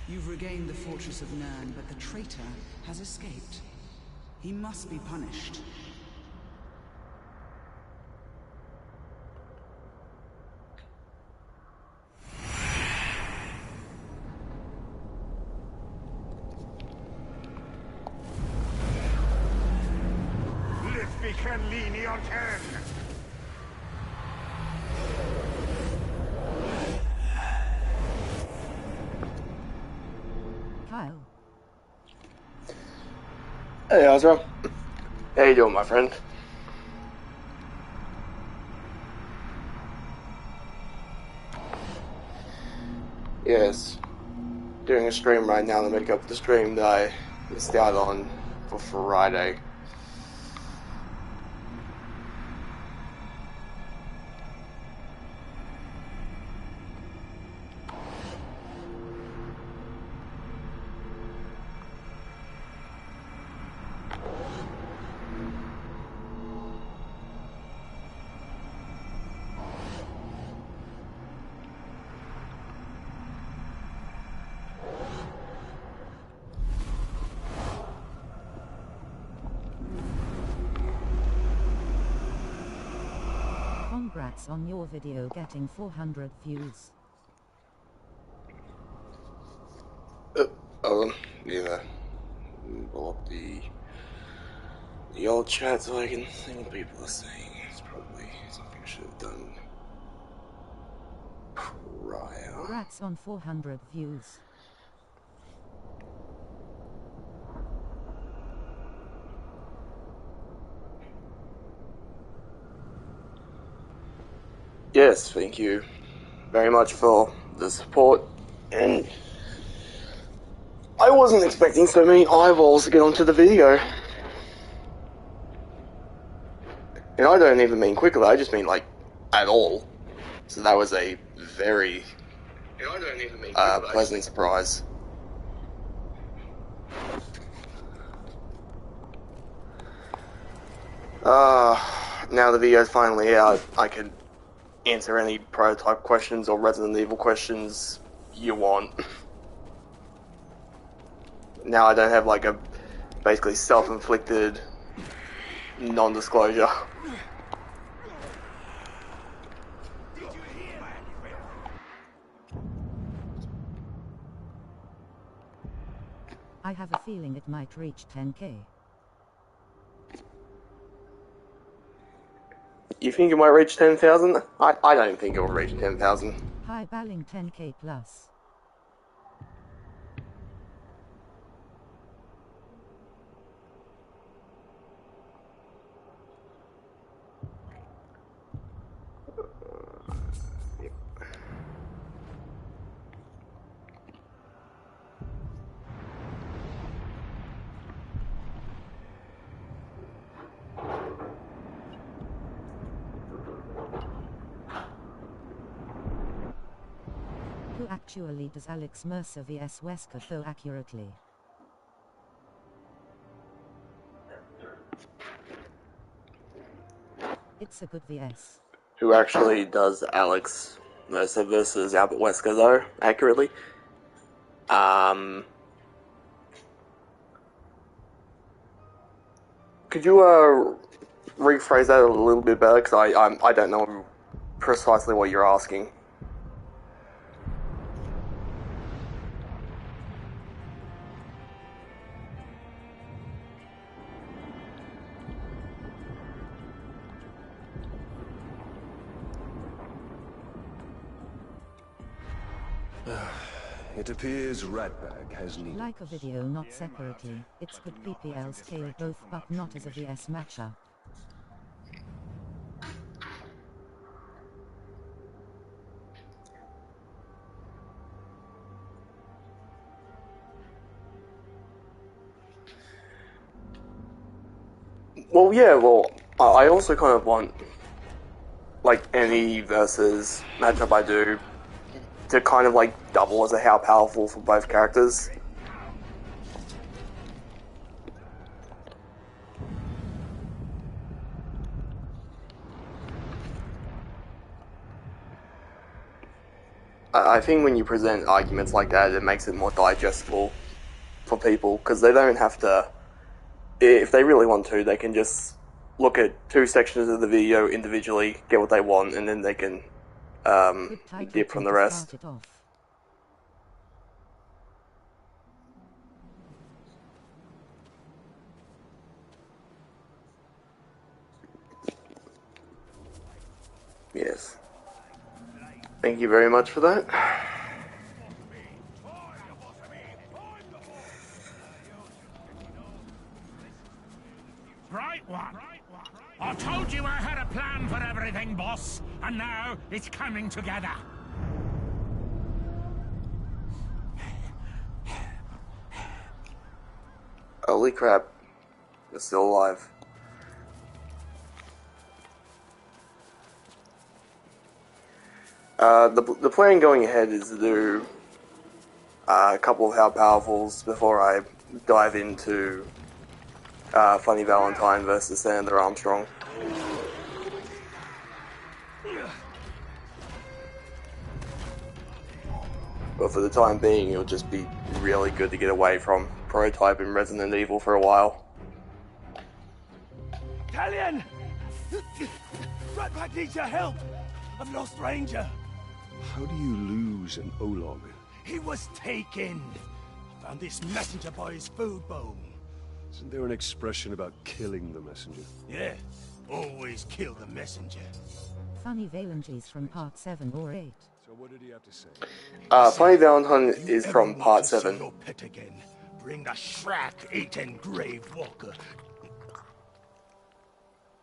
You've regained the fortress of Nirn, but the traitor has escaped. He must be punished. Kyle. Hey, Azra. How you doing, my friend? Yes. Doing a stream right now to make up for the stream that I missed out on for Friday. Congrats on your video getting 400 views. Yeah. Pull up the old chat so I can see what people are saying. It's probably something I should have done prior. Congrats on 400 views. Yes, thank you very much for the support, and I wasn't expecting so many eyeballs to get onto the video. And I don't even mean quickly, I just mean like at all. So that was a very pleasant surprise. Now the video's finally out, I can answer any prototype questions or Resident Evil questions you want. Now I don't have like a basically self-inflicted non-disclosure. I have a feeling it might reach 10k. You think it might reach 10,000? I don't think it will reach 10,000. Hi balling 10k plus. Who actually does Alex Mercer vs Wesker so accurately? It's a good VS. Who actually does Alex Mercer versus Albert Wesker though, accurately? Could you rephrase that a little bit better? Because I don't know precisely what you're asking. It appears Ratbag has needed. Like a video not separately, it's good PPL scale both but not as a VS matchup. Well, yeah, I also kind of want, like, any versus matchup I do to kind of, like, double as a how powerful for both characters. I think when you present arguments like that, it makes it more digestible for people, because they don't have to, if they really want to, they can just look at 2 sections of the video individually, get what they want, and then they can dip from the rest. Yes. Thank you very much for that. Right one. I told you I had a plan for everything, boss, and now it's coming together. Holy crap. They're still alive. The plan going ahead is to do a couple of How Powerfuls before I dive into Funny Valentine versus Senator Armstrong. But for the time being, it'll just be really good to get away from Prototype and Resident Evil for a while. Italian! Ratpack needs your help! I've lost Ranger. How do you lose an Olog? He was taken. Found this messenger by his food bowl. Isn't there an expression about killing the messenger? Yeah, always kill the messenger. Funny Valentines from part 7 or 8. So what did he have to say? Funny Valentine is from part 7. Your pet again. Bring the Shrek-eating grave walker.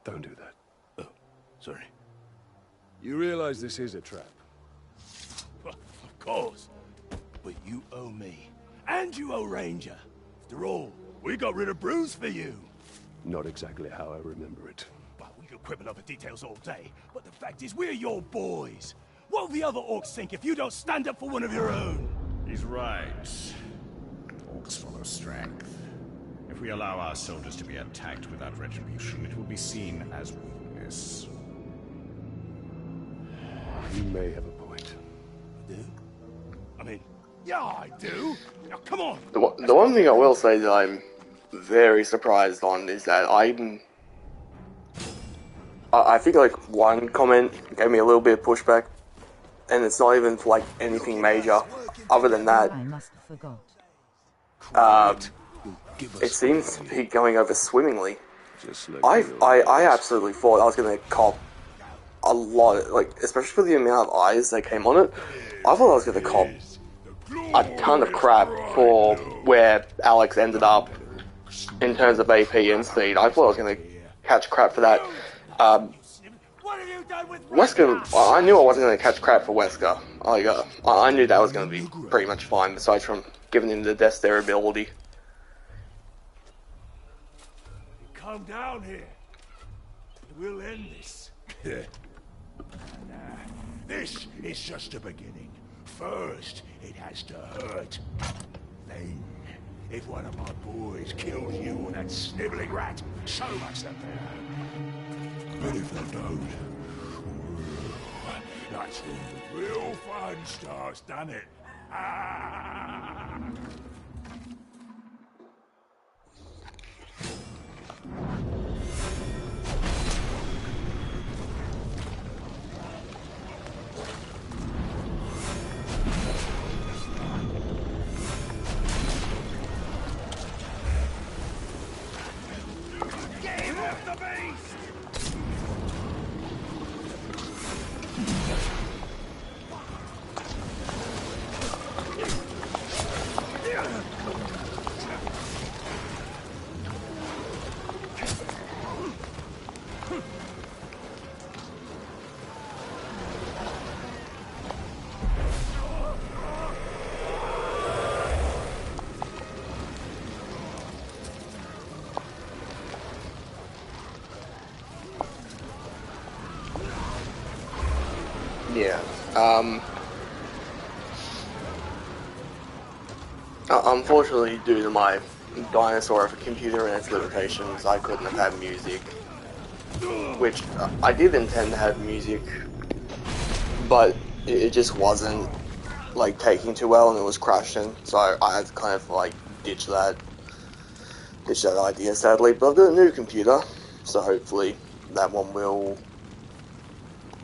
Don't do that. Oh, sorry. You realize this is a trap? Well, of course. But you owe me. And you owe Ranger. After all, we got rid of Bruce for you. Not exactly how I remember it. Well, we could quibble over details all day, but the fact is we're your boys. What will the other orcs think if you don't stand up for one of your own? He's right. Orcs follow strength. If we allow our soldiers to be attacked without retribution, it will be seen as weakness. You may have a point. I do? I mean, yeah, I do. Now, come on. The one thing I will say that I'm very surprised on is that I think like one comment gave me a little bit of pushback, and it's not even like anything major. Other than that, I must have forgot. it seems to be going over swimmingly. Just like I absolutely thought I was going to cop a lot, like especially for the amount of eyes that came on it. I thought I was going to cop a ton of crap for where Alex ended up in terms of AP and speed. I thought I was going to catch crap for that. Wesker, I knew I wasn't going to catch crap for Wesker. I knew that was going to be pretty much fine, besides from giving him the Death Stare ability. Come down here. We'll end this. This is just a beginning. First, it has to hurt. Then, if one of my boys kills you or that sniveling rat, so much the better. But if they don't, that's when the real fun starts, doesn't it? Ah! Yeah. Unfortunately, due to my dinosaur of a computer and its limitations, I couldn't have had music. Which, I did intend to have music, but it just wasn't like taking too well and it was crashing, so I had to kind of like ditch that idea, sadly. But I've got a new computer, so hopefully that one will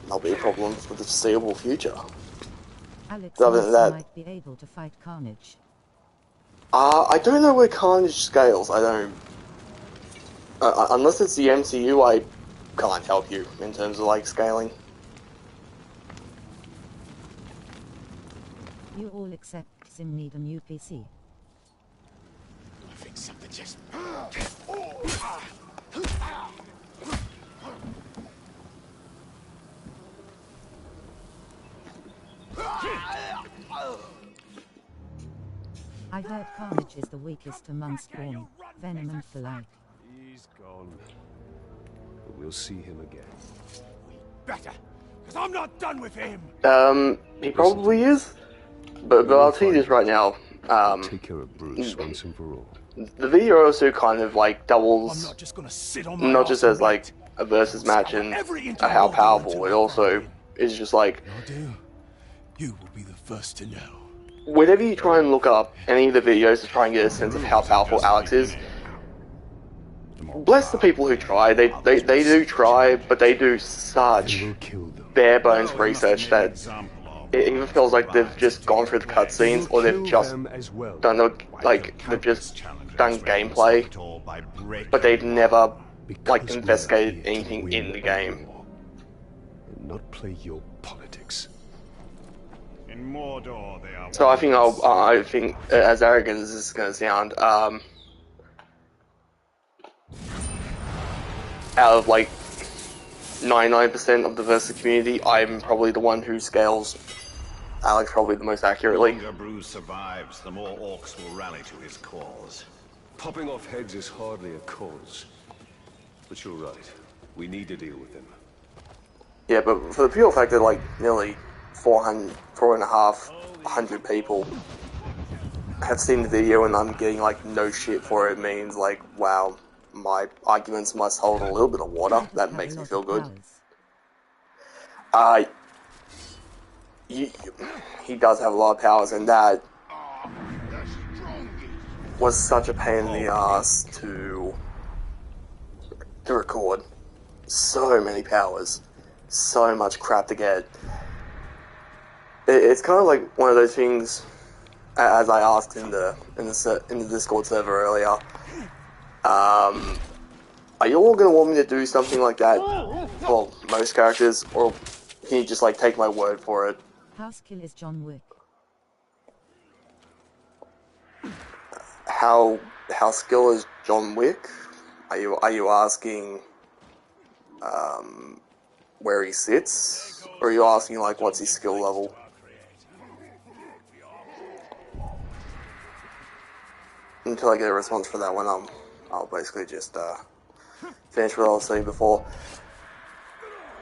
not be a problem for the foreseeable future. Alex Other than that, might be able to fight Carnage. I don't know where Carnage scales. I don't. Unless it's the MCU, I can't help you in terms of like scaling. You all except Sim need a new PC. I think something just... I heard Carnage is the weakest among Spawn, Venom and the like. He's gone. But we'll see him again. Better, because I'm not done with him. He probably is. But I'll tell you this right now. Take care of Bruce once and for all. The video also kind of like I'm doubles, not just gonna sit on my not just arse as and like wait. a versus match and Every inch how of the powerful. world It also is just like I do. You will be the first to know. whenever you try and look up any of the videos to try and get a sense of how powerful Alex is. Bless the people who try. They do try, but they do such We'll kill them. bare bones research that it even feels like they've just gone through the cutscenes, or they've just them as well. done they've just done gameplay, but they've never like Because we are investigated here to anything win in the a game. war, and not play your politics. In Mordor, they are. So I think as arrogant as this is going to sound, out of like 99% of the Versa community, I'm probably the one who scales Alex probably the most The accurately. longer Bruce survives, the more orcs will rally to his cause. Popping off heads is hardly a cause. But you're right. We need to deal with him. Yeah, but for the pure fact that like nearly 4,500 people have seen the video and I'm getting like no shit for it means like, wow, my arguments must hold a little bit of water. That makes me feel good. He does have a lot of powers, and that was such a pain in the ass to record. So many powers, so much crap to get. It's kind of like one of those things, as I asked in the Discord server earlier. Are you all gonna want me to do something like that for most characters, or can you just like take my word for it? House kill is John Wick. How skilled is John Wick? Are you asking where he sits, or are you asking like what's his skill level? Until I get a response for that one, I'll basically just finish what I was saying before.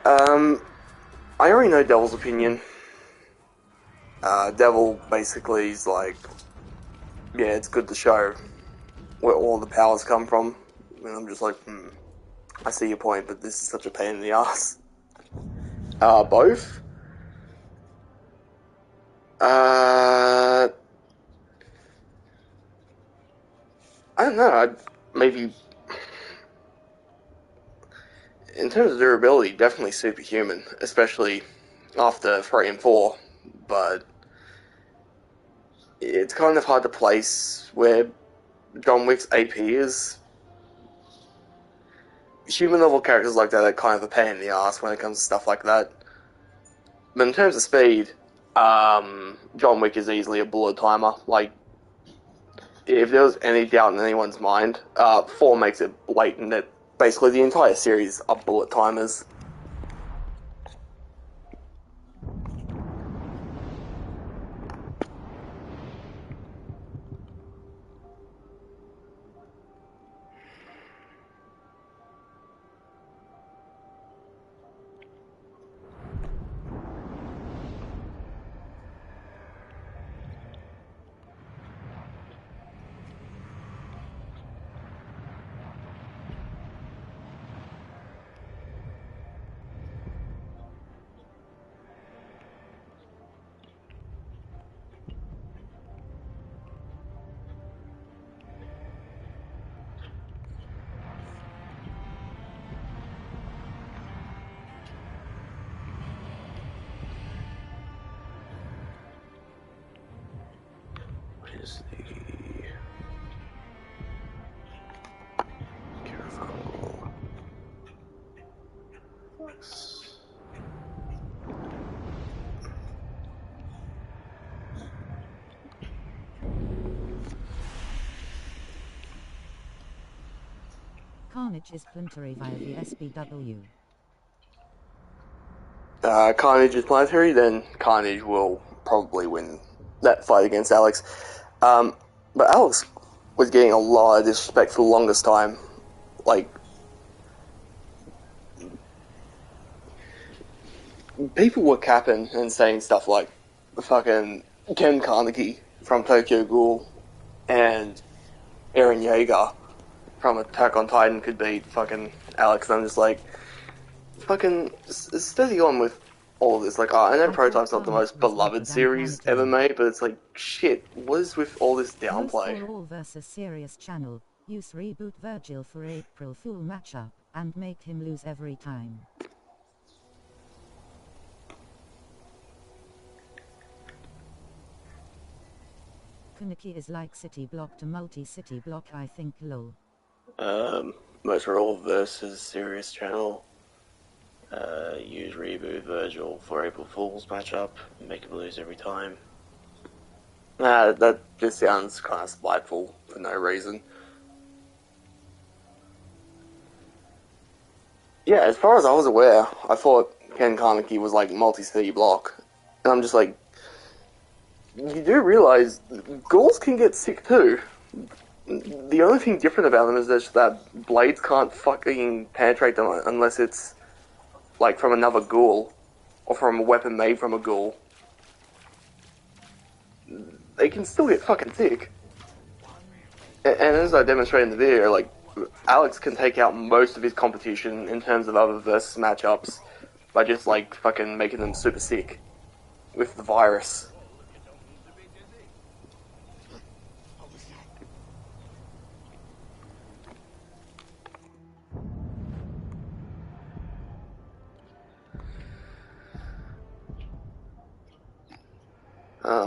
I already know Devil's opinion. Devil basically is like, yeah, it's good to show where all the powers come from. And I'm just like, I see your point, but this is such a pain in the ass. Both? I don't know, maybe... In terms of durability, definitely superhuman, especially after 3 and 4, but it's kind of hard to place where John Wick's AP is. Human level characters like that are kind of a pain in the ass when it comes to stuff like that. But in terms of speed, John Wick is easily a bullet timer. Like, if there was any doubt in anyone's mind, 4 makes it blatant that basically the entire series are bullet timers. is the Careful. Carnage is planetary via the SBW. Carnage is planetary, then Carnage will probably win that fight against Alex. But Alex was getting a lot of disrespect for the longest time. Like, people were capping and saying stuff like fucking Ken Carnegie from Tokyo Ghoul and Eren Yeager from Attack on Titan could beat fucking Alex, and I'm just like, fucking steady on with all of this. Like, I know Prototype's not the most beloved series ever made, but it's like, shit, what is with all this downplay? For All versus Serious channel, use Reboot Virgil for April Fool matchup, and make him lose every time. Kaneki is like city block to multi-city block, I think, lol. Motorola versus Serious channel. Use Reboot Virgil for April Fool's matchup, make him lose every time. That just sounds kind of spiteful for no reason. Yeah, as far as I was aware, I thought Ken Carnegie was like multi-city block. And I'm just like, you do realize ghouls can get sick too. The only thing different about them is that blades can't fucking penetrate them unless it's like from another ghoul or from a weapon made from a ghoul. They can still get fucking sick. And as I demonstrated in the video, like, Alex can take out most of his competition in terms of other versus matchups by just like fucking making them super sick with the virus.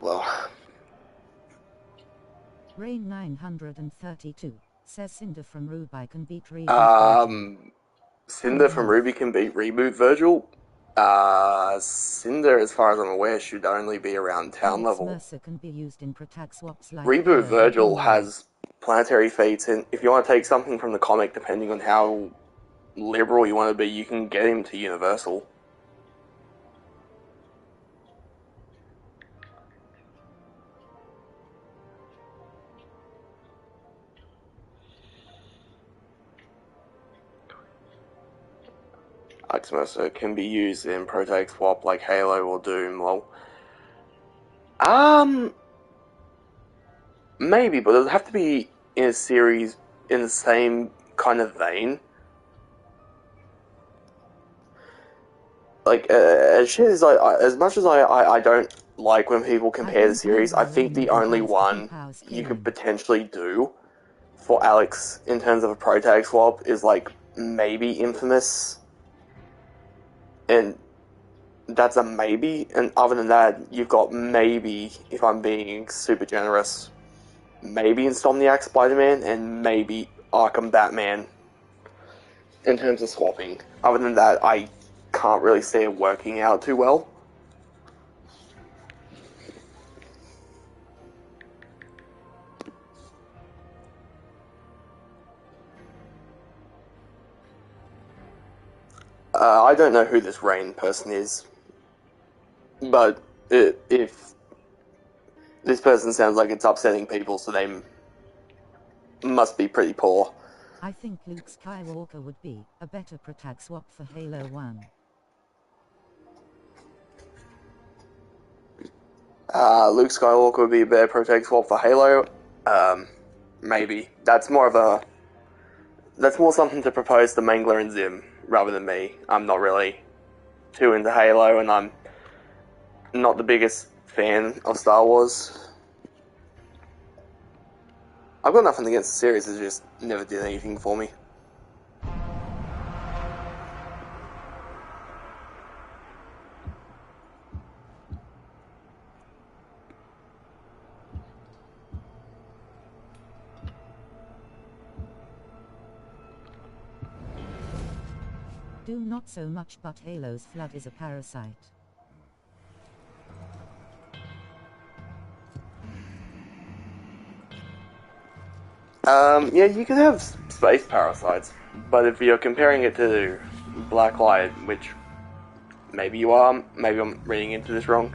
Well. Rain 932 says Cinder from Ruby can beat Reboot. Cinder from Ruby can beat Reboot Virgil. Cinder, as far as I'm aware, should only be around town level. Mercer can be used in protect swaps like Reboot Virgil has planetary feats, and if you want to take something from the comic, depending on how liberal you want to be, you can get him to Universal. Alex Mercer can be used in Protect Swap like Halo or Doom, lol. Maybe, but it would have to be in a series in the same kind of vein. Like, as much as I don't like when people compare the series, I think the only one you could potentially do for Alex in terms of a Protag swap is like maybe Infamous. And that's a maybe, and other than that, you've got maybe, if I'm being super generous, maybe Insomniac Spider-Man, and maybe Arkham Batman, in terms of swapping. Other than that, I can't really see it working out too well. I don't know who this Rain person is, but if this person sounds like it's upsetting people, so they must be pretty poor. I think Luke Skywalker would be a better protag swap for Halo 1. Luke Skywalker would be a better protag swap for Halo. Maybe. That's more something to propose to Mangler and Zim rather than me. I'm not really too into Halo, and I'm not the biggest fan of Star Wars. I've got nothing against the series, it just never did anything for me. Doom not so much, but Halo's Flood is a parasite. Yeah, you can have space parasites, but if you're comparing it to Blacklight, which maybe you are, maybe I'm reading into this wrong,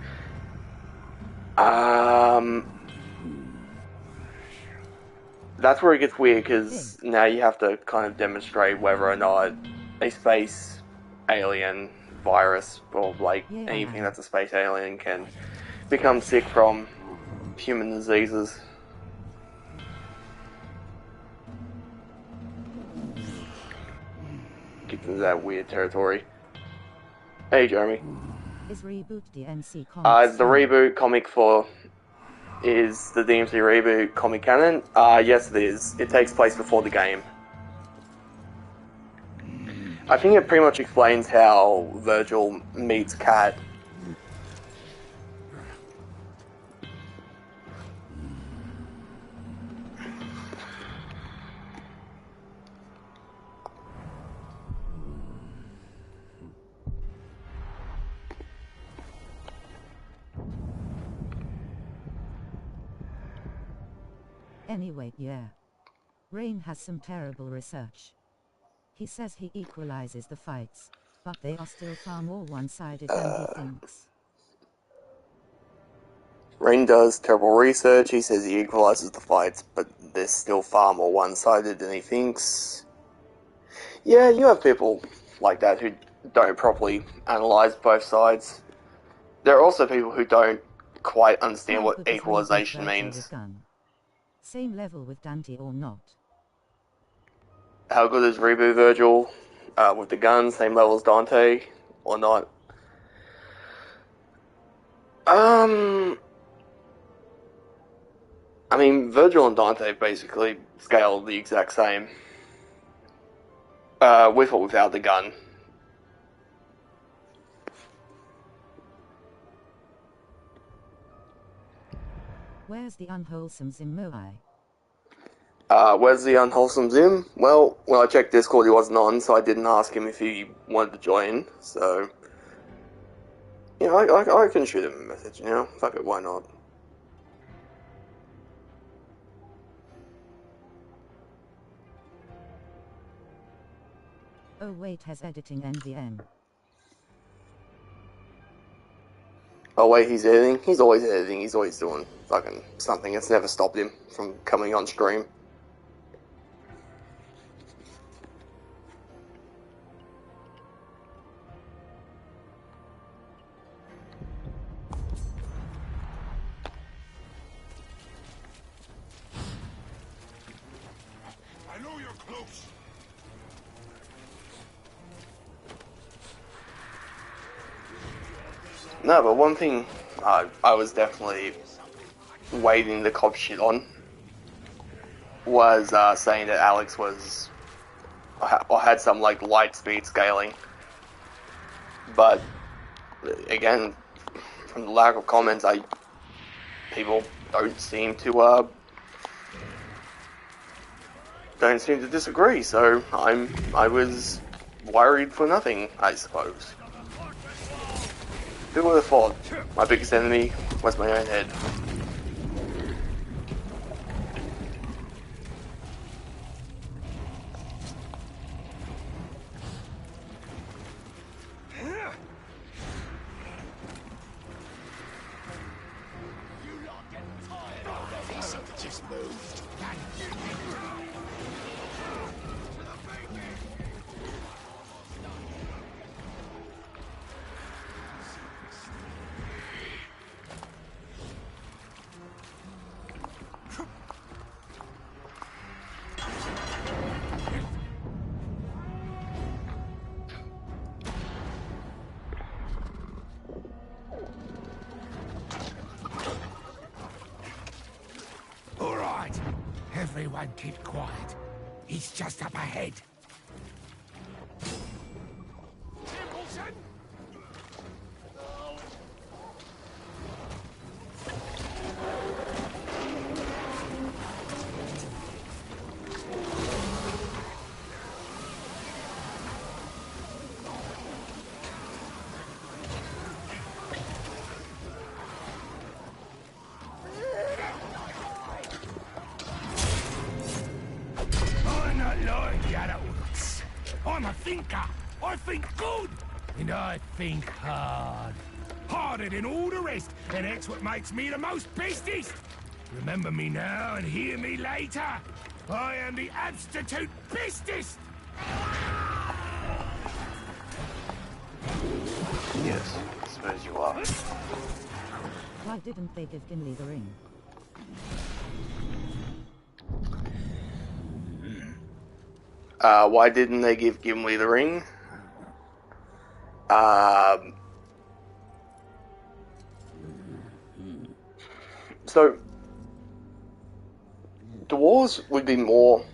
that's where it gets weird, because now you have to kind of demonstrate whether or not a space alien virus, or like anything that's a space alien, can become sick from human diseases. Get into that weird territory. Hey, Jeremy. Is Reboot DMC comics? The reboot comic is the DMC reboot comic canon? Yes it is. It takes place before the game. I think it pretty much explains how Virgil meets Kat. Anyway, yeah. Rain has some terrible research. He says he equalizes the fights, but they are still far more one-sided than he thinks. Rain does terrible research, he says he equalizes the fights, but they're still far more one-sided than he thinks. Yeah, you have people like that who don't properly analyze both sides. There are also people who don't quite understand what equalization means. Same level with Dante or not? How good is Reboot Virgil with the gun? Same level as Dante or not? I mean, Virgil and Dante basically scale the exact same. With or without the gun. Where's the unwholesome Zim Moai? Where's the unwholesome Zim? Well, when I checked Discord he wasn't on, so I didn't ask him if he wanted to join, so... You know, I can shoot him a message, you know? Fuck it, why not? Oh wait, has editing NVM. Oh wait, he's editing? He's always editing, he's always doing fucking something. It's never stopped him from coming on stream. I know you're close. No, but one thing I was definitely waiting the cop shit on was saying that Alex was or had some like light speed scaling, but again, from the lack of comments, people don't seem to disagree. So I was worried for nothing, I suppose. Who would have thought? My biggest enemy was my own head. Everyone keep quiet. He's just up ahead. Templeton! I'm a thinker. I think good. And I think hard. Harder than all the rest. And that's what makes me the most bestest. Remember me now and hear me later. I am the absolute bestest. Yes, I suppose you are. Why didn't they give Gimli the ring? Why didn't they give Gimli the ring? So, dwarves would be more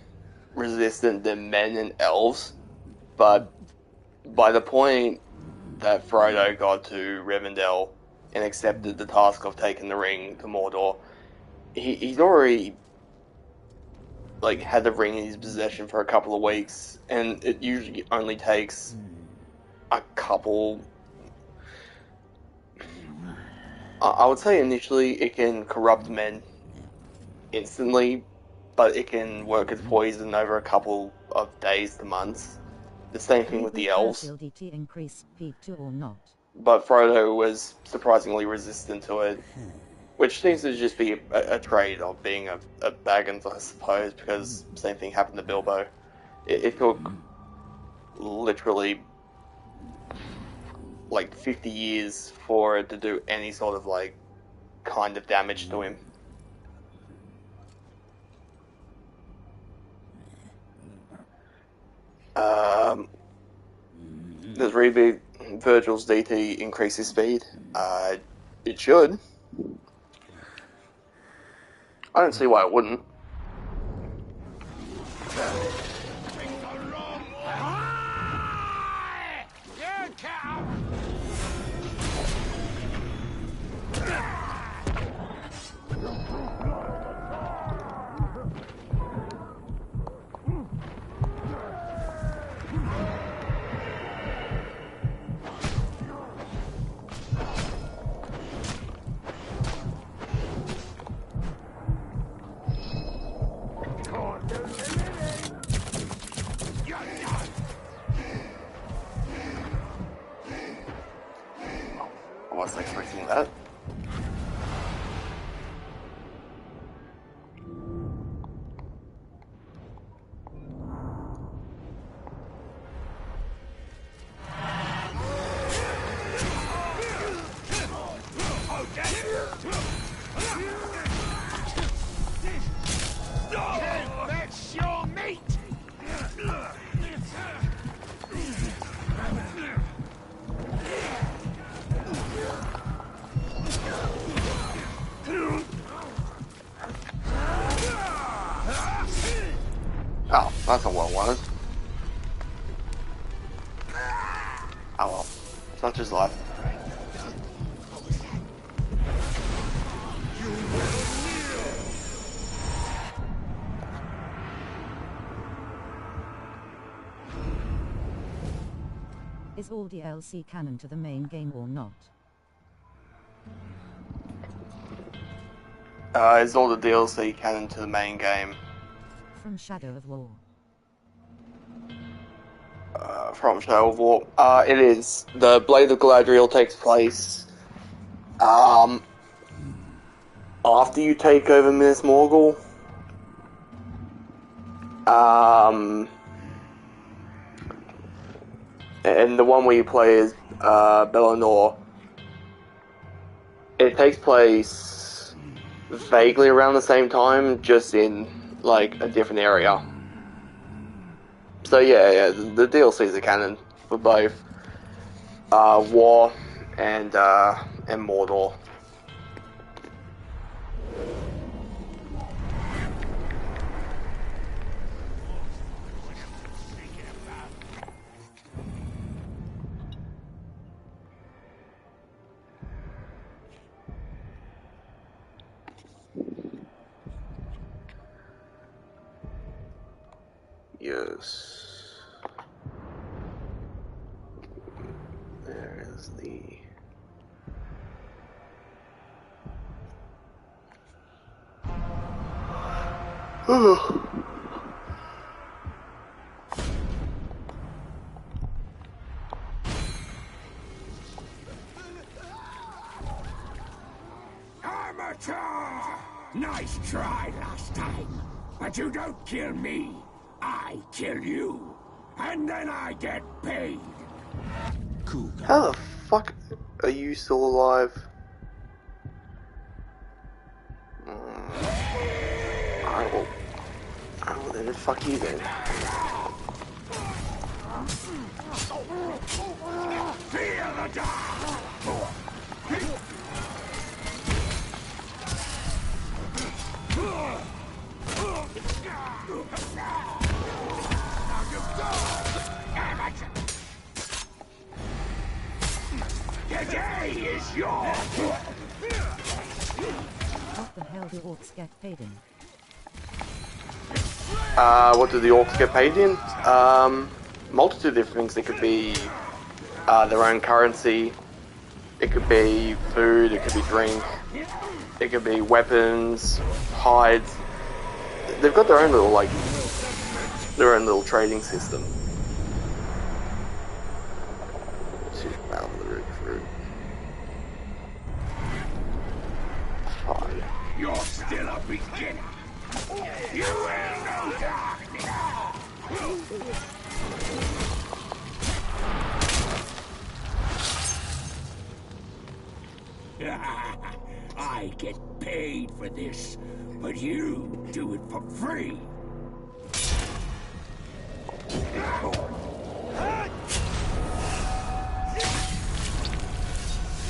resistant than men and elves, but by the point that Frodo got to Rivendell and accepted the task of taking the ring to Mordor, he's already had the ring in his possession for a couple of weeks, and it usually only takes a couple. I would say initially it can corrupt men instantly, but it can work as poison over a couple of days to months. The same thing with the elves. DT increase P2 or not? But Frodo was surprisingly resistant to it, which seems to just be a trait of being a Baggins, I suppose, because same thing happened to Bilbo. It took literally 50 years for it to do any sort of kind of damage to him. Does Reboot Virgil's DT increase his speed? It should. I don't see why it wouldn't. I wasn't expecting that. That's your meat! Oh, that's not what I wanted. Oh well, such is life. Is all DLC canon to the main game or not? Is all the DLC canon to the main game? From Shadow of War. From Shadow of War. It is. The Blade of Galadriel takes place after you take over Minas Morgul. And the one where you play as Bellinor, it takes place vaguely around the same time, just in a different area. So yeah, the DLCs are canon for both War and Mordor. Yes. There is the... But you don't kill me. I kill you. And then I get paid. Cool guy. How the fuck are you still alive? Alright, then fuck you then. Feel the dark. Today is yours. What the hell do orcs get paid in? What do the orcs get paid in? Multitude of different things. It could be their own currency. It could be food. It could be drink. It could be weapons, hides. They've got their own little trading system. You're still a beginner. You will know darkness. I get paid for this, but you do it for free.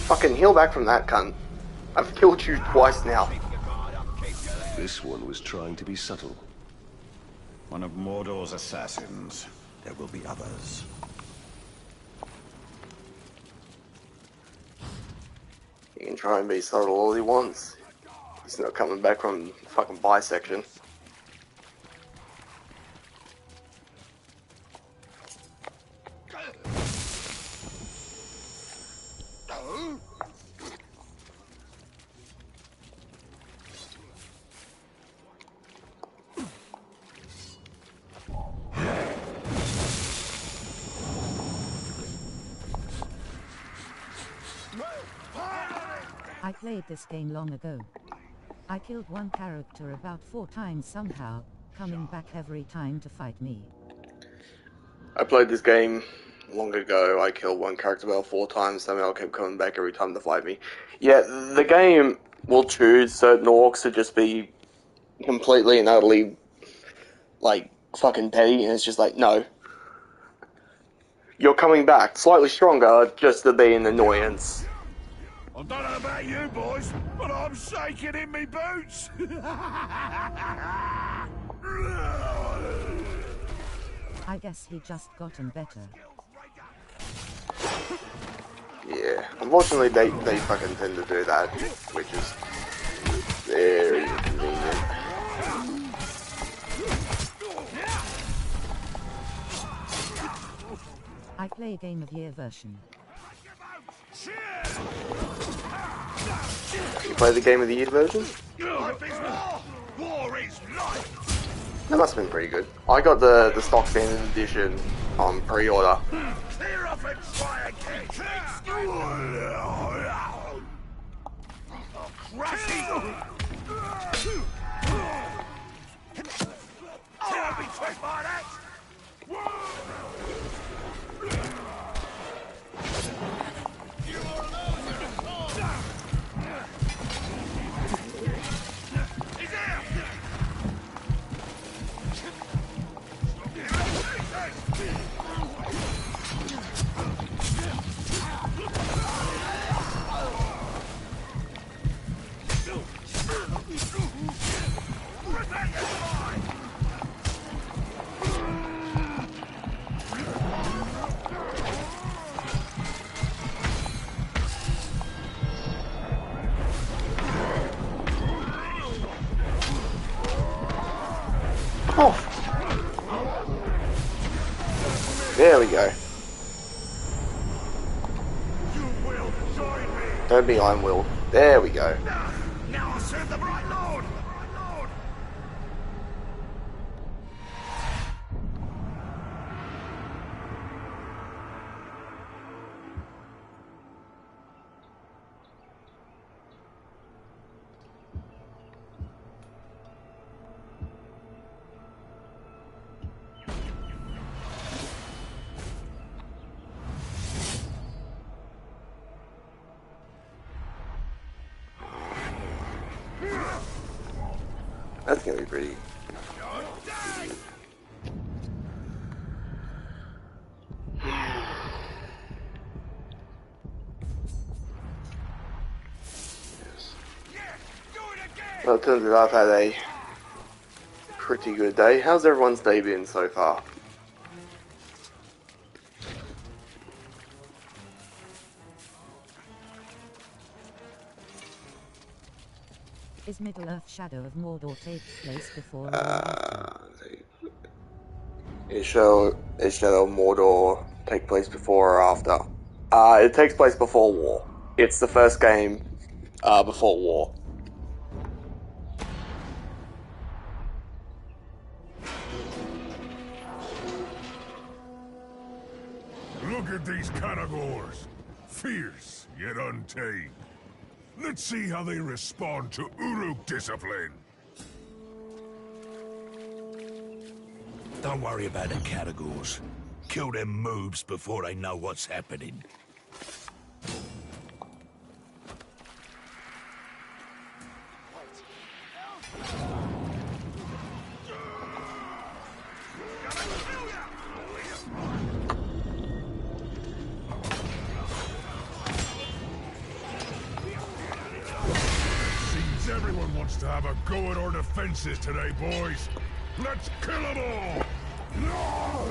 Fucking heal back from that cunt. I've killed you twice now. This one was trying to be subtle. One of Mordor's assassins. There will be others. He can try and be subtle all he wants. He's not coming back from the fucking bisection. I played this game long ago. I killed one character about 4 times somehow, coming back every time to fight me. I played this game long ago. I killed one character about 4 times. Somehow kept coming back every time to fight me. Yeah, the game will choose certain orcs to just be completely and utterly, like, fucking petty, and it's just like, no. You're coming back slightly stronger just to be an annoyance. I don't know about you boys, but I'm shaking in me boots. I guess he just gotten better. Yeah, unfortunately they fucking tend to do that, which is very inconvenient. I play Game of Year version. You play the Game of the Year version? War is life. That must have been pretty good. I got the stock standard edition on pre-order. Clear off and try again. Crush it. Can't be tricked by that. Oh. There we go. Don't be Iron Will. There we go. Now I'll serve the right lord. is gonna be pretty. Well, it turns out I've had a pretty good day. How's everyone's day been so far? Is Middle-earth Shadow of Mordor take place before or after? Is Shadow of Mordor take place before or after? It takes place before war. It's the first game before war. Look at these Caragors. Fierce, yet untamed. Let's see how they respond to Uruk discipline. Don't worry about the Caragors. Kill them moobs before they know what's happening. Everyone wants to have a go at our defenses today, boys. Let's kill them all! No!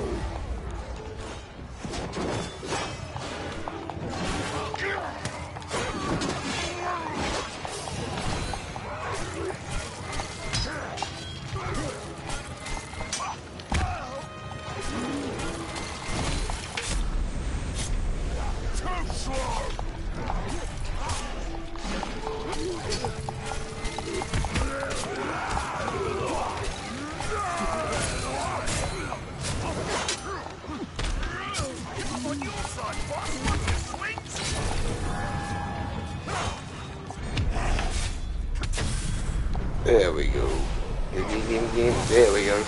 Too slow! There we go. There we go.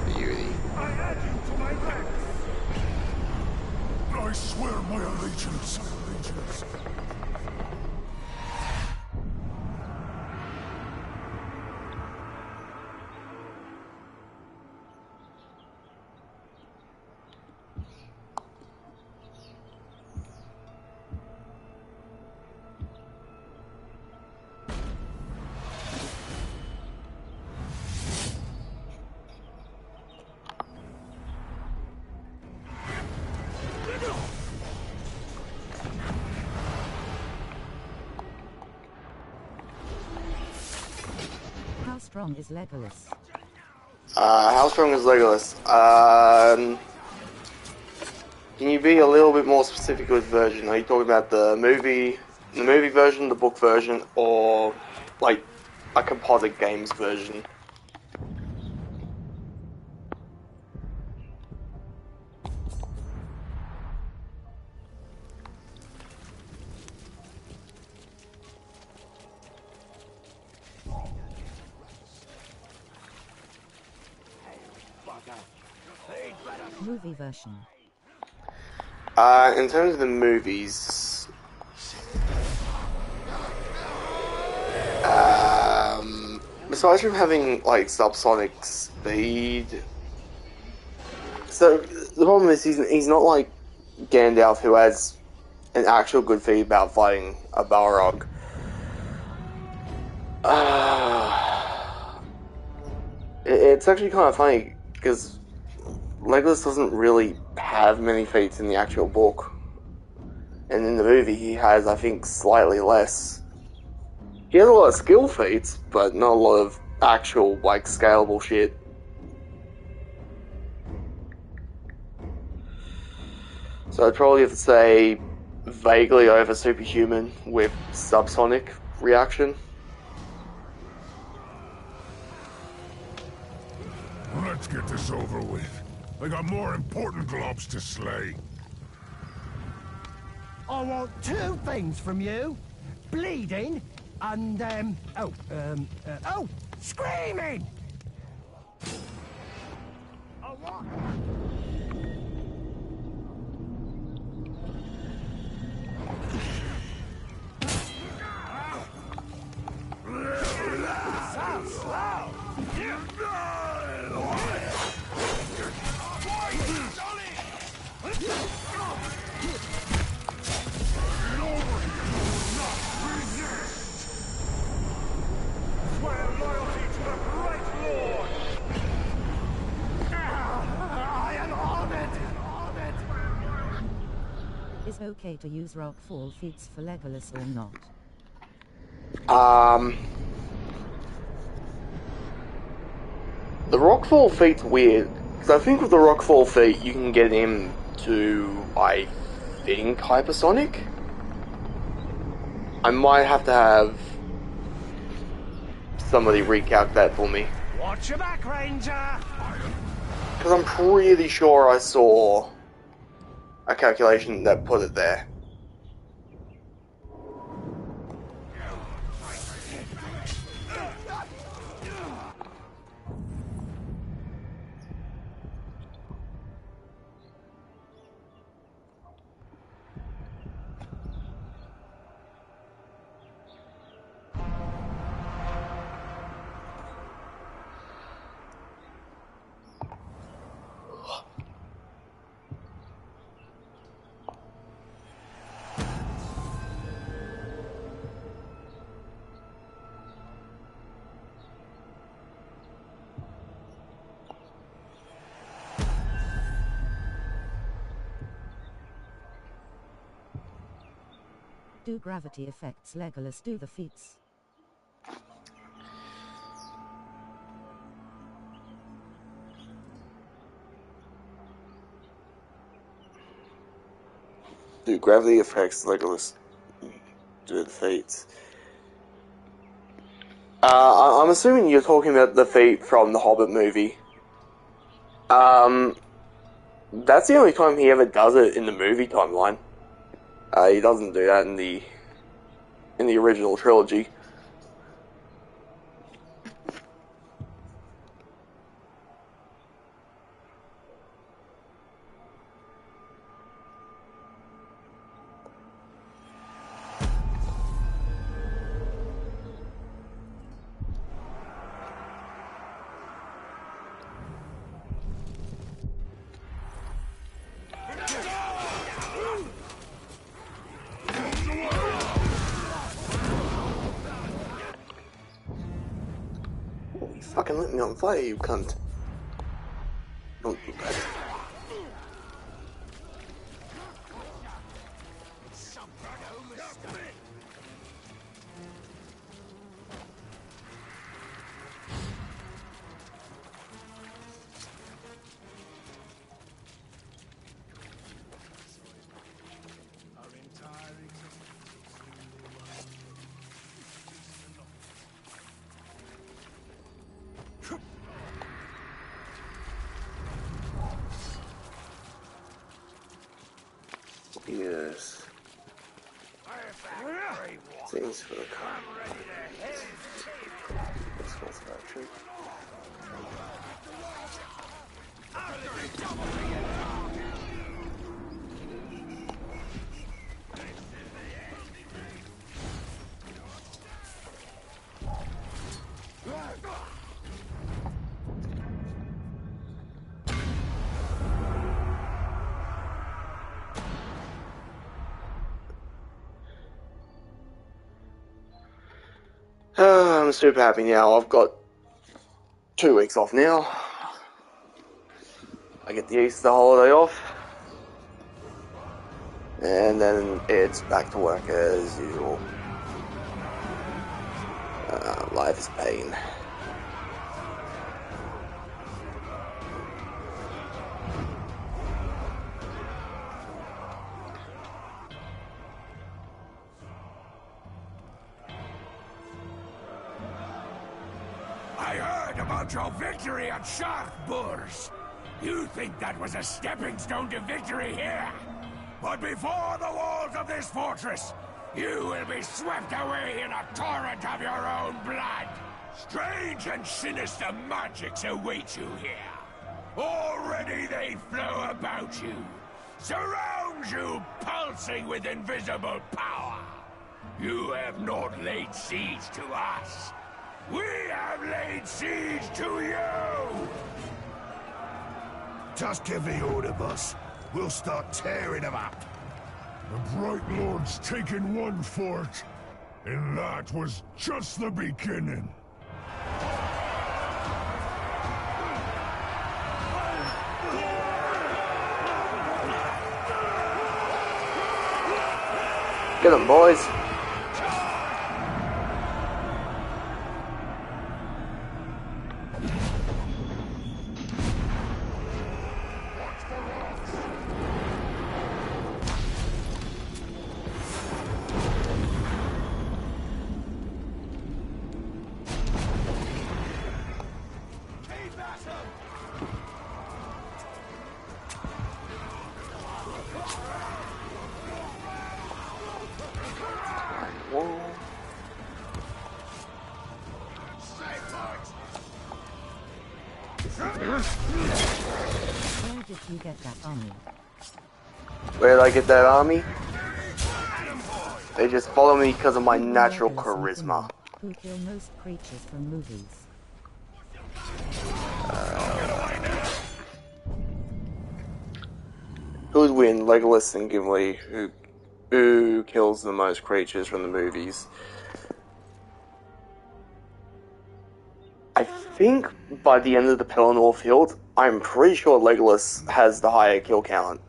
Beauty. I swear my allegiance. How strong is Legolas? How strong is Legolas? Can you be a little bit more specific with version? Are you talking about the movie version, the book version, or like a composite games version? Movie version. In terms of the movies, besides from having like subsonic speed, so the problem is he's not like Gandalf, who has an actual good feat about fighting a Balrog. It's actually kind of funny because Legolas doesn't really have many feats in the actual book, and in the movie he has, I think, slightly less. He has a lot of skill feats, but not a lot of actual, like, scalable shit. So I'd probably have to say vaguely over superhuman with subsonic reaction. Let's get this over with. I got more important globs to slay. I want two things from you. Bleeding and, screaming! I want... is okay to use rockfall feats for Legolas or not? The rockfall feat's weird, because I think with the rockfall feat you can get him to, I think, hypersonic? I might have to have somebody recalc that for me. Watch your back, Ranger! Because I'm pretty sure I saw a calculation that put it there. Do gravity effects Legolas do the feats? Do gravity effects Legolas do the feats? I'm assuming you're talking about the feat from the Hobbit movie. That's the only time he ever does it in the movie timeline. He doesn't do that in the original trilogy. Fucking lit me on fire, you cunt. Don't do that. Yes. Things for the car. This one's not true. I'm super happy now. I've got 2 weeks off now. I get the Easter holiday off. And then it's back to work as usual. Life is pain. I heard about your victory at Sharkburs. You think that was a stepping stone to victory here? But before the walls of this fortress, you will be swept away in a torrent of your own blood. Strange and sinister magics await you here. Already they flow about you, surround you, pulsing with invisible power. You have not laid siege to us. We have laid siege to you! Just give the order, boss. We'll start tearing them up. The Bright Lord's taken one fort, and that was just the beginning. Get them, boys. Where did you get that army? Where did I get that army? They just follow me because of my natural Legolas and charisma. Finn, who kill most creatures from movies. Who would win, Legolas and Gimli? Who kills the most creatures from the movies? I think by the end of the Pelennor Field, I'm pretty sure Legolas has the higher kill count.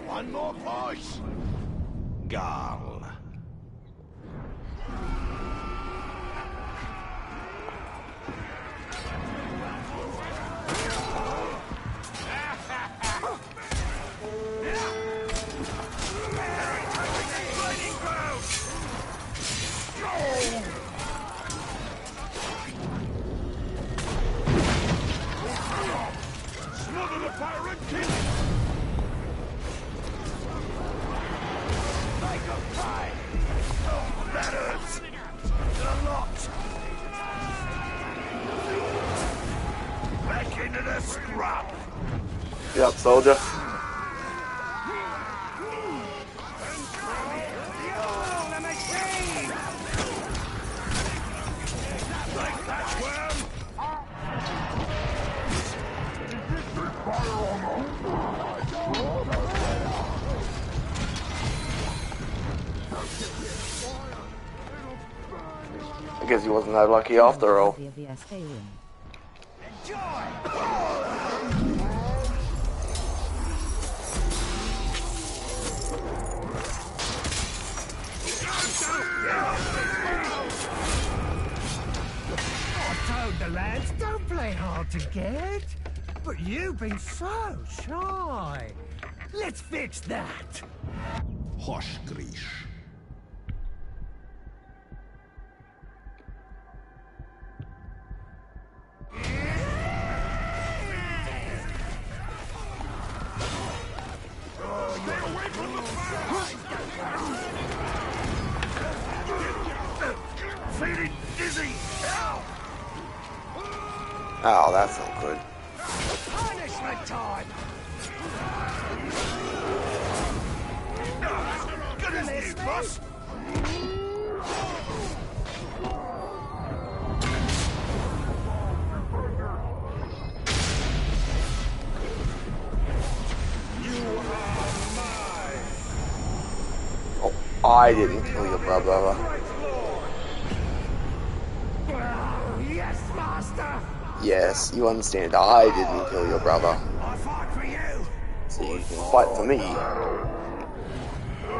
One more push! Garl. Smother the pirate king! That hurts! A lot! Back into the scrap! Get up, soldier. I guess he wasn't that lucky after all. The lads don't play hard to get, but you've been so shy. Let's fix that. Hoshgrish. Feeling dizzy! Ow! Oh, that's not good. Punishment time. Good as new, boss! Oh, I didn't kill your brother. Yes, master. Yes, you understand. I didn't kill your brother. I fight for you! So you can fight for me.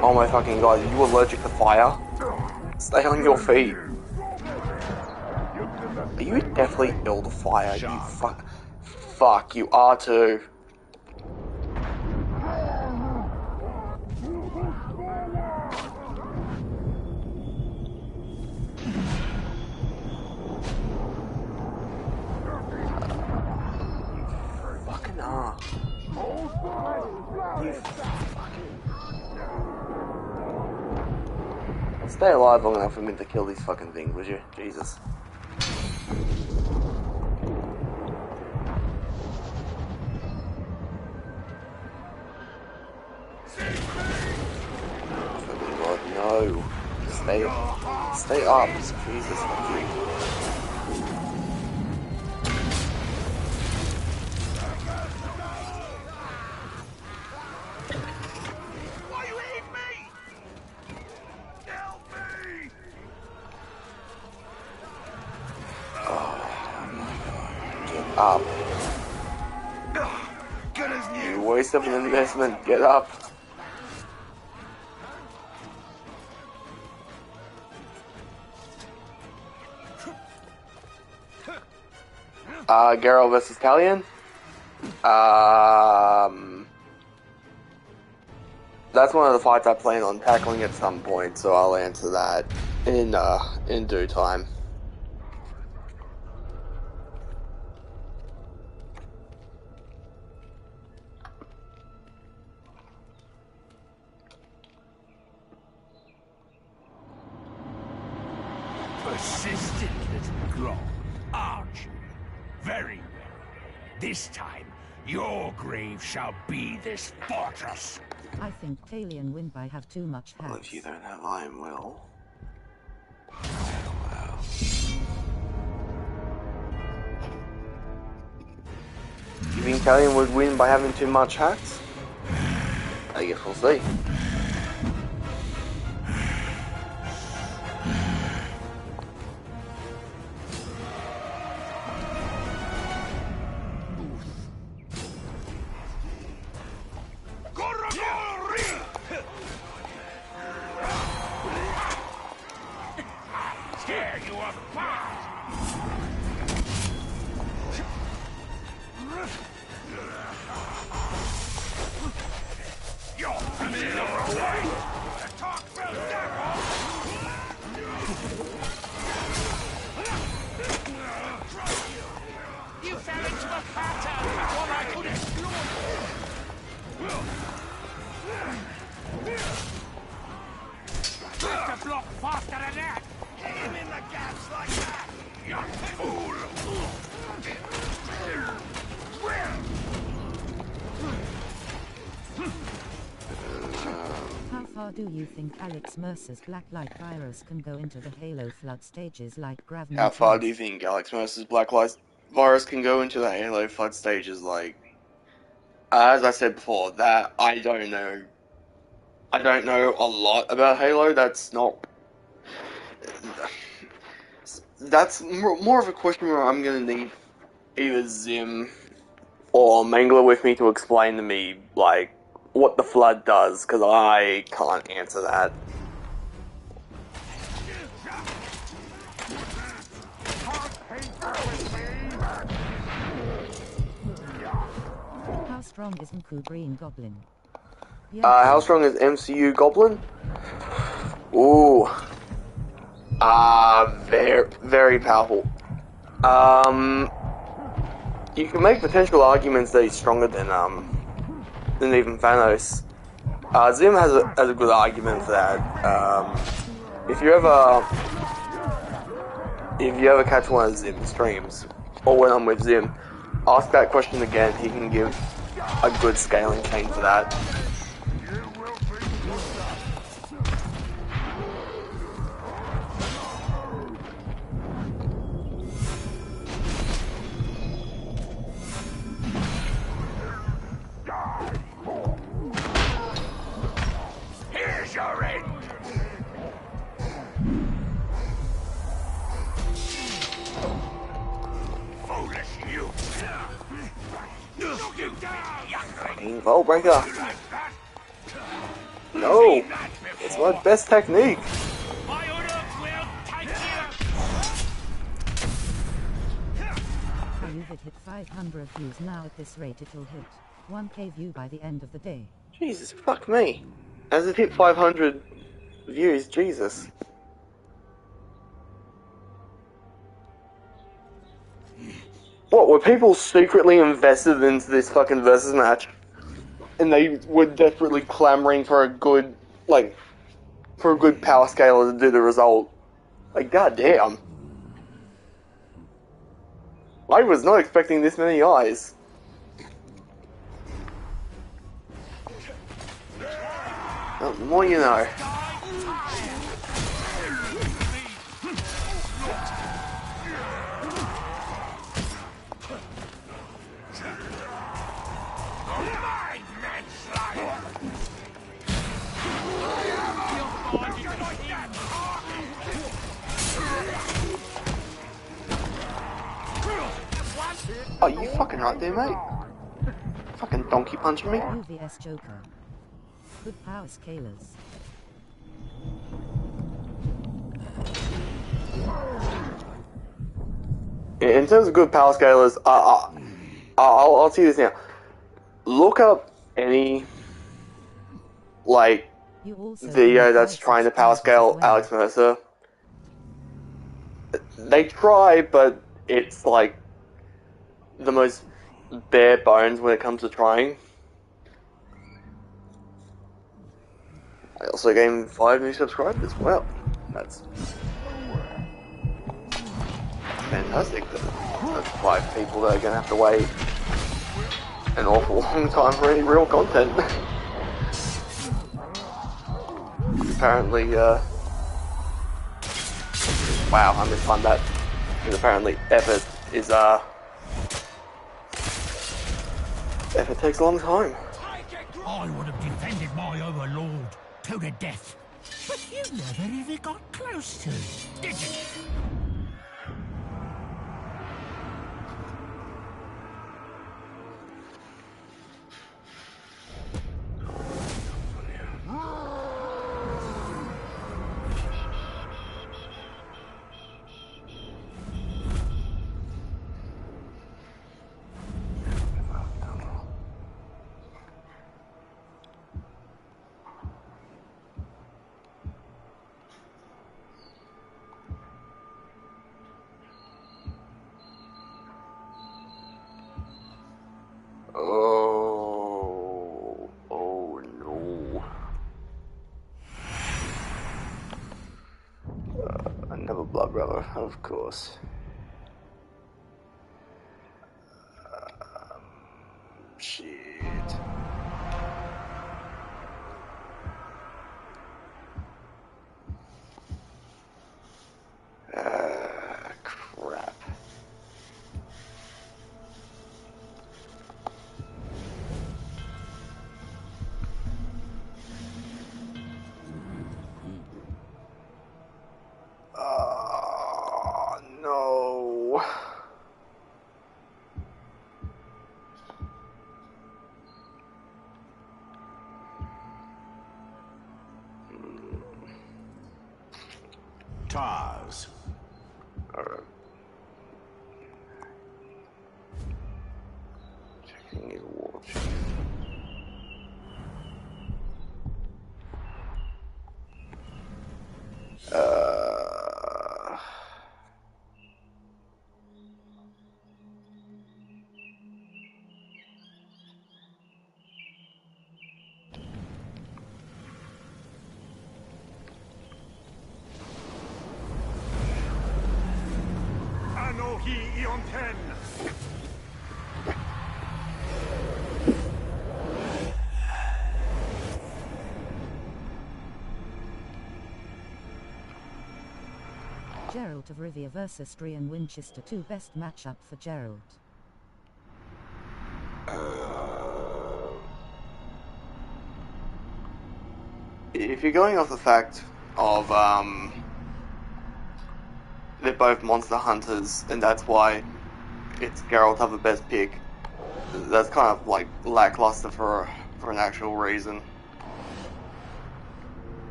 Oh my fucking god, are you allergic to fire? Stay on your feet. Are you definitely ill to fire? You fuck. Fuck, you are too. Fucking are. You fucking. Stay alive long enough for me to kill these fucking things, would you? Jesus. Fucking god, no. Stay. Stay up. Jesus. Why you hitting me? Help me! Get up. Good as new. You waste of an investment. Get up. Geralt versus Talion. That's one of the fights I plan on tackling at some point, so I'll answer that in due time. Persistent little Grog, aren't you? Very well. This time, your grave shall be this fortress. I think Talion win by have too much Well, hats. if you don't have Iron Will. You think Talion would win by having too much hats? I guess we'll see. Scare you up fast! You're familiar away! The talk fell down! You fell into a pattern before I could explode! Have to block faster than that! Aim in the gaps like that! You fool! How far do you think Alex Mercer's Blacklight virus can go into the Halo flood stages like Gravity? How far do you think Alex Mercer's Blacklight virus can go into the Halo flood stages? Like, as I said before, that I don't know. I don't know a lot about Halo. That's not. That's more of a question where I'm gonna need either Zim or Mangler with me to explain to me, like, what the flood does, because I can't answer that. How strong is Mku Green Goblin? How strong is MCU Goblin? Ooh. Very, very powerful. You can make potential arguments that he's stronger than even Thanos. Zim has a good argument for that. If you ever catch one of Zim's streams, or when I'm with Zim, ask that question again. He can give a good scaling chain for that. Here's your end! Foolish you! Knock him down! Voltbreaker! No! It's my best technique! My order will take you! You've hit 500 views now. At this rate it'll hit 1k view by the end of the day. Jesus, fuck me. As it hit 500 views, Jesus. What, were people secretly invested into this fucking versus match? And they were desperately clamoring for a good, like, for a good power scaler to do the result? Like, goddamn. I was not expecting this many eyes. Well, the more you know. Oh, you fucking right there, mate. Fucking donkey punching me. UVS Joker. Good power scalers. In terms of good power scalers, I'll see this now. Look up any, like, video that's trying to power scale Alex Mercer. They try, but it's like the most bare bones when it comes to trying. I also gained 5 new subscribers. Wow, that's fantastic. That's 5 people that are going to have to wait an awful long time for any real content. Apparently, wow, I mistimed that. Because apparently effort is, effort takes a long time. I would have defended my overlord to the death. But you never even got close to it, did you? Oh no. Another blood brother, of course. Shit. Crap. No. Tars. Alright. Checking his watch. Anohi Ionten! Geralt of Rivia versus Drian Winchester 2 best matchup for Geralt. If you're going off the fact of, they're both monster hunters, and that's why it's Geralt have the best pick, that's kind of, like, lackluster for an actual reason.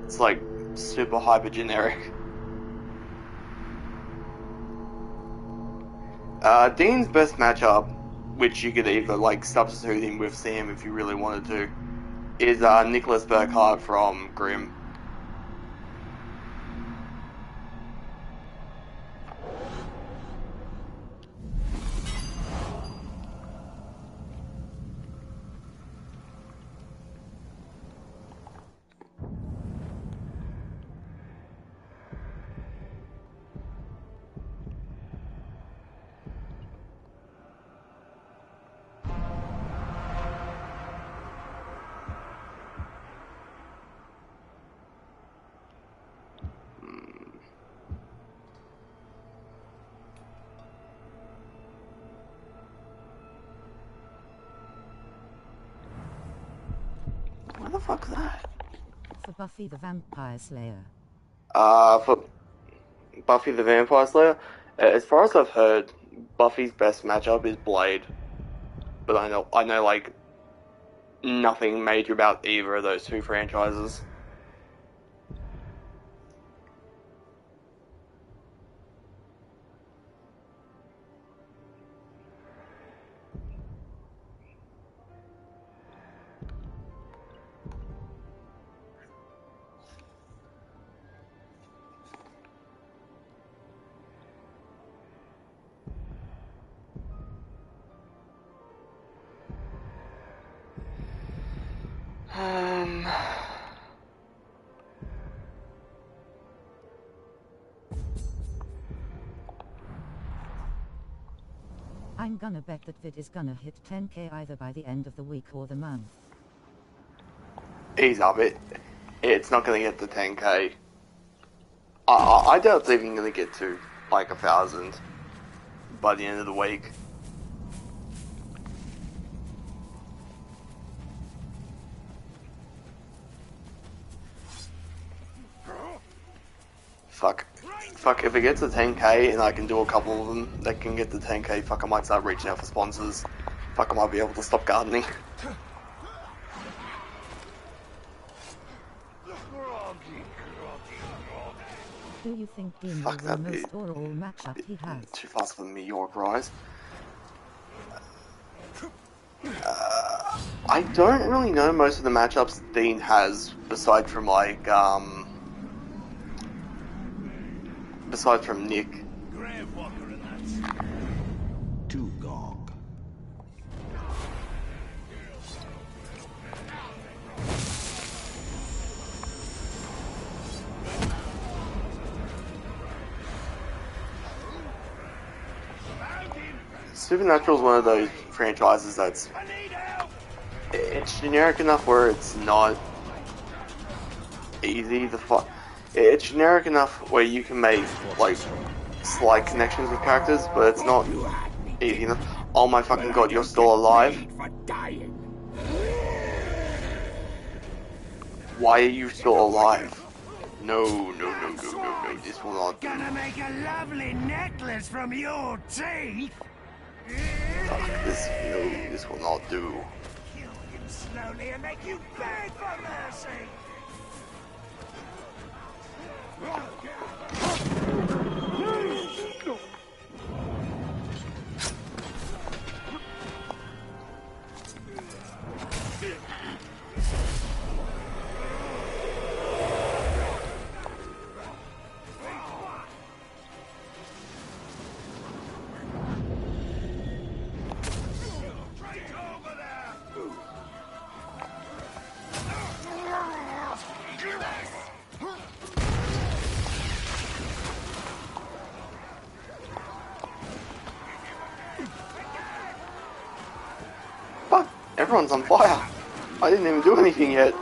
It's, like, super hyper generic. Dean's best matchup, which you could either, like, substitute him with Sam if you really wanted to, is Nicholas Burkhart from Grimm. the fuck's that? For Buffy the Vampire Slayer. For Buffy the Vampire Slayer, as far as I've heard, Buffy's best matchup is Blade. But I know like nothing major about either of those two franchises. I'm gonna bet that vid is gonna hit 10k either by the end of the week or the month. Ease up, it's not gonna get to 10k. I doubt it's even gonna get to like 1,000 by the end of the week. Fuck, if it gets to 10k and I can do a couple of them that can get to 10k, fuck, I might start reaching out for sponsors. Fuck, I might be able to stop gardening. Do you think Dean will win most overall matchup he has? Too fast for the Meteoric Rise. I don't really know most of the matchups Dean has, aside from like, aside from Nick. To Gog. Supernatural is one of those franchises that's it's generic enough where it's not easy to fight. It's generic enough where you can make like slight connections with characters, but it's not easy enough. Oh my fucking god, you're still alive? Why are you still alive? No, this will not do. Gonna make a lovely necklace from your teeth. Fuck, this will not do. Kill him slowly and make you beg for mercy. Fuck, everyone's on fire. I didn't even do anything yet.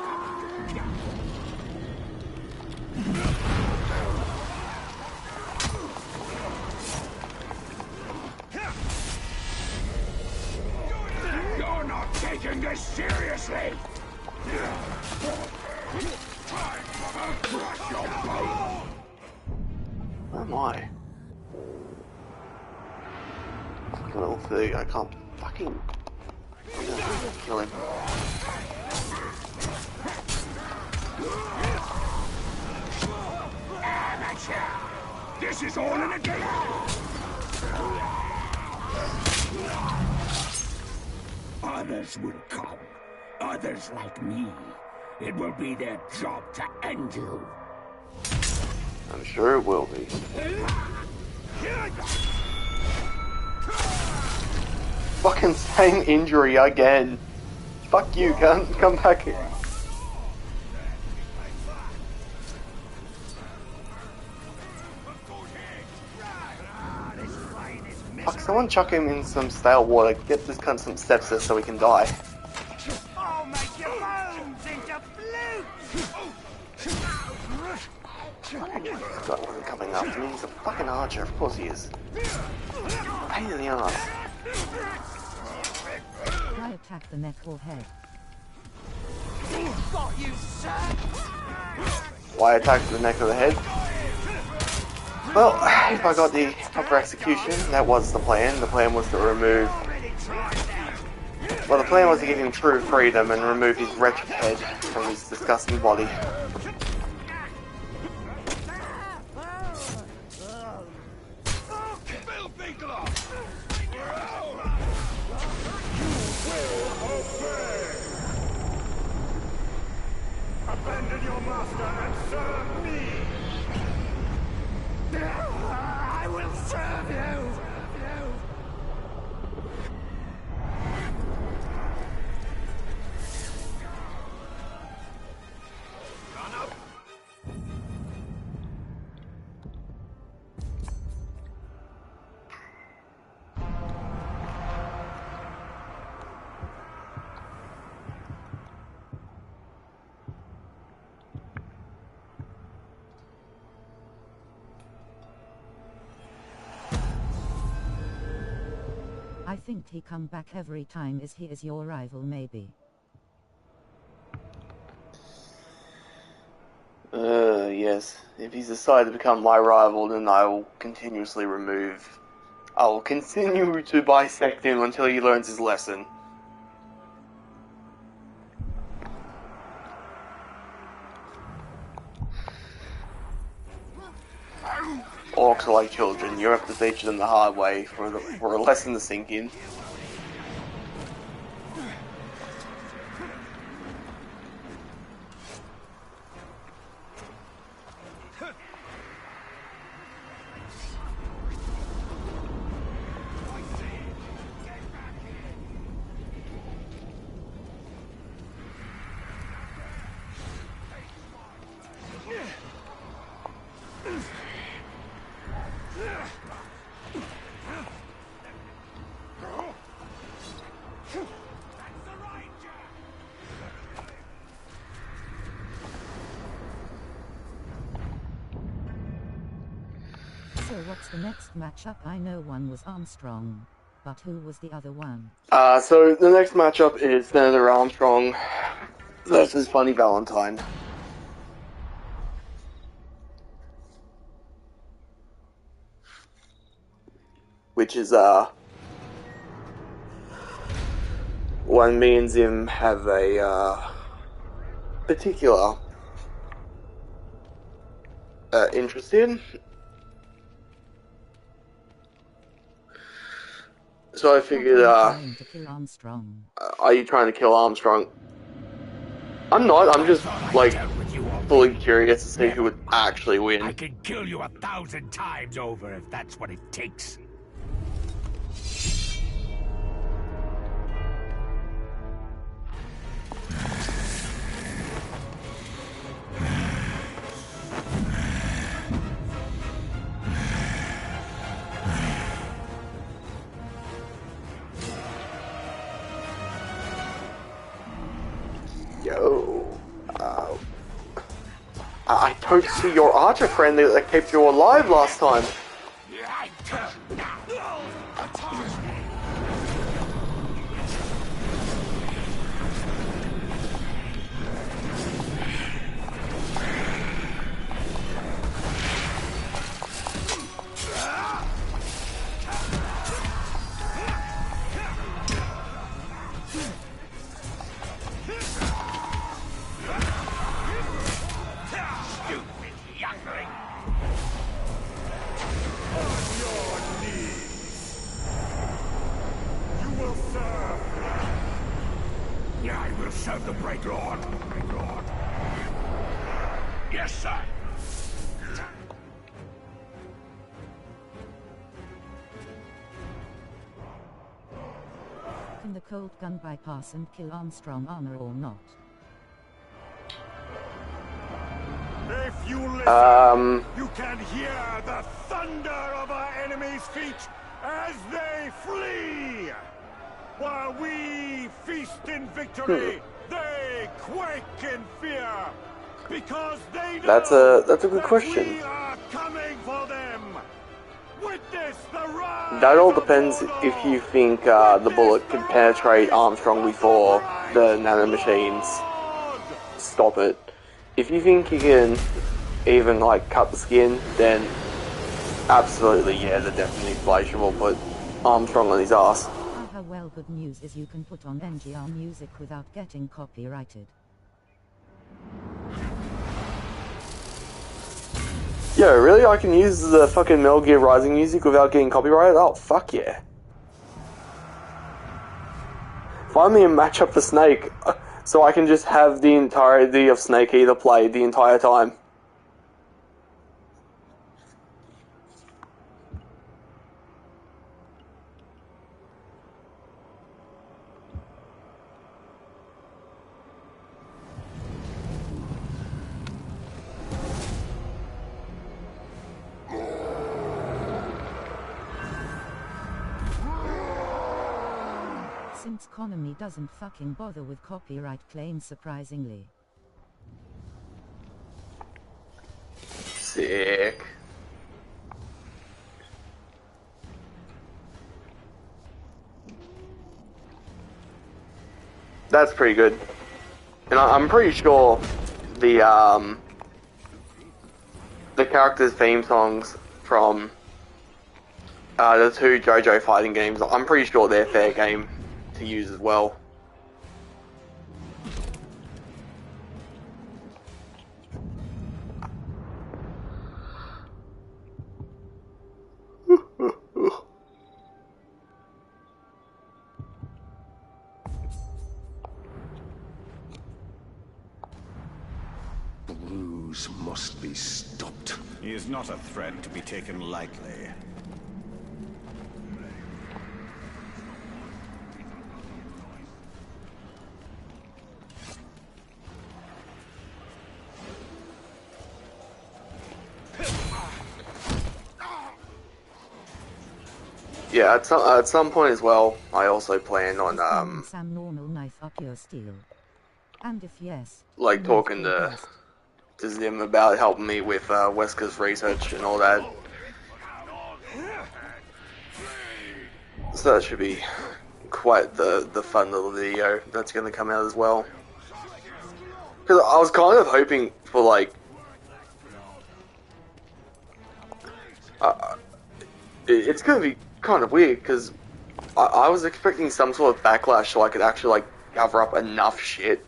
You're not taking this seriously. Where am I? Fucking little thing, I can't fucking... I'm gonna kill him. Amateur! This is all in a game! Others will come. Others like me. It will be their job to end you. I'm sure it will be. Fucking same injury again. Fuck you, come back here. Fuck, someone chuck him in some stale water, get this cunt some sepsis so he can die. I'll make your bones into flutes! God wasn't coming after me, he's a fucking archer, of course he is. Pain in the ass. Why attack the neck or head? Got you, sir. Why attack the neck of the head? Well, if I got the proper execution, that was the plan. The plan was to remove... Well, the plan was to give him true freedom and remove his wretched head from his disgusting body. Abandon your master and serve me! I will serve you. I think he come back every time. Is he is your rival maybe? Yes. If he's decided to become my rival, then I will continuously remove... I will continue to bisect him until he learns his lesson. Orcs are like children. You have to teach them the hard way for a lesson to sink in. So what's the next matchup? I know one was Armstrong, but who was the other one? So the next matchup is Senator Armstrong versus Funny Valentine. Which is, one me and Zim have a, particular, interest in. So I figured, to kill Armstrong. Are you trying to kill Armstrong? I'm not, I'm just, like, fully curious to see who would actually win. I can kill you 1,000 times over if that's what it takes. I don't see your archer friend that kept you alive last time. Serve the Bright Lord. Yes, sir. Can the cold gun bypass and kill Armstrong armor or not? If you listen, you can hear the thunder of our enemies' feet as they flee. While we feast in victory, they quake in fear, because they know that's a good question. We are coming for them. Witness the rise. That all depends if you think the bullet can penetrate Armstrong before the nanomachines. stop it. If you think you can even like cut the skin, then absolutely, yeah, they're definitely Fleischer will put Armstrong on his ass. Haha, well, good news is you can put on NGR music without getting copyrighted. Yo, really? I can use the fucking Metal Gear Rising music without getting copyrighted? Oh, fuck yeah. Find me a matchup for Snake, so I can just have the entirety of Snake Eater played the entire time. Since Konami doesn't fucking bother with copyright claims, surprisingly. Sick. That's pretty good. And I'm pretty sure the characters' theme songs from the 2 JoJo fighting games, I'm pretty sure they're fair game to use as well. Bruce must be stopped. He is not a threat to be taken lightly. Yeah, at some point as well, I also plan on Some normal knife up your steel. And if yes, like talking to Zim about helping me with Wesker's research and all that. So that should be quite the fun little video that's going to come out as well. Because I was kind of hoping for like it's going to be kind of weird because I was expecting some sort of backlash so I could actually like cover up enough shit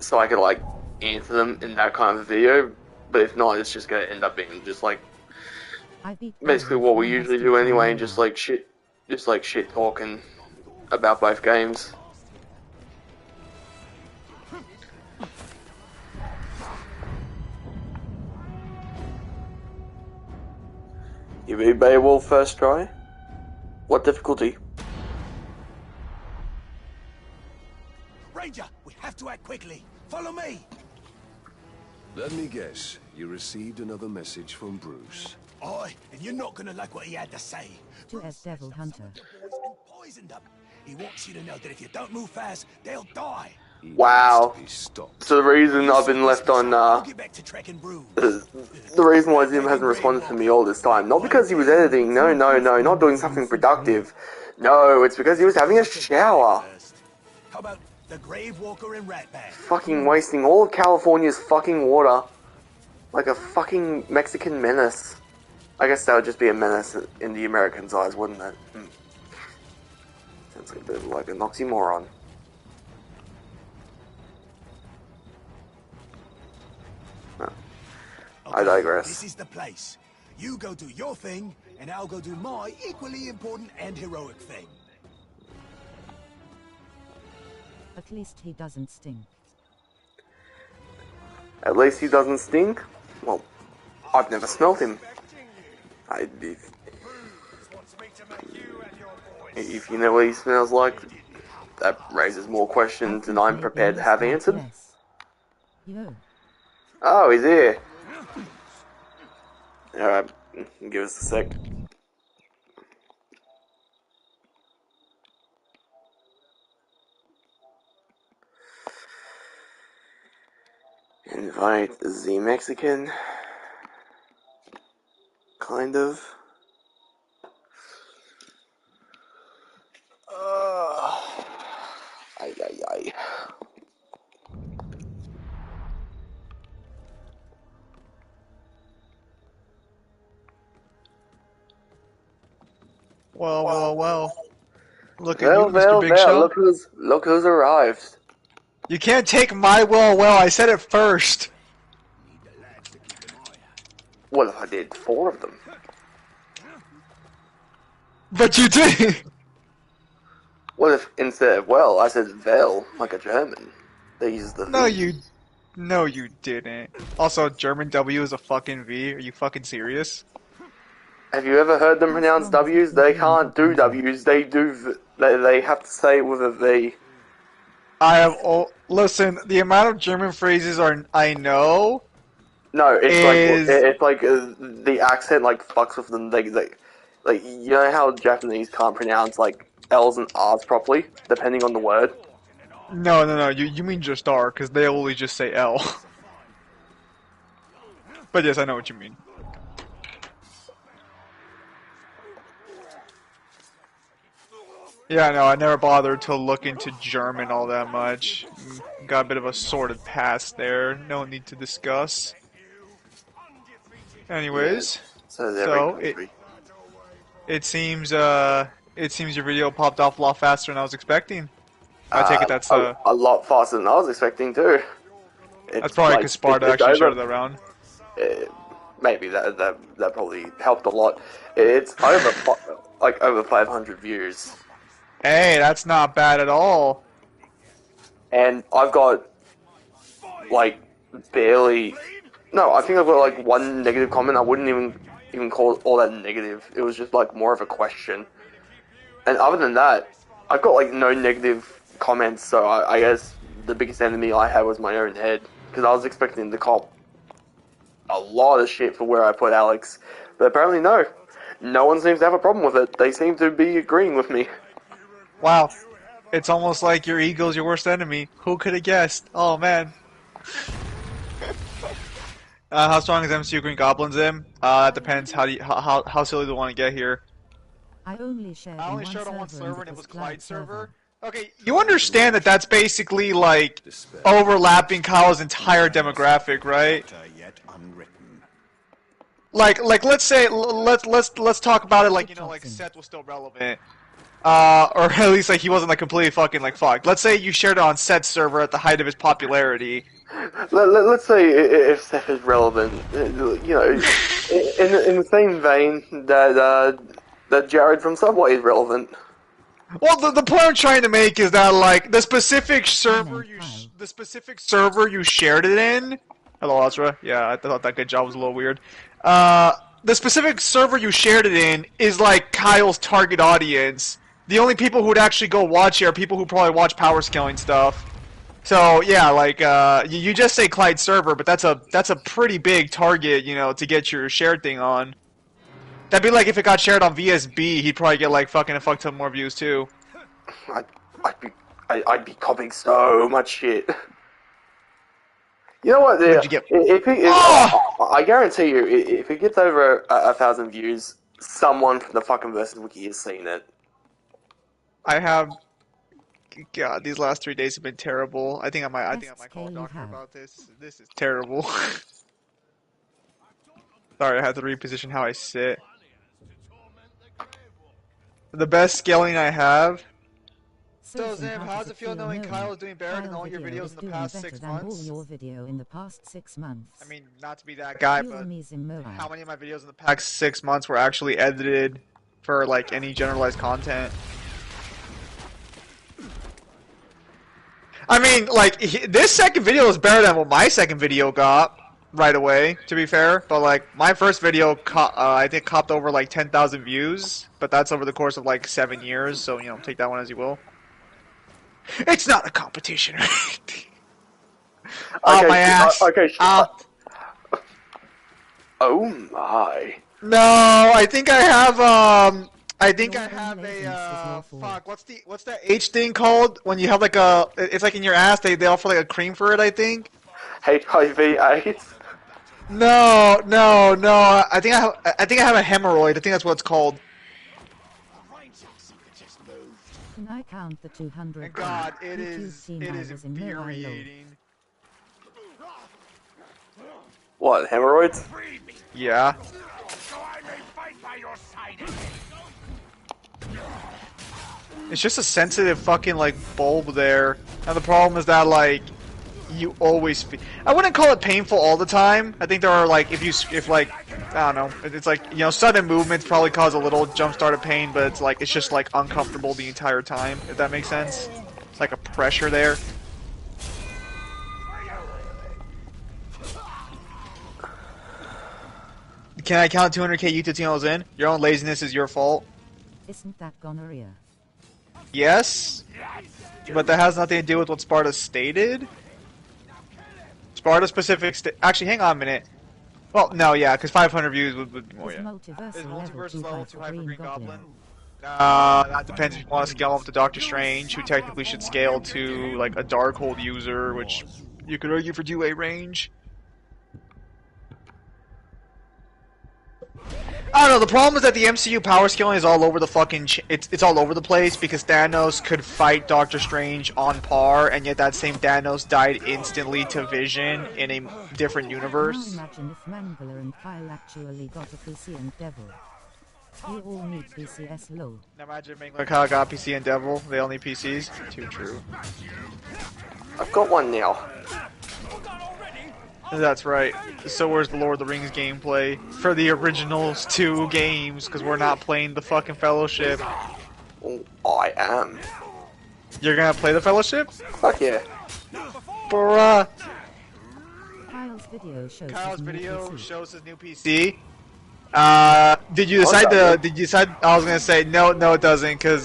so I could like answer them in that kind of video, but if not, it's just gonna end up being just like basically what we usually do anyway, and just like shit talking about both games. You beat Beowulf first try? What difficulty? Ranger, we have to act quickly. Follow me. Let me guess. You received another message from Bruce. Aye, and you're not gonna like what he had to say. To as Devil Hunter. Poisoned them. He wants you to know that if you don't move fast, they'll die. Wow. So the reason I've been left on, the reason why Zim hasn't responded to me all this time, not because he was editing, no, not doing something productive. No, it's because he was having a shower. How about the Grave Walker and Ratbag? Fucking wasting all of California's fucking water. Like a fucking Mexican menace. I guess that would just be a menace in the Americans' eyes, wouldn't it? Sounds like a bit of like an oxymoron. I digress. This is the place. You go do your thing, and I'll go do my equally important and heroic thing. At least he doesn't stink. At least he doesn't stink? Well, I've never smelled him. If you know what he smells like, that raises more questions than I'm prepared to have answered. Yo. Oh, he's here. Alright, give us a sec. Invite the Mexican. Kind of. Ay. Well. Look at Well, you, Mr. Big Show. look who's arrived. You can't take my well. I said it first. What if I did 4 of them? But you did. What if instead of well, I said well, like a German? They use the V. No, you didn't. Also, German W is a fucking V. Are you fucking serious? Have you ever heard them pronounce W's? They can't do W's. They do. They have to say it with a V. Listen. The amount of German phrases I know. No, it's like the accent like fucks with them. They like you know how Japanese can't pronounce like L's and R's properly depending on the word. No. You mean just R because they only just say L. But yes, I know what you mean. Yeah, no, I never bothered to look into German all that much. Got a bit of a sordid past there. No need to discuss. Anyways, so it seems your video popped off a lot faster than I was expecting. I take it that's a lot faster than I was expecting too. That's probably because Sparta actually showed it around. Maybe that probably helped a lot. It's over 500 views. Hey, that's not bad at all. And I've got like barely. No, I think I've got like 1 negative comment. I wouldn't even call all that negative. It was just like more of a question. And other than that, I've got like no negative comments. So I guess the biggest enemy I had was my own head, because I was expecting to cop a lot of shit for where I put Alex, but apparently no one seems to have a problem with it. They seem to be agreeing with me. Wow, it's almost like your ego's your worst enemy. Who could have guessed? Oh man. How strong is MCU Green Goblins in? That depends how silly they want to get here. I only shared on one server and it was Clyde server. Okay, you understand that that's basically like overlapping Kyle's entire demographic, right? Like let's say let's talk about it like, you know, like Seth was still relevant. Or at least like he wasn't like completely fucking like fucked. Let's say you shared it on Seth's server at the height of his popularity. Let's say if Seth is relevant, you know, in the same vein that Jared from Subway is relevant. Well, the point I'm trying to make is that like the specific server you shared it in. Hello, Azra. Yeah, I thought that good job was a little weird. The specific server you shared it in is like Kyle's target audience. The only people who would actually go watch it are people who probably watch power scaling stuff. So yeah, like you just say Clyde server, but that's a pretty big target, you know, to get your shared thing on. That'd be like if it got shared on VSB, he'd probably get like fucking a fuck ton more views too. I'd be copying so much shit. You know what? I guarantee you, if it gets over 1,000 views, someone from the fucking Versus Wiki has seen it. I have. God, these last 3 days have been terrible. I think I might call a doctor about this. This is terrible. Sorry, I had to reposition how I sit. The best scaling I have. So Zim, how does it feel knowing Kyle is doing better than all your videos in the past 6 months? Your video in the past 6 months. I mean, not to be that guy, but how many of my videos in the past 6 months were actually edited for like any generalized content? I mean, like this second video is better than what my second video got right away. To be fair, but like my first video, I think copped over like 10,000 views, but that's over the course of like 7 years. So you know, take that one as you will. It's not a competition, right? Oh my ass! Okay. Oh my! No, I think I have I think I have a fuck. What's that H thing called when you have like a? It's like in your ass. They offer like a cream for it. I think. HIV/AIDS. No. I think I have a hemorrhoid. I think that's what it's called. Can I count the 200? God, it is infuriating. What, hemorrhoids? Yeah. It's just a sensitive fucking like bulb there, and the problem is that like you always. I wouldn't call it painful all the time. I think there are like if like I don't know, it's like sudden movements probably cause a little jump start of pain, but it's just like uncomfortable the entire time. If that makes sense, it's like a pressure there. Can I count 200k YouTube channels in? Your own laziness is your fault. Isn't that gonorrhea? Yes, but that has nothing to do with what Sparta stated. Sparta specific actually, hang on a minute. Well, no, yeah, because 500 views would be more, yeah. Is multiverse level too high for Green Goblin? That depends if you want to scale up to Doctor Strange, who technically should scale to, like, a Darkhold user, which you could argue for 2A range. I don't know, the problem is that the MCU power scaling is all over the fucking it's all over the place because Thanos could fight Doctor Strange on par, and yet that same Thanos died instantly to Vision in a different universe. Now imagine if Mangala and Kyle actually got a PC and Devil. You all need PCs low. Now imagine Mangala and Kyle got PC and Devil, they all need PCs. Too true. I've got one now. That's right. So where's the Lord of the Rings gameplay for the originals 2 games? Because we're not playing the fucking Fellowship. I am. You're gonna play the Fellowship? Fuck yeah. Bruh. Kyle's video shows his new PC. Did you decide to? Did you decide? I was gonna say no, it doesn't, because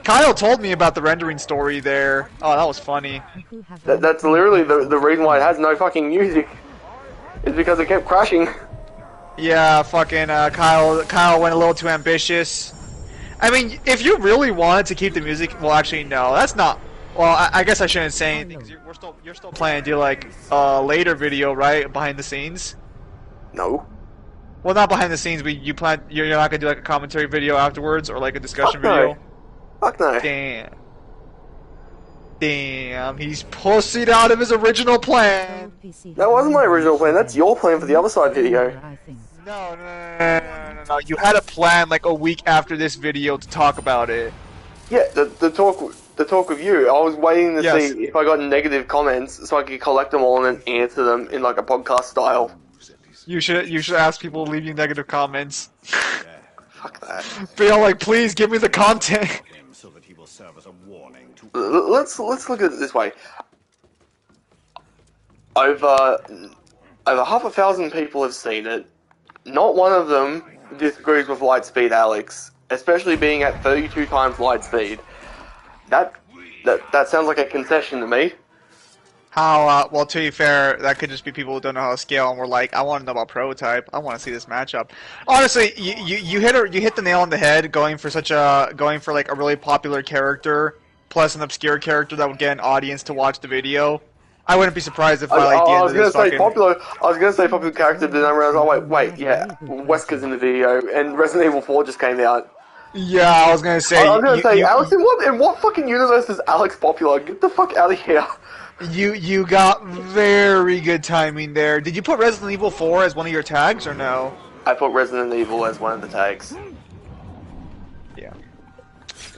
Kyle told me about the rendering story there. Oh, that was funny. That's literally the reason why it has no fucking music. Is because it kept crashing. Yeah, fucking Kyle went a little too ambitious. I mean, if you really wanted to keep the music, well, actually, no, that's not. Well, I guess I shouldn't say anything because you're still planning to do like a later video, right? Behind the scenes. No. Well, not behind the scenes, but you're not gonna do like a commentary video afterwards or like a discussion video. Fuck no. Damn, he's pussied out of his original plan. That wasn't my original plan. That's your plan for the other side video. No. You had a plan like a week after this video to talk about it. Yeah, the talk with you. I was waiting to see if I got negative comments so I could collect them all and then answer them in like a podcast style. You should ask people to leave you negative comments. Fuck that. Be all like, please give me the content. Let's look at it this way. Over 500,000 people have seen it. Not one of them disagrees with Lightspeed Alex, especially being at 32 times light speed. That sounds like a concession to me. How, well, to be fair, that could just be people who don't know how to scale and we're like, I want to know about Prototype. I want to see this matchup. Honestly, you hit the nail on the head going for like a really popular character plus an obscure character that would get an audience to watch the video. I wouldn't be surprised if by like the end of this fucking... I was gonna say popular character, but then I realized, oh wait, yeah, Wesker's in the video, and Resident Evil 4 just came out. Yeah, I was gonna say... Alex, in what fucking universe is Alex popular? Get the fuck out of here. You got very good timing there. Did you put Resident Evil 4 as one of your tags, or no? I put Resident Evil as one of the tags. Yeah.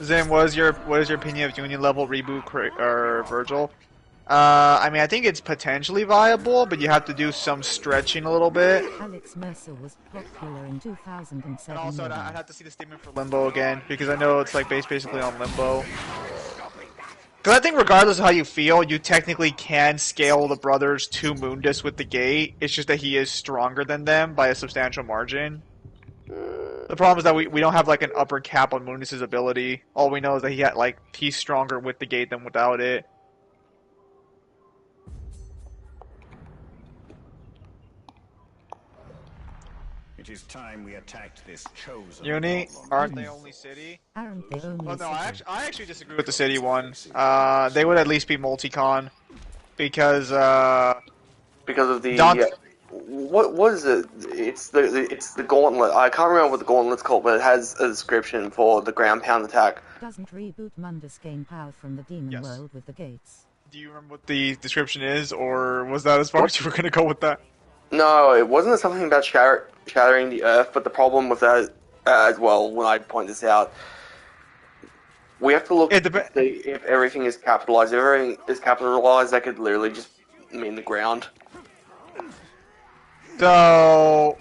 Zim, what is your opinion of Union level reboot or Virgil? I mean, I think it's potentially viable, but you have to do some stretching a little bit. Alex Mercer was popular in 2007. And also, I'd have to see the statement for Limbo again, because I know it's like based basically on Limbo. Because I think regardless of how you feel, you technically can scale the brothers to Mundus with the gate. It's just that he is stronger than them by a substantial margin. The problem is that we don't have like an upper cap on Mundus' ability. All we know is that he's stronger with the gate than without it. It is time we attacked this chosen. Uni, aren't they only city? Aren't they only no, I actually disagree with the city one. They would at least be multi-con because of the what is it? It's the gauntlet. I can't remember what the gauntlet's called, but it has a description for the ground pound attack. Doesn't Reboot Mundus gain power from the demon world with the gates? Do you remember what the description is, or was that as far as you were going to go with that? No, it wasn't something about shattering the earth, but the problem with that as well, when I point this out, We have to look It to see if everything is capitalized. If everything is capitalized, that could literally just mean the ground. So,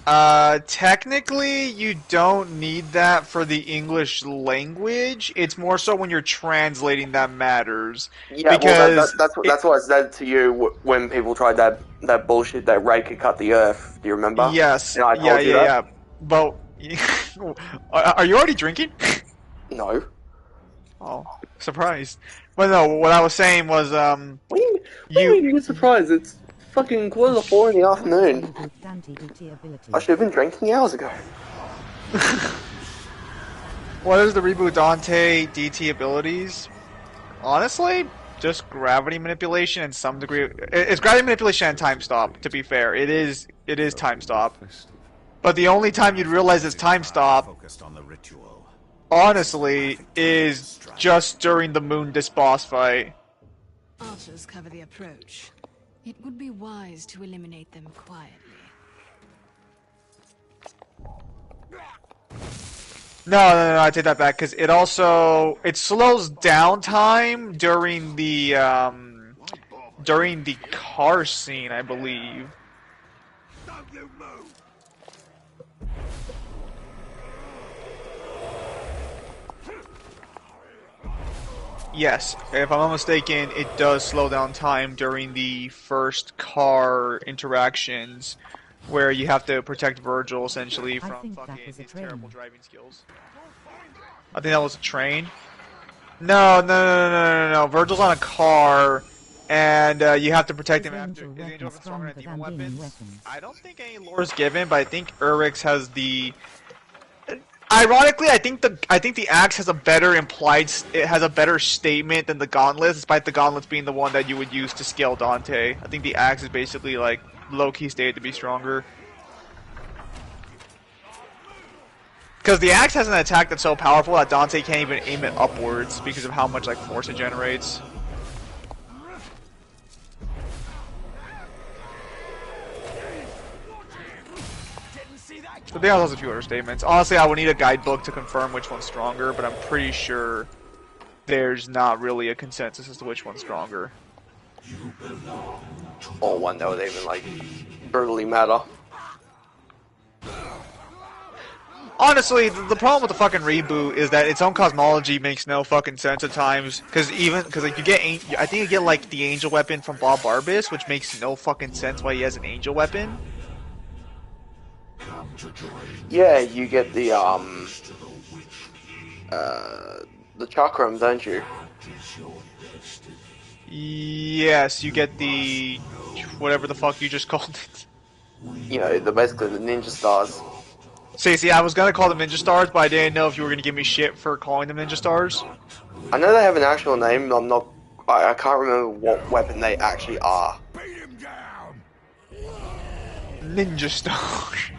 technically, you don't need that for the English language. It's more so when you're translating that matters. Yeah, because well, that's what I said to you when people tried that bullshit that Ray could cut the Earth. Do you remember? Yes. And I told you that? Yeah. But are you already drinking? No. Oh, surprised. Well, no. What I was saying was, What do you mean you're surprised? It's fucking 3:45 in the afternoon. I should have been drinking hours ago. What is the reboot Dante DT abilities? Honestly, just gravity manipulation and some degree. It's gravity manipulation and time stop. To be fair, it is time stop. But the only time you'd realize it's time stop, honestly, is just during the Moondis boss fight. Archers cover the approach. It would be wise to eliminate them quietly. No, I take that back because it slows down time during the car scene, I believe. Yes, if I'm not mistaken, it does slow down time during the first car interactions, where you have to protect Virgil essentially from fucking his terrible driving skills. I think that was a train. No. Virgil's on a car, and you have to protect him after. Is the Angel Weapon stronger than Demon Weapons? I don't think any lore is given, but I think Urix has the. Ironically, I think the axe has a better statement than the gauntlet, despite the gauntlets being the one that you would use to scale Dante. I think the axe is basically like low-key stated to be stronger. Because the axe has an attack that's so powerful that Dante can't even aim it upwards because of how much like force it generates. So the has a few other statements. Honestly, I would need a guidebook to confirm which one's stronger, but I'm pretty sure there's not really a consensus as to which one's stronger. Or one that would even like brutally matter. Honestly, the problem with the fucking reboot is that its own cosmology makes no fucking sense at times. Because like you get, I think you get like the angel weapon from Bob Barbas, which makes no fucking sense why he has an angel weapon. Yeah, you get the chakram, don't you? Yes, you get the whatever the fuck you just called it. You know, basically the ninja stars. See, I was gonna call them ninja stars, but I didn't know if you were gonna give me shit for calling them ninja stars. I know they have an actual name, but I can't remember what weapon they actually are. Ninja stars.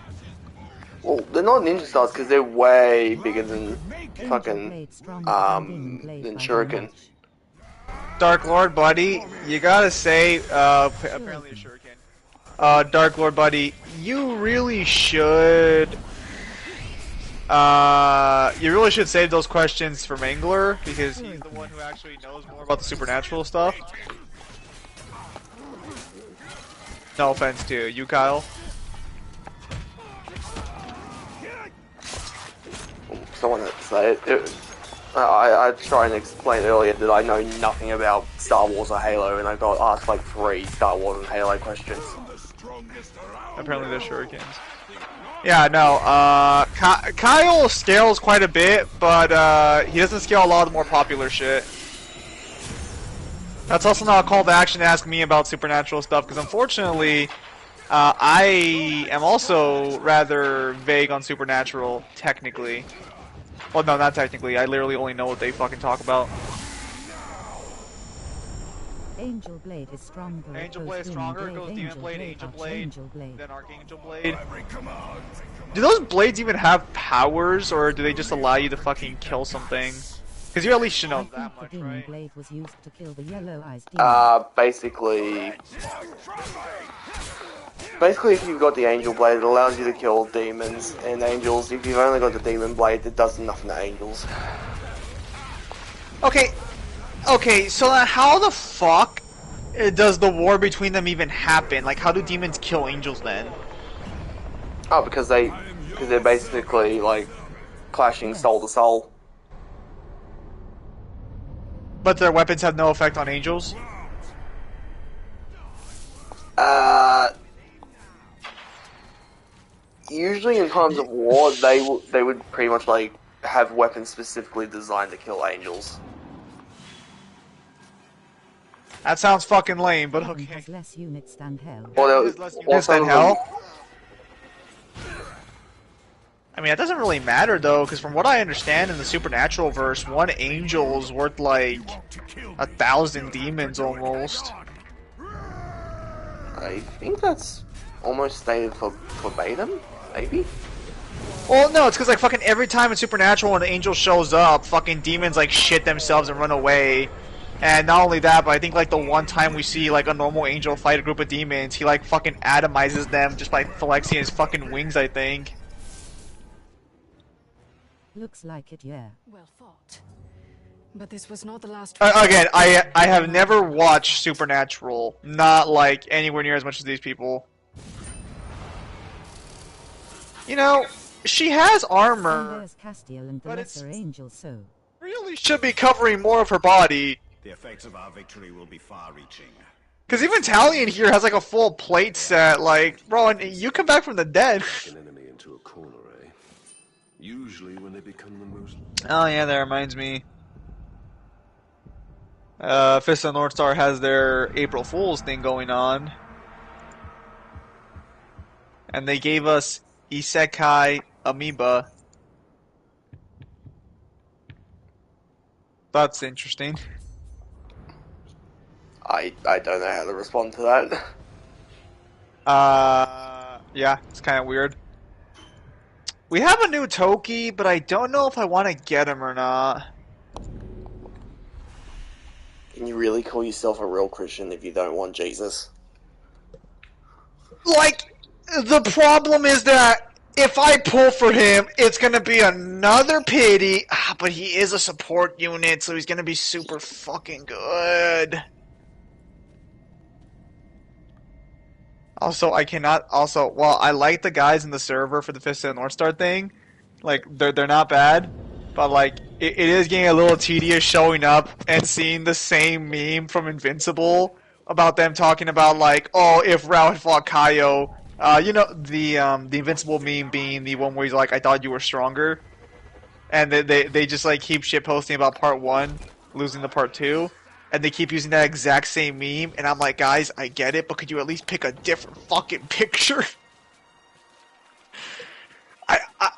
Well, they're not ninja stars because they're way bigger than fucking than shuriken. Dark Lord, buddy, you gotta say, apparently a shuriken. Dark Lord, buddy, you really should save those questions for Mangler, because he's the one who actually knows more about the supernatural stuff. No offense to you, Kyle. Someone that said it. I tried and explain earlier that I know nothing about Star Wars or Halo, and I got asked like 3 Star Wars and Halo questions. Apparently they're shurikens. Yeah, no, Kyle scales quite a bit, but he doesn't scale a lot of the more popular shit. That's also not a call to action to ask me about supernatural stuff, because unfortunately, I am also rather vague on supernatural, technically. Well, no, not technically. I literally only know what they fucking talk about. Angel Blade is stronger. Angel Blade is stronger. It goes Demon Blade, Angel Blade, then Archangel Blade. Do those blades even have powers, or do they just allow you to fucking kill something? Because you at least should know that much, right? Blade was used to kill the yellow-eyed demon. Basically, if you've got the Angel Blade, it allows you to kill demons and angels. If you've only got the Demon Blade, it does nothing to angels. Okay, so then how the fuck does the war between them even happen? Like, how do demons kill angels then? Oh, because they're basically like clashing soul to soul. But their weapons have no effect on angels? Usually in times of war, they would pretty much like have weapons specifically designed to kill angels. That sounds fucking lame, but Heaven okay. has less units than hell. Well, There's less units than hell? I mean, that doesn't really matter though, because from what I understand in the Supernatural verse, one angel is worth like 1,000 demons almost. I think that's almost stated verbatim, maybe? Well, no, it's because like fucking every time in Supernatural when an angel shows up, fucking demons like shit themselves and run away. And not only that, but I think like the one time we see like a normal angel fight a group of demons, he like fucking atomizes them just by flexing his fucking wings, I think. Looks like it, yeah. Well thought. But this was not the last. Again, I have never watched Supernatural, not like anywhere near as much as these people. You know, she has And armor. there's Castiel and the But lesser angel, so. Really should be covering more of her body. The effects of our victory will be far-reaching. Because even Talion here has like a full plate set, like, bro, and you come back from the dead. An enemy into a corner, eh? Usually when they become the most... Oh yeah, that reminds me. Fist of the North Star has their April Fool's thing going on. And they gave us Isekai Amoeba. That's interesting. I don't know how to respond to that. Yeah, it's kind of weird. We have a new Toki, but I don't know if I want to get him or not. Can you really call yourself a real Christian if you don't want Jesus? Like, the problem is that if I pull for him, it's gonna be another pity. But he is a support unit, so he's gonna be super fucking good. Also, I cannot. Also, well, I like the guys in the server for the Fist of the North Star thing. Like, they're not bad, but like, it is getting a little tedious showing up and seeing the same meme from Invincible about them talking about like, oh, if Rao had fought Kaio, you know, the Invincible meme being the one where he's like, I thought you were stronger, and they just like keep shit posting about part 1 losing to part 2. And they keep using that exact same meme, and I'm like, guys, I get it, but could you at least pick a different fucking picture?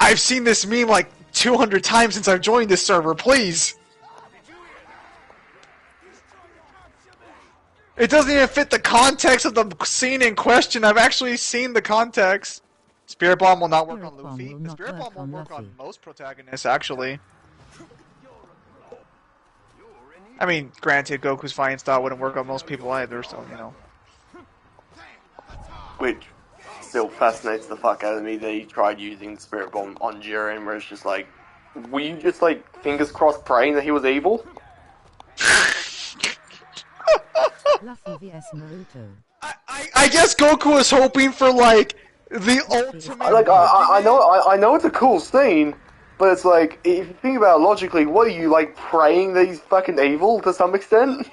I've seen this meme like 200 times since I've joined this server, please! It doesn't even fit the context of the scene in question. I've actually seen the context. Spirit Bomb will not work on Luffy. The Spirit Bomb will work on most protagonists, actually. I mean, granted, Goku's fighting style wouldn't work on most people either, so, you know. Which still fascinates the fuck out of me that he tried using the Spirit Bomb on Jiren, where it's just like, were you just like, fingers crossed praying that he was evil? Luffy vs Naruto. I guess Goku was hoping for, like, the ultimate... Like, I know it's a cool scene, but it's like, if you think about it logically, what are you, like, praying that he's fucking evil to some extent?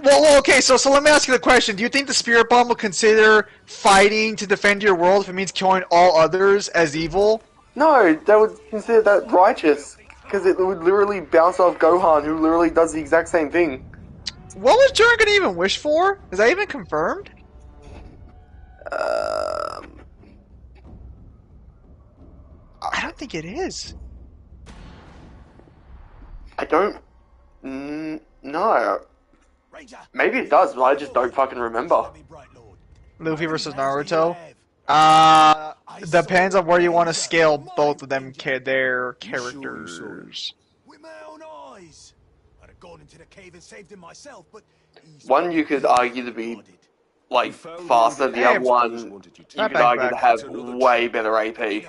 Well, okay, so let me ask you the question. Do you think the Spirit Bomb will consider fighting to defend your world if it means killing all others as evil? No, they would consider that righteous, because it would literally bounce off Gohan, who literally does the exact same thing. What was Jiren gonna even wish for? Is that even confirmed? I don't think it is. I don't... no. Maybe it does, but I just don't fucking remember. Luffy versus Naruto? Depends on where you want to scale both of them, their characters. With my own eyes. I'd have gone into the cave and saved him myself, but One you could argue to be, like, faster, the other one you could argue to have way better AP.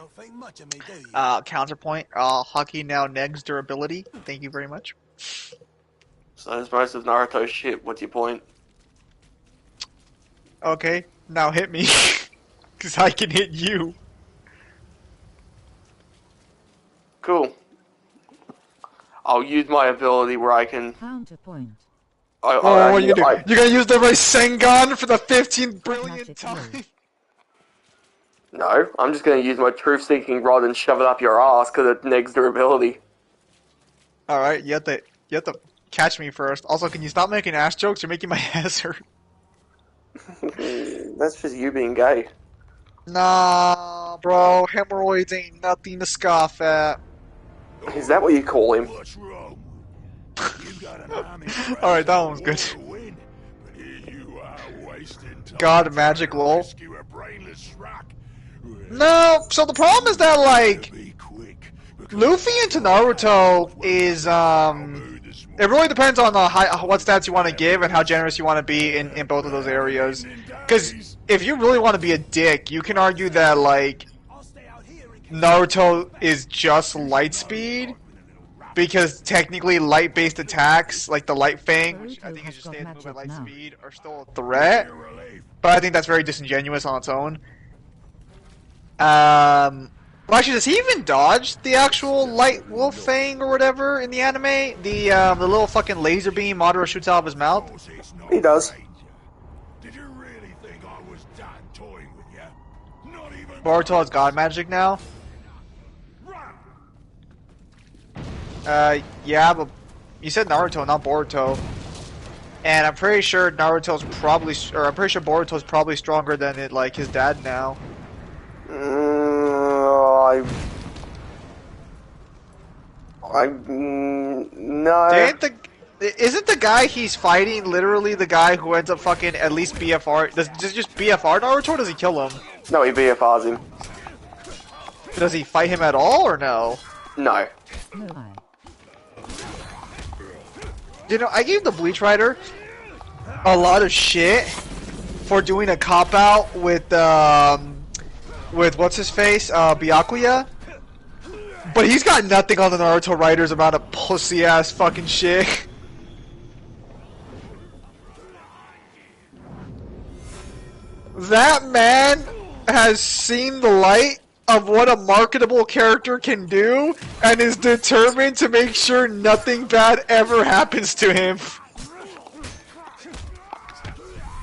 Counterpoint, Hockey now negs durability. Thank you very much. So that's most of Naruto's shit. What's your point? Okay, now hit me. Because I can hit you. Cool. I'll use my ability where I can... Counterpoint. What are you gonna do? You're gonna use the Rasengan for the 15th brilliant time? No, I'm just gonna use my truth-seeking rod and shove it up your ass because it negs durability. Alright, you have to catch me first. Also, can you stop making ass jokes? You're making my ass hurt. That's just you being gay. Nah, bro. Hemorrhoids ain't nothing to scoff at. Is that what you call him? Alright, that one was good. God, magic lol. No, so the problem is that, like, Luffy into Naruto is, it really depends on what stats you want to give and how generous you want to be in both of those areas. Because if you really want to be a dick, you can argue that, like, Naruto is just light speed, because technically light-based attacks, like the Light Fang, which I think is just staying move at light speed, are still a threat. But I think that's very disingenuous on its own. Well, actually, does he even dodge the actual Light Wolf Fang or whatever in the anime? The little fucking laser beam Madara shoots out of his mouth? He does. Boruto has god magic now? Yeah, but you said Naruto, not Boruto. And I'm pretty sure Naruto's probably, or I'm pretty sure Boruto's probably stronger than like his dad now. No. Isn't the guy he's fighting literally the guy who ends up fucking at least BFR? Does just BFR Naruto, or does he kill him? No, he BFRs him. Does he fight him at all, or no? No. You know, I gave the Bleach Rider a lot of shit for doing a cop-out with what's his face, Byakuya. But he's got nothing on the Naruto Writer's amount of pussy-ass fucking shit. That man has seen the light of what a marketable character can do, and is determined to make sure nothing bad ever happens to him.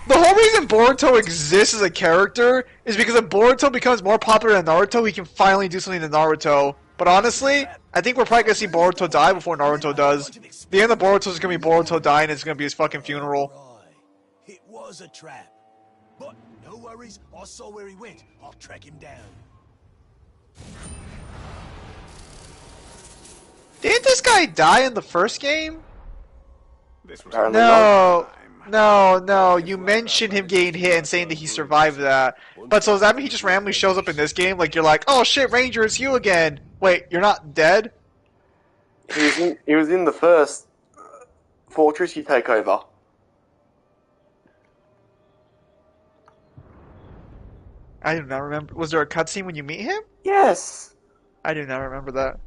The whole reason Boruto exists as a character is because if Boruto becomes more popular than Naruto, he can finally do something to Naruto. But honestly, I think we're probably gonna see Boruto die before Naruto does. The end of Boruto is gonna be Boruto dying, and it's gonna be his fucking funeral. It was a trap. But no worries, I saw where he went. I'll track him down. Didn't this guy die in the first game? No. No, you mentioned him getting hit and saying that he survived that. But so does that mean he just randomly shows up in this game? Like, you're like, oh shit, Ranger, it's you again. Wait, you're not dead? He was in the first fortress you take over. I do not remember. Was there a cutscene when you meet him? Yes. I do not remember that.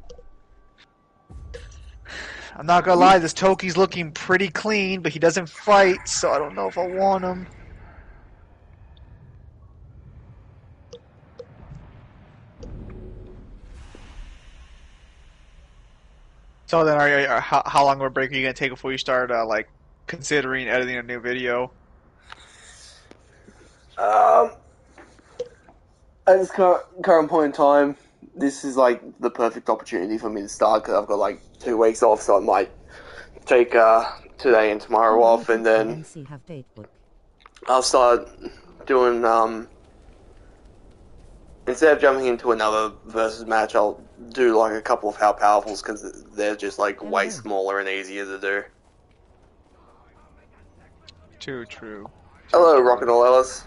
I'm not gonna lie, this Toki's looking pretty clean, but he doesn't fight, so I don't know if I want him. So then, how long of a break are you gonna take before you start, like, considering editing a new video? At this current point in time, this is like the perfect opportunity for me to start because I've got like 2 weeks off, so I might take today and tomorrow off, and then I'll start doing instead of jumping into another versus match, I'll do like a couple of How Powerfuls because they're just like way smaller and easier to do. Too true. Hello, Rocket Ellis.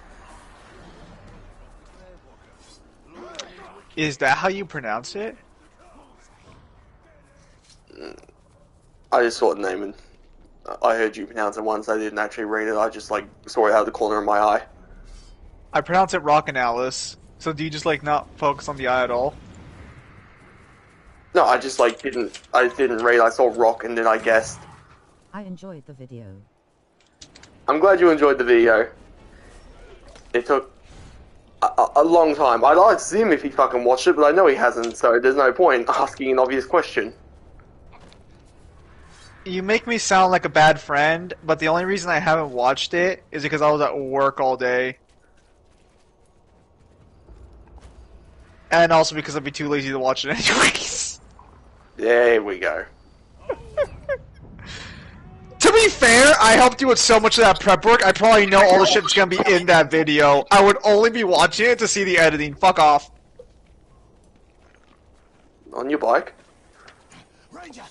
Is that how you pronounce it? I just saw the name and I heard you pronounce it once. I didn't actually read it. I just like saw it out of the corner of my eye. I pronounce it Rockin' Alice. So do you just like not focus on the eye at all? No, I just like didn't. I didn't read. I saw rock and then I guessed. I enjoyed the video. I'm glad you enjoyed the video. It took a long time. I'd like to see him if he fucking watched it, but I know he hasn't, so there's no point asking an obvious question. You make me sound like a bad friend, but the only reason I haven't watched it is because I was at work all day. And also because I'd be too lazy to watch it anyways. There we go. To be fair, I helped you with so much of that prep work, I probably know all the shit that's gonna be in that video. I would only be watching it to see the editing. Fuck off. On your bike? Ranger,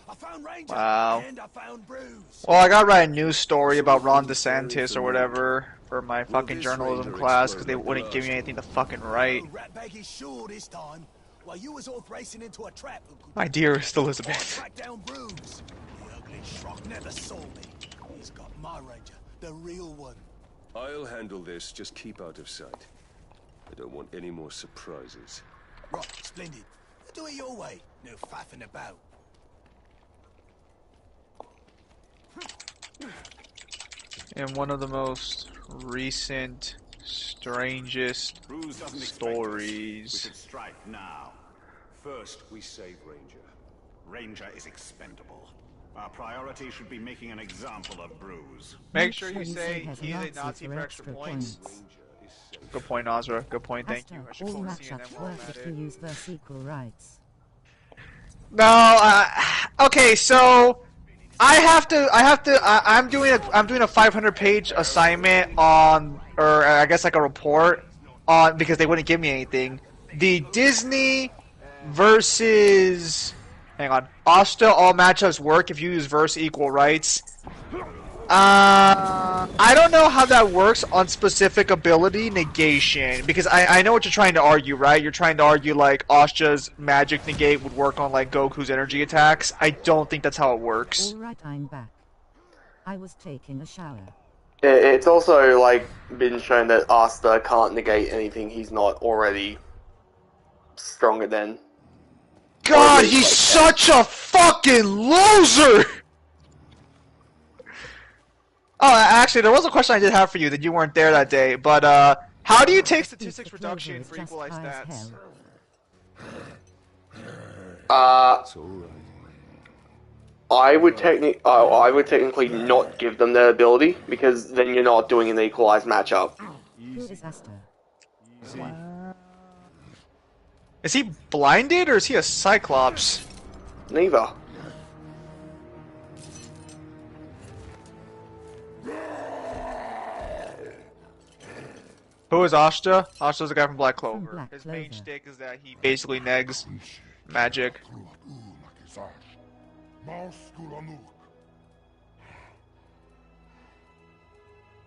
I found Ranger, Wow. and I found Bruce. Well, I gotta write a news story about Ron DeSantis or whatever for my fucking journalism class because they wouldn't give me anything to fucking write. Ratbag is sure this time. While you was off racing into a trap. My dearest Elizabeth. Track down Bruce. The ugly schrock never saw me. He's got my Ranger, the real one. I'll handle this. Just keep out of sight. I don't want any more surprises. Right, splendid. Do it your way. No faffing about. In one of the most recent, strangest Bruce doesn't expect us. We stories. should strike now. First, we save Ranger. Ranger is expendable. Our priority should be making an example of Bruce. Make sure you say he's a Nazi for extra points. Good point, Azra. Good point. Thank you. I should All call matchups CNN work while if I'm you at it. use verse equal rights. No. Okay. So I'm doing a 500-page assignment on, or I guess like a report on, because they wouldn't give me anything. The Disney versus, hang on, Asta all matchups work if you use verse equal rights. I don't know how that works on specific ability negation, because I know what you're trying to argue, right? You're trying to argue like Asta's magic negate would work on like Goku's energy attacks. I don't think that's how it works. Alright, I'm back. I was taking a shower. It's also like been shown that Asta can't negate anything he's not already stronger than. God, he's such a fucking loser! Oh, actually, there was a question I did have for you that you weren't there that day, but, how do you take statistics reduction for equalized stats? I would technically not give them their ability, because then you're not doing an equalized matchup. Who is Asta? Is he blinded, or is he a Cyclops? Neither. Who is Asta? Asta's the guy from Black Clover. His main shtick is that he basically negs magic.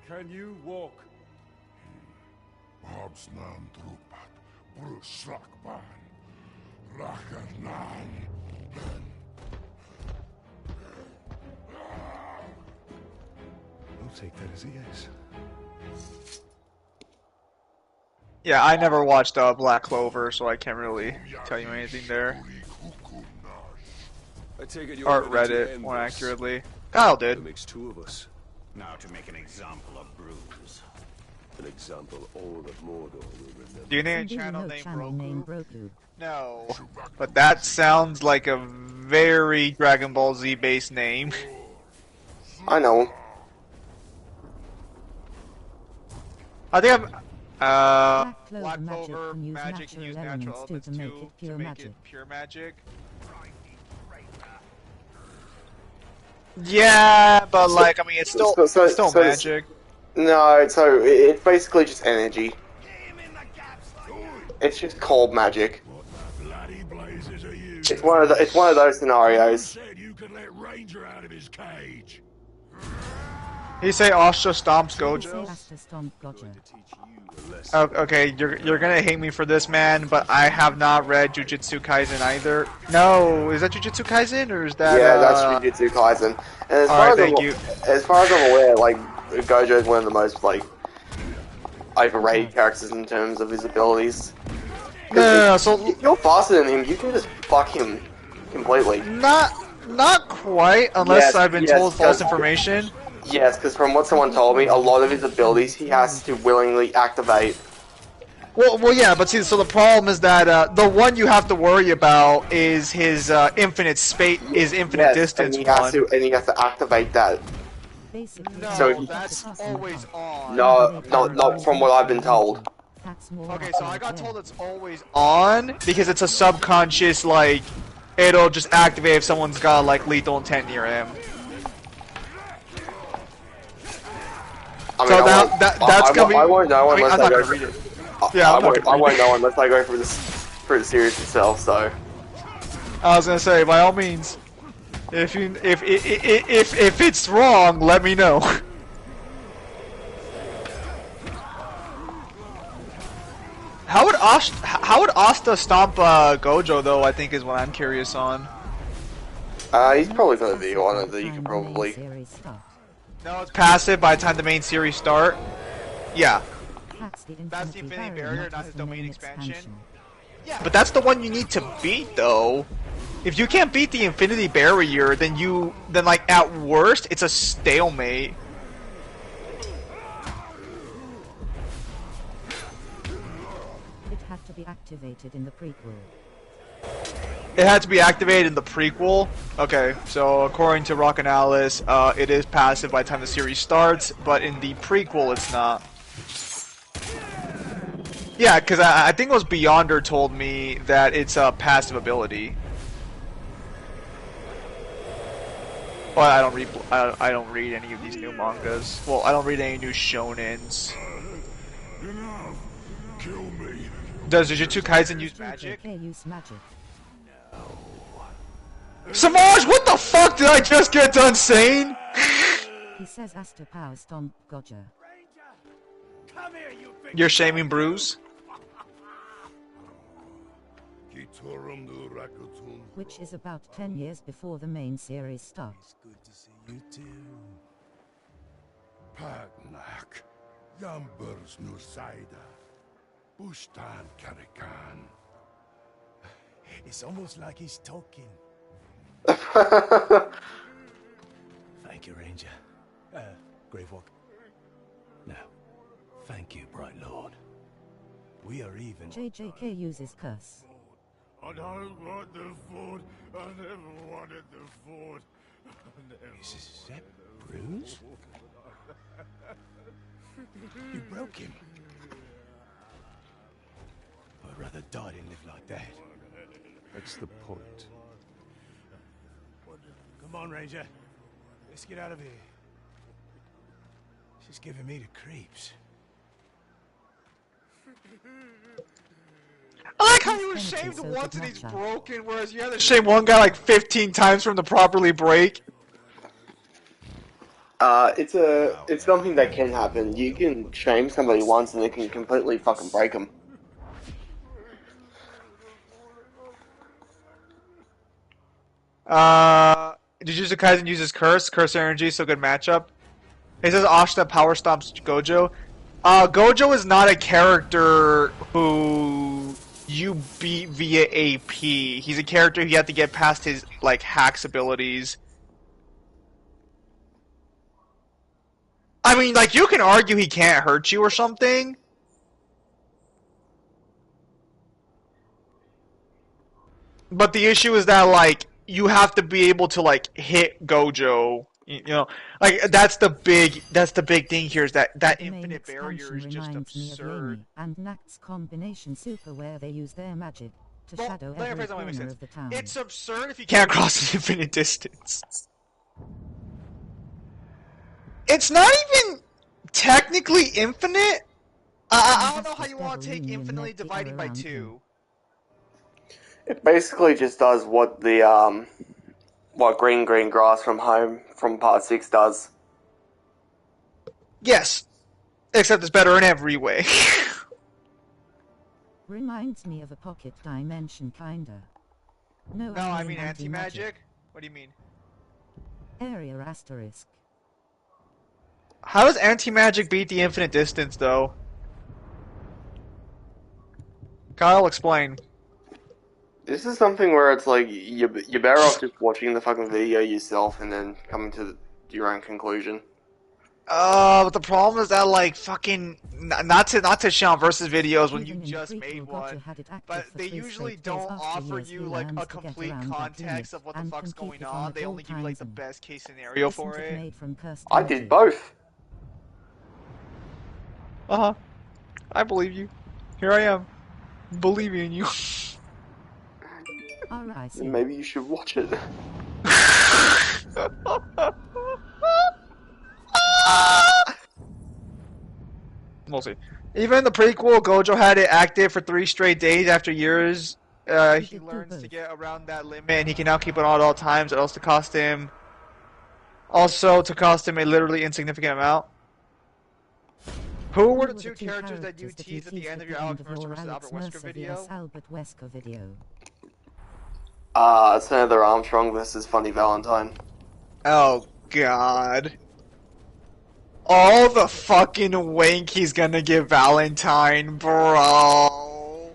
Can you walk? Bobsnan trupat, Bruslakban, Rakarnan. I'll take that as a yes. Yeah, I never watched Black Clover, so I can't really tell you anything there. I take it you're Or ready read to it end more this. accurately. Kyle did. That makes two of us. Now to make an example of Bruce. An example all of Mordor will remember. Do you need a Do you channel know named channel Broku? named Broku? No. But that sounds like a very Dragon Ball Z based name. I know him. I think I'm. Black Clover magic can use natural elements to make it pure magic. Pure magic. Yeah, but like, I mean, it's still magic. No, so it's basically just energy. It's just cold magic. It's one of those scenarios. Said you could let Ranger out of his cage. You say Asta stomps Gojo? Asta stomp Gojo. Oh, okay, you're gonna hate me for this, man, but I have not read Jujutsu Kaisen either. No, is that Jujutsu Kaisen or is that? Yeah, that's Jujutsu Kaisen. And as far as I'm aware, like Gojo is one of the most like overrated characters in terms of his abilities. No, so you're faster than him. You can just fuck him completely. Not Not quite, unless Yes, I've been yes, told false because- information. Yes, because from what someone told me, a lot of his abilities he has to willingly activate. Well, yeah, but see, so the problem is that the one you have to worry about is his infinite Yes, distance and one. he has to activate that. Basically, No, So- that's always on. No, not from what I've been told. That's more Okay, like so it, I got yeah. told it's always on because it's a subconscious, like, it'll just activate if someone's got, like, lethal intent near him. I mean, So that's gonna be. I won't know I mean, unless I'm I not go gonna read it. I, Yeah, I I'm not won't. gonna I read won't it. know unless I go through the series itself. So I was gonna say, by all means, if it's wrong, let me know. How would Asta stomp Gojo though? I think is what I'm curious on. he's probably got a video on it that you can probably. No, it's passive by the time the main series start. Yeah, That's the that's the Infinity Barrier, not just his the domain main expansion. Yeah, but that's the one you need to beat though. If you can't beat the Infinity Barrier, then like at worst it's a stalemate. It had to be activated in the prequel. It had to be activated in the prequel. Okay, so according to Rock and Alice, it is passive by the time the series starts, but in the prequel it's not. Yeah, because I think it was Beyonder told me that it's a passive ability. Well, I don't read any of these new mangas. Well, I don't read any new shonens. Enough. Kill me. Does Jujutsu Kaisen use magic? JJK use magic. Samaj, what the fuck did I just get done saying? He says Asta power stomp Gojo. Come here, you big... You're shaming Bruce? Which is about 10 years before the main series starts. Good to see you too. Pagnak. Yambers Nusaida. Bustan Karakan. It's almost like he's talking. Thank you, Ranger. Gravewalk. No. Thank you, Bright Lord. We are even. JJK uses curse. I don't want the food. I never wanted the food. Is that Bruce? You broke him. I'd rather die than live like that. That's the point. Come on, Ranger. Let's get out of here. She's giving me the creeps. I like how you were shamed once and he's broken, whereas you had to shame one guy like 15 times for him to properly break. It's something that can happen. You can shame somebody once and it can completely fucking break them. Jujutsu Kaisen uses curse energy, so good matchup. He says Ashita power stomps Gojo. Gojo is not a character who you beat via AP. He's a character you have to get past his like hacks abilities. I mean, like, you can argue he can't hurt you or something. But the issue is that, like, you have to be able to, like, hit Gojo. You know, like, that's the big thing here is that infinite barrier is just absurd. And Nact's combination super where they use their magic to shadow let me every phrase that way, makes corner sense. of the town. It's absurd if you can't cross an infinite distance. It's not even technically infinite. I don't know how you want to take infinitely dividing by 2. It basically just does what the what green grass from home from part 6 does. Yes, except it's better in every way. Reminds me of a pocket dimension kinda. No, I mean anti-magic. What do you mean? Area asterisk. How does anti-magic beat the infinite distance, though? Kyle, explain. This is something where it's like you're better off just watching the fucking video yourself and then coming to your own conclusion. But the problem is that like fucking not to shit on versus videos when you just made one, but they usually don't offer you like a complete context of what the fuck's going on. They only give you like the best case scenario for it. I did both. I believe you. Here I am, believing in you. Alright. Maybe you should watch it. We'll see. Even in the prequel, Gojo had it active for 3 straight days after years. He learns to get around that limit, and he can now keep it on at all times, or else to cost him a literally insignificant amount. Who were the two characters that you teased at the end of your Alex Mercer vs. Albert Wesker video? Senator Armstrong versus Funny Valentine. Oh god. All the fucking wank he's gonna give Valentine, bro.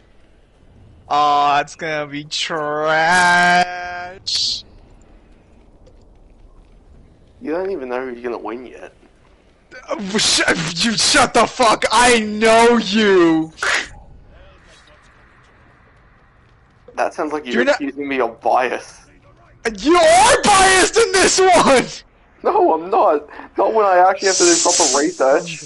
Oh, it's gonna be trash. You don't even know who's gonna win yet. You shut the fuck! I know you! That sounds like you're accusing me of bias. You are biased in this one! No, I'm not. Not when I actually have to do proper research.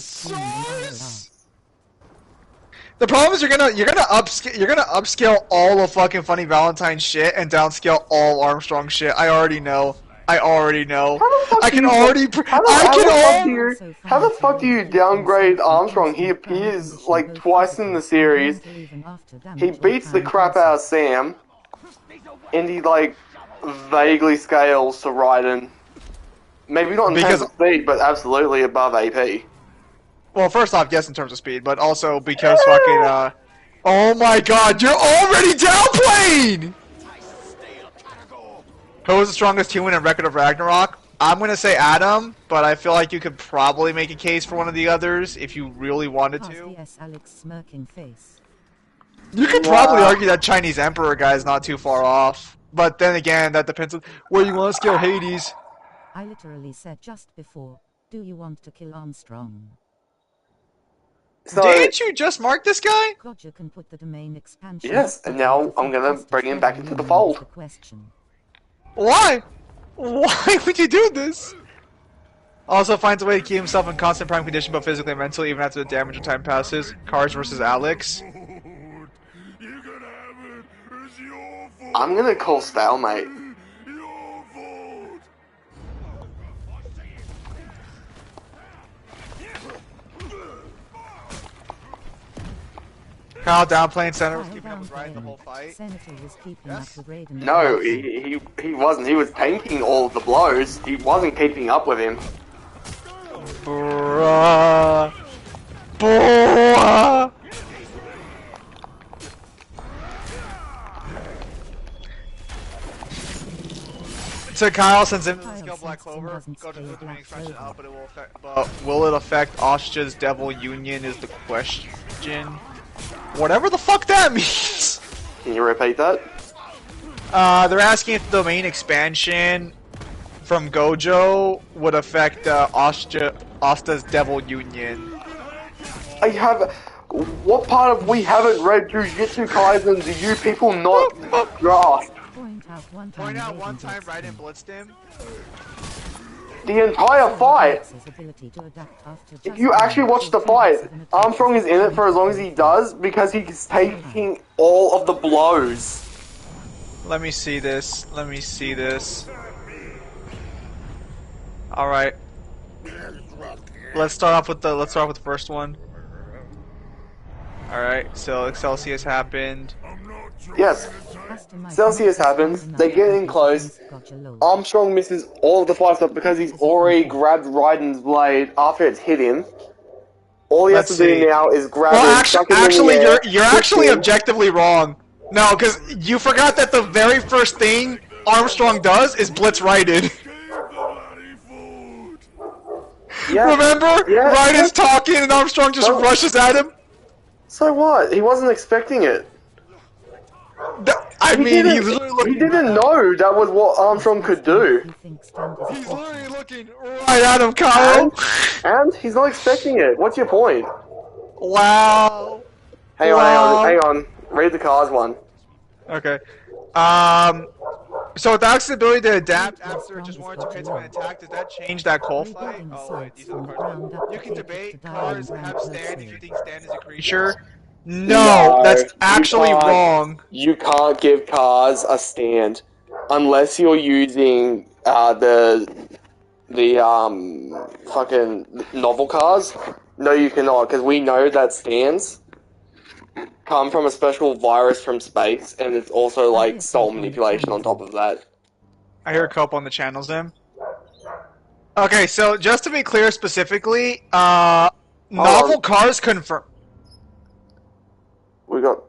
The problem is you're gonna upscale all of fucking Funny Valentine shit and downscale all Armstrong shit. I already know. How the fuck do you downgrade Armstrong? He appears like twice in the series. He beats the crap out of Sam, and he like vaguely scales to Raiden. Maybe not in terms of speed, but absolutely above AP. Well, first off, yes, in terms of speed, but also because fucking oh my god, you're already downplaying! Who was the strongest human in Record of Ragnarok? I'm gonna say Adam, but I feel like you could probably make a case for one of the others if you really wanted to. You could probably argue that Chinese Emperor guy is not too far off, but then again, that depends on where you want to scale Hades. I literally said just before, do you want to kill Armstrong? So, didn't you just mark this guy? Roger can put the domain expansion. Yes, and now I'm gonna bring him back into the fold. Why? Why would you do this? Also finds a way to keep himself in constant prime condition, both physically and mentally, even after the damage and time passes. Cars versus Alex. I'm gonna call stalemate. Kyle downplaying Senator was keeping up with Raiden the whole fight. Yes. No, he wasn't. He was tanking all of the blows. He wasn't keeping up with him. Bruh. Bruh. So Kyle sends him to the skill Black Clover. Go to the domain expansion out, but will it affect Ostria's Devil Union is the question. Whatever the fuck that means! Can you repeat that? They're asking if the domain expansion from Gojo would affect Osta's Devil Union. What part of we haven't read Jujutsu Kaisen do you people not grasp? Point out one time Raiden blitzed him. The entire fight! If you actually watch the fight, Armstrong is in it for as long as he does because he's taking all of the blows. Let me see this. Alright. Let's start off with the first one. Alright, so Excelsius happened. Yes. Celsius happens, they get in close, Armstrong misses all of the fire stuff because he's already grabbed Raiden's blade after it's hit him. All he has to do now is grab it, chuck it in the air, you're actually objectively wrong. No, because you forgot that the very first thing Armstrong does is blitz Raiden. Yeah. Remember? Yeah. Raiden's talking and Armstrong just rushes at him. So what? He wasn't expecting it. I mean, he's literally looking. He didn't know that was what Armstrong could do. He's literally looking right at him, Kyle. And he's not expecting it. What's your point? Wow. Hang on. Read the cars one. Okay. So with Alex's ability to adapt after just one or two hits of an attack, does that change that coal fight? Oh wait, these are the cards. You can debate cars have stand if you think stand is a creature. No, that's actually wrong. You can't give cars a stand unless you're using the fucking novel cars. No, you cannot, because we know that stands come from a special virus from space, and it's also like soul manipulation on top of that. I hear a couple on the channels then. Okay, so just to be clear specifically, novel cars confirm. We got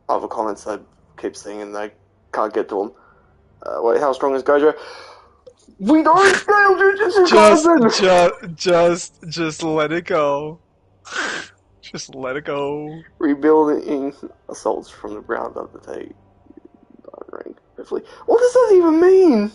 other comments I keep seeing and I can't get to them. Wait, how strong is Gojo? We don't scale Jujutsu Kaisen! Just let it go. Just let it go. Rebuilding assaults from the ground up to take rank. Hopefully. What does that even mean?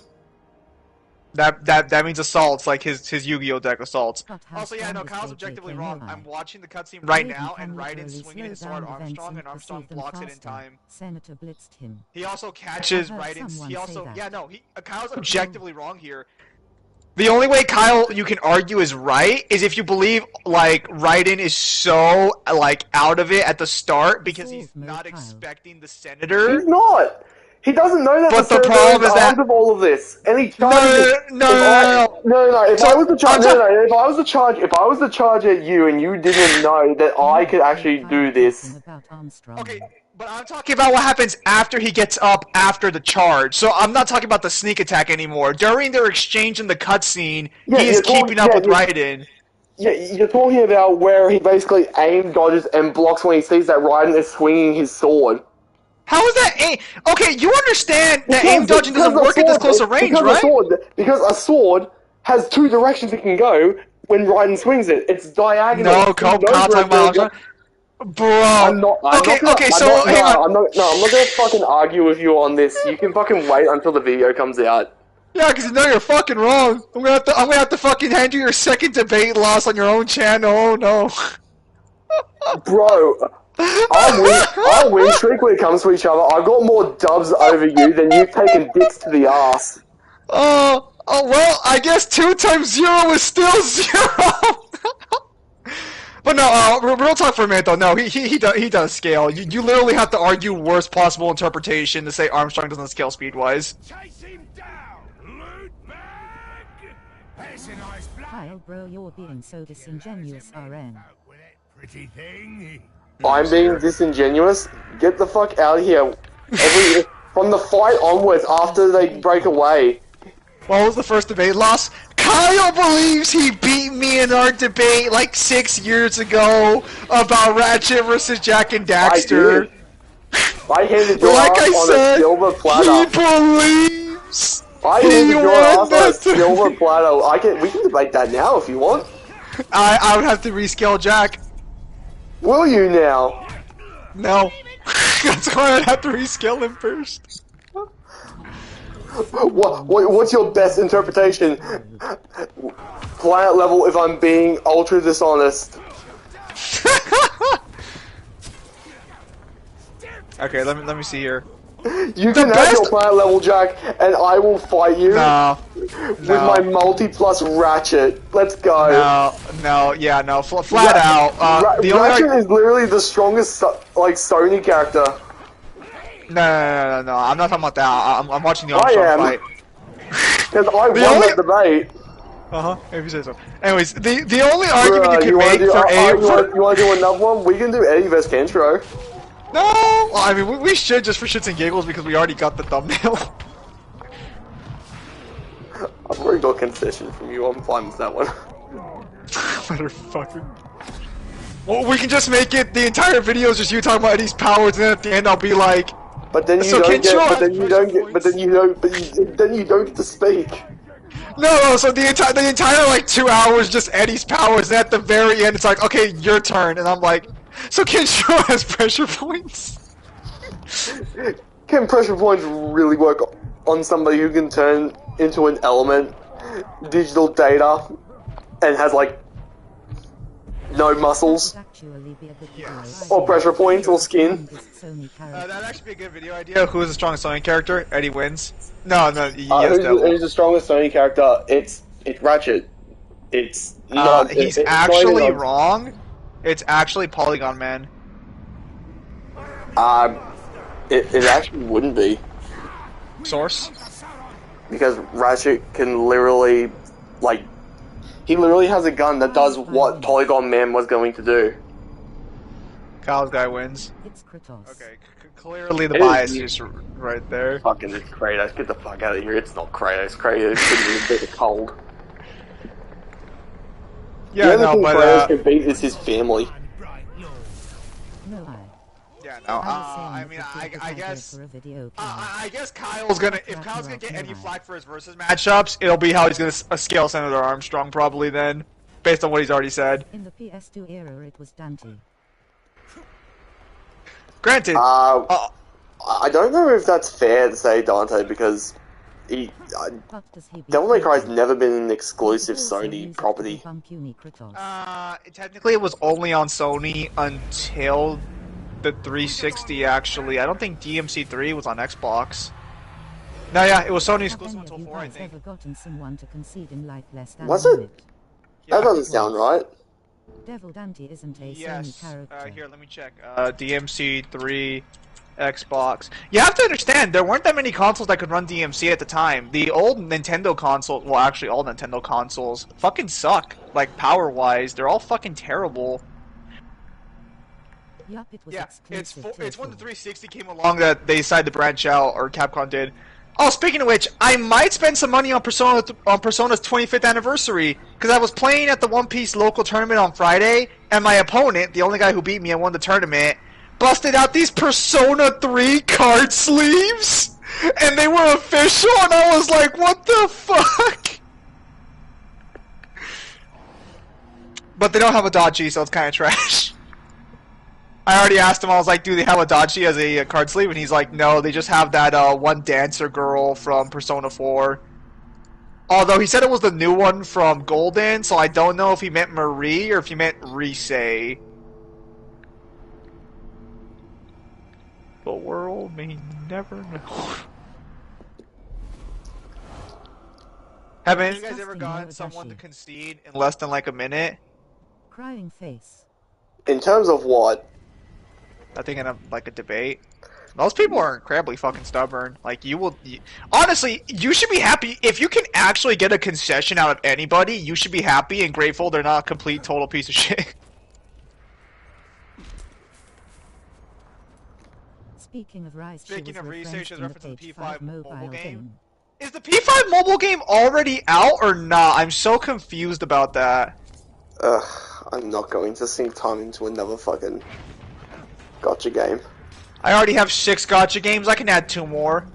That means assaults, like his Yu-Gi-Oh deck assaults. Also, yeah, no, Kyle's objectively wrong. I'm watching the cutscene right now, and Raiden's swinging his sword at Armstrong, and Armstrong blocks it in time. Senator blitzed him. He also catches Raiden's. He also, yeah, no, Kyle's objectively wrong here. The only way, Kyle, you can argue is right is if you believe, like, Raiden is so, like, out of it at the start because he's not expecting the Senator. He's not! He doesn't know that but the problem is that of all of this, and he charges. No. If I was to charge at you, and you didn't know that I could actually do this. Okay, but I'm talking about what happens after he gets up after the charge. So I'm not talking about the sneak attack anymore. During their exchange in the cutscene, he is keeping up with Raiden. Yeah, you're talking about where he basically aim dodges and blocks when he sees that Raiden is swinging his sword. How is that aim? Okay, you understand that aim dodging doesn't work at this close a range, right? Because a sword has two directions it can go when Raiden swings it. It's diagonal. No, Kyle talking about bro. I'm not gonna fucking argue with you on this. You can fucking wait until the video comes out. Yeah, because you know you're fucking wrong. I'm gonna have to fucking hand you your second debate loss on your own channel. Oh no. Bro. Our win streak when it comes to each other, I've got more dubs over you than you've taken dicks to the ass. Oh, well, I guess 2 times 0 is still 0! But no, real talk for a minute though, no, he does scale. You literally have to argue worst possible interpretation to say Armstrong doesn't scale speed-wise. Chase him down! Loot bag! That's a nice Kyle, bro, you're being so disingenuous, RN. Pretty thing. I'm being disingenuous? Get the fuck out of here. From the fight onwards, after they break away. What was the first debate loss? Kyle believes he beat me in our debate like 6 years ago about Ratchet versus Jak and Daxter. I handed your ass on a silver platter. He believes! I handed your ass on a silver platter. We can debate that now if you want. I would have to rescale Jak. Will you now? No. That's why I'd have to rescale him first. What's your best interpretation? Planet level if I'm being ultra dishonest. Okay, let me see here. You can have your planet level, Jak, and I will fight you with my multi-plus Ratchet. Let's go. No, flat out. Ratchet is literally the strongest, Sony character. No, I'm not talking about that. I'm watching the Armstrong fight. Because I won that debate. If you say so. Anyways, the only argument you can make for You want to do another one? We can do Eddie vs Kenshiro. No! Well, I mean, we should just for shits and giggles because we already got the thumbnail. I've already got concession from you, I'm fine with that one. Motherfucker. Well, we can just make it, the entire video is just you talking about Eddie's powers, and then at the end I'll be like... But then you don't get to speak. No, so the entire like 2 hours just Eddie's powers, and at the very end it's like, okay, your turn, and I'm like... So Kenshiro has pressure points? Can pressure points really work on somebody who can turn into an element, digital data, and has like no muscles, or pressure points, or skin? That'd actually be a good video idea. Who is the strongest Sony character? Eddie wins. No, who's the strongest Sony character? It's Ratchet. It's not. He's actually wrong. It's actually Polygon Man. It actually wouldn't be. Source? Because Ratchet can literally, like, he literally has a gun that does what Polygon Man was going to do. Kyle's guy wins. It's Kratos. Okay, clearly the bias is right there. Fucking, it's Kratos. Get the fuck out of here. It's not Kratos. Kratos couldn't even beat the cold. Yeah, the only no, thing but Kratos can beat is his family. No, yeah, no. I mean, I guess Kyle's gonna. If Kyle's gonna get any flack for his versus matchups, it'll be how he's gonna scale Senator Armstrong, probably then, based on what he's already said. In the PS2 era, it was Dante. Granted. I don't know if that's fair to say Dante because Devil May Cry's never been an exclusive Sony property. Technically, it was only on Sony until the 360. Actually, I don't think DMC3 was on Xbox. No, yeah, it was Sony exclusive until 4, I think. Was it? That doesn't sound right. Devil Dante isn't a Sony character. Here, let me check. DMC3, Xbox. You have to understand, there weren't that many consoles that could run DMC at the time. The old Nintendo consoles, well, actually, all Nintendo consoles fucking suck. Like, power-wise, they're all fucking terrible. Yup, it was it's when the 360 came along that they decided to branch out, or Capcom did. Oh, speaking of which, I might spend some money on Persona's 25th anniversary, because I was playing at the One Piece local tournament on Friday, and my opponent, the only guy who beat me and won the tournament, busted out these Persona 3 card sleeves, and they were official, and I was like, what the fuck? But they don't have a Dodgy, so it's kind of trash. I already asked him, I was like, do they have a Dodgy as a card sleeve? And he's like, no, they just have that one dancer girl from Persona 4. Although he said it was the new one from Golden, so I don't know if he meant Marie or if he meant Rise. The world may never know. Have any of you guys ever gotten someone to concede in less than like a minute? Crying face. In terms of what? I think in like a debate. Those people are incredibly fucking stubborn. Like, honestly, you should be happy if you can actually get a concession out of anybody. You should be happy and grateful they're not a complete total piece of shit. Speaking of Rise, she's referencing the P5 mobile game. Is the P5 mobile game already out or not? I'm so confused about that. I'm not going to sink time into another fucking gotcha game. I already have 6 gotcha games, I can add 2 more.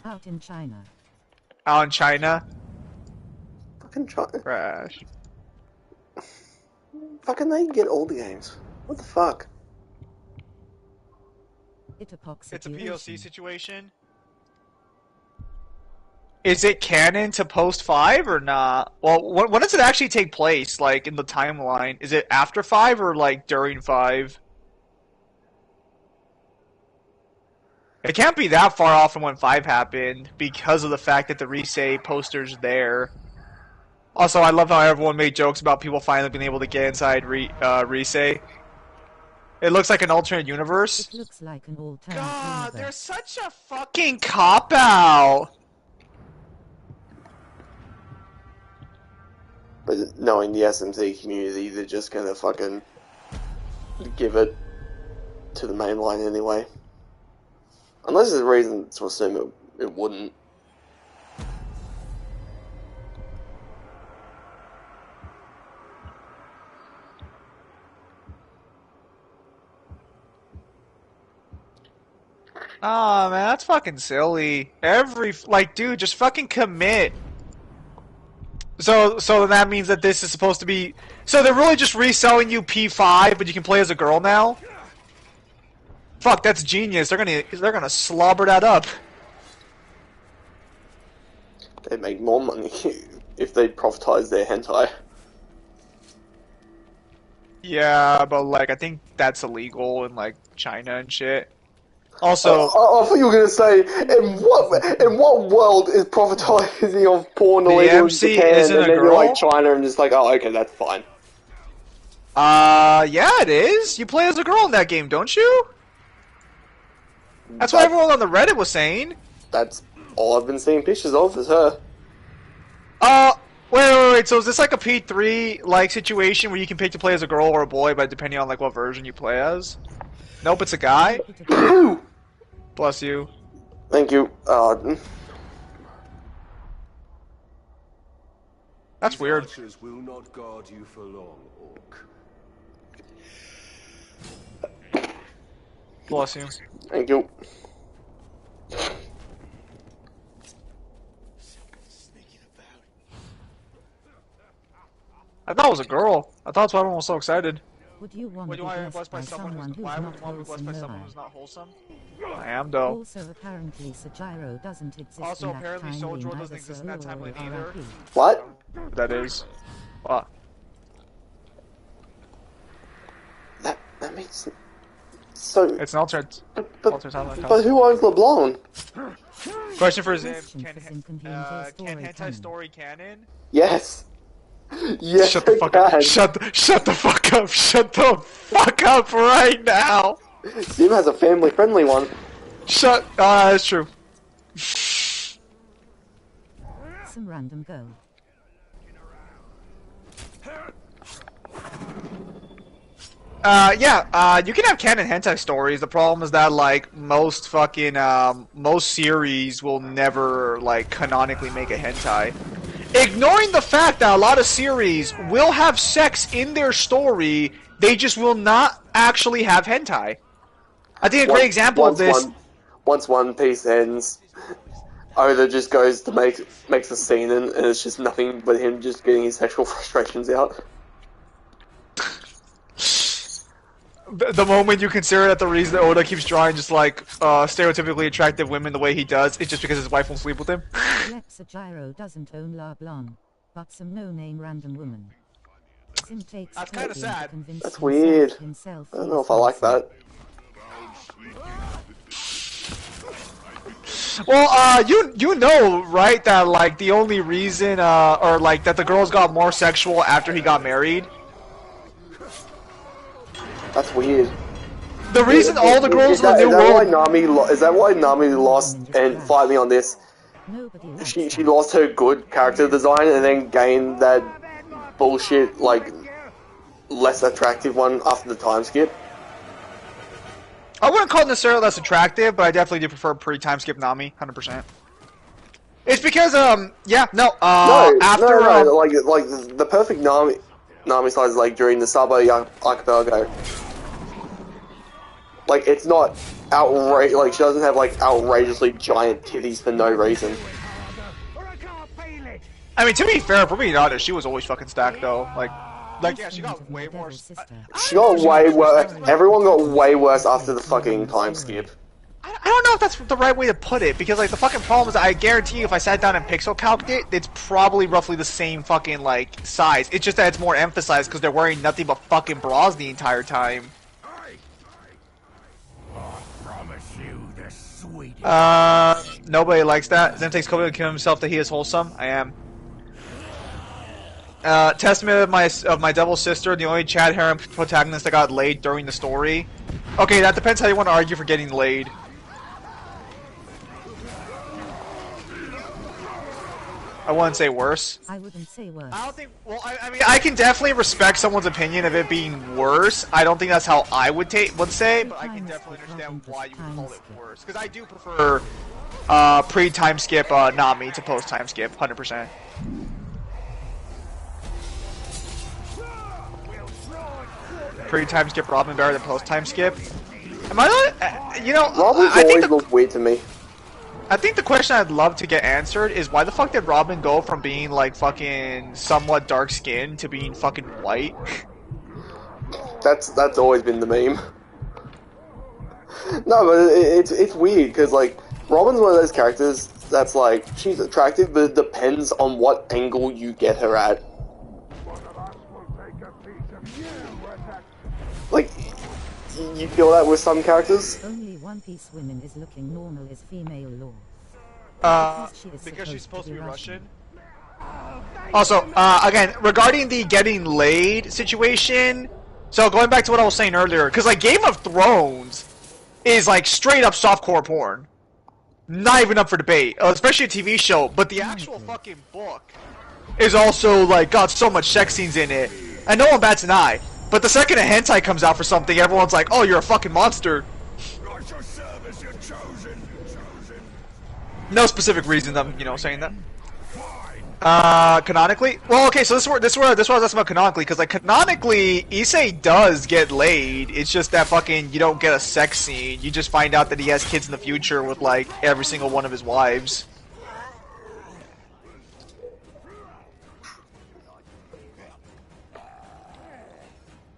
Out in China. Out in China? Fucking China. Crash. Fucking they can get all the games. What the fuck? It's a POC situation? Is it canon to post 5 or not? Well, when does it actually take place, like, in the timeline? Is it after 5 or, like, during 5? It can't be that far off from when 5 happened, because of the fact that the Rise poster's there. Also, I love how everyone made jokes about people finally being able to get inside Rise. It looks like an alternate universe. It looks like an alternate God, universe. they're such a fucking cop-out! But knowing the SMC community, they're just gonna fucking give it to the main line anyway. Unless there's a reason to assume it wouldn't. Aw, man, that's fucking silly. Dude, just fucking commit. So that means that this is supposed to be... So they're really just reselling you P5, but you can play as a girl now? Fuck, that's genius. They're gonna slobber that up. They'd make more money if they profitize their hentai. Yeah, but like I think that's illegal in like China and shit. Also, I thought you were gonna say, in what world is profitizing of porn illegal in Japan, isn't and a then girl? you're like China and just like, oh, okay, that's fine. yeah, it is. You play as a girl in that game, don't you? That's what everyone on the Reddit was saying. That's all I've been seeing pictures of is her. Wait. So is this like a P3 like situation where you can pick to play as a girl or a boy, but depending on like what version you play as? Nope, it's a guy. Bless you. Thank you. That's weird. Archers will not guard you for long, Orc. Bless you. Thank you. I thought it was a girl. I thought that's why everyone was so excited. Would you want Why to do be I blessed by someone who's why would not I want to be blessed wholesome, by someone Noah? who's not wholesome? I am though. Also, apparently, Sajiro doesn't exist Also, in that apparently, timeline Soul Draw either, doesn't exist in that so timeline RIP. either. What? That is. What? That makes so. It's an alternate. But alternate timeline. But who owns LeBlanc? Question for Zim: Question Can for Inconvenient can hentai canon. story canon? Yes. Yes, Shut the fuck up! Shut the fuck up! Shut the fuck up right now! Zim has a family-friendly one. Shut. That's true. Some random gold. You can have canon hentai stories. The problem is that, like, most fucking, most series will never, like, canonically make a hentai. Ignoring the fact that a lot of series will have sex in their story, they just will not actually have hentai. I think a great example of this... Once One Piece ends, Oda just goes to makes a scene and it's just nothing but him just getting his sexual frustrations out. The moment you consider that the reason that Oda keeps drawing just like stereotypically attractive women the way he does is just because his wife won't sleep with him. Sajiro doesn't own La Blanc, but some no-name random woman. Sim takes That's kind of sad. That's weird. I don't know if I like that. Well, you know, right, that like the only reason or like that the girls got more sexual after he got married. That's weird. The reason all the girls in the New World... Is that why Nami lost, and fight me on this, she lost her good character design and then gained that bullshit, like, less attractive one after the time skip? I wouldn't call it necessarily less attractive, but I definitely do prefer pre-time skip Nami, 100%. It's because, after... like, the perfect Nami size is, like, during the Sabo Archipelago. Like, it's not outrageous, like, she doesn't have, like, outrageously giant titties for no reason. I mean, to be fair, for being honest, she was always fucking stacked, though. Like, yeah, she got way more... She got way worse. Everyone got way worse after the fucking time skip. I don't know if that's the right way to put it, because, like, the fucking problem is that I guarantee you if I sat down and pixel calced it, it's probably roughly the same fucking, like, size. It's just that it's more emphasized because they're wearing nothing but fucking bras the entire time. Nobody likes that. Zen takes Kobe to kill himself that he is wholesome. I am. Testament of my devil sister, the only Chad harem protagonist that got laid during the story. Okay, that depends how you want to argue for getting laid. I wouldn't say worse. I wouldn't say worse. I don't think. Well, I mean, I can definitely respect someone's opinion of it being worse. I don't think that's how I would say, but I can definitely understand why you would call it worse. Because I do prefer pre-time skip Nami to post-time skip, 100%. Pre-time skip Robin better than post-time skip. Am I not? You know, Robin's always looked weird to me. I think the question I'd love to get answered is why the fuck did Robin go from being like fucking somewhat dark skinned to being fucking white? That's always been the meme. No, but it's weird because like Robin's one of those characters that's like she's attractive, but it depends on what angle you get her at. Like, you feel that with some characters? Only One Piece women is looking normal is female law. Because she's supposed to be Russian. Also, again, regarding the getting laid situation, so going back to what I was saying earlier, because like Game of Thrones is like straight up softcore porn. Not even up for debate, especially a TV show, but the actual fucking book is also like got so much sex scenes in it, and no one bats an eye. But the second a hentai comes out for something, everyone's like, oh, you're a fucking monster. No specific reason I'm, saying that. Canonically? Well, okay, so this is what I was asking about canonically, because, like, canonically, Issei does get laid, it's just that fucking, you don't get a sex scene, you just find out that he has kids in the future with, like, every single one of his wives.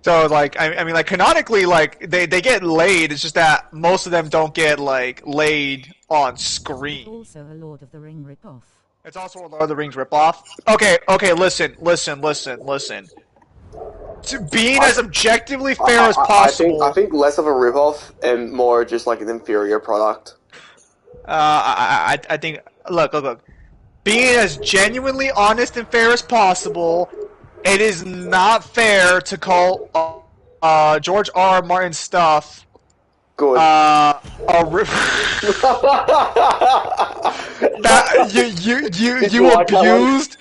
So, like, I mean, like, canonically, like, they get laid, it's just that most of them don't get, like, laid on screen. Also a Lord of the Ring ripoff. It's also a Lord of the Rings ripoff. Okay, listen. To being as objectively fair as possible... I think less of a ripoff and more just, like, an inferior product. I think... Look. Being as genuinely honest and fair as possible... It is not fair to call George R. Martin stuff good. That you abused.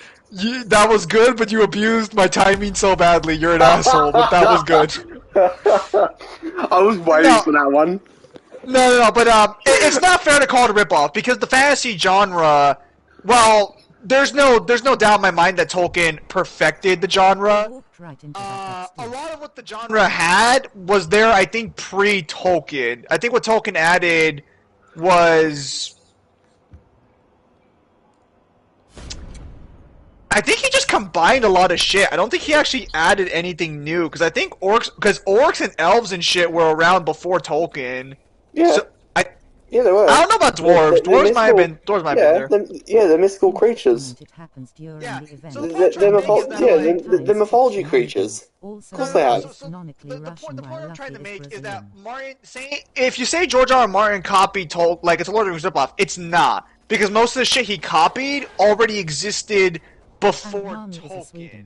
That was good, but you abused my timing so badly. You're an asshole, but that was good. I was waiting for that one. No, but it's not fair to call it a ripoff because the fantasy genre, well. There's no doubt in my mind that Tolkien perfected the genre. A lot of what the genre had was there, I think, pre-Tolkien. I think what Tolkien added was... I think he just combined a lot of shit. I don't think he actually added anything new, because I think orcs and elves and shit were around before Tolkien. Yeah. So, yeah, they were. I don't know about dwarves. Dwarves might have been there. They're mythical creatures. It happens during the event. They're mythology creatures. Of course they have. The point I'm trying to make is that Martin, if you say George R. R. Martin copied Tolkien, like it's a Lord of the Rings ripoff, it's not. Because most of the shit he copied already existed before Tolkien.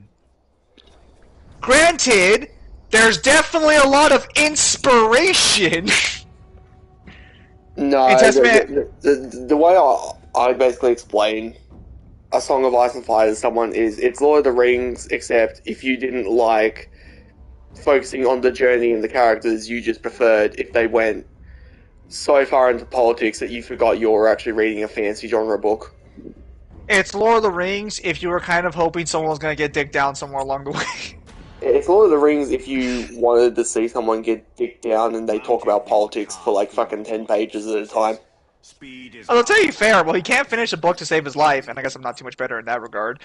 Granted, there's definitely a lot of inspiration. No, the way I basically explain A Song of Ice and Fire to someone is it's Lord of the Rings, except if you didn't like focusing on the journey and the characters, you just preferred if they went so far into politics that you forgot you were actually reading a fantasy genre book. It's Lord of the Rings if you were kind of hoping someone was going to get dicked down somewhere along the way. It's Lord of the Rings if you wanted to see someone get dicked down and they talk about politics for like fucking 10 pages at a time. I'll tell you fair, well he can't finish a book to save his life, and I guess I'm not too much better in that regard.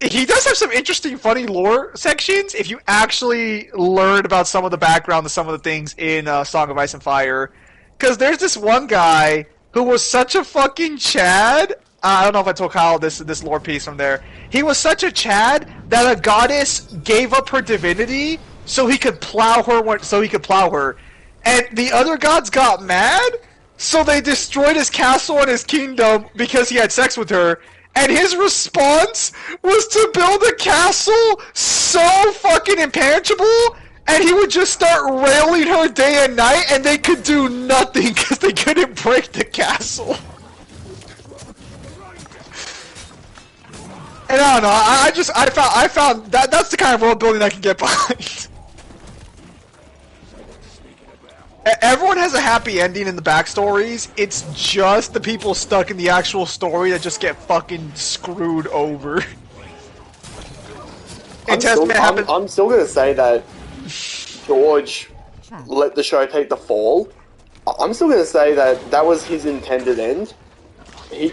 He does have some interesting, funny lore sections if you actually learn about some of the background of some of the things in Song of Ice and Fire. Because there's this one guy who was such a fucking Chad. I don't know if I told Kyle this lore piece from there. He was such a Chad that a goddess gave up her divinity so he could plow her. And the other gods got mad, so they destroyed his castle and his kingdom because he had sex with her. And his response was to build a castle so fucking impenetrable, and he would just start railing her day and night, and they could do nothing because they couldn't break the castle. And I don't know, I found that's the kind of world building I can get behind. Everyone has a happy ending in the backstories, it's just the people stuck in the actual story that just get fucking screwed over. I'm still gonna say that George let the show take the fall. I'm still gonna say that was his intended end.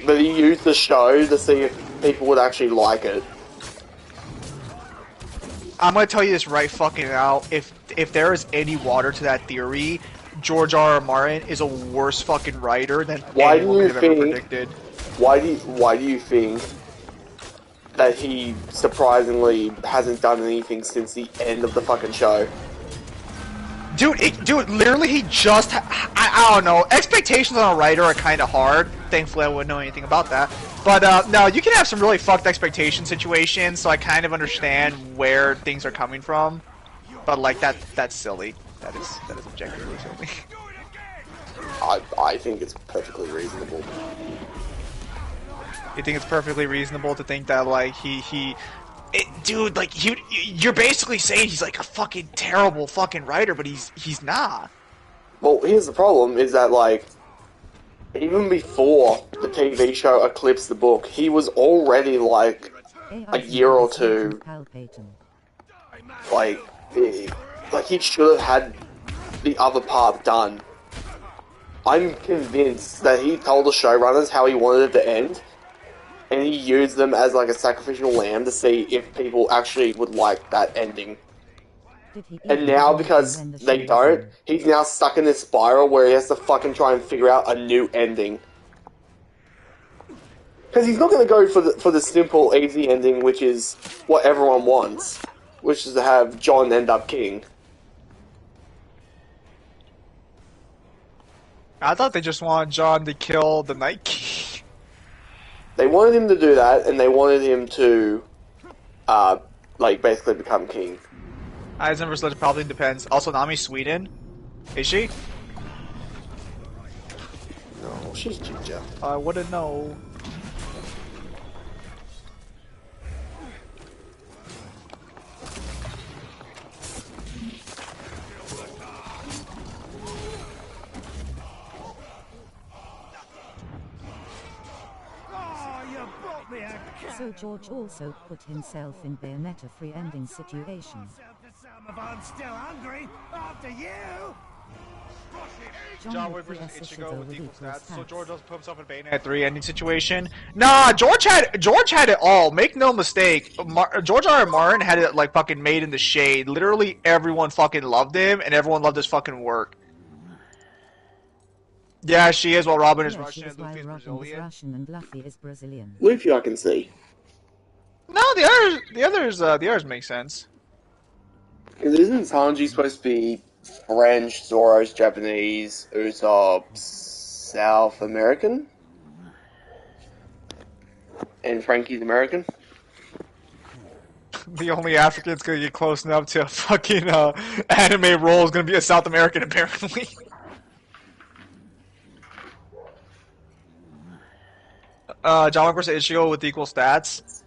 But he used the show to see if people would actually like it. I'm gonna tell you this right fucking now. If there is any water to that theory, George R. R. Martin is a worse fucking writer than anyone could have ever predicted. Why do you think that he surprisingly hasn't done anything since the end of the fucking show? Dude, literally he just... I don't know. Expectations on a writer are kind of hard. Thankfully, I wouldn't know anything about that. But, no, you can have some really fucked expectation situations, so I kind of understand where things are coming from. But, like, that's silly. That is objectively silly. I think it's perfectly reasonable. You think it's perfectly reasonable to think that, like, dude, like, you're basically saying he's, like, a fucking terrible fucking writer, but he's not. Well, here's the problem, is that, like, even before the TV show eclipsed the book, he was already, like, a year or two, like he should have had the other part done. I'm convinced that he told the showrunners how he wanted it to end, and he used them as like a sacrificial lamb to see if people actually would like that ending. And now, because they don't, he's now stuck in this spiral where he has to fucking try and figure out a new ending. Because he's not going to go for the simple, easy ending, which is what everyone wants, which is to have Jon end up king. I thought they just wanted Jon to kill the Night King. They wanted him to do that, and they wanted him to, like, basically become king. Eisenberg's legend probably depends. Also, Nami's Sweden. Is she? No, she's ginger. I wouldn't know. So George also put himself in Bayonetta-free ending situation. I'm still hungry after you. John Wick versus Ichigo with equal stats. So George doesn't put himself in Bayonetta 3 ending situation. Nah, George had it all. Make no mistake. George R. R. Martin had it like fucking made in the shade. Literally everyone fucking loved him, and everyone loved his fucking work. Yeah, she is. While Robin is Russian, and Luffy is Brazilian. Russian and Luffy is Brazilian. Luffy, I can see. No, the others make sense. Because isn't Sanji supposed to be French, Zoro's Japanese, Usopp South American? And Frankie's American? The only African's gonna get close enough to a fucking anime role is gonna be a South American, apparently. John Wick versus Ichigo with equal stats.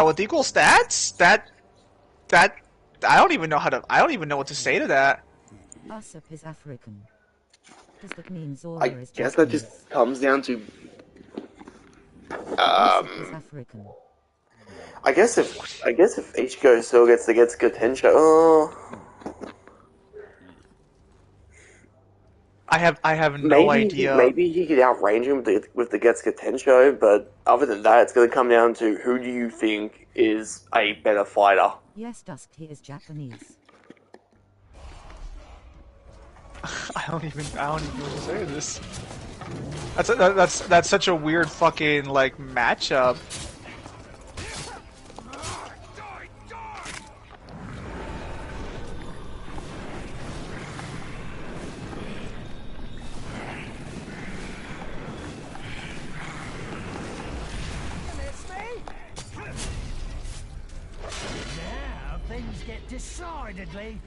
With equal stats, that I don't even know what to say to that. Usopp is African. Does that mean Zoro I is guess Japanese? that just comes down to Usopp is African. I guess if Ichigo still gets the Getsuga Tensho, I have no idea. Maybe he could outrange him with the Getsuga Tensho, but other than that, it's going to come down to who do you think is a better fighter. Yes, Dusk, he is Japanese. I don't even know what to say to this. That's such a weird fucking like matchup. Now things get decidedly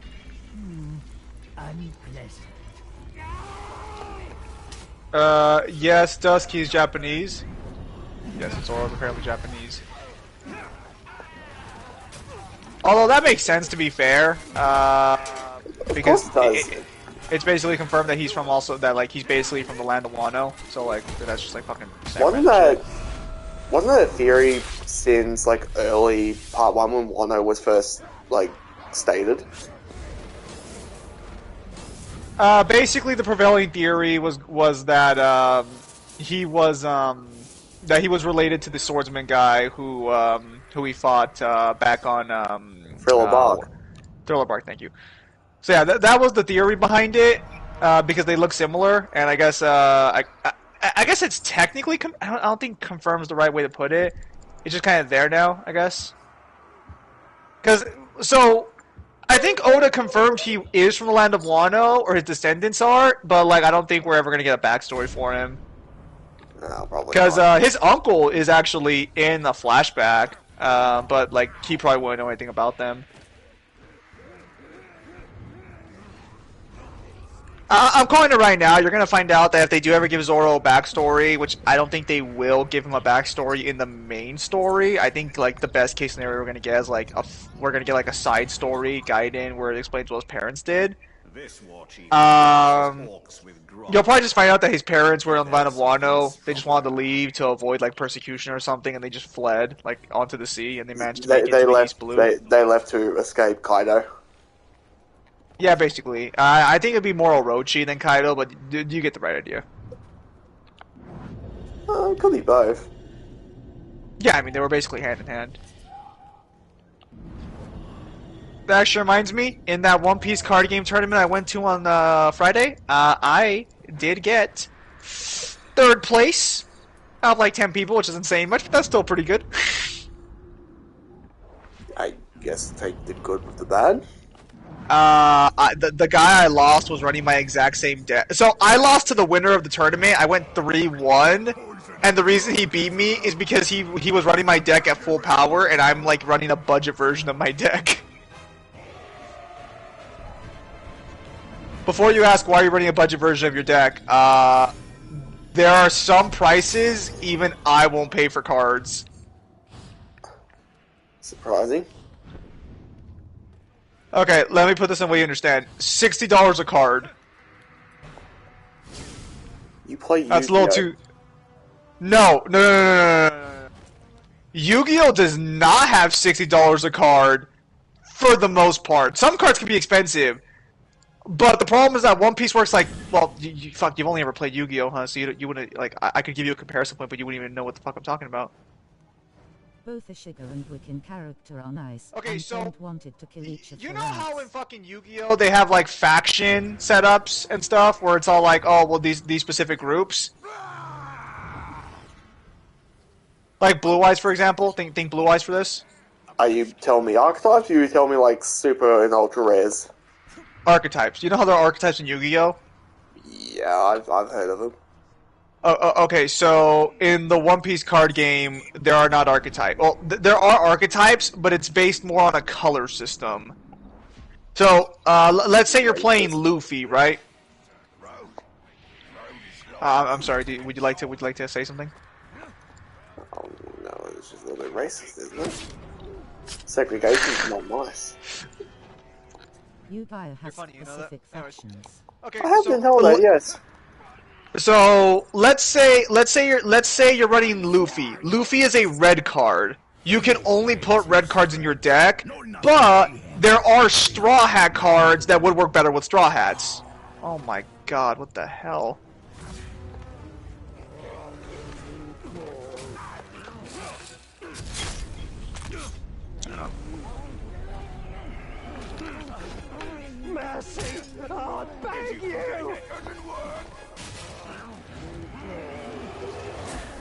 unpleasant. Yes, Dusky's Japanese. Yes, Zoro's apparently Japanese. Although that makes sense, to be fair, because it's basically confirmed that he's from he's basically from the land of Wano. So like that's just like fucking. Wasn't that a theory since like early part 1 when Wano was first like stated? Basically, the prevailing theory was that he was related to the swordsman guy who he fought back on Thriller Bark. Thriller Bark, thank you. So yeah, that was the theory behind it, because they look similar, and I guess I guess it's technically I don't think confirms the right way to put it. It's just kind of there now, I guess. So I think Oda confirmed he is from the land of Wano, or his descendants are, but like I don't think we're ever gonna get a backstory for him. No, probably Because not. his uncle is actually in a flashback, but like he probably wouldn't know anything about them. I'm calling it right now. You're gonna find out that if they do ever give Zoro a backstory, which I don't think they will give him a backstory in the main story. I think like the best case scenario we're gonna get is like we're gonna get like a side story Gaiden where it explains what his parents did. You'll probably just find out that his parents were on the land of Wano. They just wanted to leave to avoid like persecution or something, and they just fled like onto the sea, and they managed to make it to East Blue. They left to escape Kaido. Yeah, basically. I think it'd be more Orochi than Kaido, but you get the right idea. It could be both. Yeah, I mean, they were basically hand in hand. That actually reminds me, in that One Piece card game tournament I went to on Friday, I did get 3rd place out of like 10 people, which isn't saying much, but that's still pretty good. I guess they did good with the bad. The guy I lost was running my exact same deck. So I lost to the winner of the tournament. I went 3-1, and the reason he beat me is because he was running my deck at full power, and I'm like running a budget version of my deck. Before you ask why you're running a budget version of your deck, there are some prices even I won't pay for cards. Surprising. Okay, let me put this in a way you understand. $60 a card. You play Yu-Gi-Oh! That's a little too... No. Yu-Gi-Oh! Does not have $60 a card for the most part. Some cards can be expensive. But the problem is that One Piece works like... Well, you've only ever played Yu-Gi-Oh! Huh? So you wouldn't... Like, I could give you a comparison point, but you wouldn't even know what the fuck I'm talking about. Both Ishigo and Wick in character are nice. Okay, and so wanted to kill each of you the know rats. how in fucking Yu-Gi-Oh they have like faction setups and stuff where it's all like, oh well, these specific groups. Like Blue Eyes, for example. Think Blue Eyes for this. Are you telling me archetypes, or you tell me like super and ultra rares? Archetypes. You know how there are archetypes in Yu-Gi-Oh? Yeah, I've heard of them. Okay, so in the One Piece card game, there are not archetypes. Well, there are archetypes, but it's based more on a color system. So, let's say you're playing Luffy, right? I'm sorry. Would you like to say something? Oh no, it's just a little bit racist, isn't it? Segregation's not nice. Yu-Gi-Oh has specific factions. Okay, I have been told that, yes. So let's say you're running Luffy. Luffy is a red card. You can only put red cards in your deck, but there are Straw Hat cards that would work better with Straw Hats. Oh my god, what the hell? Mercy! Oh, I beg you!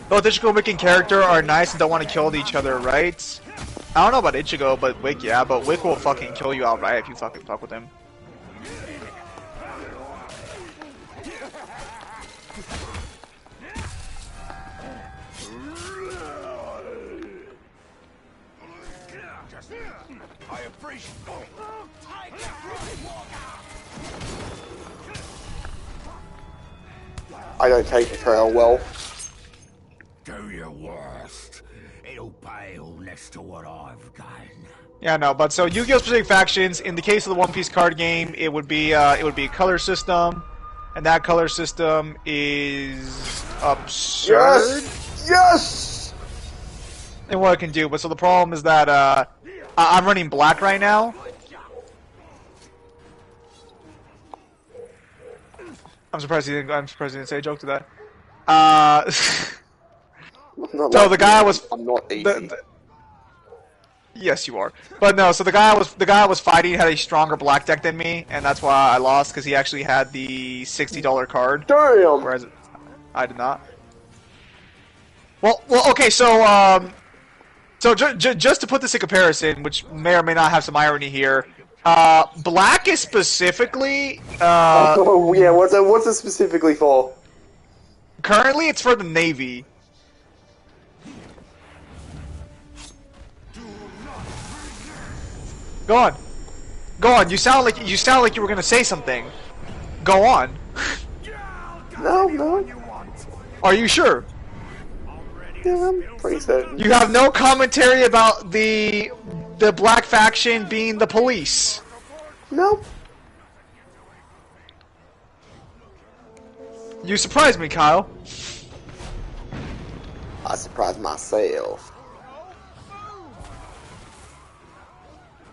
Both Ichigo, Wick, and character are nice and don't want to kill each other, right? I don't know about Ichigo, but Wick, yeah. But Wick will fucking kill you outright if you fucking fuck with him. I appreciate. I don't take betrayal well. Do your worst. It'll pale next to what I've done. Yeah, no, but so Yu-Gi-Oh! Specific factions. In the case of the One Piece card game, it would be a color system, and that color system is absurd. Yes. And what it can do. But so the problem is that I'm running black right now. I'm surprised he didn't say a joke to that. So the guy was. I'm not easy. Yes, you are. But no, so the guy I was fighting had a stronger black deck than me, and that's why I lost, because he actually had the $60 card. Damn! Whereas I did not. Well, okay, so just to put this in comparison, which may or may not have some irony here, black is specifically, oh, yeah, what's it specifically for? Currently, it's for the Navy. Go on. Go on. You sound like you were gonna say something. Go on. No. Are you sure? Yeah, I'm pretty certain. You have no commentary about the black faction being the police. No. You surprised me, Kyle. I surprised myself.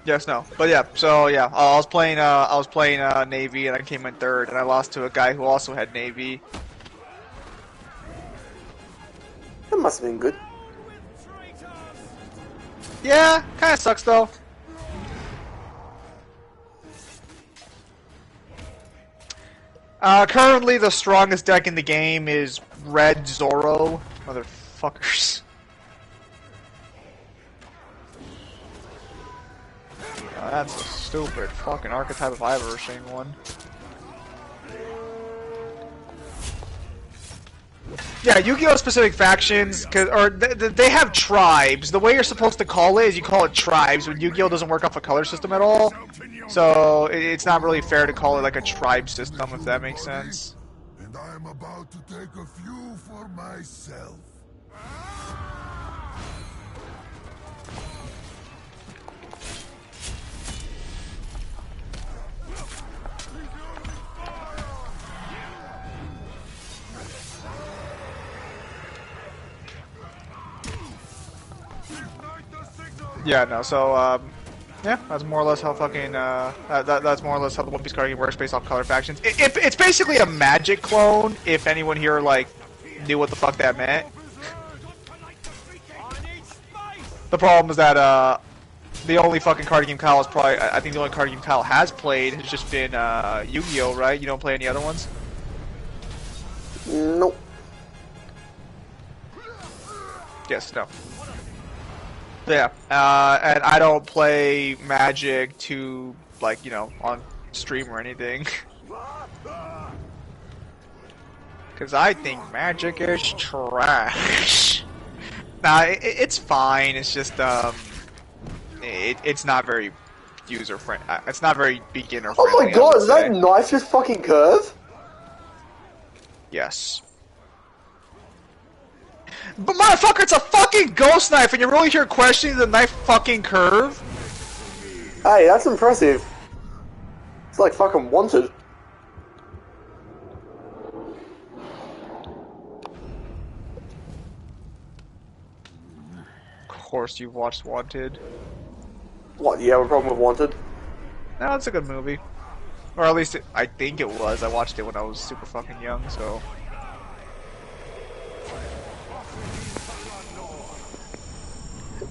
Yes, no, but yeah. So yeah, I was playing Navy, and I came in third, and I lost to a guy who also had Navy. That must have been good. Yeah, kind of sucks though. Currently, the strongest deck in the game is Red Zoro, motherfuckers. That's a stupid fucking archetype if I've ever seen one. Yeah, Yu-Gi-Oh! Specific factions, they have tribes. The way you're supposed to call it is you call it tribes, when Yu-Gi-Oh! Doesn't work off a color system at all. So, it's not really fair to call it like a tribe system, if that makes sense. And I am about to take a few for myself. Yeah, no, so, yeah, that's more or less how fucking, that's more or less how the One Piece card game works based off color factions. It's basically a Magic clone, if anyone here, like, knew what the fuck that meant. The problem is that, the only fucking card game Kyle is probably, I think the only card game Kyle has played has just been, Yu-Gi-Oh!, right? You don't play any other ones? Nope. Yes, no. Yeah, and I don't play Magic to, like, you know, on stream or anything. Because I think Magic is trash. Nah, it's fine, it's just, it's not very user-friendly. It's not very beginner-friendly. Oh my god, is that knife just fucking curve? Yes. But motherfucker, it's a fucking ghost knife, and you're really here questioning the knife fucking curve? Hey, that's impressive. It's like fucking Wanted. Of course you've watched Wanted. What, do you have a problem with Wanted? No, it's a good movie. Or at least, I think it was. I watched it when I was super fucking young, so...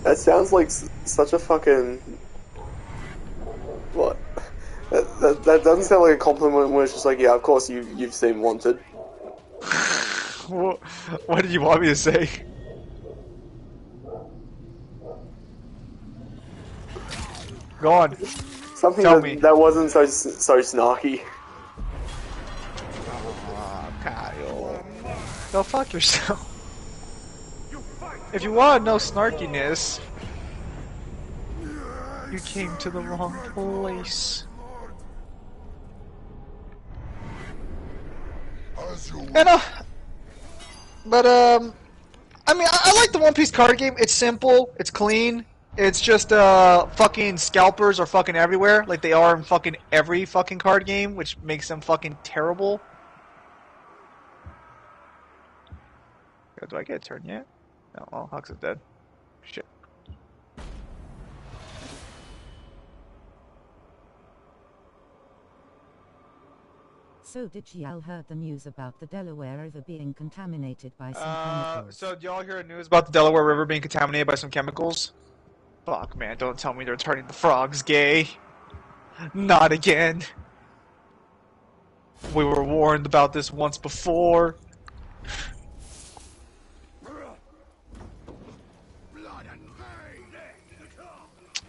That sounds like such a fucking... What? That doesn't sound like a compliment when it's just like, yeah, of course you've seen Wanted. What did you want me to say? Go on. Something Tell me. that wasn't so snarky. Kyle. Go fuck yourself. If you want no snarkiness, you came to the wrong place. And but I mean, I like the One Piece card game. It's simple, it's clean. It's just fucking scalpers are fucking everywhere, like they are in fucking every fucking card game, which makes them fucking terrible. Do I get a turn yet? No, well, Hux is dead. Shit. So did y'all heard the news about the Delaware River being contaminated by some chemicals? So did y'all hear the news about the Delaware River being contaminated by some chemicals? Fuck, man, don't tell me they're turning the frogs gay. Not again. We were warned about this once before.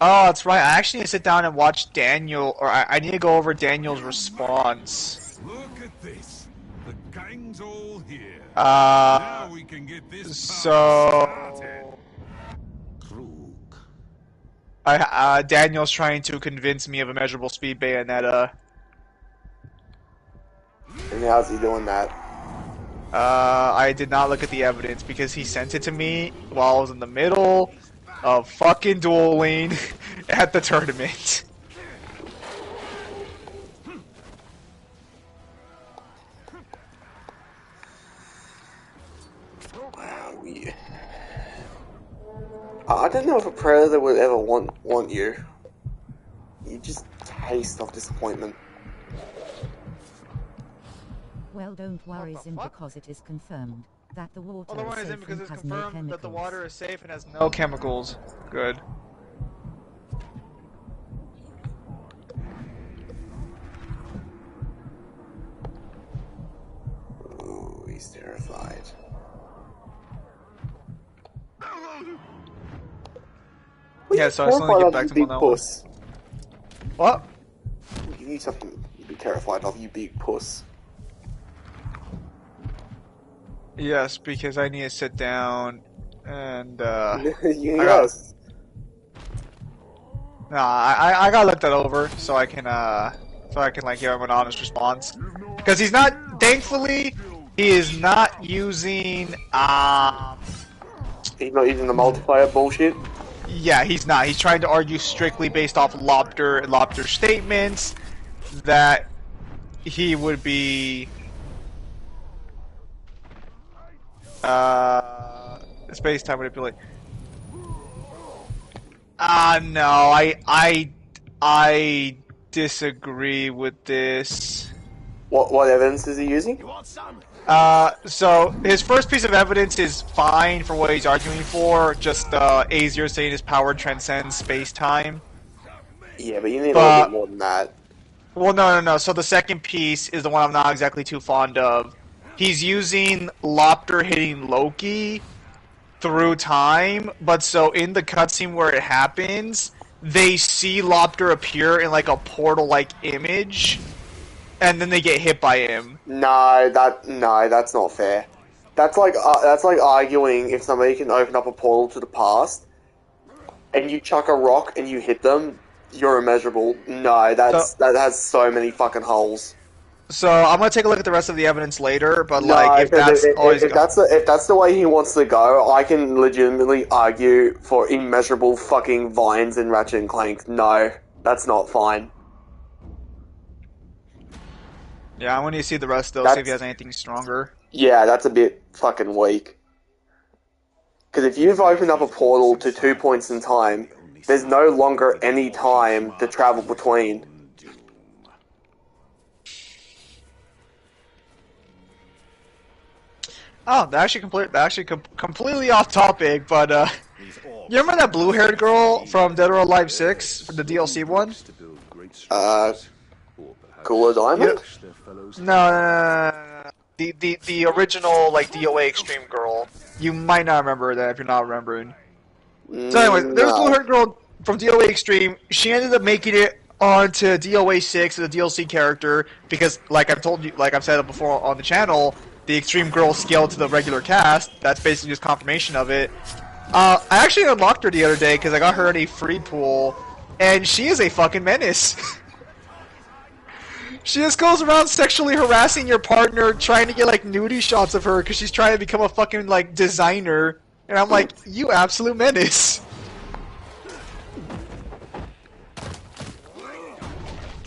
Oh, that's right. I actually need to sit down and watch Daniel, or I need to go over Daniel's response. Look at this. The gang's all here. Now we can get this so Daniel's trying to convince me of Immeasurable Speed Bayonetta. And how's he doing that? I did not look at the evidence because he sent it to me while I was in the middle of fucking dueling at the tournament. Wow, I don't know if a predator would ever want you. You just taste of disappointment. Well, don't worry, Zim, because it is confirmed that the water Otherwise, is safe because and it's has no confirmed chemicals. that the water is safe and has no chemicals. Good. Ooh, he's terrified. Yeah, so I still need to get back to Monoma. What? You need something you'd be terrified of, you big puss. Yes, because I need to sit down and Yes. I gotta look that over so I can like give him an honest response. Because he's not, thankfully, he is not using He's not using the multiplayer bullshit. Yeah, he's not. He's trying to argue strictly based off Lopter and Lopter's statements that he would be space-time manipulate. No, I disagree with this. What evidence is he using? So his first piece of evidence is fine for what he's arguing for. Just Azir saying his power transcends space-time. Yeah, but you need a little bit more than that. Well, no. So the second piece is the one I'm not exactly too fond of. He's using Lopter hitting Loki through time, but so in the cutscene where it happens, they see Lopter appear in like a portal-like image, and then they get hit by him. No, that's not fair. That's like arguing if somebody can open up a portal to the past, and you chuck a rock and you hit them, you're immeasurable. No, that has so many fucking holes. So I'm gonna take a look at the rest of the evidence later, but like if that's the way he wants to go, I can legitimately argue for immeasurable fucking vines in Ratchet and Clank. No, that's not fine. Yeah, I want to see the rest though, see if he has anything stronger. Yeah, that's a bit fucking weak. Because if you've opened up a portal to 2 points in time, there's no longer any time to travel between. Oh, that actually completely off topic, but you remember that blue-haired girl from Dead or Alive 6, the DLC one? Cooler Diamond? No. The original like DOA Extreme girl. You might not remember that if you're not remembering. So anyways, there's a blue-haired girl from DOA Extreme. She ended up making it onto DOA 6 as a DLC character because, like I've said before on the channel, the Extreme Girl scaled to the regular cast. That's basically just confirmation of it. I actually unlocked her the other day because I got her in a free pool, and she is a fucking menace. She just goes around sexually harassing your partner, trying to get like nudie shots of her because she's trying to become a fucking like designer, and I'm like, you absolute menace.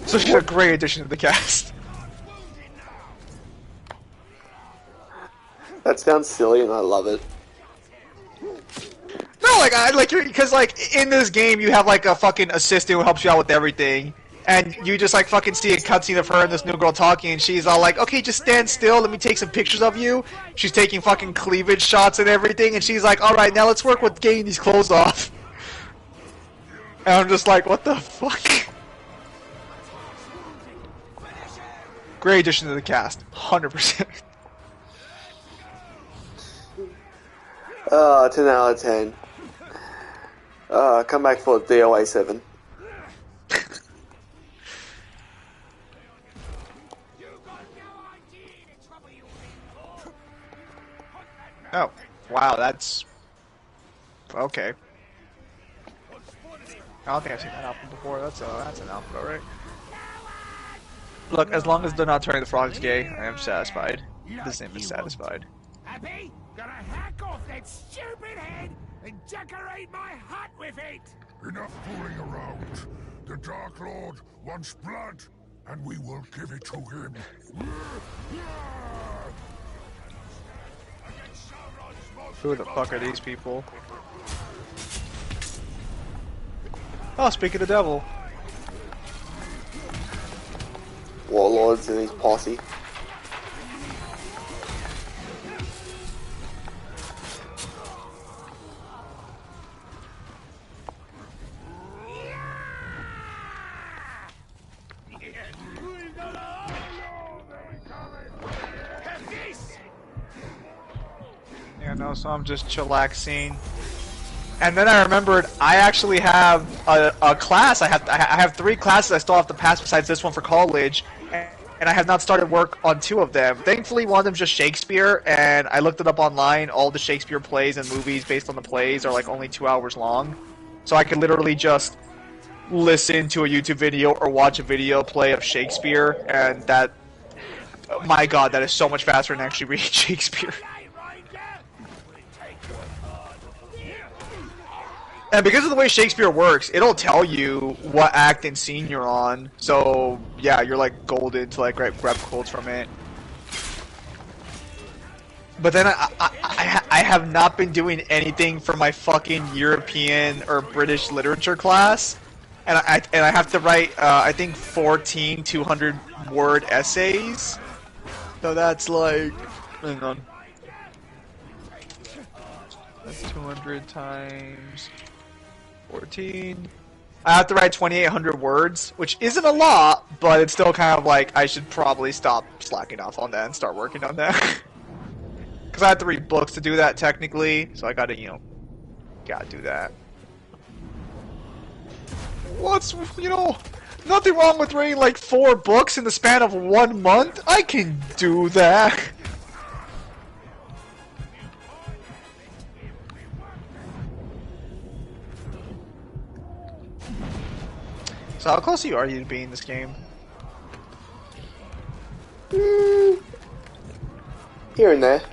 So she's a great addition to the cast. That sounds silly, and I love it. No, like I like because like in this game you have like a fucking assistant who helps you out with everything, and you just like fucking see a cutscene of her and this new girl talking, and she's all like, "Okay, just stand still. Let me take some pictures of you." She's taking fucking cleavage shots and everything, and she's like, "All right, now let's work with getting these clothes off." And I'm just like, what the fuck? Great addition to the cast, 100%. 10 out of 10. Come back for DOA 7. Oh, wow, that's... Okay. I don't think I've seen that outfit before. That's an outfit, alright. Look, as long as they're not turning the frogs gay, I am satisfied. This name is satisfied. Happy? Gonna hack off that stupid head and decorate my hut with it! Enough fooling around. The Dark Lord wants blood, and we will give it to him. Who the fuck are these people? Oh, speak of the devil. Warlords and his posse. Yeah, no, so I'm just chillaxing. And then I remembered I actually have a class. I have 3 classes I still have to pass besides this one for college, and I have not started work on 2 of them. Thankfully, one of them's just Shakespeare, and I looked it up online. All the Shakespeare plays and movies based on the plays are like only 2 hours long, so I could literally just listen to a YouTube video or watch a video play of Shakespeare, and that, my God, that is so much faster than actually reading Shakespeare. And because of the way Shakespeare works, it'll tell you what act and scene you're on. So yeah, you're like golden to like grab quotes from it. But then I have not been doing anything for my fucking European or British literature class, and I have to write I think 14 200-word essays. So that's like, hang on, that's 200 times 14. I have to write 2,800 words, which isn't a lot, but it's still kind of like I should probably stop slacking off on that and start working on that. Because I have to read books to do that technically, so I gotta, you know, gotta do that. What's, you know, nothing wrong with reading like 4 books in the span of 1 month. I can do that. So how close are you to being this game? Here and there.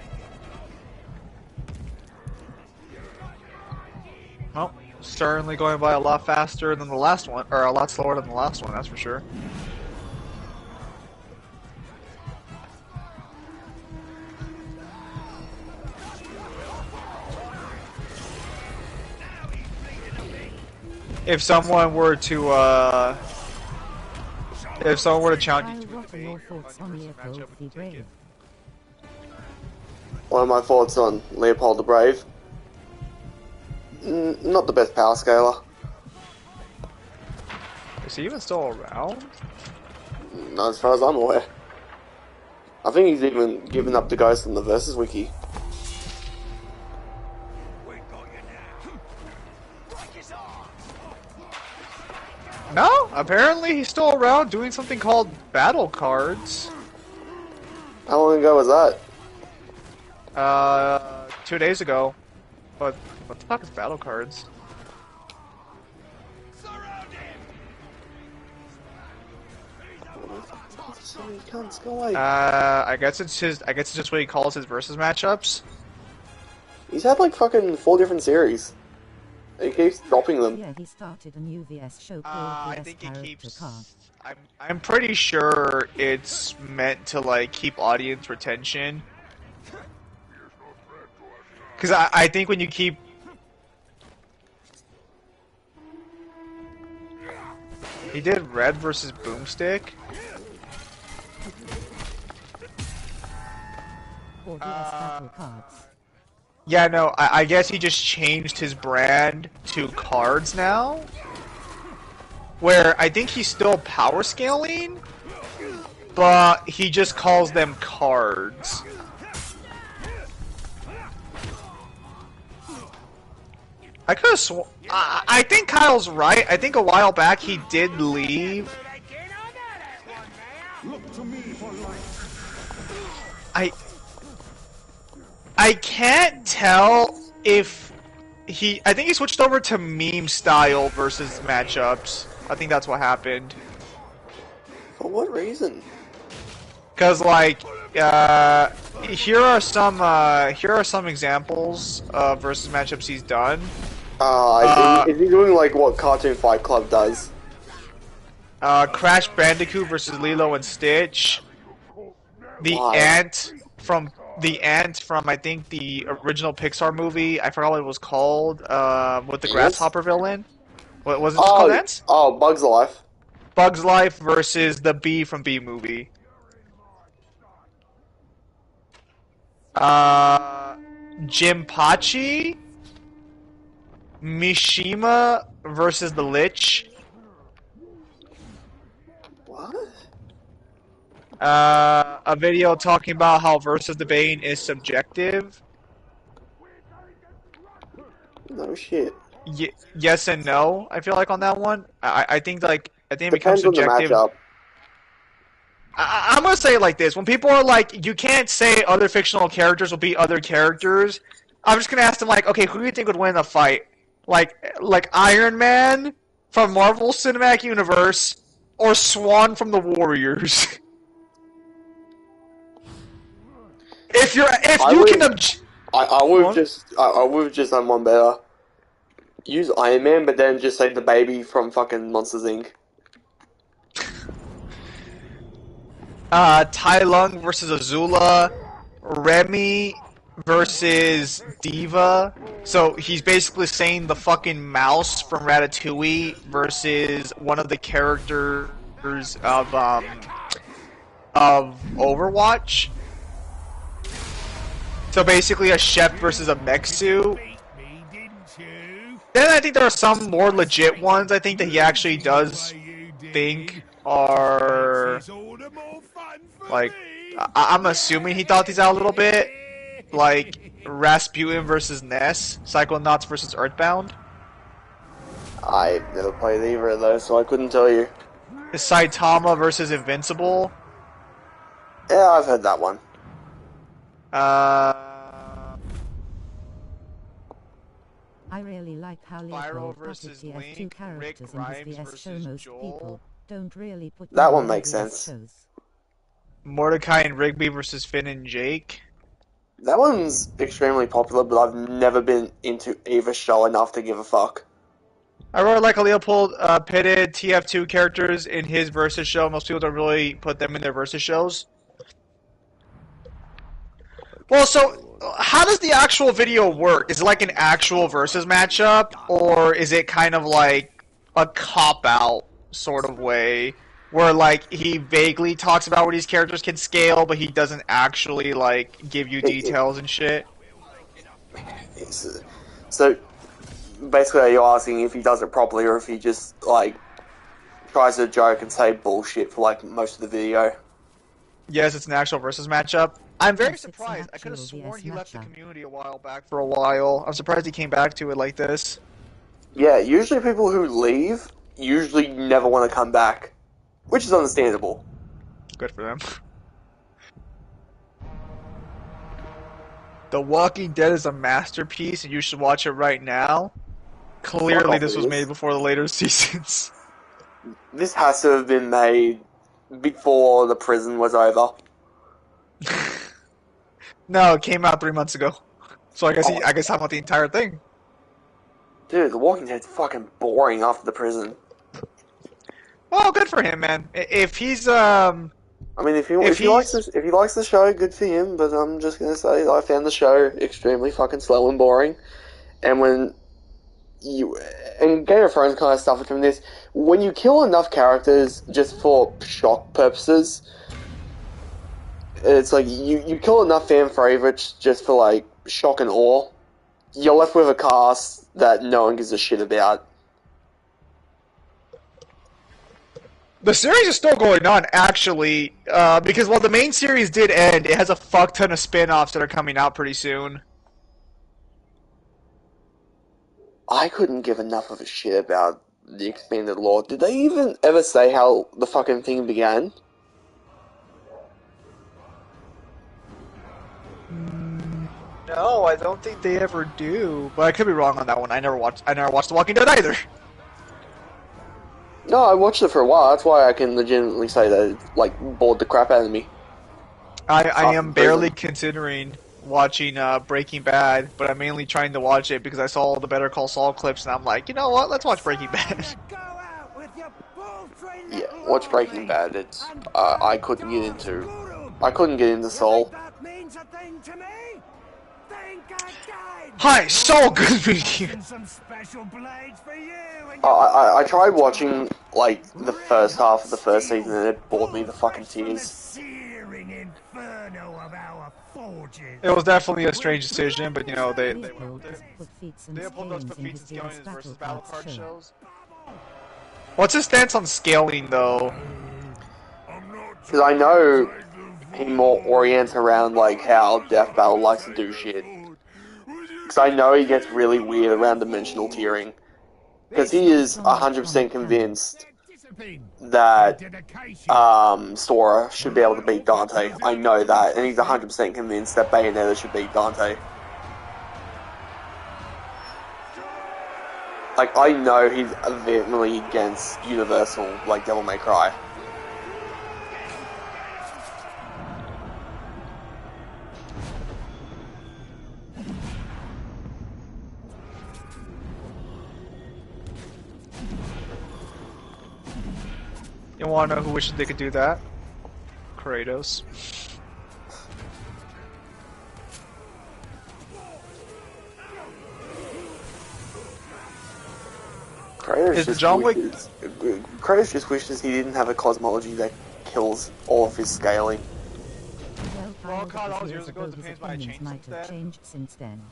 Well, certainly going by a lot faster than the last one, or a lot slower than the last one, that's for sure. If someone were to challenge you to a debate, What are my thoughts on Leopold the Brave? Not the best power scaler. is he even still around? Not as far as I'm aware. I think he's even given up the ghost on the Versus Wiki. No, apparently he's still around doing something called battle cards. How long ago was that? 2 days ago. But what the fuck is battle cards? I guess it's his. I guess it's just what he calls his versus matchups. He's had like fucking 4 different series. He keeps dropping them. Yeah, he started a new VS show called I VS think he Character keeps. Card. I'm pretty sure it's meant to like keep audience retention. Because I think when you keep. He did Red versus Boomstick. Or VS Battle Cards. Yeah, no, I guess he just changed his brand to cards now. where I think he's still power scaling, but he just calls them cards. I could have I think Kyle's right. I think a while back he did leave. I can't tell if I think he switched over to meme style versus matchups. I think that's what happened. For what reason? Cause like, here are some examples of versus matchups he's done. Is he doing like what Cartoon Fight Club does? Crash Bandicoot versus Lilo and Stitch. The ant from I think the original Pixar movie. I forgot what it was called. With the grasshopper villain. What was it called? Ants? Oh, Bug's Life. Bug's Life versus the bee from Bee Movie. Jinpachi, Mishima versus the Lich. What? A video talking about how versus the Bane is subjective. No shit. Yes and no. I feel like on that one, I think it becomes Depends on the subjective. matchup. I'm gonna say it like this: when people are like, "You can't say other fictional characters will beat other characters," I'm just gonna ask them like, "Okay, who do you think would win a fight? Like Iron Man from Marvel Cinematic Universe or Swan from the Warriors?" I would have just done one better. Use Iron Man, but then just say the baby from fucking Monsters Inc. Tai Lung versus Azula, Remy versus Diva. So he's basically saying the fucking mouse from Ratatouille versus one of the characters of Overwatch. So basically a chef versus a mech suit. Then I think there are some more legit ones I think that he actually does think are... Like, I'm assuming he thought these out a little bit. Like, Rasputin versus Ness, Psychonauts versus Earthbound. I've never played either of those, so I couldn't tell you. Saitama versus Invincible. Yeah, I've heard that one. I really liked how Leopold putted the F2 characters in his VS show. Most people don't really put that one makes sense. Shows. Mordecai and Rigby versus Finn and Jake. That one's extremely popular, but I've never been into either show enough to give a fuck. I really like how Leopold pitted TF2 characters in his versus show. Most people don't really put them in their versus shows. Well, so how does the actual video work? Is it like an actual versus matchup, or is it kind of like a cop-out sort of way, where like he vaguely talks about what these characters can scale, but he doesn't actually like give you details and shit? So basically, are you asking if he does it properly, or if he just like tries to joke and say bullshit for like most of the video? Yes, it's an actual versus matchup. I'm very surprised. I could have sworn he left the community a while back for a while. I'm surprised he came back to it like this. Yeah, usually people who leave usually never want to come back, which is understandable. Good for them. The Walking Dead is a masterpiece, and you should watch it right now. Clearly, this was made before the later seasons. This has to have been made before the prison was over. No, it came out 3 months ago. So I guess I want the entire thing. Dude, The Walking Dead's fucking boring after the prison. Well, good for him, man. If he's I mean, if he likes the show, good for him. But I'm just gonna say, I found the show extremely fucking slow and boring. And when and Game of Thrones kind of suffered from this. When you kill enough characters just for shock purposes, it's like you kill enough fan favorites just for like shock and awe, you're left with a cast that no one gives a shit about. The series is still going on, actually, because while the main series did end, it has a fuck ton of spin-offs that are coming out pretty soon. I couldn't give enough of a shit about the expanded lore. Did they even ever say how the fucking thing began? No, I don't think they ever do. But I could be wrong on that one. I never watched The Walking Dead either. No, I watched it for a while. That's why I can legitimately say that it, like, bored the crap out of me. I am barely considering watching Breaking Bad, but I'm mainly trying to watch it because I saw all the Better Call Saul clips, and I'm like, you know what? Let's watch Breaking Bad. Yeah, watch Breaking Bad. It's I couldn't get into Saul. Hi, Saul Goodman here. I tried watching like the first half of the first season, and it bored me to fucking tears. It was definitely a strange decision, but you know they pulled those put feats and scalings versus battle card shows. What's his stance on scaling though? Because I know he more orients around like how Death Battle likes to do shit. Because I know he gets really weird around dimensional tiering. Because he is 100% convinced that Sora should be able to beat Dante. I know that, and he's 100% convinced that Bayonetta should beat Dante. Like, I know he's vehemently against Universal, like Devil May Cry. You wanna know who wishes they could do that? Kratos. Kratos just wishes he didn't have a cosmology that kills all of his scaling. Well, God, all those years ago, the Japan's might have changed since then.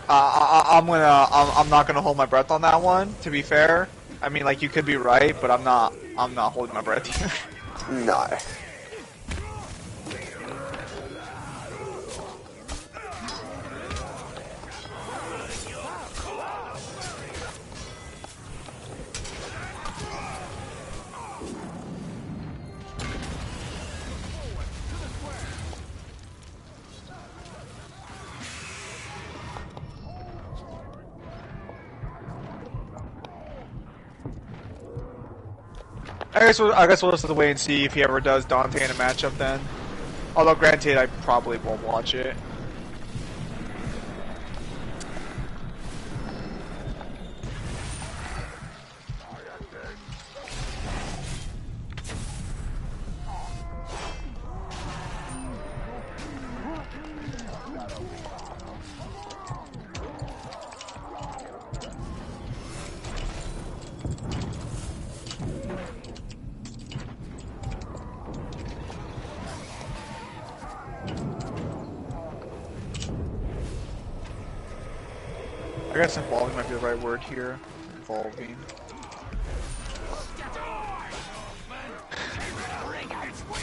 I'm not gonna hold my breath on that one, to be fair. I mean, like, you could be right, but I'm not holding my breath here. No. I guess we'll just have to wait and see if he ever does Dante in a matchup then. Although granted, I probably won't watch it. I guess involving might be the right word here. Involving.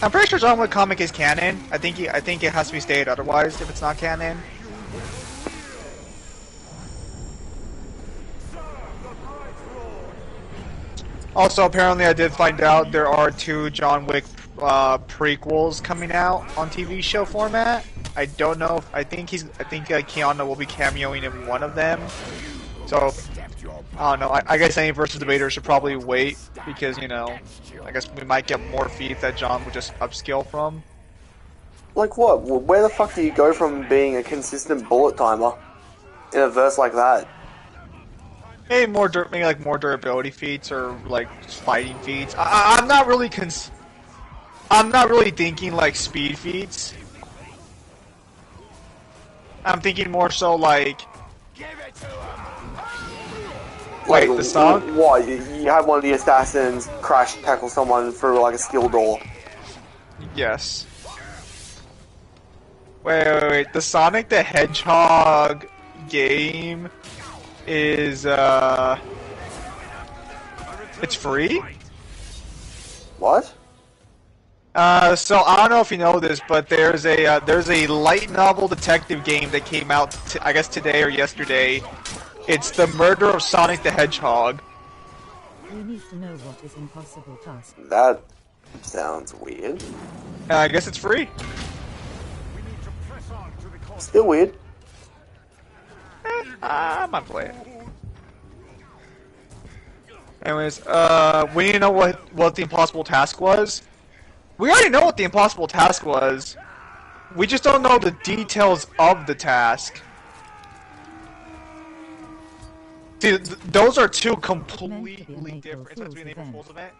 I'm pretty sure John Wick comic is canon. I think it has to be stated otherwise if it's not canon. Also, apparently, I did find out there are 2 John Wick prequels coming out on TV show format. I don't know if I think Keanu will be cameoing in one of them. So I don't know. I guess any versus debater should probably wait because, you know, I guess we might get more feats that John would just upscale from. Like what? Where the fuck do you go from being a consistent bullet timer in a verse like that? Maybe more durability feats or like fighting feats. I'm not really thinking like speed feats. I'm thinking more so like. Wait, the song? What? You have one of the assassins crash tackle someone through like a skill door. Yes. Wait. The Sonic the Hedgehog game is It's free? What? So I don't know if you know this, but there's a light novel detective game that came out, I guess today or yesterday. It's The Murder of Sonic the Hedgehog. We need to know what is impossible task. That sounds weird. I guess it's free. Still weird. I might play it. Anyways, we need to know what the impossible task was. We already know what the impossible task was. We just don't know the details of the task. See, those are two completely different. It's meant to be an April Fool's event.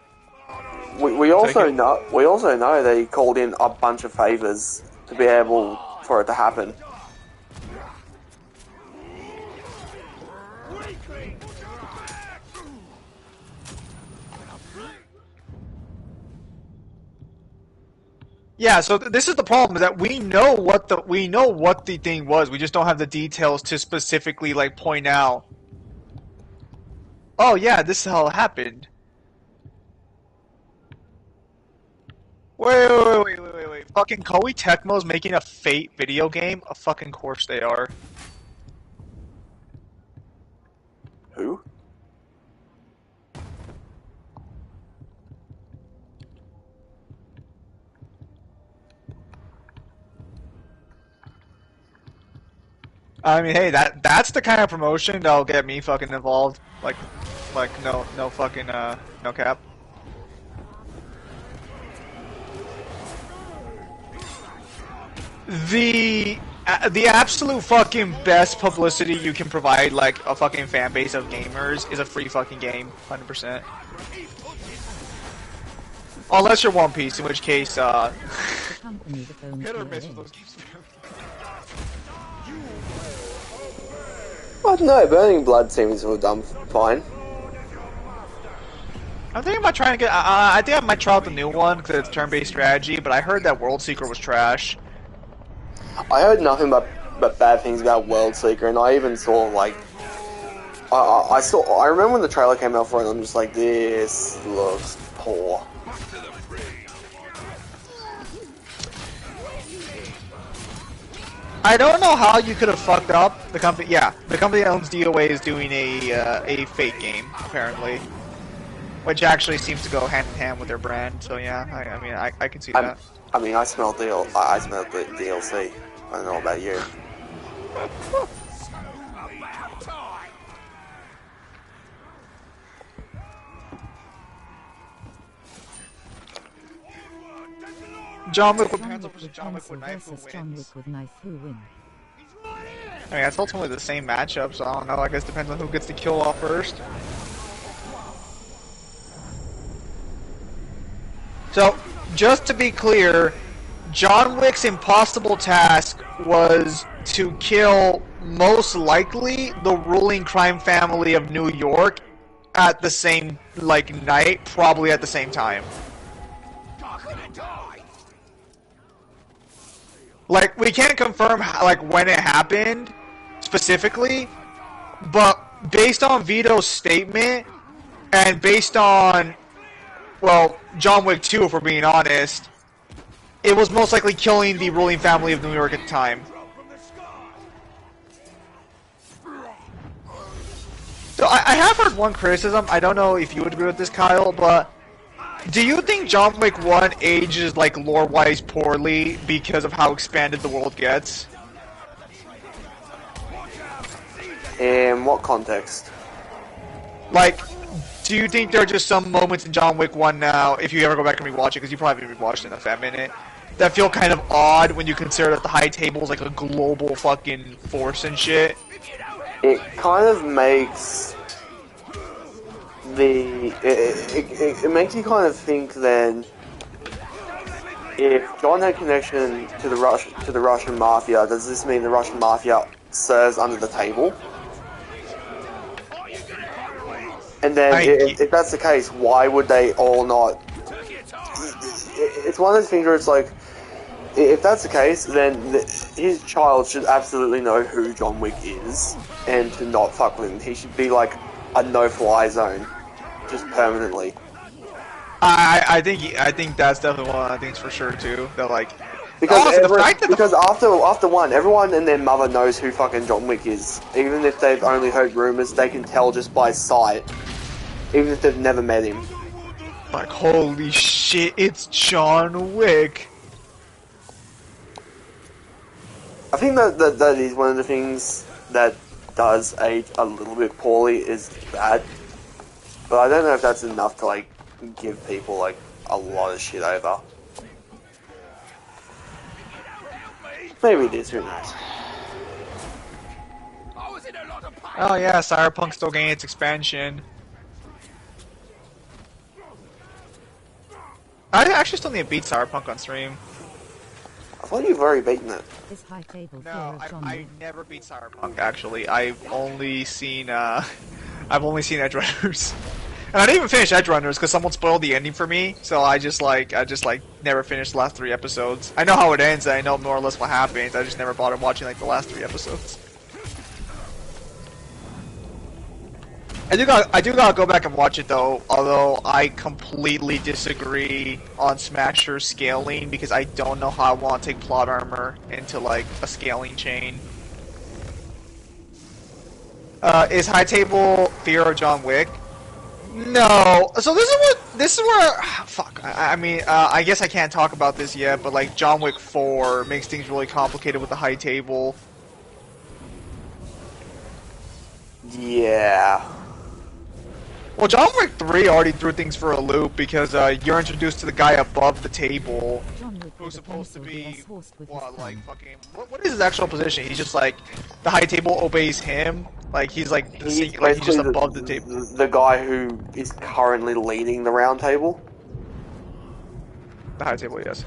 We also know they called in a bunch of favors to be able for it to happen. Yeah, so this is the problem, is that we know what the thing was. We just don't have the details to specifically like point out. Oh yeah, this is how it happened. Wait. Fucking Koei Tecmo's making a Fate video game? Of fucking course they are. Who? I mean, hey, that's the kind of promotion that'll get me fucking involved. Like no fucking no cap. The absolute fucking best publicity you can provide, like a fucking fan base of gamers, is a free fucking game, 100%. Unless you're One Piece, in which case, hit or miss with those games. I don't know, Burning Blood seems to have done fine. I'm thinking about trying to get. I think I might try out the new one because it's turn-based strategy, but I heard that World Seeker was trash. I heard nothing but bad things about World Seeker, and I even saw like I remember when the trailer came out for it, and I'm just like, this looks poor. I don't know how you could have fucked up the company. Yeah, the company that owns DOA is doing a Fate game apparently, which actually seems to go hand in hand with their brand. So yeah, I mean, I can see that. I mean, I smelled the DLC. I don't know about you. John Wick with pencil versus John Wick with knife, who wins? John Wick with knife, who wins? I mean, that's ultimately the same matchup, so I don't know. I guess it depends on who gets the kill off first. So, just to be clear, John Wick's impossible task was to kill, most likely, the ruling crime family of New York at the same, like, night, probably at the same time. Like, we can't confirm, like, when it happened, specifically, but based on Vito's statement, and based on, well, John Wick 2, if we're being honest, it was most likely killing the ruling family of New York at the time. So, I have heard one criticism, I don't know if you would agree with this, Kyle, but do you think John Wick 1 ages, like, lore-wise poorly because of how expanded the world gets? In what context? Like, do you think there are just some moments in John Wick 1 now, if you ever go back and rewatch it, because you probably haven't rewatched it in a fat minute, that feel kind of odd when you consider that the High Table is like a global fucking force and shit? It kind of makes it makes you kind of think then, if John had connection to the Russian mafia, does this mean the Russian mafia serves under the table? And then if that's the case, why would they all not? It's one of those things where it's like, if that's the case, then his child should absolutely know who John Wick is, and to not fuck with him. He should be like a no-fly zone. just permanently. I think that's definitely one of the things for sure too. That like because because after one, everyone and their mother knows who fucking John Wick is. Even if they've only heard rumors, they can tell just by sight. Even if they've never met him. Like holy shit, it's John Wick. I think that is one of the things that does age a little bit poorly is that, but I don't know if that's enough to like give people like a lot of shit over. Maybe it is, who knows. Oh yeah, Cyberpunk still getting its expansion. I actually still need to beat Cyberpunk on stream. I thought you've already beaten it. No, I never beat Cyberpunk actually. I've only seen Edgerunners. And I didn't even finish Edgerunners because someone spoiled the ending for me, so I just never finished the last 3 episodes. I know how it ends, and I know more or less what happens, I just never bothered watching like the last 3 episodes. I do gotta go back and watch it though, although I completely disagree on Smasher scaling because I don't know how I want to take plot armor into like a scaling chain. Is High Table Fear of John Wick? No. So this is where fuck. I mean, I guess I can't talk about this yet, but like John Wick 4 makes things really complicated with the High Table. Yeah. Well, John Wick 3 already threw things for a loop because you're introduced to the guy above the table, who's supposed to be what, like fucking what is his actual position? He's just like the High Table obeys him. Like he's like he's just above the table. The guy who is currently leading the round table. The High Table, yes.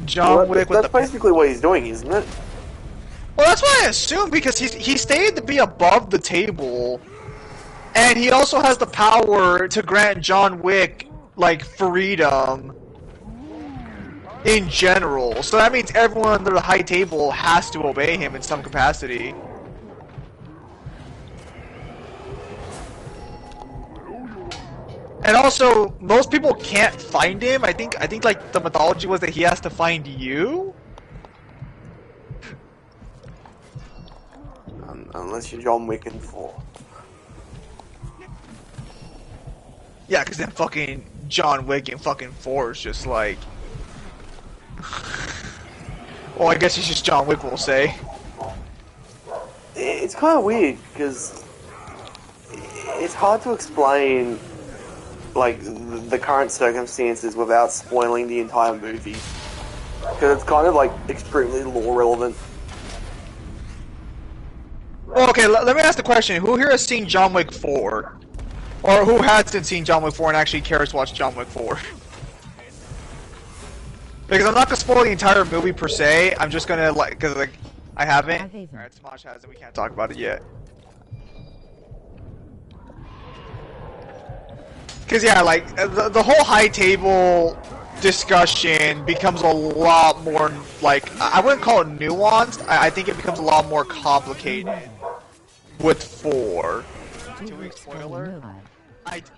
John Wick. That's basically what he's doing, isn't it? Well, that's what I assume because he stayed to be above the table. And he also has the power to grant John Wick, like, freedom in general. So that means everyone under the High Table has to obey him in some capacity. And also, most people can't find him. I think like the mythology was that he has to find you. Unless you're John Wick in 4. Yeah, because then fucking John Wick in fucking 4 is just like... well, I guess he's just John Wick, we'll say. It's kind of weird, because... it's hard to explain, like, the current circumstances without spoiling the entire movie. Because it's kind of, like, extremely lore relevant. Well, okay, let me ask the question. Who here has seen John Wick 4? Or who hasn't seen John Wick 4 and actually cares to watch John Wick 4? Because I'm not gonna spoil the entire movie per se. I'm just gonna like, cause like I haven't. Alright, Smosh hasn't. We can't talk about it yet. Cause yeah, like the whole High Table discussion becomes a lot more like I wouldn't call it nuanced. I think it becomes a lot more complicated with 4. 2-week spoiler.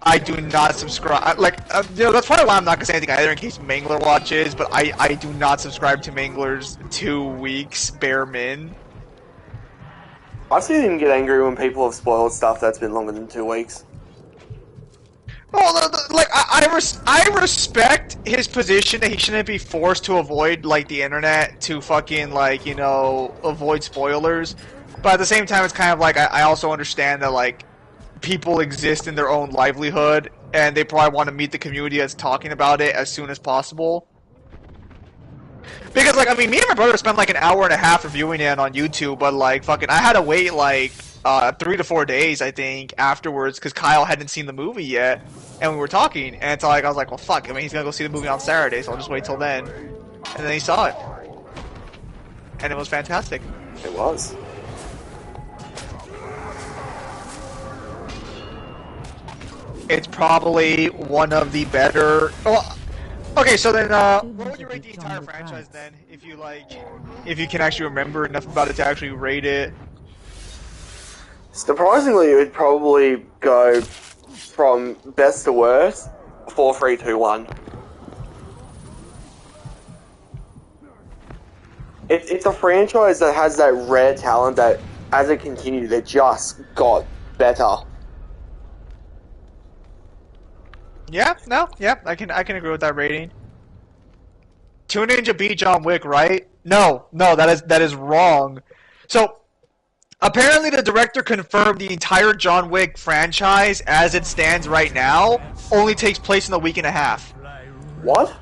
I do not subscribe. Like, you know, that's probably why I'm not gonna say anything either in case Mangler watches. But I do not subscribe to Mangler's 2 weeks bare min. I've seen him get angry when people have spoiled stuff that's been longer than 2 weeks. Well, like I respect his position that he shouldn't be forced to avoid like the internet to fucking like you know avoid spoilers. But at the same time, it's kind of like I also understand that like. People exist in their own livelihood, and they probably want to meet the community that's talking about it as soon as possible. Because, like, I mean, me and my brother spent like an hour and a half reviewing it on YouTube, but like, fucking, I had to wait like 3 to 4 days, I think, afterwards, because Kyle hadn't seen the movie yet, and we were talking, and it's like I was like, well, fuck. I mean, he's gonna go see the movie on Saturday, so I'll just wait till then. And then he saw it, and it was fantastic. It was. It's probably one of the better. Well, okay, so then, what would you rate the entire franchise then? If you can actually remember enough about it to actually rate it. Surprisingly, it would probably go from best to worst, 4, 3, 2, 1. It's a franchise that has that rare talent that, as it continued, it just got better. Yeah, I can agree with that rating. 2 Ninja beat John Wick, right? No, that is wrong. So, apparently the director confirmed the entire John Wick franchise, as it stands right now, only takes place in a week and a half. What?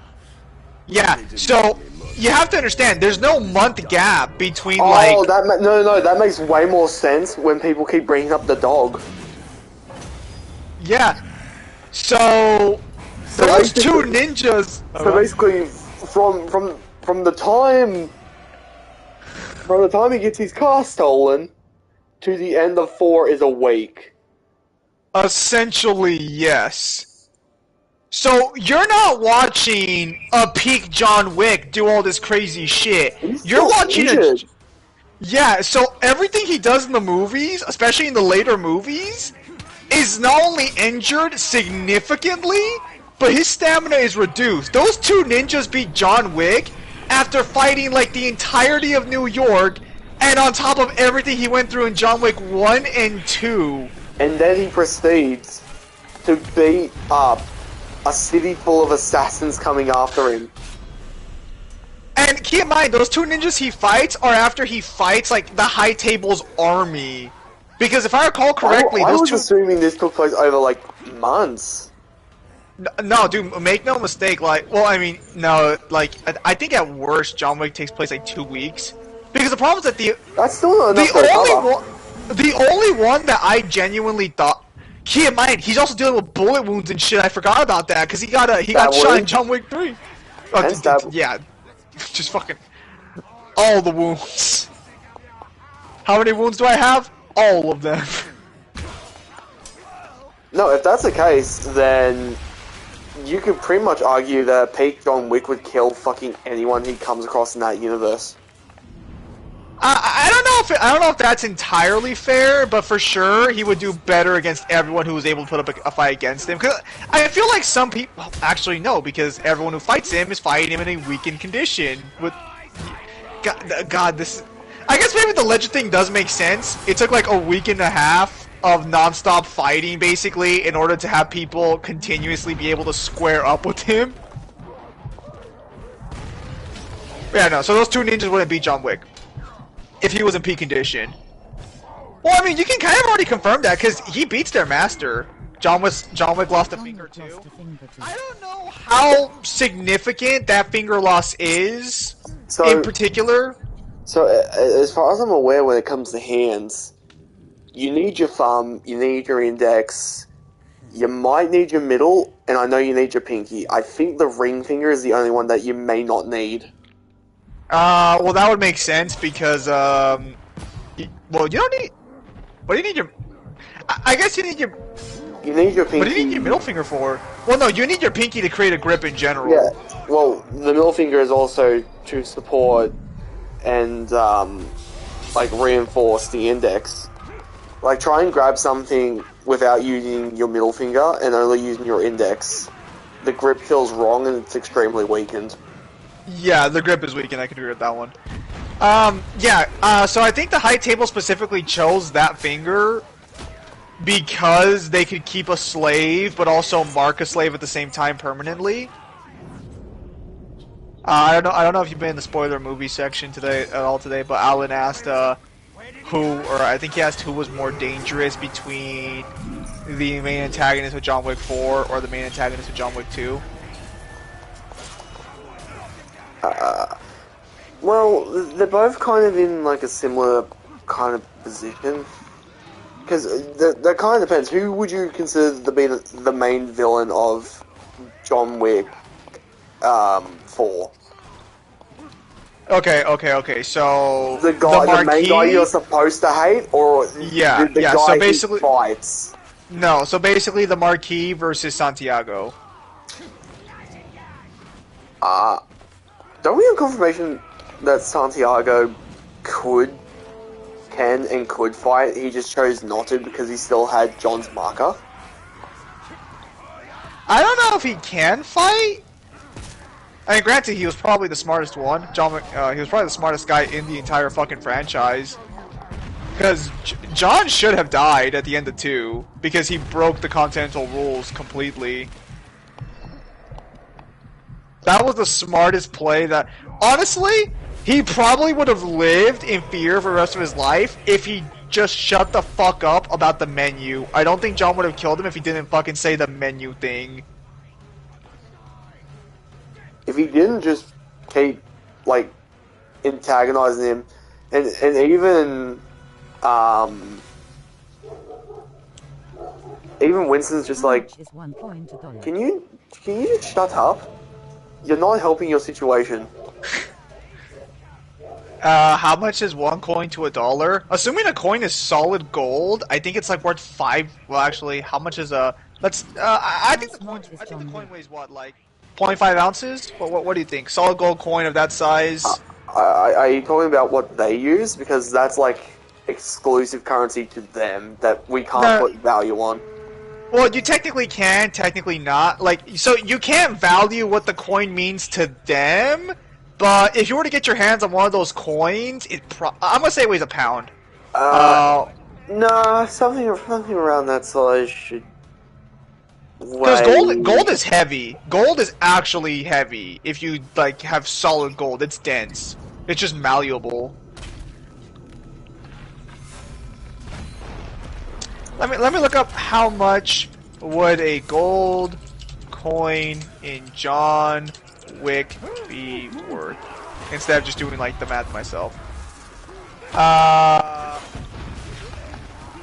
Yeah, so you have to understand, there's no month gap between, no, that makes way more sense when people keep bringing up the dog. Yeah. So those 2 ninjas. So basically, from the time he gets his car stolen to the end of 4 is a week. Essentially, yes. So you're not watching a peak John Wick do all this crazy shit. You're watching a... Yeah, so everything he does in the movies, especially in the later movies, is not only injured significantly, but his stamina is reduced. Those 2 ninjas beat John Wick after fighting like the entirety of New York, and on top of everything he went through in John Wick 1 and 2. And then he proceeds to beat up a city full of assassins coming after him. And keep in mind, those 2 ninjas he fights are after he fights like the High Table's army. Because if I recall correctly, I those was 2... assuming this took place over like months. No, dude, make no mistake. Like, well, I mean, no, like, I think at worst, John Wick takes place like 2 weeks. Because the problem is that that's still not enough the only one that I genuinely thought. Keep in mind, he's also dealing with bullet wounds and shit. I forgot about that because he got shot in John Wick 3. Yeah, just fucking all the wounds. How many wounds do I have? All of them. No, if that's the case, then you could pretty much argue that peak John Wick would kill fucking anyone he comes across in that universe. I don't know if that's entirely fair, but for sure he would do better against everyone who was able to put up a fight against him. Because I feel like some people actually no, because everyone who fights him is fighting him in a weakened condition. With God, this. I guess maybe the legend thing does make sense. It took like a week and a half of non-stop fighting, basically, in order to have people continuously be able to square up with him. Yeah, no. So those 2 ninjas wouldn't beat John Wick if he was in peak condition. Well, I mean, you can kind of already confirm that because he beats their master. John Wick lost a finger too. I don't know how significant that finger loss is in particular. So, as far as I'm aware, when it comes to hands, you need your thumb, you need your index, you might need your middle, and I know you need your pinky. I think the ring finger is the only one that you may not need. Well, that would make sense because, well, you don't need. What do you need your? I guess you need your. You need your pinky. What do you need your middle finger for? Well, no, you need your pinky to create a grip in general. Yeah. Well, the middle finger is also to support and like reinforce the index. Like, try and grab something without using your middle finger and only using your index. The grip feels wrong and it's extremely weakened. Yeah, the grip is weak, and I can agree with that one. So I think the High Table specifically chose that finger because they could keep a slave, but also mark a slave at the same time permanently. I don't know if you've been in the spoiler movie section at all today, but Alan asked I think he asked who was more dangerous between the main antagonist of John Wick 4 or the main antagonist of John Wick 2. Well, they're both kind of in like a similar kind of position. Because that kind of depends. Who would you consider to be the main villain of John Wick 4? Okay. So the main guy you're supposed to hate, or the guy so basically, who fights? No, so basically the Marquis versus Santiago. Don't we have confirmation that Santiago can and could fight? He just chose not to because he still had John's marker. I don't know if he can fight. I mean, granted, he was probably the smartest one. He was probably the smartest guy in the entire fucking franchise. Because John should have died at the end of 2, because he broke the Continental rules completely. That was the smartest play that... Honestly, he probably would have lived in fear for the rest of his life if he just shut the fuck up about the menu. I don't think John would have killed him if he didn't fucking say the menu thing. If he didn't just keep, like, antagonizing him, and even Winston's just like, can you just shut up? You're not helping your situation. How much is 1 coin to $1? Assuming a coin is solid gold, I think it's like worth 5. Well, actually, how much is a? I think the coin weighs what, like 0.5 ounces? What do you think? Solid gold coin of that size? Are you talking about what they use? Because that's like exclusive currency to them that we can't put value on. Well, you technically can, technically not. Like, so you can't value what the coin means to them, but if you were to get your hands on one of those coins, I'm gonna say it weighs a pound. Nah, something around that size should. Because gold is heavy. Gold is actually heavy. If you like have solid gold, it's dense. It's just malleable. Let me look up how much would a gold coin in John Wick be worth, instead of just doing like the math myself.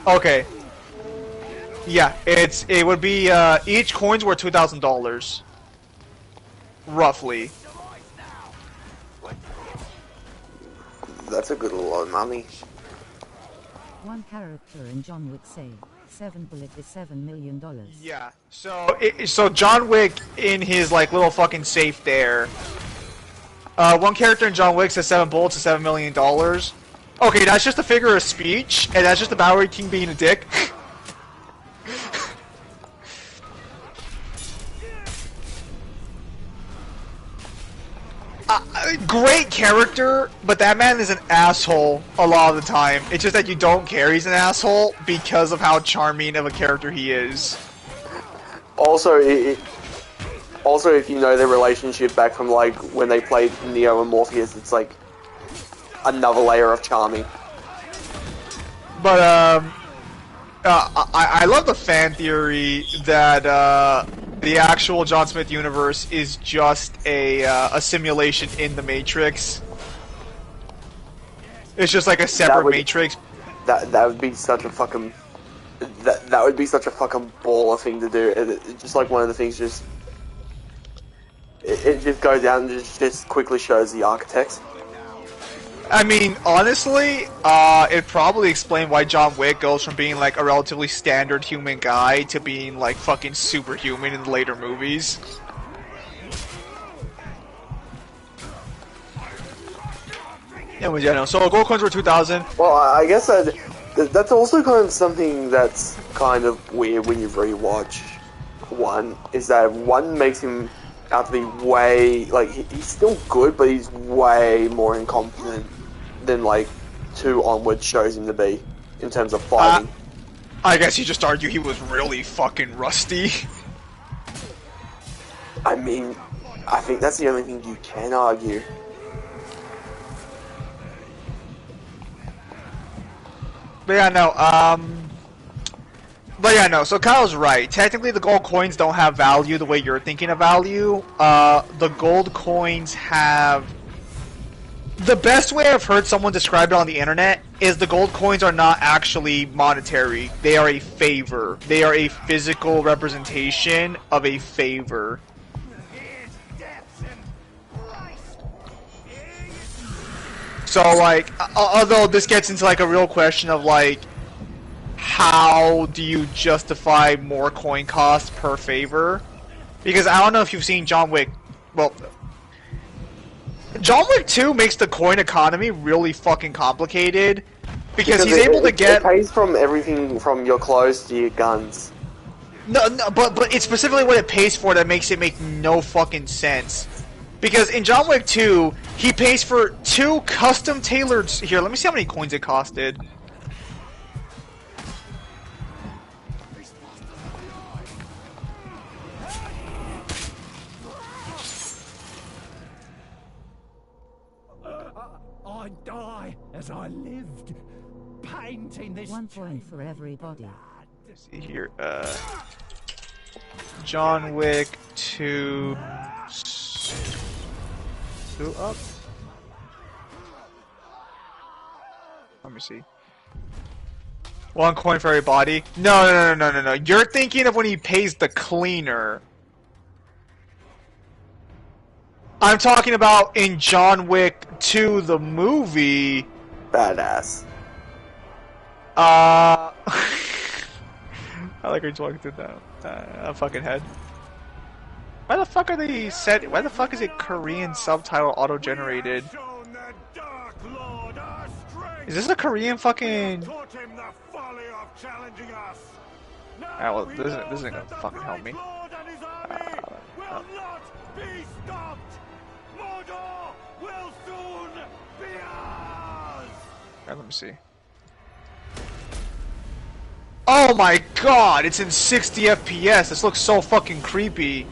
Okay. Yeah, it would be each coin's worth $2,000, roughly. That's a good lot of money. One character in John Wick say 7 bullet is $7 million. Yeah. So John Wick in his like little fucking safe there. One character in John Wick says 7 bullets is $7 million. Okay, that's just a figure of speech, and that's just the Bowery King being a dick. Great character, but that man is an asshole a lot of the time. It's just that you don't care he's an asshole because of how charming of a character he is. Also, if you know their relationship back from like when they played Neo and Morpheus, it's like another layer of charming. But I love the fan theory that the actual John Smith universe is just a simulation in the Matrix. It's just like a separate Matrix. That would be such a fucking that would be such a fucking baller thing to do. It's just like one of the things. It just goes out and just quickly shows the architects. I mean, honestly, it probably explained why John Wick goes from being like a relatively standard human guy to being like fucking superhuman in the later movies. Yeah, but yeah, no. So gold coins were 2,000. Well, I guess that's also kind of something that's kind of weird when you rewatch 1. Is that 1 makes him out to be way like he's still good, but he's way more incompetent than like 2 onwards shows him to be in terms of fighting. I guess you just argue he was really fucking rusty. I mean, I think that's the only thing you can argue. But yeah, no, so Kyle's right. Technically, the gold coins don't have value the way you're thinking of value. The gold coins have... The best way I've heard someone describe it on the internet is the gold coins are not actually monetary. They are a favor. They are a physical representation of a favor. So, like, although this gets into, like, a real question of, like, how do you justify more coin cost per favor? Because I don't know if you've seen John Wick. Well, John Wick 2 makes the coin economy really fucking complicated. Because he's able to get... It pays from everything from your clothes to your guns. No, but it's specifically what it pays for that makes it make no fucking sense. Because in John Wick 2, he pays for 2 custom tailored... Here, let me see how many coins it costed. I die as I lived, painting this. 1 point for everybody. Let's see here, John Wick 2... Go up. Let me see. 1 coin for every body. No. You're thinking of when he pays the cleaner. I'm talking about in John Wick 2, the movie. Badass. I like her talking to that. Fucking head. Why the fuck are they set? Why the fuck is it Korean subtitle auto-generated? Is this a Korean fucking? Ah, well, this isn't gonna fucking help me. Alright, let me see. Oh my god, it's in 60 FPS. This looks so fucking creepy.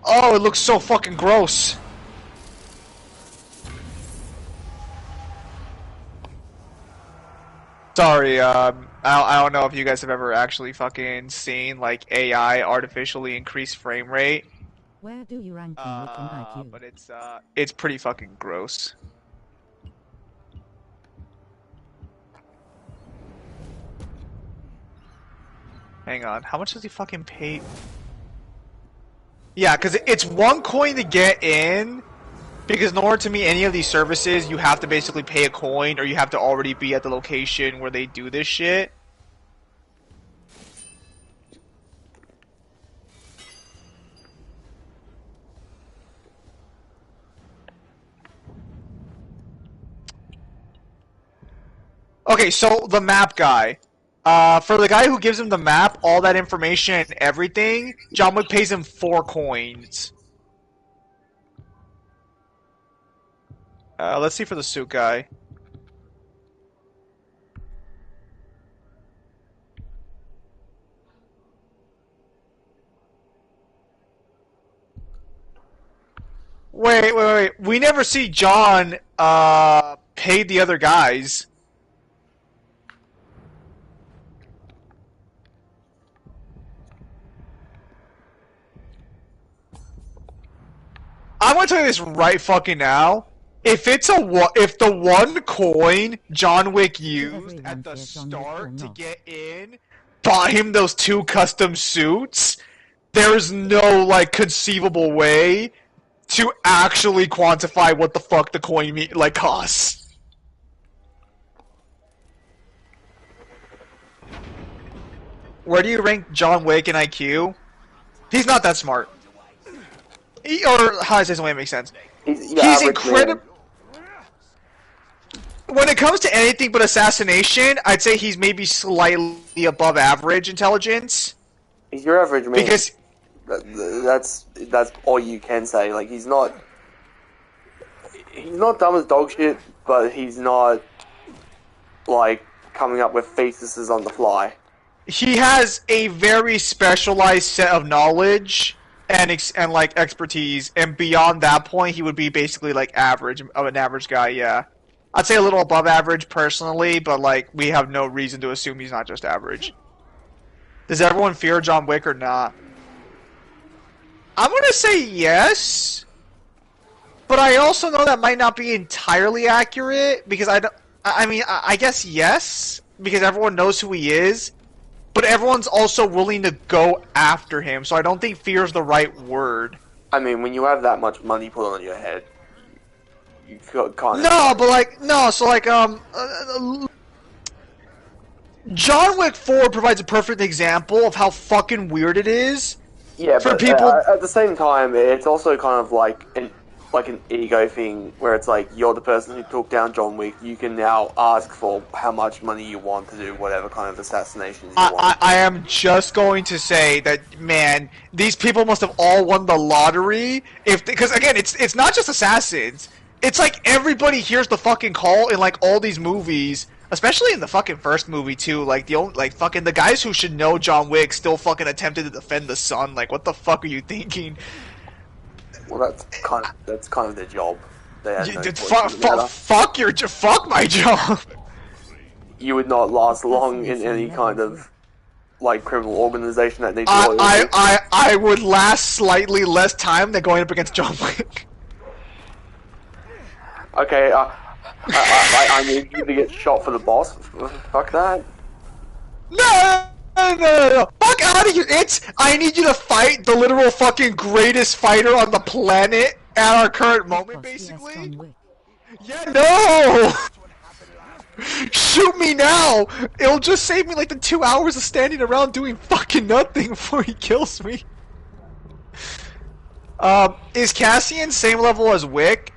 Oh, it looks so fucking gross. Sorry, I don't know if you guys have ever actually fucking seen like AI artificially increase frame rate. Where do you rank in looking IQ? But it's pretty fucking gross. Hang on, how much does he fucking pay? Yeah, because it's 1 coin to get in, because in order to meet any of these services, you have to basically pay a coin, or you have to already be at the location where they do this shit. Okay, so the map guy. For the guy who gives him the map, all that information and everything, John Wick pays him 4 coins. Let's see for the suit guy. Wait. We never see John, pay the other guys. I'm gonna tell you this right fucking now. If the 1 coin John Wick used at the start to get in bought him those 2 custom suits, there's no like conceivable way to actually quantify what the fuck the coin costs. Where do you rank John Wick in IQ? He's not that smart. Or how I say something that makes sense. He's incredible. When it comes to anything but assassination, I'd say he's maybe slightly above average intelligence. He's your average man. Because that's all you can say. Like he's not dumb as dog shit, but he's not like coming up with theses on the fly. He has a very specialized set of knowledge and like expertise, and beyond that point, he would be basically like average of an average guy. Yeah, I'd say a little above average personally, but like we have no reason to assume he's not just average. Does everyone fear John Wick or not? I'm gonna say yes, but I also know that might not be entirely accurate because I guess yes because everyone knows who he is. But everyone's also willing to go after him, so I don't think fear is the right word. I mean, when you have that much money put on your head, you can't... No, but like, no, so like, John Wick 4 provides a perfect example of how fucking weird it is. Yeah, for but people... at the same time, it's also kind of like like an ego thing where it's like you're the person who took down John Wick. You can now ask for how much money you want to do whatever kind of assassinations you want. I am just going to say that, man, these people must have all won the lottery. Because again, it's not just assassins. It's like everybody hears the fucking call in like all these movies, especially in the fucking first movie too. Like fucking the guys who should know John Wick still fucking attempted to defend the son. Like, what the fuck are you thinking? Well, that's kind of their job. They had no fuck my job. You would not last long in any kind of like criminal organization that needs. I would last slightly less time than going up against John Wick. Okay, I need you to get shot for the boss. Fuck that. No. Fuck out of here! I need you to fight the literal fucking greatest fighter on the planet at our current moment, basically. Yeah, no! Shoot me now! It'll just save me like the 2 hours of standing around doing fucking nothing before he kills me. Is Cassian same level as Wick?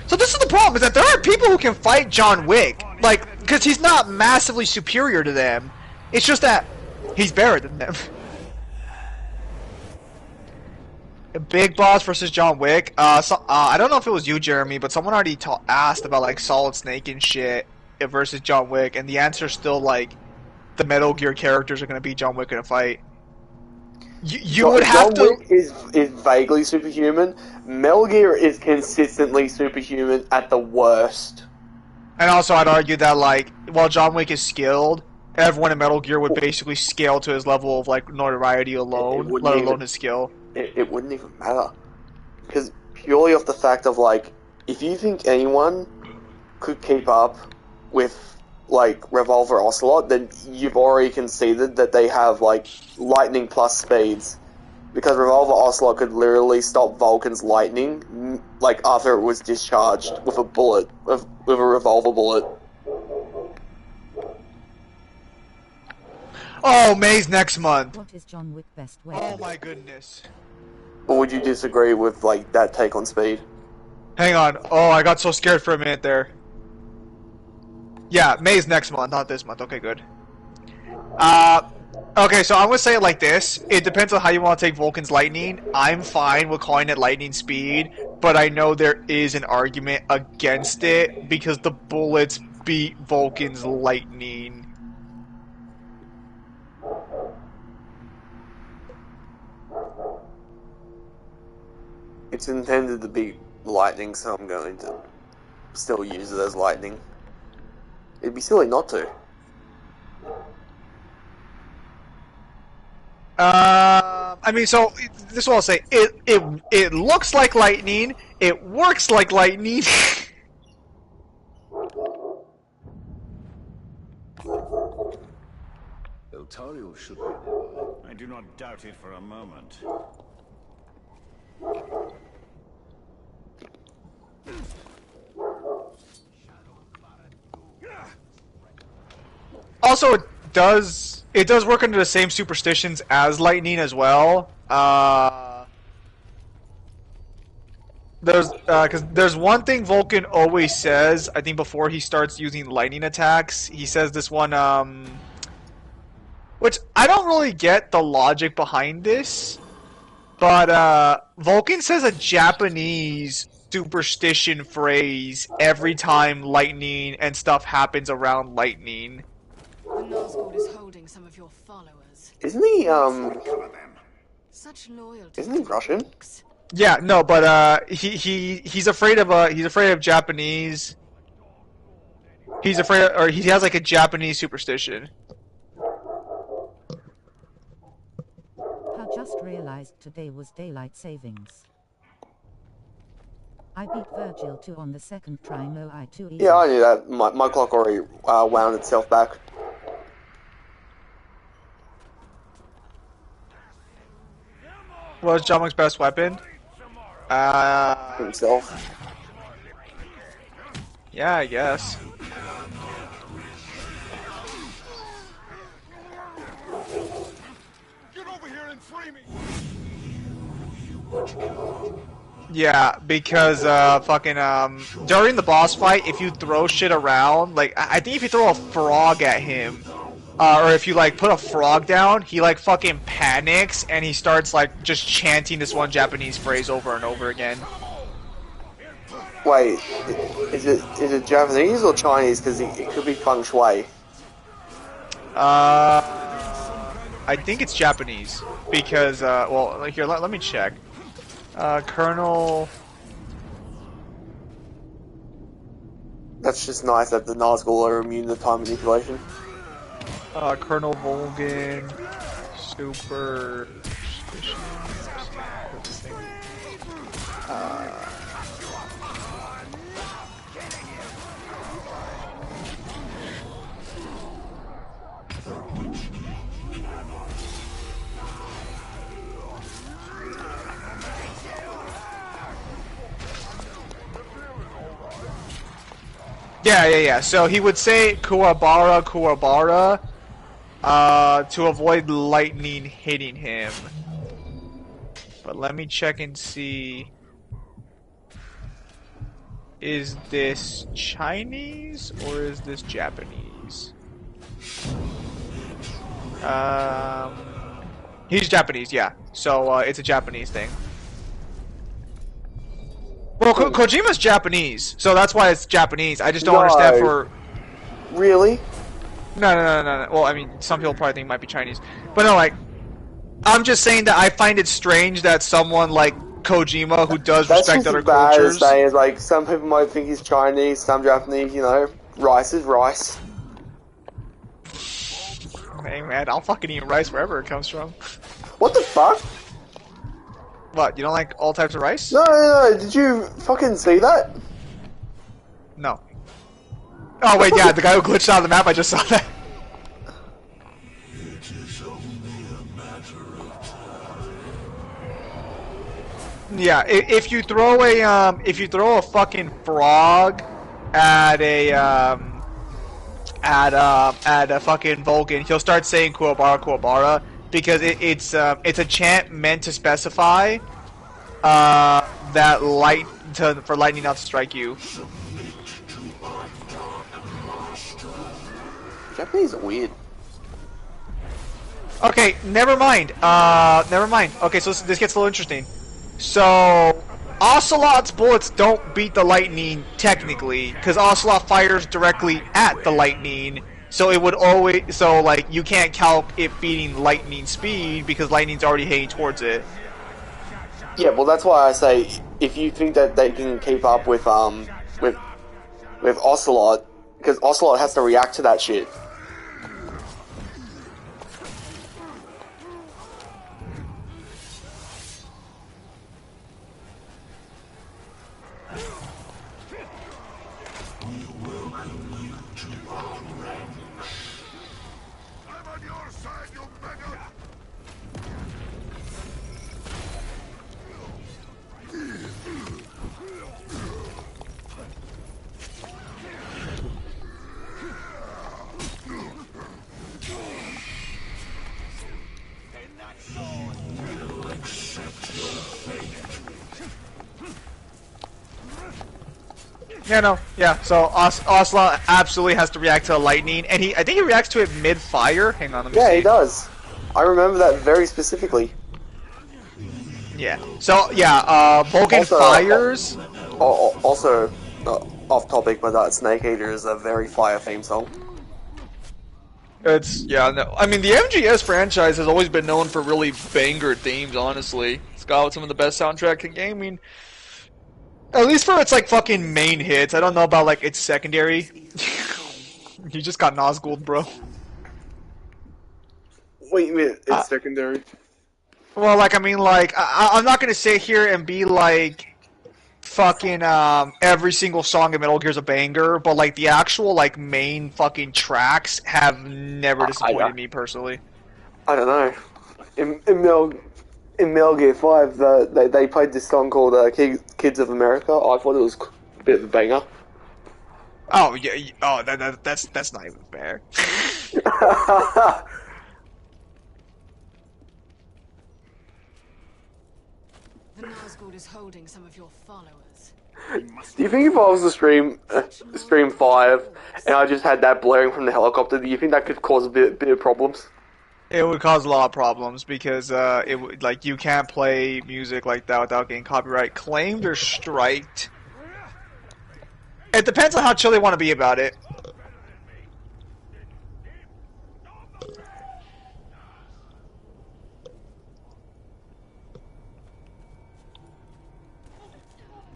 So this is the problem, is that there are people who can fight John Wick, like, because he's not massively superior to them. It's just that he's better than them. Big Boss versus John Wick. I don't know if it was you, Jeremy, but someone already asked about like Solid Snake and shit versus John Wick, and the answer's still like the Metal Gear characters are gonna beat John Wick in a fight. You would have John Wick is vaguely superhuman. Metal Gear is consistently superhuman at the worst. And also, I'd argue that like while John Wick is skilled, everyone in Metal Gear would basically scale to his level of like notoriety alone, let alone his skill. It wouldn't even matter, because purely off the fact of like, if you think anyone could keep up with like Revolver Ocelot, then you've already conceded that they have like lightning plus speeds, because Revolver Ocelot could literally stop Vulcan's lightning like after it was discharged with a bullet, with a revolver bullet. Oh, May's next month. What is John Wick best way? Oh my goodness. But would you disagree with like that take on speed? Hang on. Oh, I got so scared for a minute there. Yeah, May's next month, not this month. Okay, good. Okay, so I'm gonna say it like this. It depends on how you want to take Vulcan's lightning. I'm fine with calling it lightning speed, but I know there is an argument against it because the bullets beat Vulcan's lightning. It's intended to be lightning, so I'm going to still use it as lightning. It'd be silly not to. I mean, so this is what I'll say. It looks like lightning. It works like lightning. Eltario should be nearby. I do not doubt it for a moment. Also, it does work under the same superstitions as lightning as well. There's one thing Vulcan always says, I think before he starts using lightning attacks. He says this one, which I don't really get the logic behind this, but Vulcan says a Japanese superstition phrase every time lightning and stuff happens around lightning. The Nazgûl is holding some of your followers. Isn't he Such loyalty. Isn't he Russian? Yeah, no, but he's afraid of Japanese. He's afraid of, or he has like a Japanese superstition. I just realized today was daylight savings. I beat Virgil 2 on the second try, no I2 either. Yeah, I knew that. My clock already wound itself back. What was John Wick's best weapon? Himself. Yeah, I guess. Get over here and free me! Yeah, because during the boss fight, if you throw shit around, like I think if you throw a frog at him, or if you like put a frog down, he like fucking panics and he starts like just chanting this one Japanese phrase over and over again. Wait, is it Japanese or Chinese? Because it could be feng shui. I think it's Japanese because well, here let me check. Colonel. That's just nice that the Nazgul are immune to time manipulation. Colonel Volgin, super. Yeah. So he would say Kuwabara, to avoid lightning hitting him. But let me check and see. Is this Chinese or is this Japanese? He's Japanese, yeah. So it's a Japanese thing. Well, Kojima's Japanese, so that's why it's Japanese. I just don't understand for... Really? No. Well, I mean, some people probably think it might be Chinese. But no, like... I'm just saying that I find it strange that someone like Kojima, who does respect other cultures... That's just like, some people might think he's Chinese, some Japanese, you know. Rice is rice. Hey man, I'll fucking eat rice wherever it comes from. What the fuck? What, you don't like all types of rice? No, did you fucking see that? No. Oh wait, yeah, the guy who glitched out of the map, I just saw that. It is only a matter of time. Yeah, if you throw a fucking frog at a fucking Vulcan, he'll start saying Kuwabara, because it's a chant meant to specify that for lightning not to strike you. Japanese are weird. Okay, never mind. Okay, so this gets a little interesting. So, Ocelot's bullets don't beat the lightning technically, because Ocelot fires directly at the lightning. So it would always, like, you can't calc it beating lightning speed because lightning's already heading towards it. Yeah, well, that's why I say if you think that they can keep up with Ocelot, because Ocelot has to react to that shit. Yeah, so Ocelot absolutely has to react to the lightning, and I think he reacts to it mid-fire. Hang on, let me see. Yeah, he does. I remember that very specifically. Yeah. So, yeah, Vulcan fires... Also, off topic, but Snake Eater is a very fire theme song. I mean, the MGS franchise has always been known for really banger themes, honestly. It's got some of the best soundtracks in gaming. At least for its, like, fucking main hits. I don't know about, like, its secondary. You just got Nazgul, bro. Wait, you mean it's secondary? Well, like, I mean, like, I'm not gonna sit here and be like, fucking, every single song in Metal Gear's a banger, but, like, the actual, like, main fucking tracks have never disappointed me, personally. I don't know. In Metal Gear 5, they played this song called Kids of America. I thought it was a bit of a banger. Oh, yeah, that's not even fair. The Nazgul is holding some of your followers. Do you think if I was to stream 5 and I just had that blaring from the helicopter, do you think that could cause a bit of problems? It would cause a lot of problems because it would, like, you can't play music like that without getting copyright claimed or striked. It depends on how chill they want to be about it.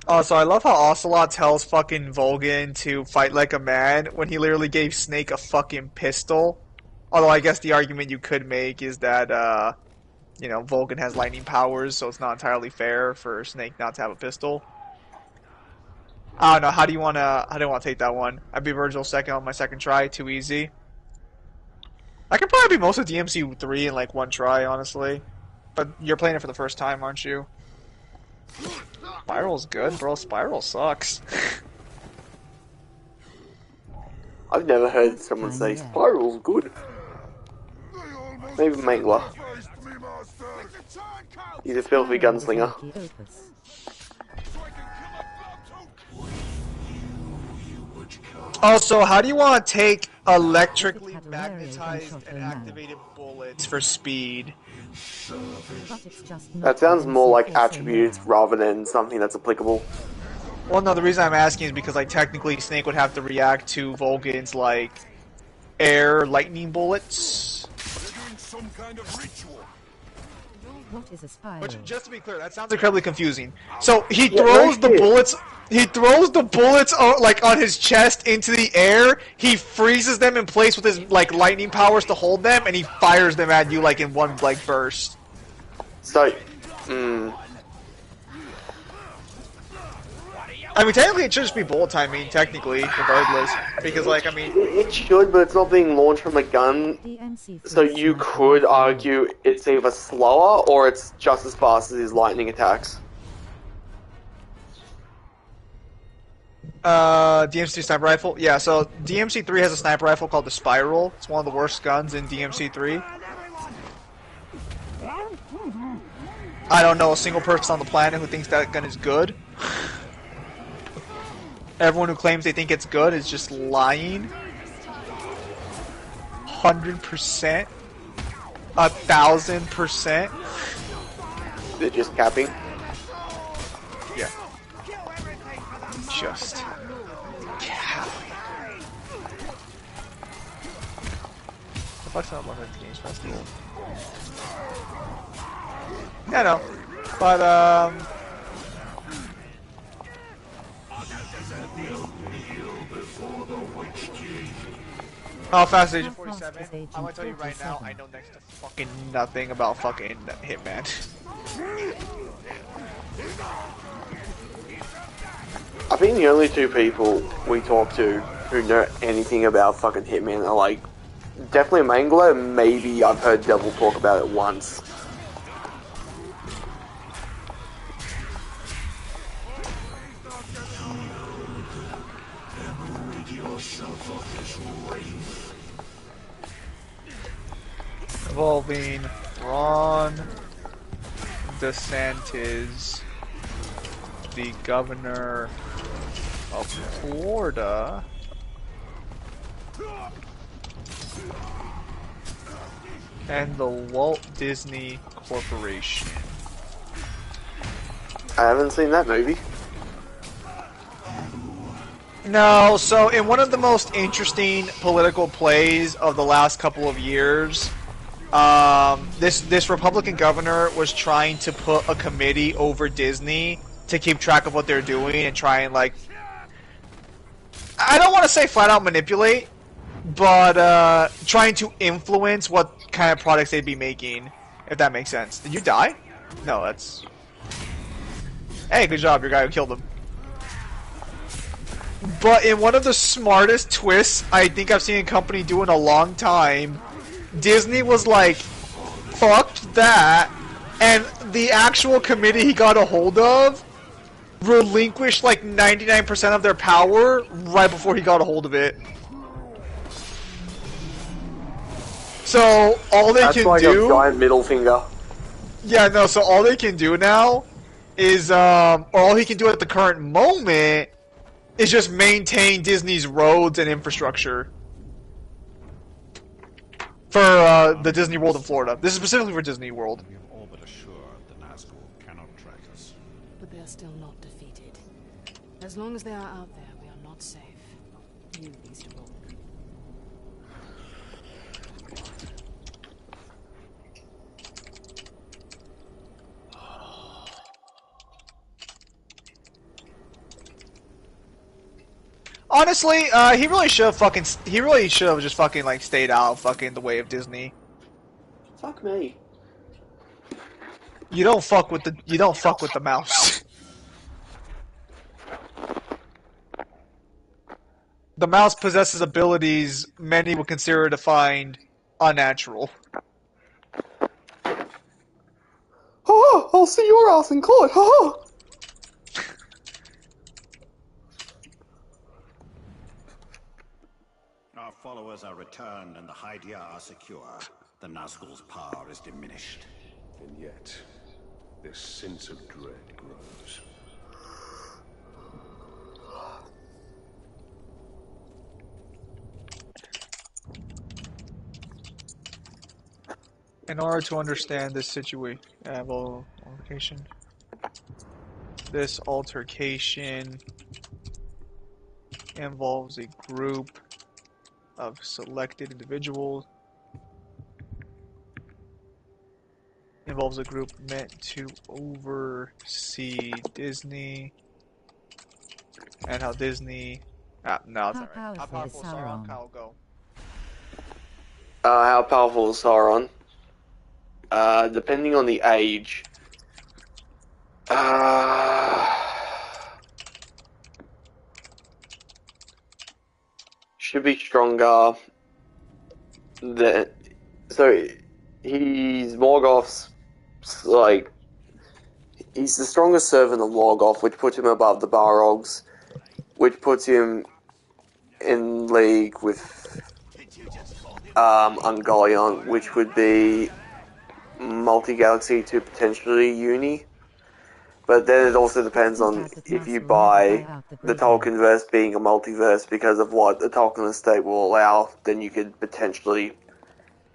Also, I love how Ocelot tells fucking Volgin to fight like a man when he literally gave Snake a fucking pistol. Although I guess the argument you could make is that, you know, Volgin has lightning powers, so it's not entirely fair for Snake not to have a pistol. I don't know, how do you wanna take that one? I'd be Virgil second on my second try, too easy. I could probably be most of DMC 3 in like one try, honestly. But you're playing it for the first time, aren't you? Spiral's good, bro. Spiral sucks. I've never heard someone say Spiral's good. Maybe Mangler. He's a filthy gunslinger. Also, how do you want to take electrically magnetized and activated bullets for speed? That sounds more like attributes rather than something that's applicable. Well, no, the reason I'm asking is because, like, technically Snake would have to react to Volgin's, like, air lightning bullets. Some kind of ritual. What is a spiral? Which, just to be clear, that sounds incredibly confusing. So he throws the bullets. He throws the bullets like on his chest into the air. He freezes them in place with his like lightning powers to hold them, and he fires them at you like in one like burst. So, I mean, technically, it should just be bullet timing. Technically, regardless, because like I mean, it should, but it's not being launched from a gun. So you could argue it's either slower or it's just as fast as his lightning attacks. DMC sniper rifle? Yeah, so DMC3 has a sniper rifle called the Spiral. It's one of the worst guns in DMC3. I don't know a single person on the planet who thinks that gun is good. Everyone who claims they think it's good is just lying. 100%. 1000%. They're just capping. Yeah. Just capping. The fuck's not London Games Festival? Yeah, I know. But, oh, Fast Agent 47. I'm gonna tell you right now, I know next to fucking nothing about fucking Hitman. I think the only two people we talk to who know anything about fucking Hitman are like, definitely Mangler, maybe I've heard Devil talk about it once. Involving Ron DeSantis, the governor of Florida, and the Walt Disney Corporation. I haven't seen that movie. No, so in one of the most interesting political plays of the last couple of years, this Republican governor was trying to put a committee over Disney to keep track of what they're doing and try and, like, I don't want to say flat out manipulate, but trying to influence what kind of products they'd be making, if that makes sense. Did you die? No, that's... Hey, good job, your guy who killed him. But in one of the smartest twists I think I've seen a company do in a long time, Disney was like, fuck that, and the actual committee he got a hold of relinquished like 99% of their power right before he got a hold of it. So all they That's can like do... a giant middle finger. Yeah, no, so all they can do now is, or all he can do at the current moment is just maintain Disney's roads and infrastructure for the Disney World in Florida. This is specifically for Disney World. We are all but assured the Nazgul cannot track us. But they are still not defeated. As long as they are out there, we are not safe. You least of all. Honestly, he really should have just fucking like stayed out fucking the way of Disney. Fuck me. You don't fuck with the mouse. The mouse possesses abilities many would consider to find unnatural. Oh, I'll see your ass in court. Oh. Our followers are returned and the Hydia are secure. The Nazgul's power is diminished. And yet, this sense of dread grows. In order to understand this situation, this altercation involves a group of selected individuals. Involves a group meant to oversee Disney and how Disney. No, it's not right. How powerful is Sauron? Kyle, go. How powerful is Sauron? Depending on the age. Should be stronger. So he's Morgoth's like he's the strongest servant of Morgoth, which puts him above the Balrogs, which puts him in league with Ungoliant, which would be multi-galaxy to potentially uni. But then it also depends on if you buy the Tolkienverse being a multiverse, because of what the Tolkien estate will allow, then you could potentially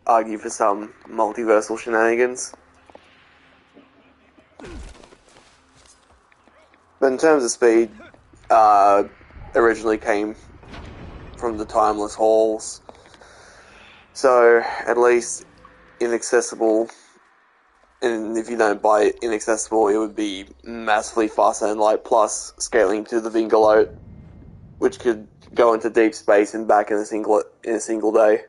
argue for some multiversal shenanigans. But in terms of speed, originally came from the Timeless Halls. So, at least inaccessible. And if you don't buy it inaccessible, it would be massively faster than light, plus scaling to the Vingalote, which could go into deep space and back in a single day.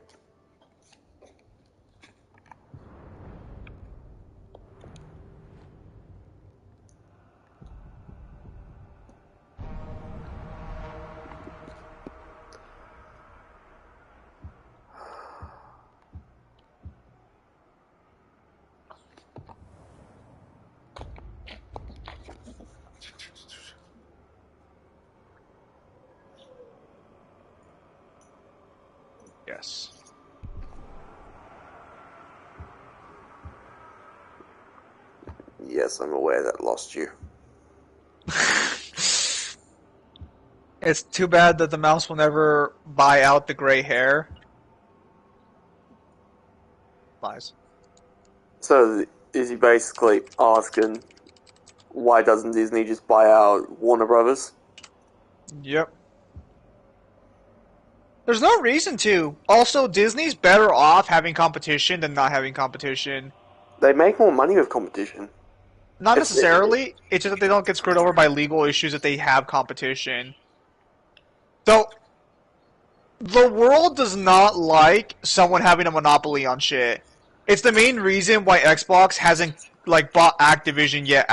Yes. Yes, I'm aware that lost you. It's too bad that the mouse will never buy out the gray hair. Lies. So, is he basically asking, why doesn't Disney just buy out Warner Brothers? Yep. There's no reason to. Also, Disney's better off having competition than not having competition. They make more money with competition. Not necessarily. It's just that they don't get screwed over by legal issues if they have competition. So, the world does not like someone having a monopoly on shit. It's the main reason why Xbox hasn't like bought Activision yet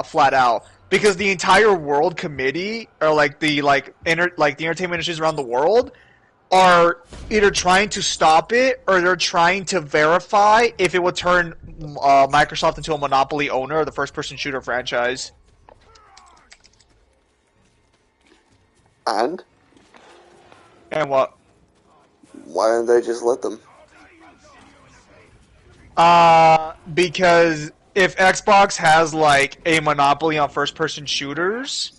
flat out. Because the entire world committee, or like the entertainment industries around the world, are either trying to stop it or they're trying to verify if it would turn Microsoft into a monopoly owner of the first-person shooter franchise. And what? Why don't they just let them? Because if Xbox has like a monopoly on first-person shooters,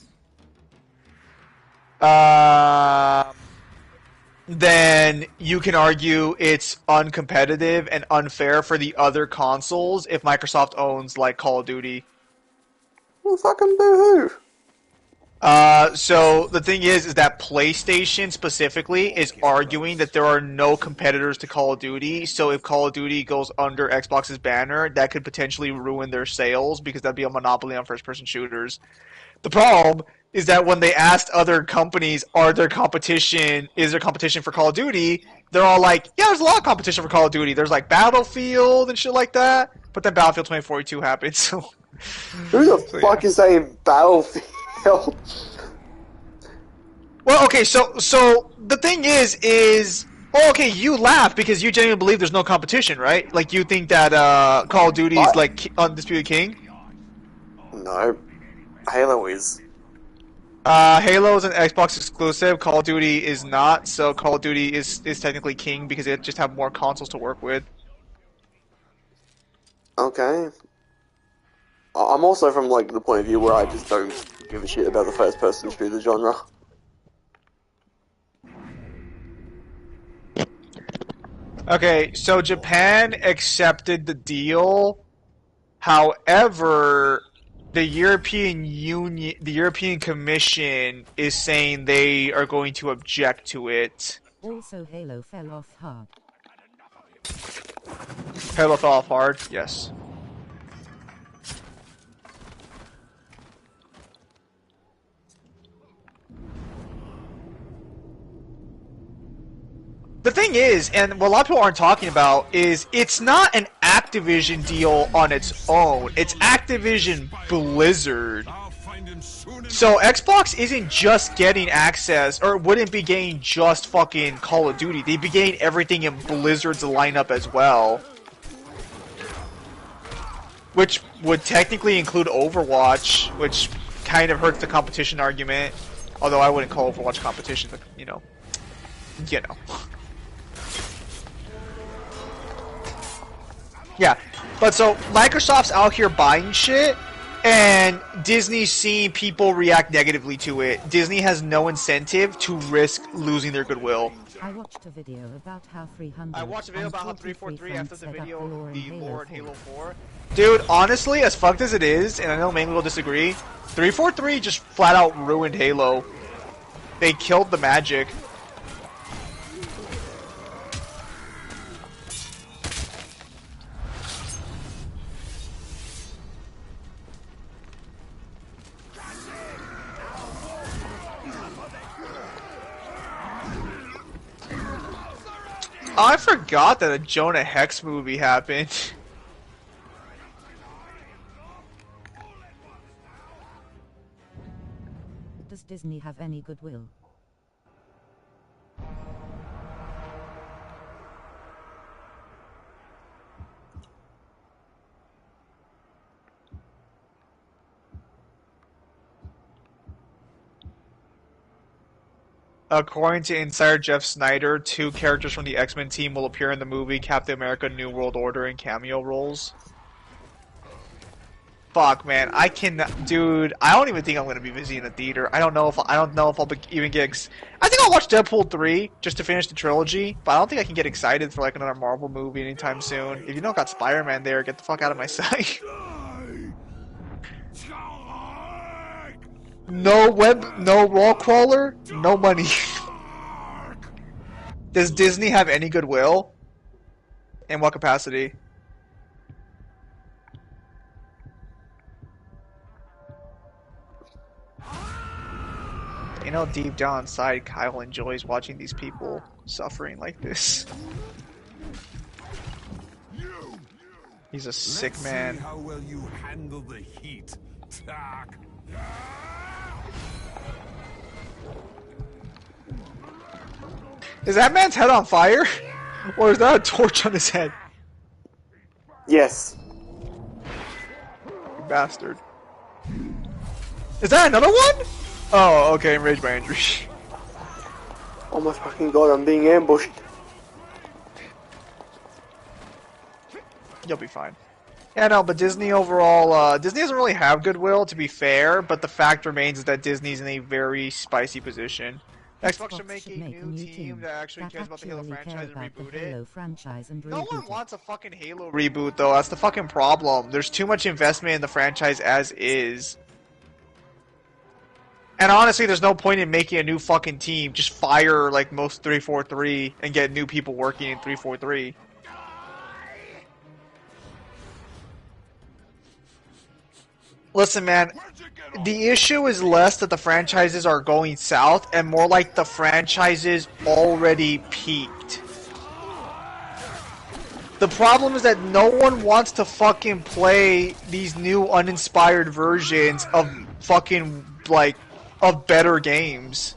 then you can argue it's uncompetitive and unfair for the other consoles if Microsoft owns like Call of Duty. Well, fucking boo-hoo. So the thing is that PlayStation specifically is arguing that there are no competitors to Call of Duty, so if Call of Duty goes under Xbox's banner, that could potentially ruin their sales because that'd be a monopoly on first-person shooters. The problem is that when they asked other companies, is there competition for Call of Duty, they're all like, yeah, there's a lot of competition for Call of Duty. There's like Battlefield and shit like that, but then Battlefield 2042 happened, so... Who the fuck is saying Battlefield? Well, okay, so the thing is, okay, you laugh because you genuinely believe there's no competition, right? Like, you think that Call of Duty is like Undisputed King? No. Halo is. Halo is an Xbox exclusive. Call of Duty is not. So Call of Duty is technically king because it just have more consoles to work with. Okay. I'm also from like the point of view where I just don't give a shit about the first-person shooter genre. Okay, so Japan accepted the deal. However, the European Union, the European Commission is saying they are going to object to it. Also, Halo fell off hard. Halo fell off hard? Yes. The thing is, and what a lot of people aren't talking about, is it's not an Activision deal on its own. It's Activision Blizzard. So Xbox isn't just getting access, or wouldn't be getting just fucking Call of Duty. They'd be getting everything in Blizzard's lineup as well. Which would technically include Overwatch, which kind of hurts the competition argument. Although I wouldn't call Overwatch competition, but, you know. You know. Yeah, but so Microsoft's out here buying shit, and Disney's seeing people react negatively to it. Disney has no incentive to risk losing their goodwill. I watched a video about how 300. I watched a video about how 343 after the video of the lore in Halo 4. Dude, honestly, as fucked as it is, and I know Mangle will disagree, 343 just flat out ruined Halo. They killed the magic. I forgot that a Jonah Hex movie happened. Does Disney have any goodwill? According to insider Jeff Snyder, 2 characters from the X-Men team will appear in the movie Captain America: New World Order in cameo roles. Fuck, man, I cannot, dude. I don't even think I'm gonna be visiting the theater. I don't know if I'll even get. I think I'll watch Deadpool 3 just to finish the trilogy, but I don't think I can get excited for like another Marvel movie anytime soon. If you don't got Spider-Man there, get the fuck out of my sight. No wall crawler, no money. Does Disney have any goodwill? In what capacity? You know, deep down inside, Kyle enjoys watching these people suffering like this. He's a sick man. See how well you handle the heat, Tak. Is that man's head on fire? Or is that a torch on his head? Yes. You bastard. Is that another one? Oh, okay, enraged by injury. Oh my fucking god, I'm being ambushed. You'll be fine. Yeah, no, but Disney overall, Disney doesn't really have goodwill, to be fair, but the fact remains that Disney's in a very spicy position. Xbox should make a new team that actually cares about the Halo franchise and reboot it. No one wants a fucking Halo reboot, though. That's the fucking problem. There's too much investment in the franchise as is. And honestly, there's no point in making a new fucking team. Just fire, like, most 343 and get new people working in 343. Listen, man, the issue is less that the franchises are going south and more like the franchises already peaked. The problem is that no one wants to fucking play these new uninspired versions of fucking, like, of better games.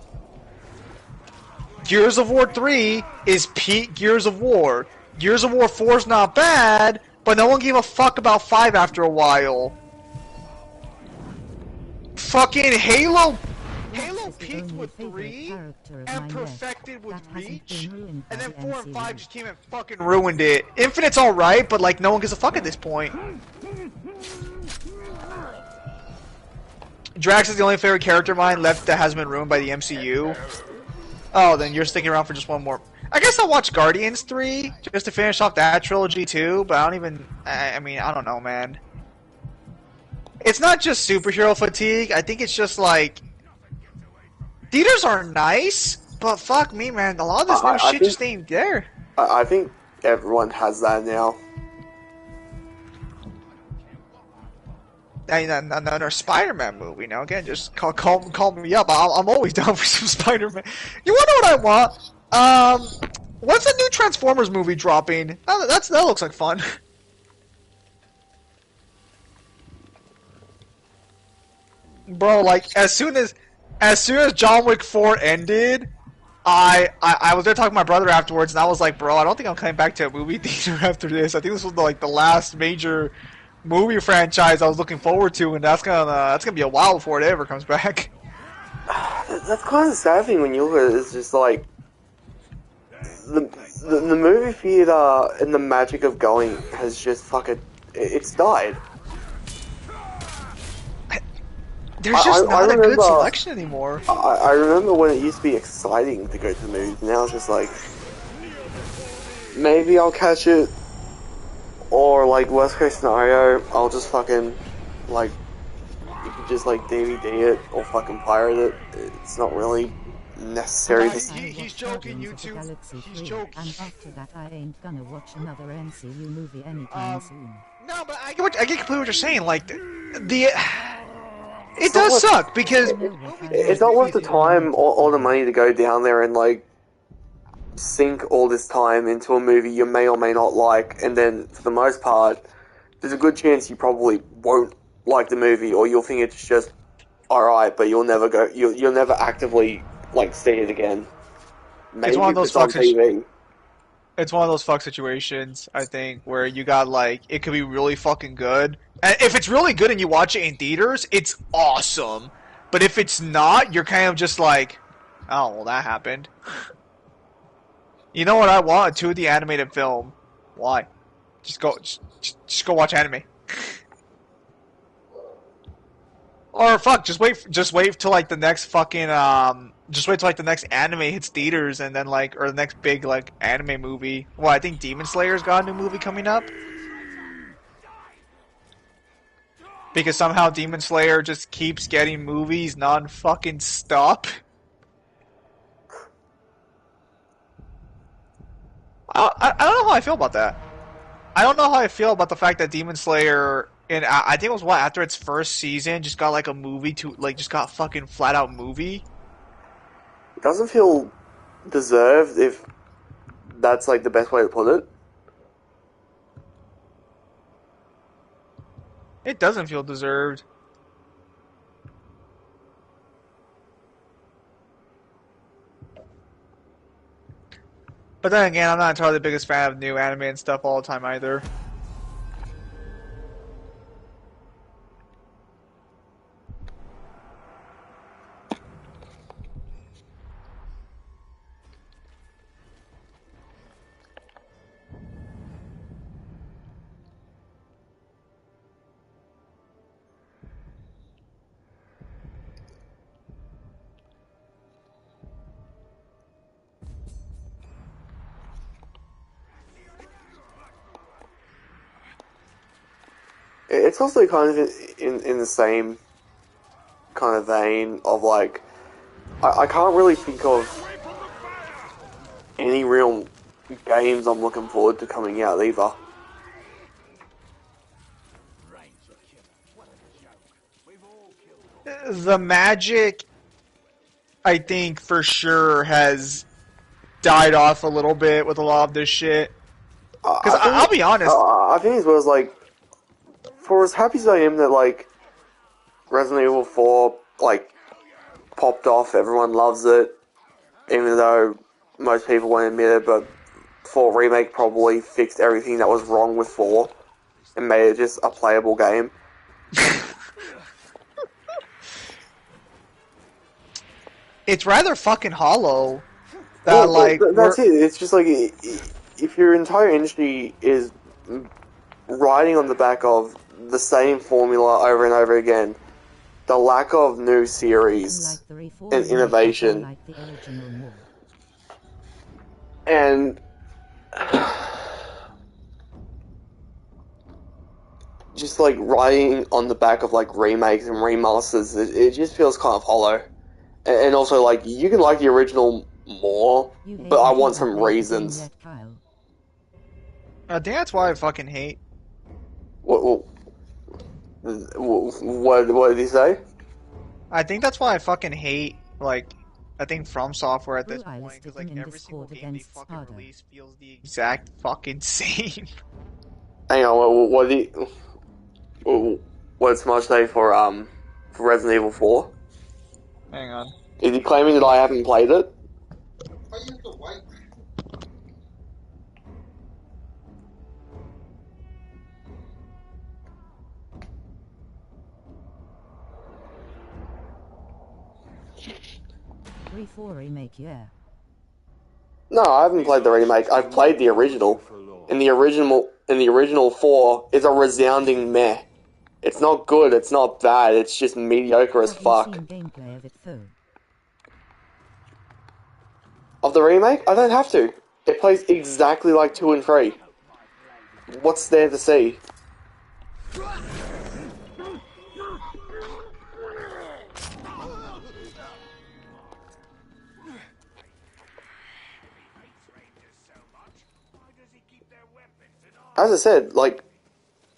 Gears of War 3 is peak Gears of War. Gears of War 4 is not bad, but no one gave a fuck about 5 after a while. Fucking Halo peaked with 3 and perfected with Reach, and then 4 and 5 just came and fucking ruined it. Infinite's alright, but like no one gives a fuck at this point. Drax is the only favorite character of mine left that hasn't been ruined by the MCU. Oh, then you're sticking around for just one more. I guess I'll watch Guardians 3 just to finish off that trilogy too, but I don't even. I mean, I don't know, man. It's not just superhero fatigue. I think it's just like theaters are nice, but fuck me, man. A lot of this new shit just ain't there. I think everyone has that now. Another Spider-Man movie. Now again, just call me up. I'm always down for some Spider-Man. You wanna know what I want? What's the new Transformers movie dropping? That looks like fun. Bro, like as soon as John Wick 4 ended, I was there talking to my brother afterwards, and I was like, bro, I don't think I'm coming back to a movie theater after this. I think this was like the last major movie franchise I was looking forward to, and that's gonna be a while before it ever comes back. That's kind of the sad thing when you look at it. It's just like the movie theater and the magic of going has just fucking it's died. There's just not a good selection anymore. I remember when it used to be exciting to go to the movies. Now it's just like maybe I'll catch it. Or, like, worst case scenario, I'll just fucking, like, you can just, like, DVD it or fucking pirate it. It's not really necessary to see. He's joking, YouTube. He's joking. And after that, I ain't gonna watch another MCU movie anytime soon. No, but I get completely what you're saying. Like, it does suck, because it's not worth the time or the money to go down there and, like, sink all this time into a movie you may or may not like, and then for the most part there's a good chance you probably won't like the movie, or you'll think it's just alright, but you'll never actively like see it again. Maybe it's one of those TV. It's one of those fuck situations, I think, where you got like it could be really fucking good, and if it's really good and you watch it in theaters, it's awesome. But if it's not, you're kind of just like, oh well, that happened. You know what I want? A 2D animated film. Why? Just go watch anime. Or fuck, just wait till like the next fucking just wait till like the next anime hits theaters, and then like, or the next big like anime movie. Well, I think Demon Slayer's got a new movie coming up. Because somehow Demon Slayer just keeps getting movies non-fucking stop. I don't know how I feel about that. I don't know how I feel about the fact that Demon Slayer, I think it was after its first season, just got like a movie just got fucking flat out movie. It doesn't feel deserved, if that's like the best way to put it. It doesn't feel deserved. But then again, I'm not entirely the biggest fan of new anime and stuff all the time either. It's also kind of in the same kind of vein of like, I can't really think of any real games I'm looking forward to coming out either. The magic, I think, for sure has died off a little bit with a lot of this shit. Because I'll be honest. I think as well as like, for as happy as I am that like Resident Evil 4 like popped off, everyone loves it, even though most people won't admit it, but 4 Remake probably fixed everything that was wrong with 4 and made it just a playable game. It's rather fucking hollow. That that's it. It's just like if your entire industry is riding on the back of the same formula over and over again, the lack of new series and innovation, and just like riding on the back of like remakes and remasters, it just feels kind of hollow. And also, like, you can like the original more, but I want some reasons. I think that's why I fucking hate. What did he say? I think that's why I fucking hate, like, I think From Software at this point, because, like, every single game they fucking release feels the exact fucking same. Hang on, what did Smosh say for Resident Evil 4? Hang on. Is he claiming that I haven't played it? I use the white. RE4 remake, yeah. No, I haven't played the remake. I've played the original. And the original 4 is a resounding meh. It's not good, it's not bad, it's just mediocre as fuck. Gameplay of it though? Of the remake? I don't have to. It plays exactly like 2 and 3. What's there to see? As I said, like,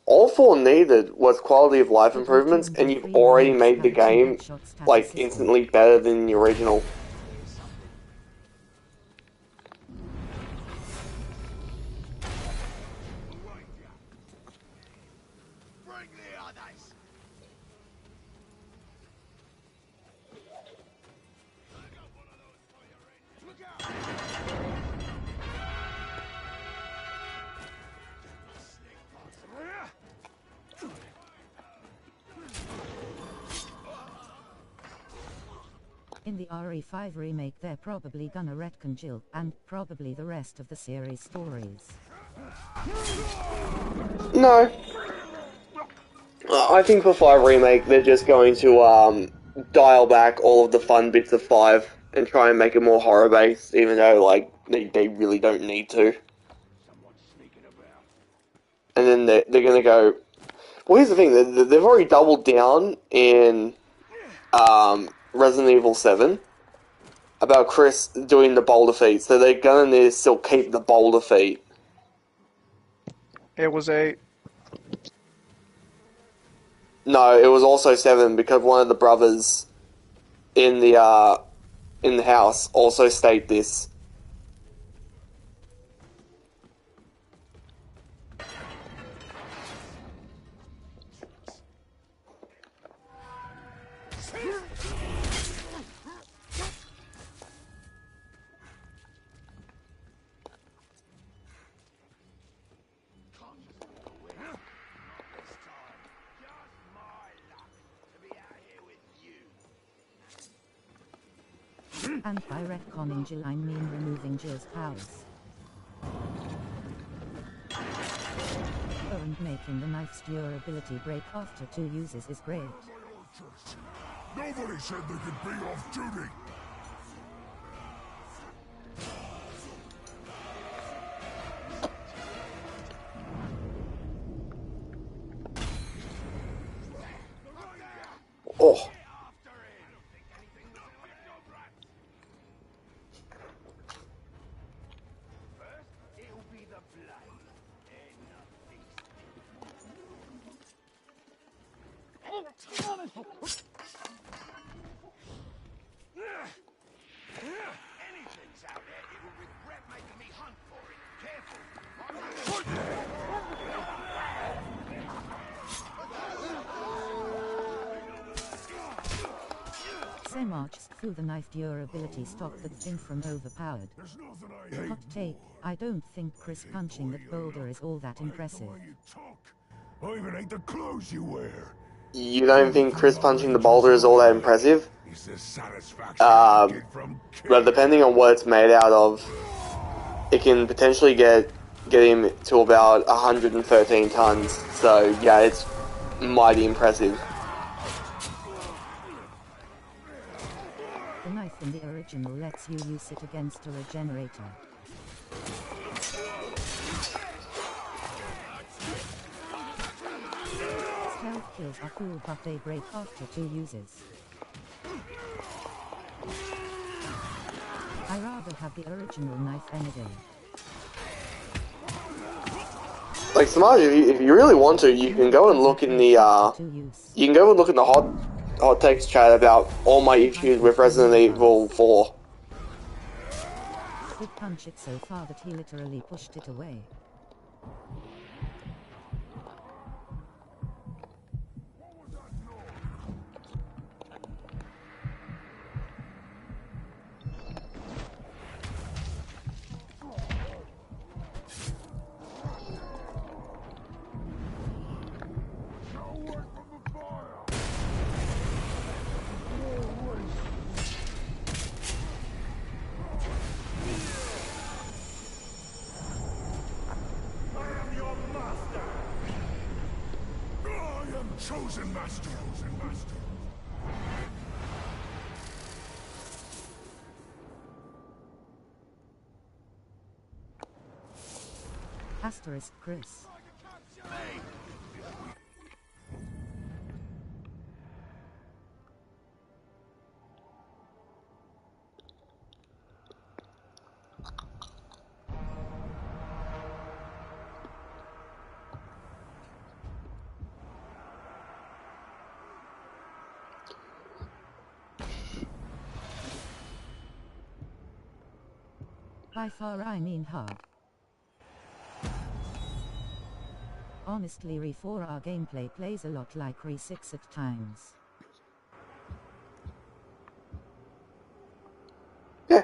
all 4 needed was quality of life improvements, and you've already made the game, like, instantly better than the original. In the RE5 remake they're probably gonna retcon Jill, and probably the rest of the series stories. No. I think for 5 remake they're just going to dial back all of the fun bits of 5 and try and make it more horror based, even though like they really don't need to. And then they're gonna go. Well, here's the thing: they've already doubled down in Resident Evil 7 about Chris doing the boulder feat, so they're gonna need to still keep the boulder feat. It was 8. No, it was also 7 because one of the brothers in the house also state this. And by retconning Jill I mean removing Jill's powers. Oh, and making the knife's durability break after 2 uses is great. Nobody said they could be off duty. Anything's out there, it will regret making me hunt for it. Careful. Sam marches through the knife durability stop that thing from overpowered. Hot take, I don't think Chris punching that boulder is all that impressive. I even hate the clothes you wear. You don't think Chris punching the boulder is all that impressive? But depending on what it's made out of, it can potentially get him to about 113 tons. So yeah, it's mighty impressive. The knife in the original lets you use it against a regenerator. Stealth kills are cool, but they break after 2 uses. I rather have the original knife any day. Like Samaj, if you really want to, you can go and look in the hot text chat about all my issues with Resident Evil 4. Did punch it so far that he literally pushed it away. Chosen master. Asterisk Chris. By far I mean hard. Honestly, Re 4R gameplay plays a lot like Re 6 at times. Yeah,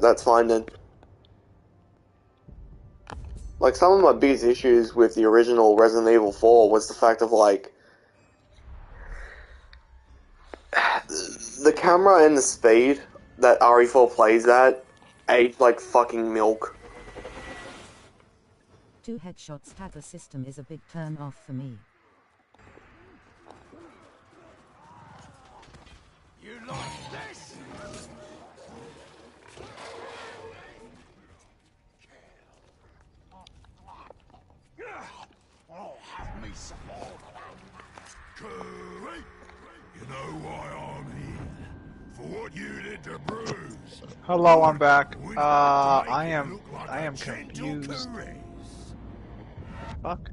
that's fine then. Like, some of my biggest issues with the original Resident Evil 4 was the fact of, like, the camera and the speed that RE4 plays at ate like fucking milk. 2 headshot stagger system is a big turn off for me. You like this? Oh, have me some more. Curry, you know why I'm here. For what you did to Bruce. Hello, I'm back. I am confused. Fuck.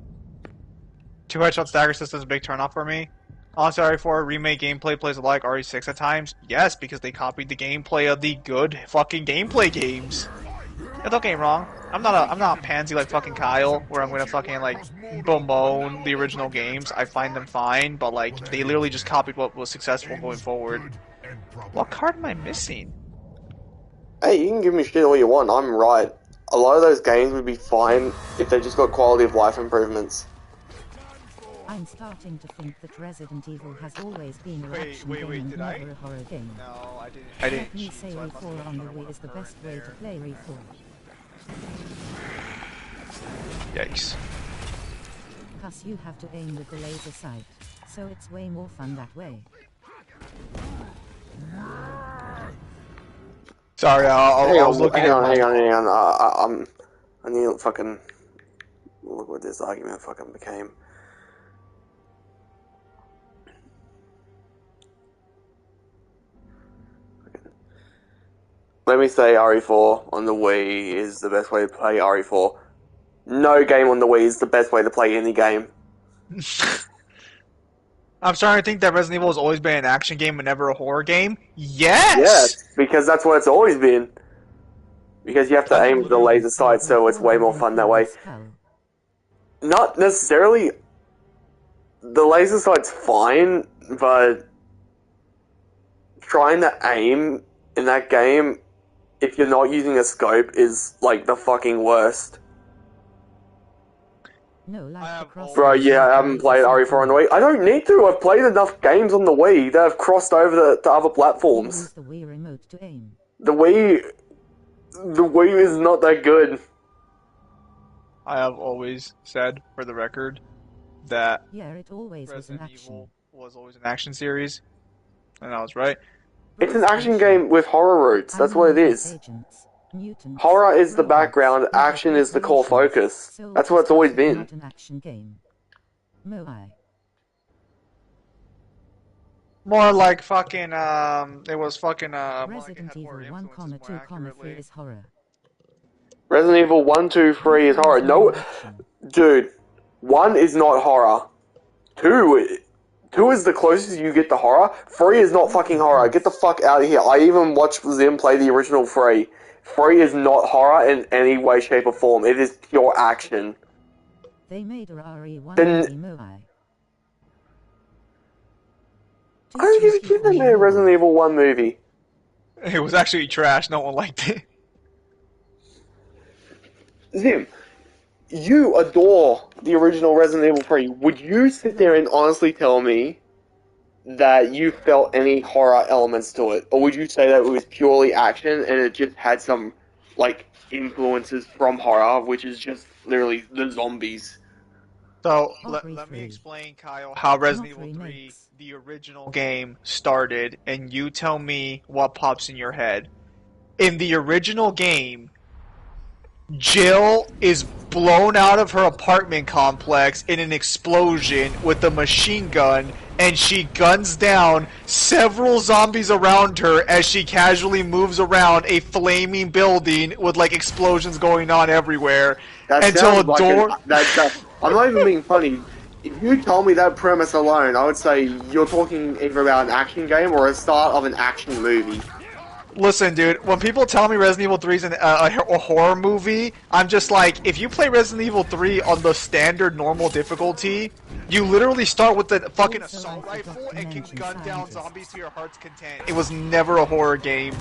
2 headshot stagger system is a big turnoff for me. Honestly, RE4 remake gameplay plays like RE6 at times. Yes, because they copied the gameplay of the good fucking gameplay games. Yeah, don't get me wrong. I'm not a pansy like fucking Kyle, where I'm gonna fucking like bemoan the original games. I find them fine, but like they literally just copied what was successful going forward. What card am I missing? Hey, you can give me shit all you want. I'm right. A lot of those games would be fine if they just got quality of life improvements. I'm starting to think that Resident Evil has always been a action game and never a horror game. No, I didn't. Let me say Re 4 on the Wii is the best way to play Re 4. Yikes. Plus you have to aim with the laser sight, so it's way more fun that way. Sorry, I was looking hang on. I need to fucking look what this argument fucking became. Let me say RE4 on the Wii is the best way to play RE4. No game on the Wii is the best way to play any game. I'm starting to think that Resident Evil has always been an action game and never a horror game. Yes! Yes, because that's what it's always been. Because you have to aim with the laser sight, so it's way more fun that way. Not necessarily. The laser sight's fine, but trying to aim in that game, if you're not using a scope, is like the fucking worst. No, like Bro, yeah, I haven't played RE4 on the Wii. I don't need to. I've played enough games on the Wii that have crossed over to other platforms. Use the Wii remote to aim. The Wii is not that good. I have always said, for the record, that yeah, it always Resident was an action. Evil was always an action series, and I was right. It's an action game with horror roots. That's what it is. Horror is the background, action is the core focus. That's what it's always been. Not an action game. Moai. More like fucking, it was fucking, Resident Evil 1, 2, 3 is horror. Resident Evil 1, 2, 3 is horror. No, dude, 1 is not horror. 2 is the closest you get to horror. 3 is not fucking horror. Get the fuck out of here. I even watched Zim play the original 3. 3 is not horror in any way, shape, or form. It is pure action. They made a RE1 Moai. I don't even give them a Resident Evil 1 movie. It was actually trash. No one liked it. Zim, you adore the original Resident Evil 3. Would you sit there and honestly tell me that you felt any horror elements to it? Or would you say that it was purely action and it just had some, like, influences from horror, which is just literally the zombies? So, let me explain, Kyle, how Resident Evil 3, the original game, started, and you tell me what pops in your head. In the original game, Jill is blown out of her apartment complex in an explosion with a machine gun, and she guns down several zombies around her as she casually moves around a flaming building with, like, explosions going on everywhere. Until a door... I'm not even being funny. If you told me that premise alone, I would say you're talking either about an action game or a start of an action movie. Listen, dude, when people tell me Resident Evil 3 is a horror movie, I'm just like, if you play Resident Evil 3 on the standard normal difficulty, you literally start with the fucking assault rifle and can gun down zombies to your heart's content. It was never a horror game.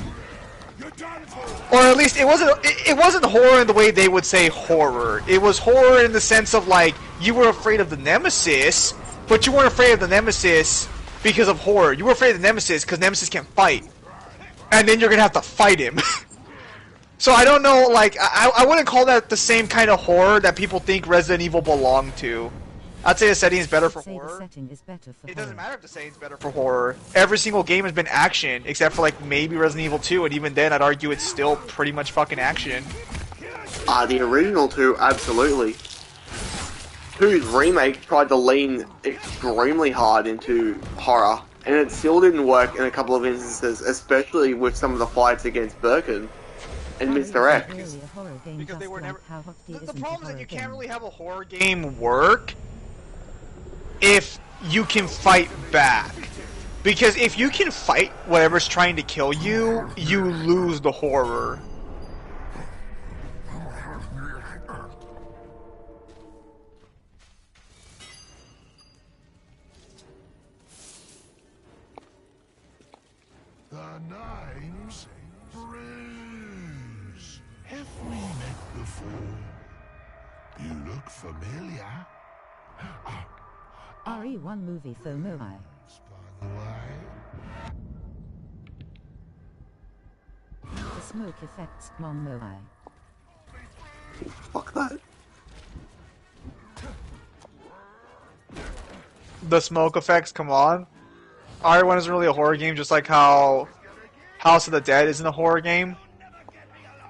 Or at least it wasn't horror in the way they would say horror. It was horror in the sense of, like, you were afraid of the Nemesis, but you weren't afraid of the Nemesis because of horror. You were afraid of the Nemesis because Nemesis can't fight. And then you're gonna have to fight him. So I don't know, like, I wouldn't call that the same kind of horror that people think Resident Evil belonged to. I'd say the setting is better for horror. It doesn't matter if the setting's better for horror. Every single game has been action, except for, like, maybe Resident Evil 2, and even then I'd argue it's still pretty much fucking action. The original 2, absolutely. 2's remake tried to lean extremely hard into horror, and it still didn't work in a couple of instances, especially with some of the fights against Birkin and Mr. X. Because they were never... The problem is that you can't really have a horror game work if you can fight back. Because if you can fight whatever's trying to kill you, you lose the horror. The name's Bruce. Have we met before? You look familiar. RE1 movie for Moai. By the way, The smoke effects on Moai. Fuck that. The smoke effects, come on. RE1 isn't really a horror game, just like how House of the Dead isn't a horror game.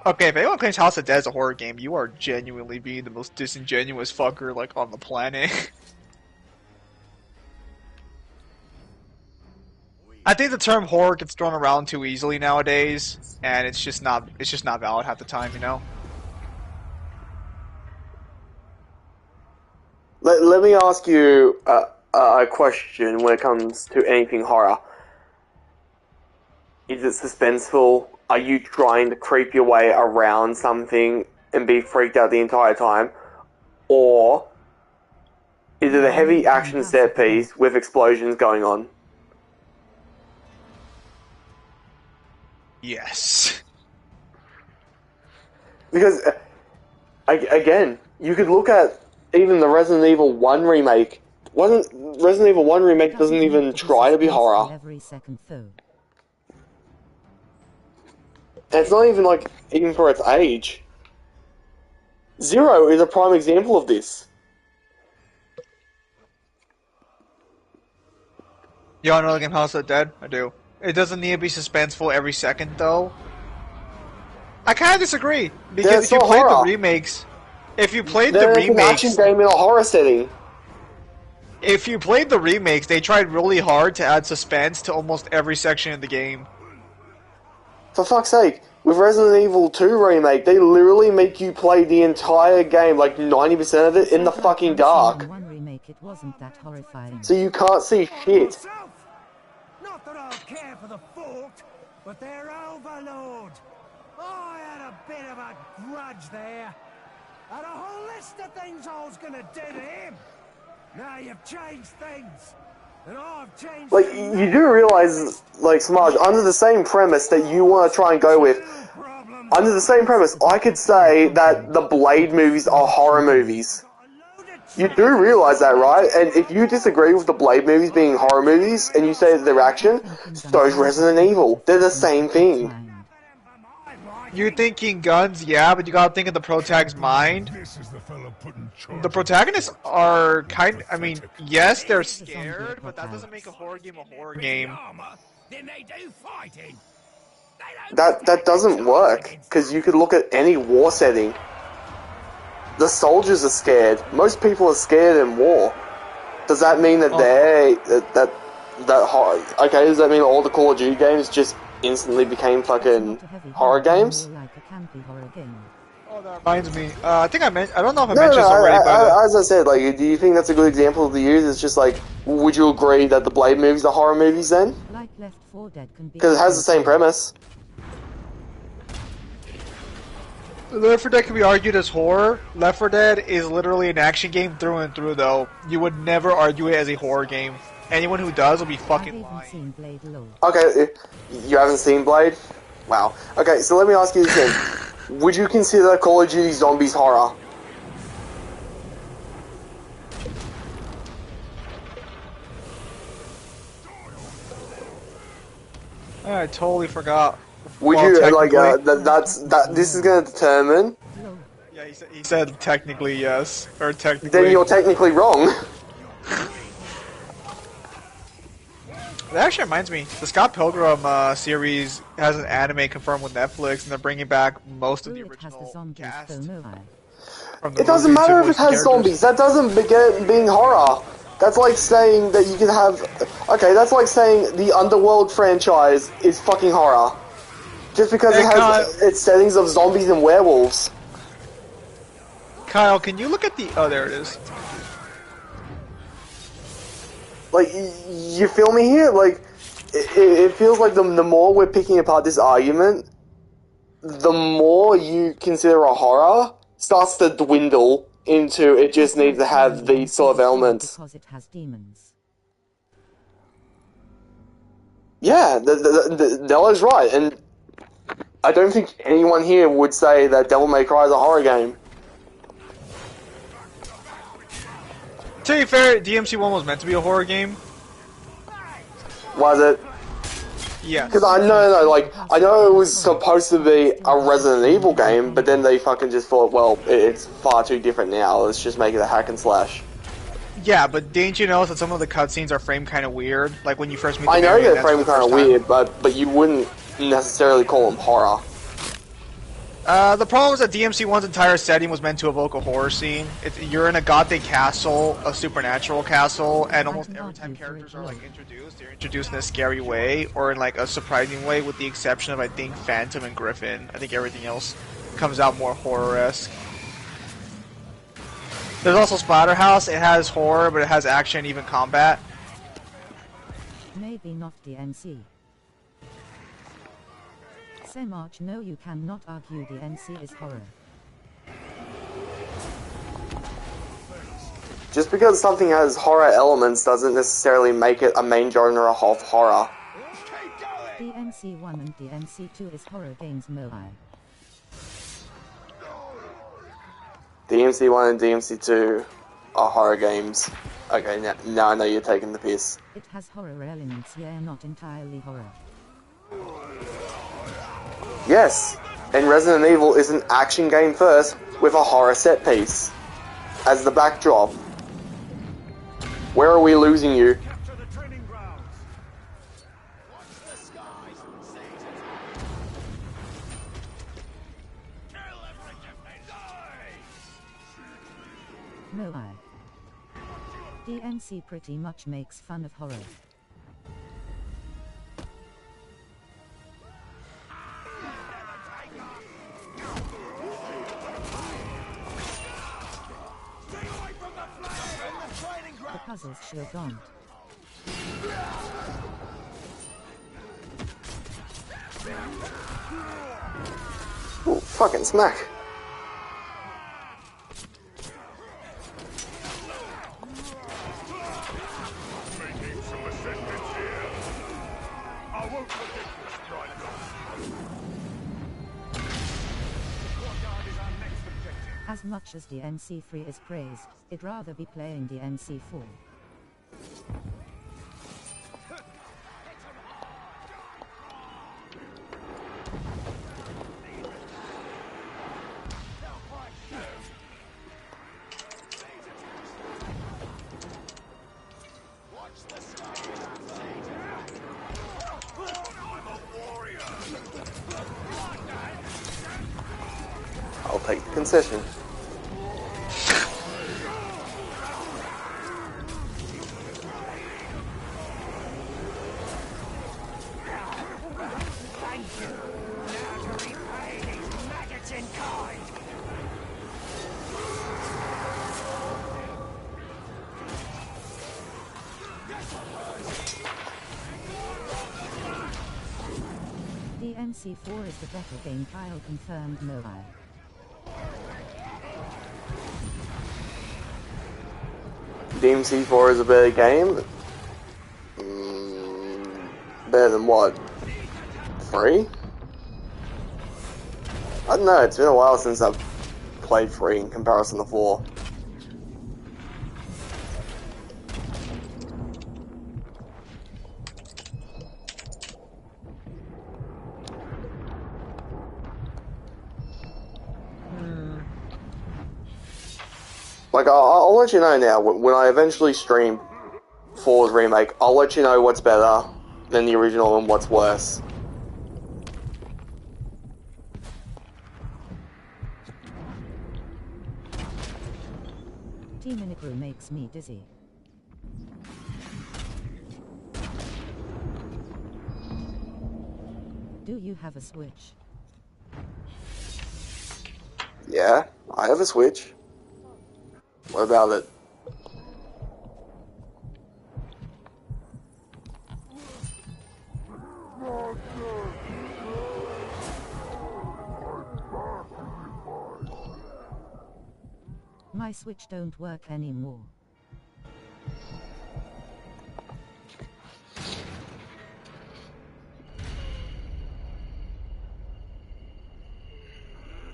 Okay, if anyone claims House of the Dead is a horror game, you are genuinely being the most disingenuous fucker, like, on the planet. I think the term horror gets thrown around too easily nowadays, and it's just not valid half the time, you know? Let me ask you a question when it comes to anything horror. Is it suspenseful? Are you trying to creep your way around something and be freaked out the entire time? Or is it a heavy action set piece with explosions going on? Yes. Because, again, you could look at even the Resident Evil 1 remake. Resident Evil 1 remake doesn't even try to be horror. Every second though. And it's not even like, even for its age. Zero is a prime example of this. You wanna know the game House of the Dead? I do. It doesn't need to be suspenseful every second, though. I kind of disagree because if you played the remakes, it's an action game in a horror setting. If you played the remakes, they tried really hard to add suspense to almost every section of the game. For fuck's sake, with Resident Evil 2 remake, they literally make you play the entire game, like 90% of it, in the fucking dark. One remake, it wasn't that horrifying. So you can't see shit. Not that I'll care for the fort, but their overlord. I had a bit of a grudge there. Had a whole list of things I was gonna do to him. Now you've changed things. And I've changed. Like, you do realize, like, Smudge, under the same premise that you want to try and go with, under the same premise, I could say that the Blade movies are horror movies. You do realize that, right? And if you disagree with the Blade movies being horror movies, and you say that they're action, so is Resident Evil. They're the same thing. You're thinking guns, yeah, but you gotta think of the protag's mind. The protagonists are I mean, yes, they're scared, but that doesn't make a horror game a horror game. That doesn't work, because you could look at any war setting. The soldiers are scared. Most people are scared in war. Does that mean that okay, does that mean all the Call of Duty games just instantly became fucking horror games? Oh, that reminds me. I think I don't know if I mentioned this already, but as I said, like, do you think that's a good example to use? It's just like, would you agree that the Blade movies are horror movies then? Because it has the same premise. Left 4 Dead can be argued as horror. Left 4 Dead is literally an action game through and through, though. You would never argue it as a horror game. Anyone who does will be fucking lying. Okay, you haven't seen Blade? Wow. Okay, so let me ask you this thing. Would you consider Call of Duty Zombies horror? I totally forgot. Would you, like, this is gonna determine... Yeah, he said technically yes, or technically... Then you're technically wrong. That actually reminds me, the Scott Pilgrim series has an anime confirmed with Netflix, and they're bringing back most of the original cast. It doesn't matter if it has zombies, that doesn't begin being horror. That's like saying that you can have... Okay, that's like saying the Underworld franchise is fucking horror. Just because it has its settings of zombies and werewolves. Kyle, can you look at the... Oh, there it is. Like, you feel me here? Like, it feels like the more we're picking apart this argument, the more you consider a horror starts to dwindle into it just needs to have these sort of elements. Because it has demons. Yeah, Della's right, and I don't think anyone here would say that Devil May Cry is a horror game. To be fair, DMC1 was meant to be a horror game. Was it? Yeah. Because I know it was supposed to be a Resident Evil game, but then they fucking just thought, well, it's far too different now, let's just make it a hack and slash. Yeah, but didn't you notice that some of the cutscenes are framed kind of weird? Like when you first meet the I know Marion, they're framed kind of weird, but you wouldn't necessarily call them horror. The problem is that DMC1's entire setting was meant to evoke a horror scene. You're in a gothic castle, a supernatural castle, and almost every time characters are like introduced, they're introduced in a scary way, or in like a surprising way, with the exception of I think Phantom and Griffin. I think everything else comes out more horror-esque. There's also Splatterhouse. It has horror, but it has action, even combat. Maybe not DMC. Semarch, no, you cannot argue DMC is horror. Just because something has horror elements doesn't necessarily make it a main genre of horror. DMC 1 and DMC 2 is horror games, Moai. DMC 1 and DMC 2 are horror games. Okay, now I know you're taking the piss. It has horror elements, yeah, not entirely horror. Yes, and Resident Evil is an action game first with a horror set piece as the backdrop. Where are we losing you? Moai. DMC pretty much makes fun of horror. The puzzles sure don't. Ooh, fucking smack. As much as DMC 3 is praised, I'd rather be playing DMC 4. I'll take the concession. DMC 4 is the better game, Kyle confirmed. Moai. DMC 4 is a better game? Better than what? 3? I don't know, it's been a while since I've played 3 in comparison to 4. Like, I'll let you know now, when I eventually stream 4's remake, I'll let you know what's better than the original and what's worse. Team Minikru makes me dizzy. Do you have a Switch? Yeah, I have a Switch. What about it? My Switch don't work anymore.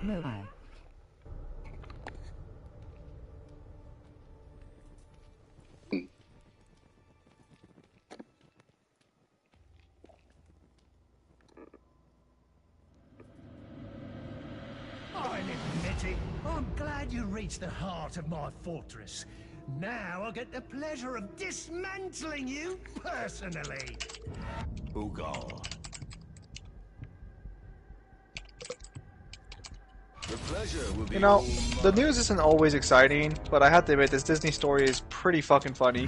Moai. I'm glad you reached the heart of my fortress. Now I'll get the pleasure of dismantling you personally. Ugal. The pleasure will be You know, all the news isn't always exciting, but I have to admit this Disney story is pretty fucking funny.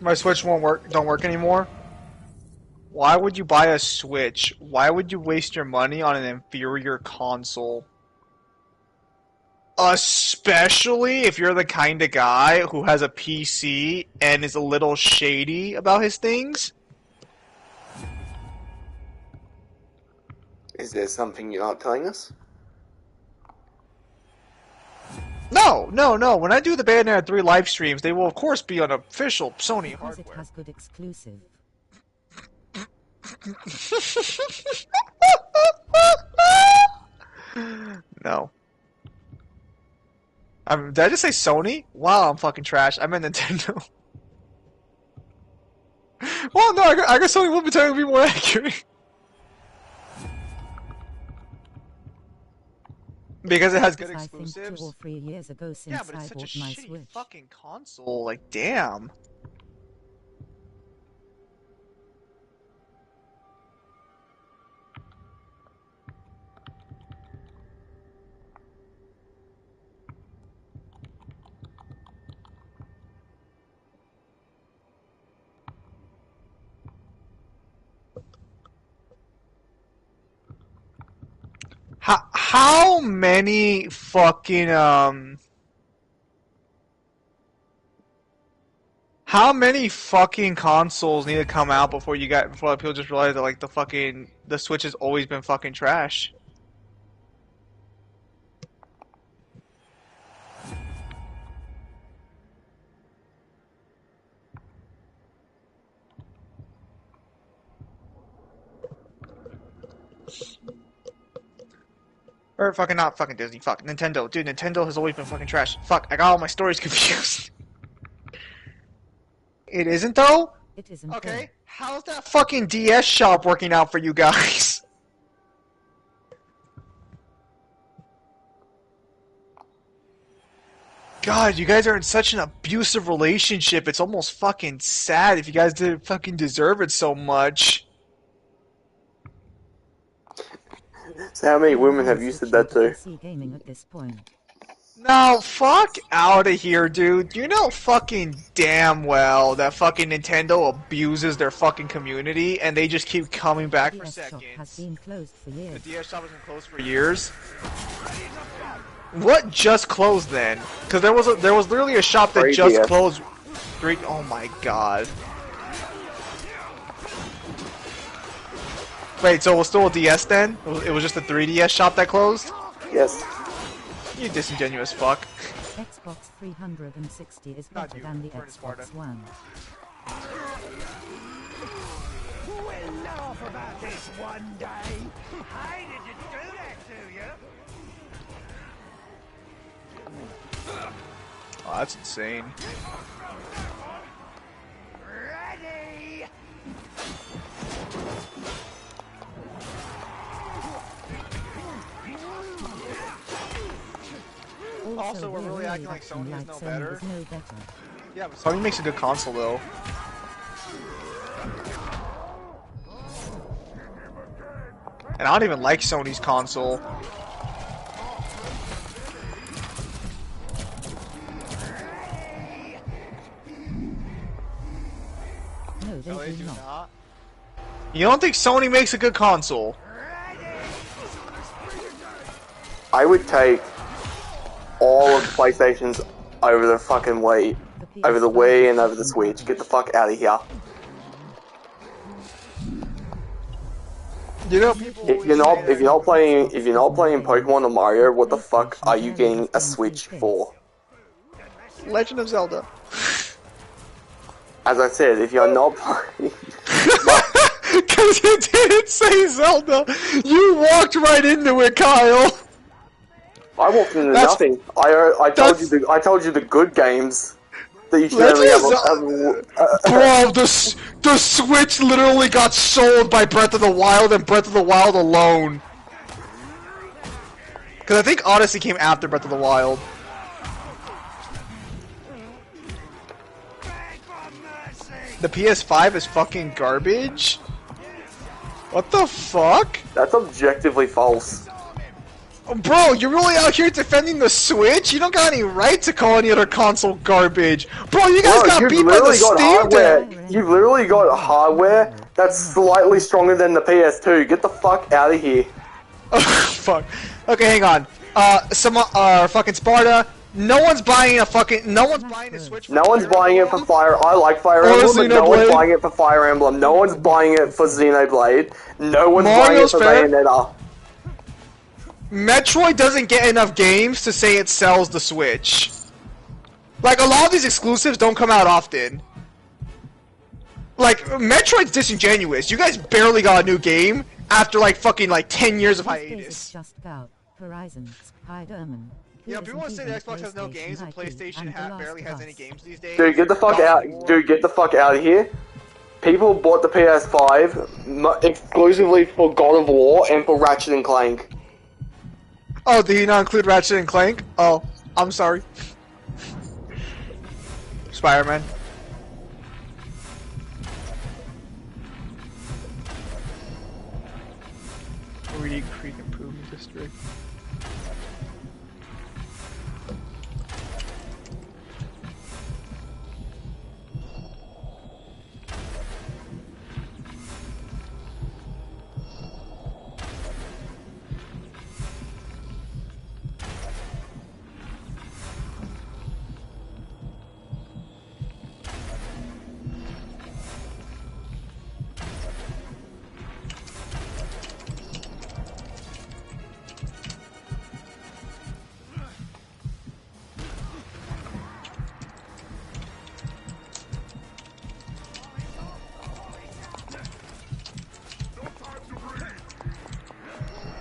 My Switch don't work anymore. Why would you buy a Switch? Why would you waste your money on an inferior console? Especially if you're the kind of guy who has a PC and is a little shady about his things. Is there something you're not telling us? No. When I do the Bayonetta 3 live streams, they will of course be on official Sony because hardware. It has good exclusive. No. Did I just say Sony? Wow, I'm fucking trash. I meant Nintendo. Well, no, I guess Sony will be telling me more accurate. Because it has good exclusives. I think 2 or 3 years ago since yeah, but it's I such bought a my shitty Switch. fucking console. Like, damn. How many fucking how many fucking consoles need to come out before people just realize that like the Switch has always been fucking trash? Or fucking not fucking Disney, fuck Nintendo. Dude, Nintendo has always been fucking trash. Fuck, I got all my stories confused. It isn't though? It isn't. Okay, though. how's that fucking DS shop working out for you guys? God, you guys are in such an abusive relationship, it's almost fucking sad if you guys didn't fucking deserve it so much. So how many women have you said that to? Gaming at this point. No, fuck out of here, dude. You know fucking damn well that fucking Nintendo abuses their fucking community and they just keep coming back for seconds. The DS shop has been closed for years. The DS shop has been closed for years? What just closed then? Because there was literally a shop that just closed. Oh my god. Wait, so it was still a DS then? It was just a 3DS shop that closed? Yes. You disingenuous fuck. Xbox 360 is better than the Xbox One. We'll laugh about this one day. Hey, did you do that to you? Oh, that's insane. Ready? Also, we're really acting like Sony is no Sony better. is no better. Yeah, but Sony makes a good console though. And I don't even like Sony's console. No, they do not. You don't think Sony makes a good console? I would take all of the PlayStations over the fucking Wii. Over the Wii and over the Switch. Get the fuck out of here. You know, if you're not playing Pokemon or Mario, what the fuck are you getting a Switch for? Legend of Zelda. As I said, if you're not playing... Because you didn't say Zelda! You walked right into it, Kyle! I walked into nothing. I told you the good games that you should only have. Bro, the Switch literally got sold by Breath of the Wild and Breath of the Wild alone. Because I think Odyssey came after Breath of the Wild. The PS5 is fucking garbage? What the fuck? That's objectively false. Bro, you're really out here defending the Switch? You don't got any right to call any other console garbage. Bro, you guys got beat by the Steam Deck! You've literally got hardware that's slightly stronger than the PS2. Get the fuck out of here. Fuck. Okay, hang on. Fucking Sparta. No one's buying a Switch. No one's buying it for Fire. I like Fire Emblem, but no one's buying it for Fire Emblem. No one's buying it for Xenoblade. No one's buying it for Bayonetta. Metroid doesn't get enough games to say it sells the Switch. Like, a lot of these exclusives don't come out often. Like, Metroid's disingenuous. You guys barely got a new game after, like, fucking, 10 years of hiatus. Just out. Horizon, Spider-Man. Yeah, people want to say the Xbox has no games and PlayStation barely has any games these days. Dude, get the fuck out. Dude, get the fuck out of here. People bought the PS5 exclusively for God of War and for Ratchet and Clank. Oh, did he not include Ratchet and Clank? Oh, I'm sorry. Spider-Man. Reedy Creek Improvement District.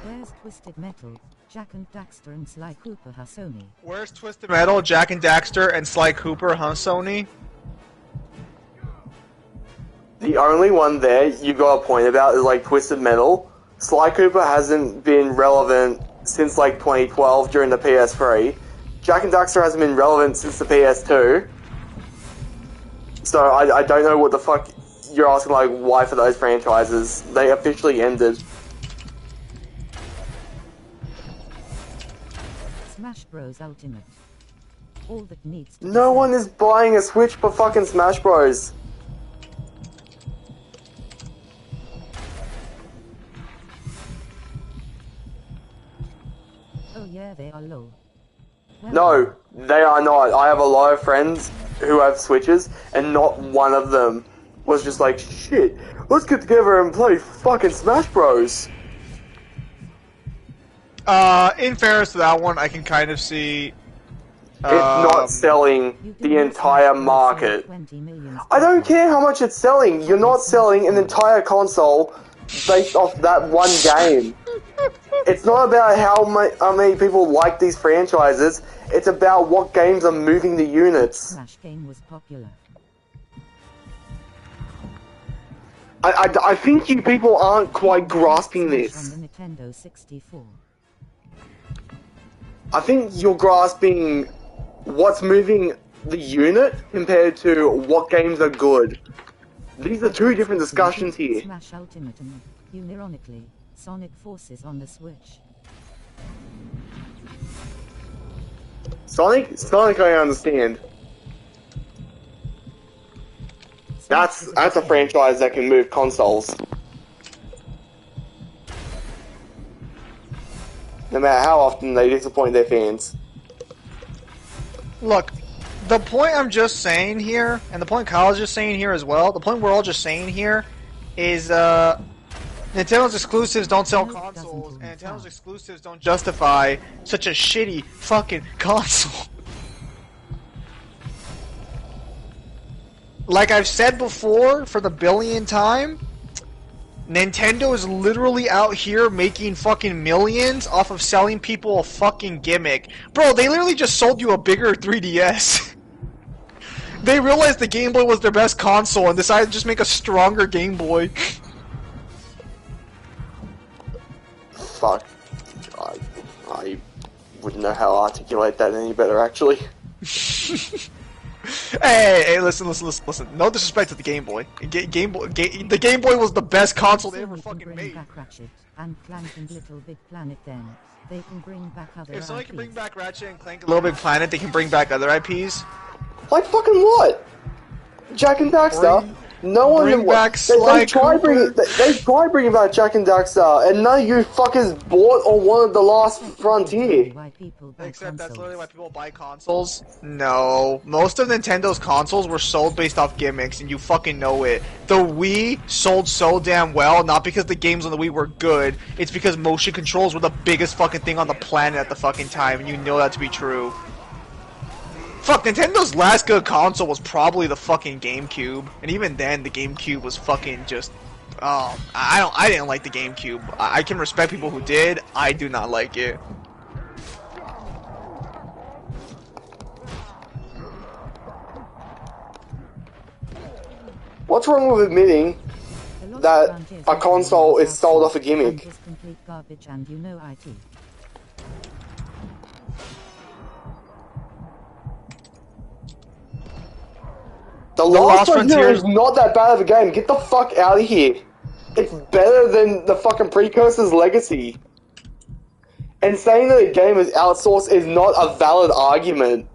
Where's Twisted Metal, Jak and Daxter and Sly Cooper Sony? Where's Twisted Metal, Jak and Daxter, and Sly Cooper Sony? The only one there you got a point about is Twisted Metal. Sly Cooper hasn't been relevant since 2012 during the PS3. Jak and Daxter hasn't been relevant since the PS2. So I don't know what the fuck you're asking why for those franchises. They officially ended. Smash Bros. Ultimate. All that needs to No one is buying a Switch for fucking Smash Bros. Oh yeah, they are low. Well, No, they are not. I have a lot of friends who have Switches, and not one of them was just like, shit, let's get together and play fucking Smash Bros. In fairness to that one, I can kind of see... It's not selling the entire market. I don't care how much it's selling. You're not selling an entire console based off that one game. It's not about how many people like these franchises. It's about what games are moving the units. Smash game was popular. I think you people aren't quite grasping this. On the Nintendo 64. I think you're grasping what's moving the unit compared to what games are good. These are two different discussions here. Smash Ultimate and, unironically, Sonic Forces on the Switch. Sonic I understand. That's a franchise that can move consoles. No matter how often they disappoint their fans. Look, the point I'm just saying here, and the point Kyle's just saying here as well, the point we're all just saying here, is Nintendo's exclusives don't sell consoles, and Nintendo's exclusives don't justify such a shitty fucking console. Like I've said before, for the billionth time, Nintendo is literally out here making fucking millions off of selling people a fucking gimmick. Bro, they literally just sold you a bigger 3DS. They realized the Game Boy was their best console and decided to just make a stronger Game Boy. Fuck. I wouldn't know how to articulate that any better, actually. Hey, listen. No disrespect to the Game Boy. The Game Boy was the best console they ever fucking bring made. back Ratchet and Clank and Little Big Planet then. They can bring back other If somebody IPs. can bring back Ratchet and Clank and Little Big Planet, they can bring back other IPs. Like fucking what? Jak and Daxter? No one bring back they Sly tried bringing back Jak and Daxter, and none of you fuckers bought or wanted the Last Frontier. Except that's literally why people buy consoles. No, most of Nintendo's consoles were sold based off gimmicks, and you fucking know it. The Wii sold so damn well, not because the games on the Wii were good. It's because motion controls were the biggest fucking thing on the planet at the fucking time, and you know that to be true. Fuck, Nintendo's last good console was probably the fucking GameCube, and even then, the GameCube was fucking just. I didn't like the GameCube. I can respect people who did. I do not like it. What's wrong with admitting that a console is sold off a gimmick? Is complete garbage, and you know it. The Last Frontier is not that bad of a game. Get the fuck out of here. It's better than the fucking Precursor's Legacy. And saying that a game is outsourced is not a valid argument.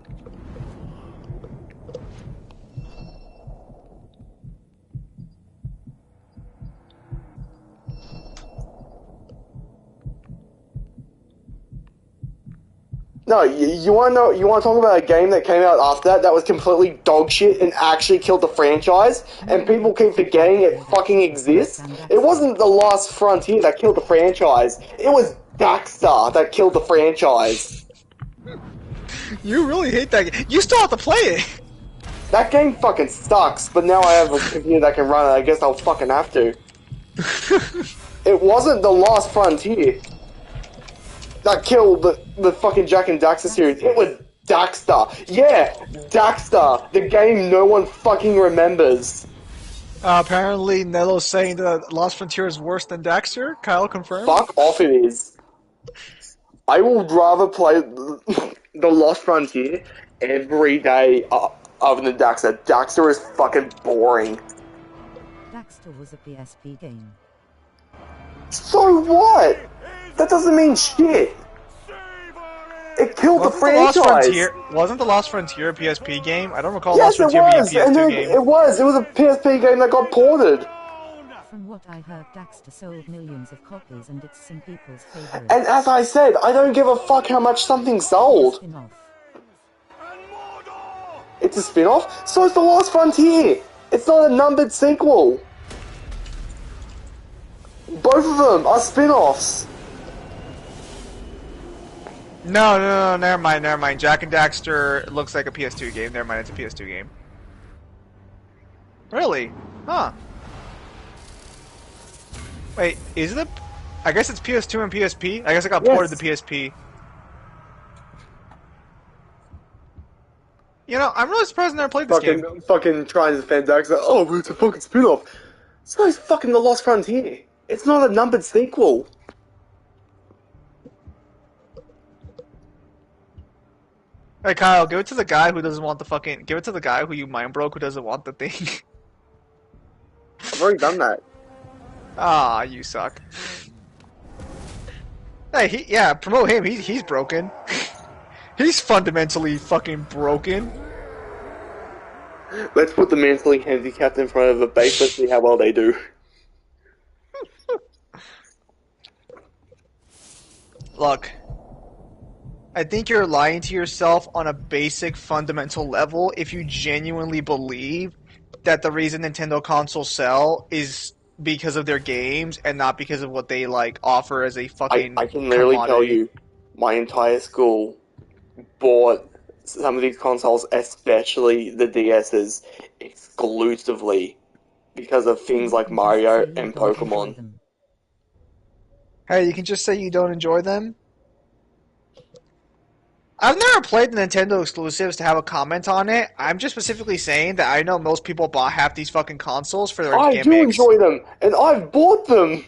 No, you want to know? You want to talk about a game that came out after that was completely dog shit and actually killed the franchise, and people keep forgetting it fucking exists. It wasn't The Last Frontier that killed the franchise. It was Daxter that killed the franchise. You really hate that game. You still have to play it. That game fucking sucks. But now I have a computer that can run it. I guess I'll fucking have to. It wasn't The Last Frontier that killed the fucking Jak and Daxter series. It was Daxter. Yeah, Daxter. The game no one fucking remembers. Apparently, Nello's saying that Lost Frontier is worse than Daxter. Kyle confirmed. Fuck off, it is. I would rather play the Lost Frontier every day other than Daxter. Daxter is fucking boring. Daxter was a PSP game. So what? That doesn't mean shit. It killed the franchise. Wasn't the Lost Frontier a PSP game? I don't recall Yes, Lost it Frontier was. being a PS2 game. It was. It was a PSP game that got ported. From what I heard, Daxter sold millions of copies and it's some people's favorite. And as I said, I don't give a fuck how much something sold. It's a spin-off? So it's The Lost Frontier. It's not a numbered sequel. Both of them are spin-offs. No, never mind. Jak and Daxter looks like a PS2 game. Never mind, it's a PS2 game. Really? Huh. Wait, is it a... I guess it's PS2 and PSP? I guess it got ported to PSP. You know, I'm really surprised I never played this game. Fucking trying to defend Daxter. Oh, but it's a fucking spin-off. So it's fucking The Lost Frontier. It's not a numbered sequel. Hey Kyle, give it to the guy who doesn't want the fucking... Give it to the guy who you mind broke who doesn't want the thing. I've already done that. Ah, you suck. Hey, yeah, promote him. He's broken. He's fundamentally fucking broken. Let's put the mentally handicapped in front of a base. Let's see how well they do. Look, I think you're lying to yourself on a basic fundamental level if you genuinely believe that the reason Nintendo consoles sell is because of their games and not because of what they like offer as a fucking I can literally commodity. tell you, my entire school bought some of these consoles, especially the DS's, exclusively because of things like Mario and Pokemon. Hey, you can just say you don't enjoy them? I've never played the Nintendo exclusives to have a comment on it. I'm just specifically saying that I know most people bought half these fucking consoles for their gimmicks. I do enjoy them, and I've bought them!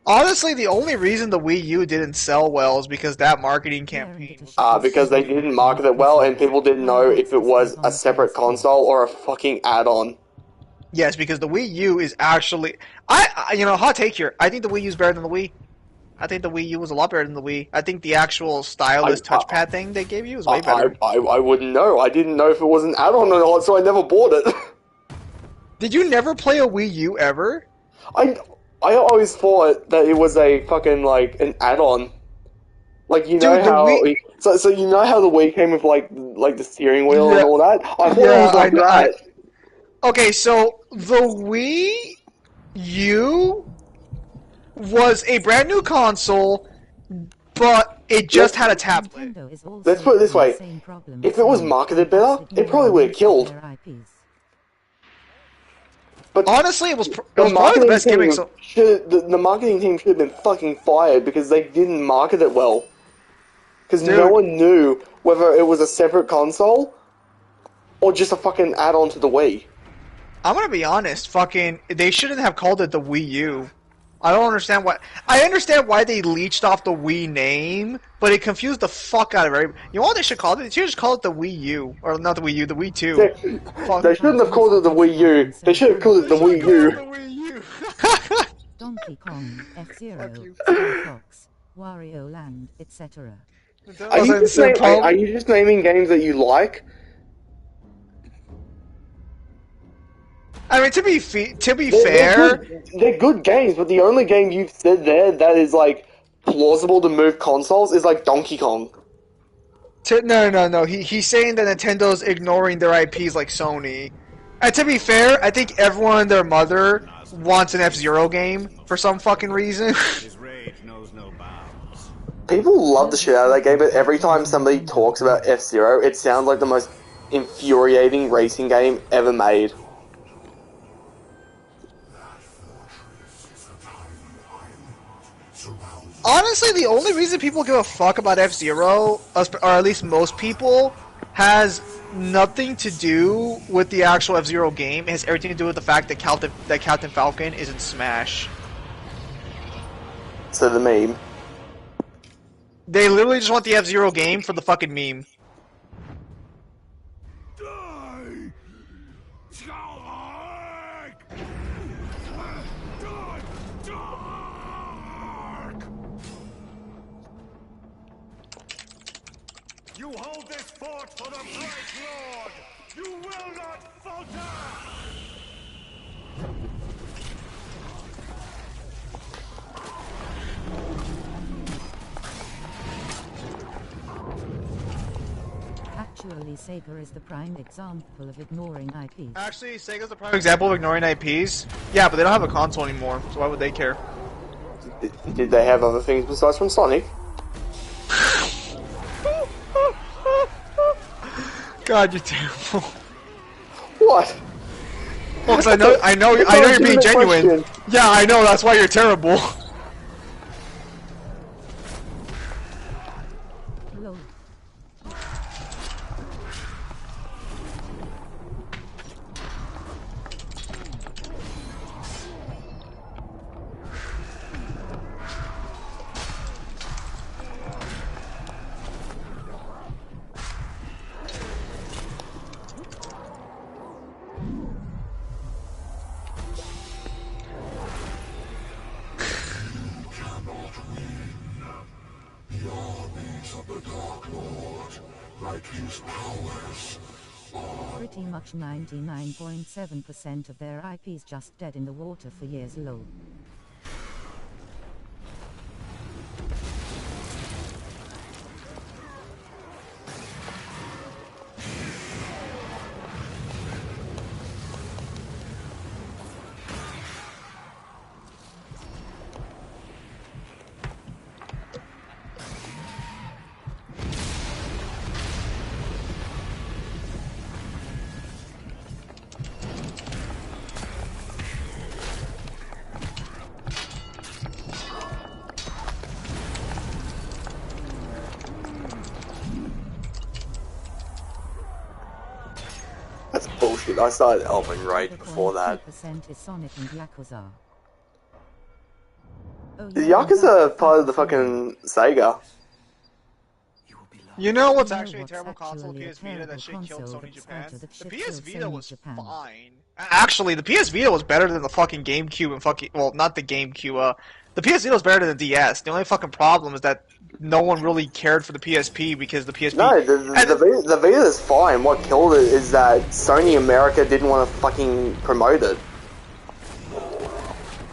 Honestly, the only reason the Wii U didn't sell well is because that marketing campaign was... Because they didn't market it well and people didn't know if it was a separate console or a fucking add-on. Yes, because the Wii U is actually... you know, hot take here. I think the Wii U is better than the Wii. I think the Wii U was a lot better than the Wii. I think the actual stylus touchpad thing they gave you is way better. I wouldn't know. I didn't know if it was an add-on or not, so I never bought it. Did you never play a Wii U ever? I always thought that it was a fucking, like, an add-on. Like, you know how... Wii... So you know how the Wii came with, like the steering wheel and all that? I thought it was like that. Okay, so the Wii U was a brand new console, but it just had a tablet. Let's put it this way. If it was marketed better, it probably would have killed. But honestly, it was probably the best gimmick. The marketing team should have been fucking fired because they didn't market it well. Because no one knew whether it was a separate console or just a fucking add-on to the Wii. I'm gonna be honest, they shouldn't have called it the Wii U. I don't understand why. I understand why they leached off the Wii name, but it confused the fuck out of everybody. You know what they should call it? They should just call it the Wii U. Or not the Wii U, the Wii 2. They shouldn't have called it the Wii U. They should have called it the Wii U. Donkey Kong, F-Zero, Star Fox, Wario Land, etc. Are you just naming games that you like? I mean, to be fair... They're good games, but the only game you've said there that is, like, plausible to move consoles is, like, Donkey Kong. No. He's saying that Nintendo's ignoring their IPs like Sony. And to be fair, I think everyone and their mother wants an F-Zero game for some fucking reason. His rage knows no bounds. People love the shit out of that game, but every time somebody talks about F-Zero, it sounds like the most infuriating racing game ever made. Honestly, the only reason people give a fuck about F-Zero, or at least most people, has nothing to do with the actual F-Zero game. It has everything to do with the fact that Captain Falcon is in Smash. So the meme. They literally just want the F-Zero game for the fucking meme. You hold this fort for the Bright Lord! You will not falter! Actually, Sega is the prime example of ignoring IPs. Actually, Sega's the prime example of ignoring IPs? Yeah, but they don't have a console anymore, so why would they care? Did they have other things besides from Sonic? God, you're terrible. What? Well, because I know you're being genuine. Question. Yeah, I know. That's why you're terrible. Hello. Pretty much 99.7% of their IPs just dead in the water for years. Lol. That's bullshit. I started Elven right before that. 2% is Sonic and Yakuza. Is Yakuza part of the fucking Sega? You know what's actually a terrible console? PS Vita that shit killed Sony Japan. The PS Vita was fine. Actually, the PS Vita was better than the fucking GameCube and fucking not the GameCube. The PS Vita was better than the DS. The only fucking problem is that no one really cared for the PSP because the PSP. No, the Vita is fine. What killed it is that Sony America didn't want to fucking promote it.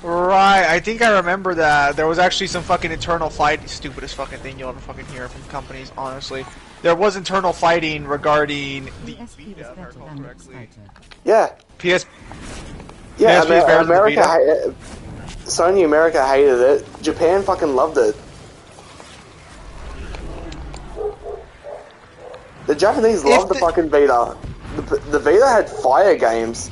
Right, I think I remember that. There was actually some fucking internal fight. Stupidest fucking thing you'll ever fucking hear from companies, honestly. There was internal fighting regarding the Vita, if I recall correctly. Yeah. Yeah, America Sony America hated it. Japan fucking loved it. The Japanese loved the fucking Vita. The Vita had fire games.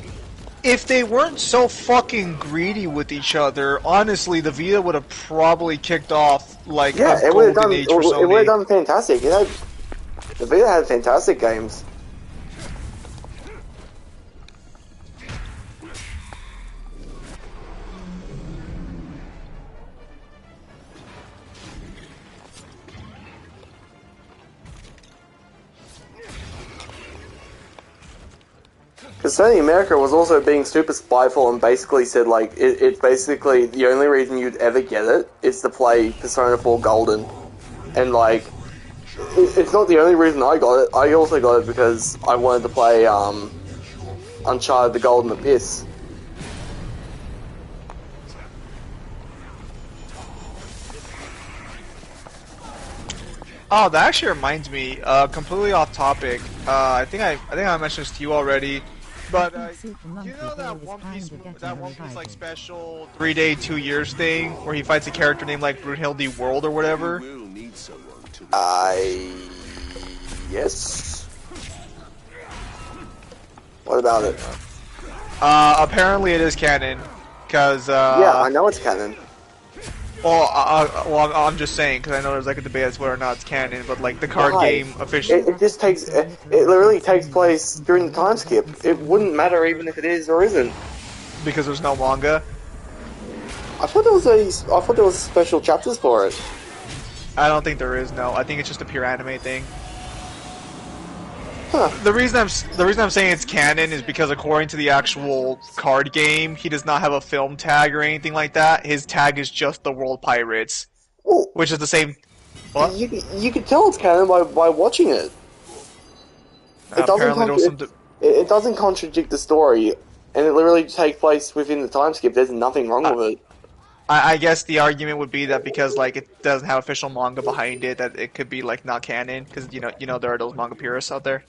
If they weren't so fucking greedy with each other, honestly, the Vita would have probably kicked off like a golden age for Sony. It would have done fantastic. The Vita had fantastic games. Because Sony America was also being super spiteful and basically said, like, it's basically the only reason you'd ever get it is to play Persona 4 Golden. And, like, it's not the only reason I got it. I also got it because I wanted to play, Uncharted The Golden Abyss. Oh, that actually reminds me, completely off topic. I think I mentioned this to you already. But you know that One Piece like special 3-day 2 years thing where he fights a character named like Brunhilde World or whatever? Yes. What about it? Apparently it is canon, cause yeah, I know it's canon. Well, I'm just saying because I know there's like a debate as whether or not it's canon, but like the card game officially. It just takes. It literally takes place during the time skip. It wouldn't matter even if it is or isn't. Because there's no manga. I thought there was special chapters for it. I don't think there is. No, I think it's just a pure anime thing. Huh. The reason I'm saying it's canon is because according to the actual card game, he does not have a film tag or anything like that. His tag is just the World Pirates, which is the same. What? You can tell it's canon by watching it. It doesn't contradict the story, and it literally takes place within the time skip. There's nothing wrong with it. I guess the argument would be that because like it doesn't have official manga behind it, that it could be like not canon because you know there are those manga purists out there.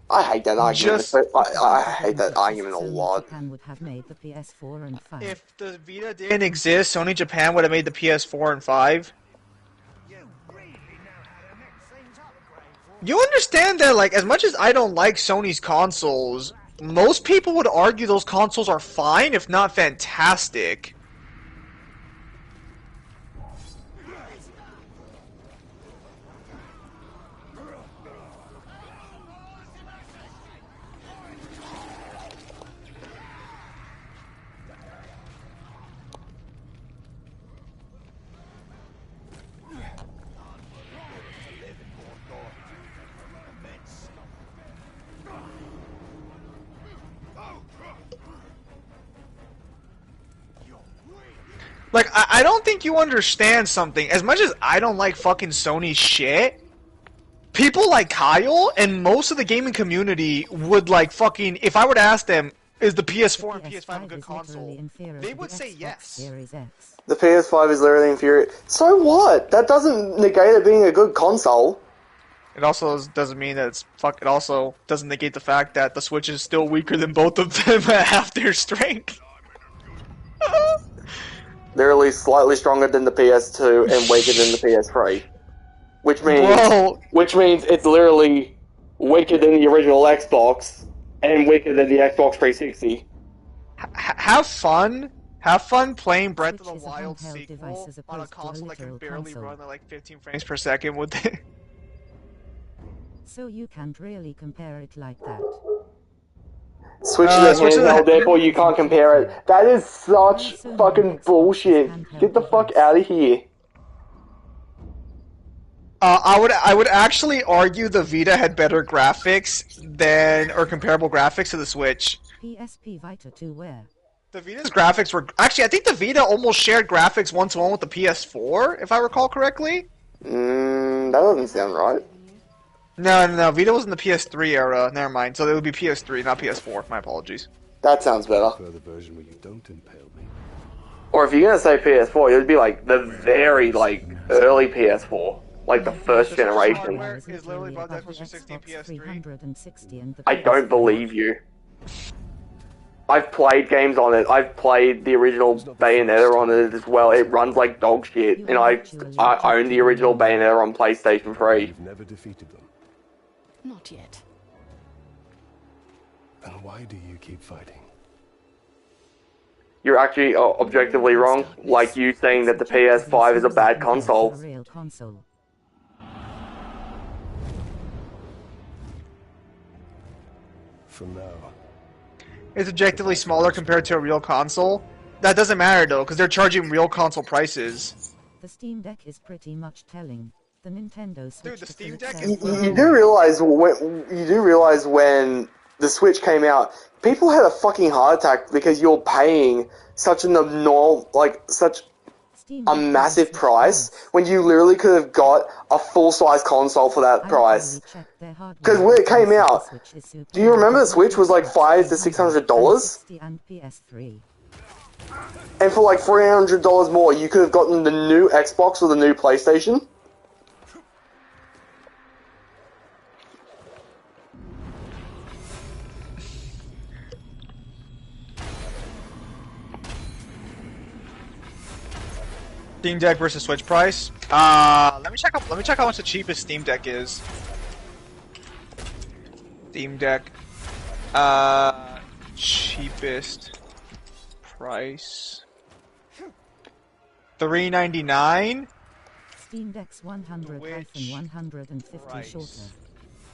I hate that argument. I hate that argument a lot. Would have made the PS4 and 5. If the Vita didn't exist, Sony Japan would have made the PS4 and 5. You understand that, like, as much as I don't like Sony's consoles, most people would argue those consoles are fine, if not fantastic. Like, I don't think you understand something. As much as I don't like fucking Sony shit, people like Kyle and most of the gaming community would like fucking, if I were to ask them, is the PS4 and PS5 a good console? They would say yes. The PS5 is literally inferior. So what? That doesn't negate it being a good console. It also doesn't mean that it's it also doesn't negate the fact that the Switch is still weaker than both of them at half their strength. They're at least slightly stronger than the PS2 and weaker than the PS3. Which means it's literally weaker than the original Xbox and weaker than the Xbox 360. Have fun playing Breath of the Wild sequel on a console that can barely run at like 15 frames per second with it. So you can't really compare it like that. Switch is a Switch is a handheld, therefore you can't compare it. That is such fucking bullshit. Get the fuck out of here. I would actually argue the Vita had better graphics than, or comparable graphics to the Switch. PSP Vita 2 where? The Vita's graphics were actually, I think the Vita almost shared graphics one-to-one with the PS4, if I recall correctly. That doesn't sound right. No, Vita was in the PS3 era. Never mind. So it would be PS3, not PS4. My apologies. That sounds better. Further version where you don't impale me. Or if you're gonna say PS4, it would be like the very early PS4, like the first generation. Is literally above the Xbox 360 and PS3. I don't believe you. I've played games on it. I've played the original Bayonetta on it as well. It runs like dog shit, and I own the original Bayonetta on PlayStation 3. You've never defeated them. Not yet. And why do you keep fighting? You're actually objectively wrong, like you saying that the PS5 is a bad console. For now. It's objectively smaller compared to a real console. That doesn't matter though, because they're charging real console prices. The Steam Deck is pretty much telling. The Nintendo Switch. Dude, the Steam Deck You do realize when the Switch came out, people had a fucking heart attack because you're paying such an abnormal, such a massive price when you literally could have got a full-size console for that price. Because when it came out, do you remember the Switch was like $500 to $600? And for like $300 more, you could have gotten the new Xbox or the new PlayStation. Steam Deck versus Switch price. Let me check how much the cheapest Steam Deck is. Steam Deck. Cheapest price. $399. Steam Deck's 100-150 shorter.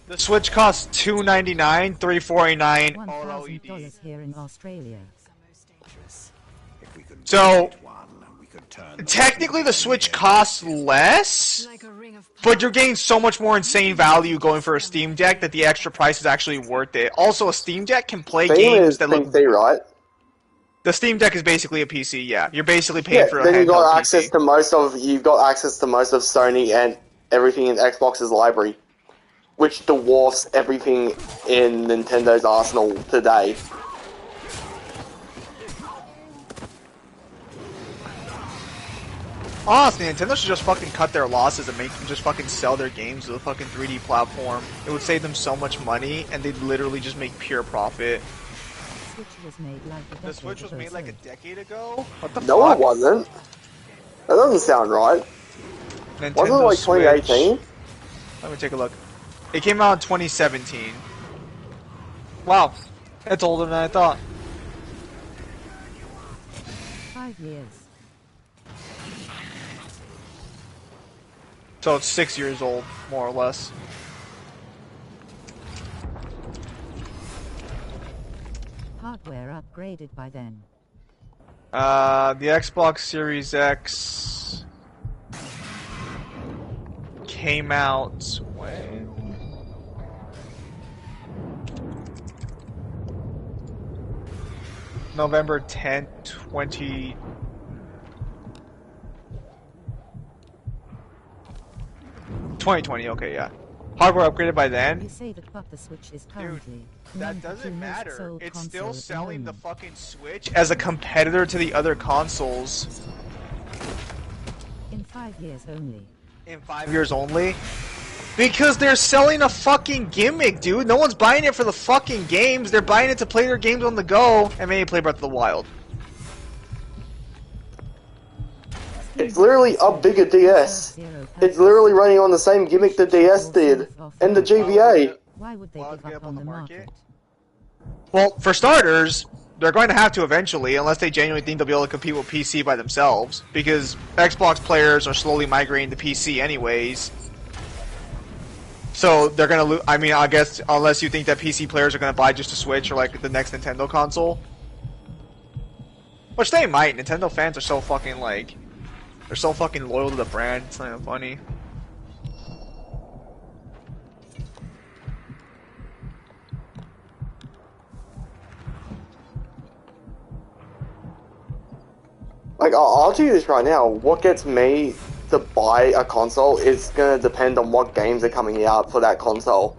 The Switch costs $299, $349 $1,000 here in Australia. So technically the Switch costs less, but you're getting so much more insane value going for a Steam Deck that the extra price is actually worth it. Also, a Steam Deck can play games that look... PC, right? The Steam Deck is basically a PC, yeah. You're basically paying for a handheld then you've got PC. access to most of Sony and everything in Xbox's library, which dwarfs everything in Nintendo's arsenal today. Honestly, Nintendo should just fucking cut their losses and just fucking sell their games to the fucking 3D platform. It would save them so much money, and they'd literally just make pure profit. The Switch was made like a decade ago? What the fuck? No, it wasn't. That doesn't sound right. Nintendo Wasn't it like 2018? Switch. Let me take a look. It came out in 2017. Wow. It's older than I thought. 5 years. So it's 6 years old, more or less. Hardware upgraded by then. The Xbox Series X came out when? November 10th, 2020, okay, yeah. Hardware upgraded by then? You say that, but the Switch is currently... Dude, that doesn't matter. It's still selling the fucking Switch as a competitor to the other consoles. In 5 years only. In 5 years only? Because they're selling a fucking gimmick, dude. No one's buying it for the fucking games. They're buying it to play their games on the go and maybe play Breath of the Wild. It's literally a bigger DS. It's literally running on the same gimmick the DS did, and the GBA. Why would they give up on the market? Well, for starters, they're going to have to eventually, unless they genuinely think they'll be able to compete with PC by themselves, because Xbox players are slowly migrating to PC anyways. So they're gonna lose. I mean, I guess unless you think that PC players are gonna buy just a Switch or like the next Nintendo console, which they might. Nintendo fans are so fucking like, they're so fucking loyal to the brand. It's not even funny. Like, I'll tell you this right now. What gets me to buy a console is gonna depend on what games are coming out for that console.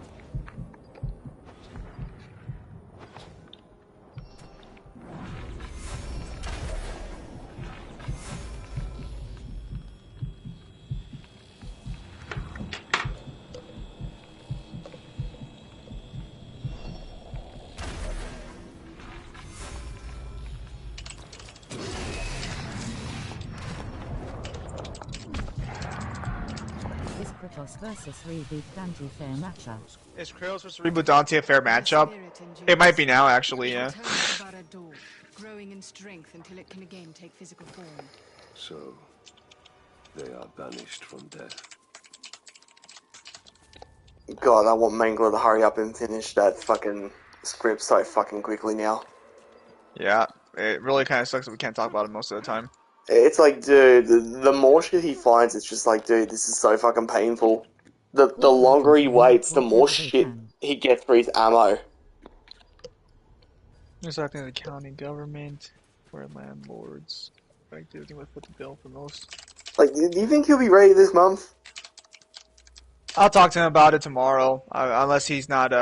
Kratos versus Reboot Dante fair matchup. Is Kratos versus Reboot Dante a fair matchup? It might be now, actually, yeah. Growing in strength until it can again take physical form. So, they are banished from death. God, I want Mangler to hurry up and finish that fucking script so fucking quickly now. Yeah, it really kind of sucks that we can't talk about it most of the time. It's like, dude, the more shit he finds, it's just like, dude, this is so fucking painful. The longer he waits, the more shit he gets for his ammo. It's acting in the county government, where landlords like dealing with the bill for most. Like, do you think he'll be ready this month? I'll talk to him about it tomorrow, unless he's not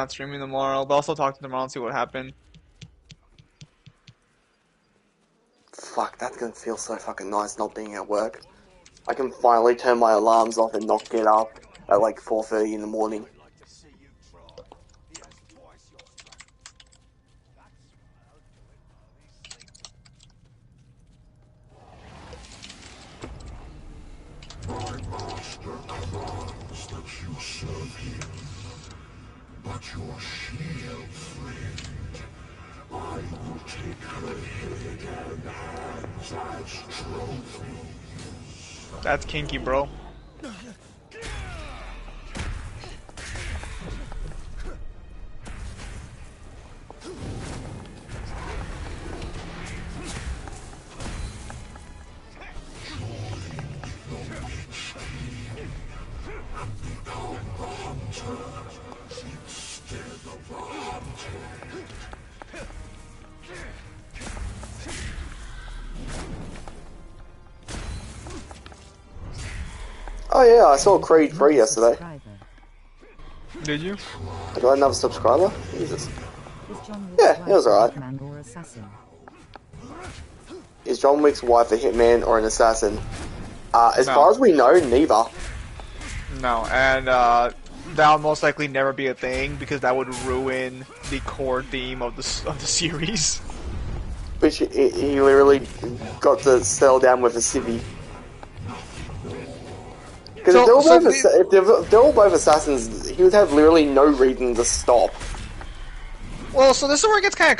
streaming tomorrow. But I'll also talk to him tomorrow and see what happened. Fuck, that's gonna feel so fucking nice not being at work. I can finally turn my alarms off and not get up at like 4:30 in the morning. My master commands that you serve him, but your shield friend, I will take her head and hands as trophies. That's kinky, bro. Oh yeah, I saw Creed 3 yesterday. Did you? I got another subscriber? Jesus. Yeah, it was alright. Is John Wick's wife a hitman or an assassin? As far as we know, neither. No, and that'll most likely never be a thing because that would ruin the core theme of the series. Which he literally got to settle down with a civvy. Because if they were both assassins, he would have literally no reason to stop. Well, so this is where it gets kind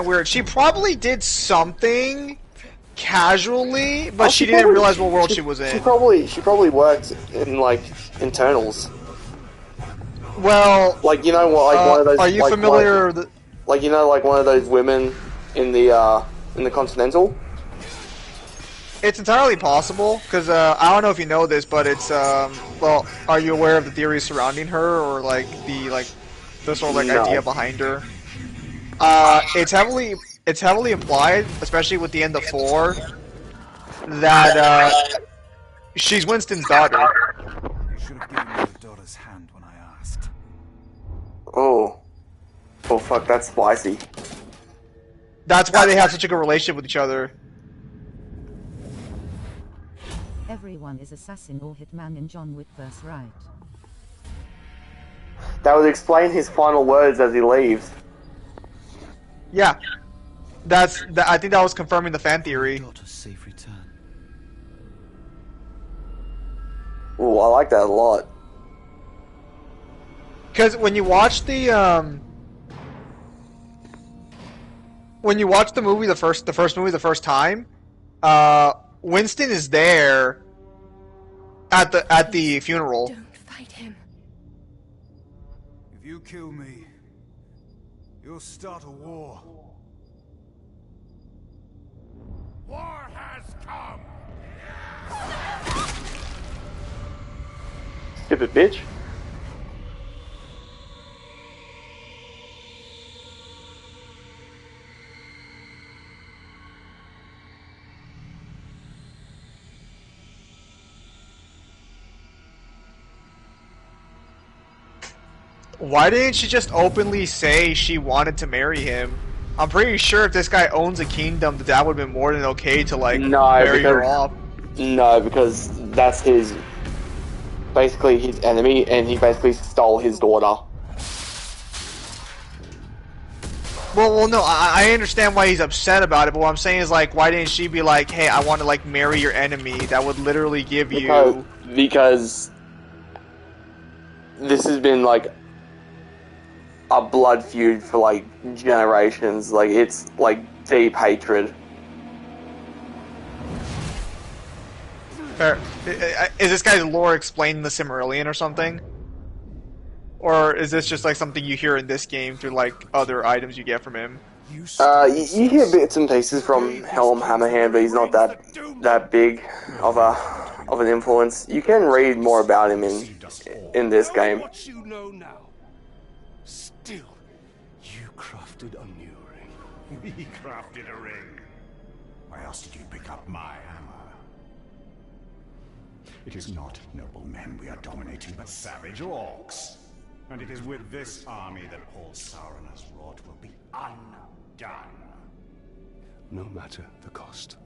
of weird. She probably did something casually, but she didn't realize what world she was in. She probably worked in like internals. Well, like, you know what? Like one of those. Are you familiar? Like, you know, like one of those women in the Continental. It's entirely possible, because I don't know if you know this, but it's well, are you aware of the theories surrounding her, or like the sort of like idea behind her? It's heavily implied, especially with the end of 4, that she's Winston's daughter. You should have given me your daughter's hand when I asked. Oh fuck, that's spicy. That's why they have such a good relationship with each other. Everyone is assassin or hitman in John Wick vs. Right. That would explain his final words as he leaves. Yeah, I think that was confirming the fan theory. Safe return. Ooh, I like that a lot. Because when you watch the movie the first time, Winston is there at the funeral. Fight him. If you kill me, you'll start a war. War has come! Stupid bitch. Why didn't she just openly say she wanted to marry him? I'm pretty sure if this guy owns a kingdom, that would have been more than okay to like marry her off. No, because that's his, basically his enemy, and he basically stole his daughter. Well, no, I understand why he's upset about it, but what I'm saying is like, why didn't she be like, hey, I want to like marry your enemy? That would literally give you. Because this has been like a blood feud for like generations. Like it's like deep hatred. Fair. Is this guy's lore explained in the Silmarillion or something? Or is this just like something you hear in this game through like other items you get from him? You hear bits and pieces from Helm Hammerhand, but he's not that big of an influence. You can read more about him in this game. What you know now. Still, you crafted a new ring. We crafted a ring. Why else did you pick up my hammer? It is not noble men we are dominating, but savage orcs. And it is with this army that all Sauron has wrought will be undone. No matter the cost.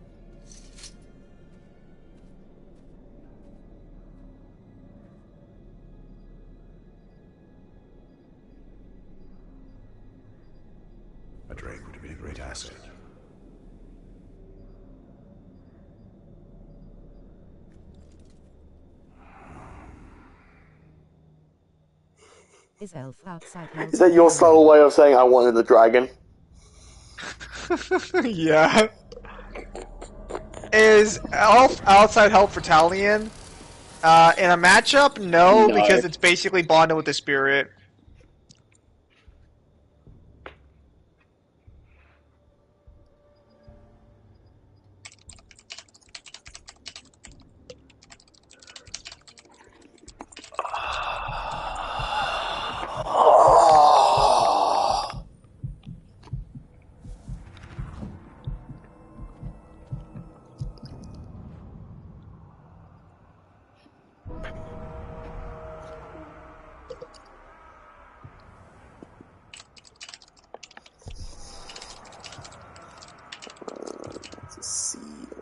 A Drake would have been a great asset. Is elf outside? Is that your subtle way of saying I wanted the dragon? Yeah. Is elf outside help for Talion? In a matchup, no, because it's basically bonded with the spirit.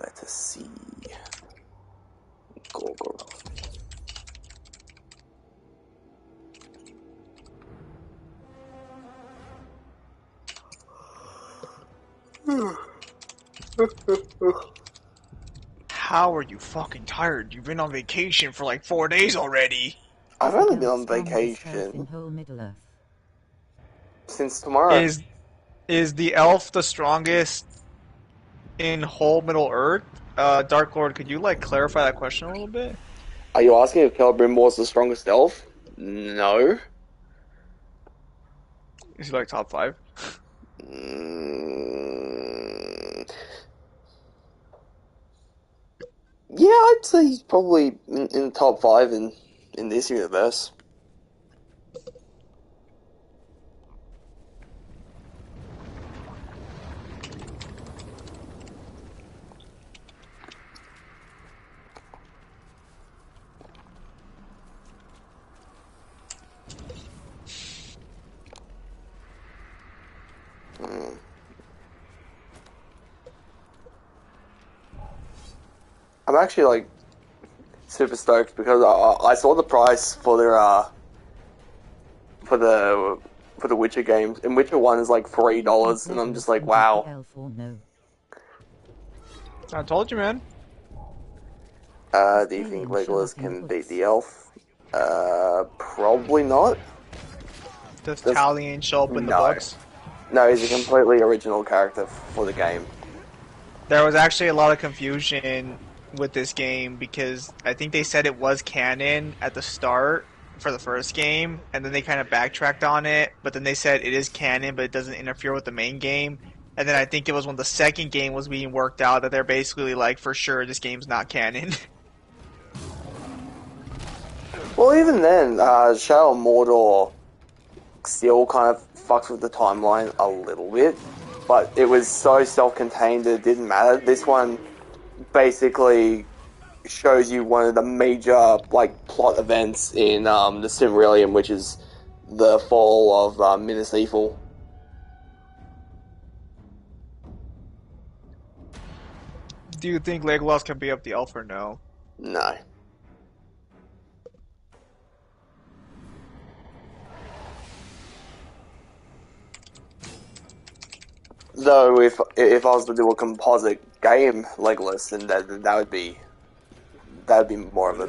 Let us see. Gorgoroth. How are you fucking tired? You've been on vacation for like 4 days already. I've only been on vacation In whole Middle Earth. since tomorrow. Is the elf the strongest in whole Middle Earth? Dark Lord, could you like clarify that question a little bit? Are you asking if Celebrimbor is the strongest elf? No. Is he like top 5? Yeah, I'd say he's probably in the top 5 in this universe. I'm actually like super stoked because I saw the price for their for the Witcher games, and Witcher 1 is like $3, and I'm just like, wow. I told you, man. Do you think Legolas can beat the elf? Probably not. Does Talion show up in the books? No, he's a completely original character for the game. There was actually a lot of confusion with this game because I think they said it was canon at the start, for the first game, and then they kind of backtracked on it, but then they said it is canon, but it doesn't interfere with the main game. And then I think it was when the second game was being worked out that they're basically like, for sure, this game's not canon. Well, even then, Shadow of Mordor still kind of fucks with the timeline a little bit, but it was so self-contained that it didn't matter. This one basically shows you one of the major like plot events in the Silmarillion, which is the fall of Minas Ithil. Do you think Legolas can be up the elf or no? No. Though if I was to do a composite game Legolas, then that would be more of a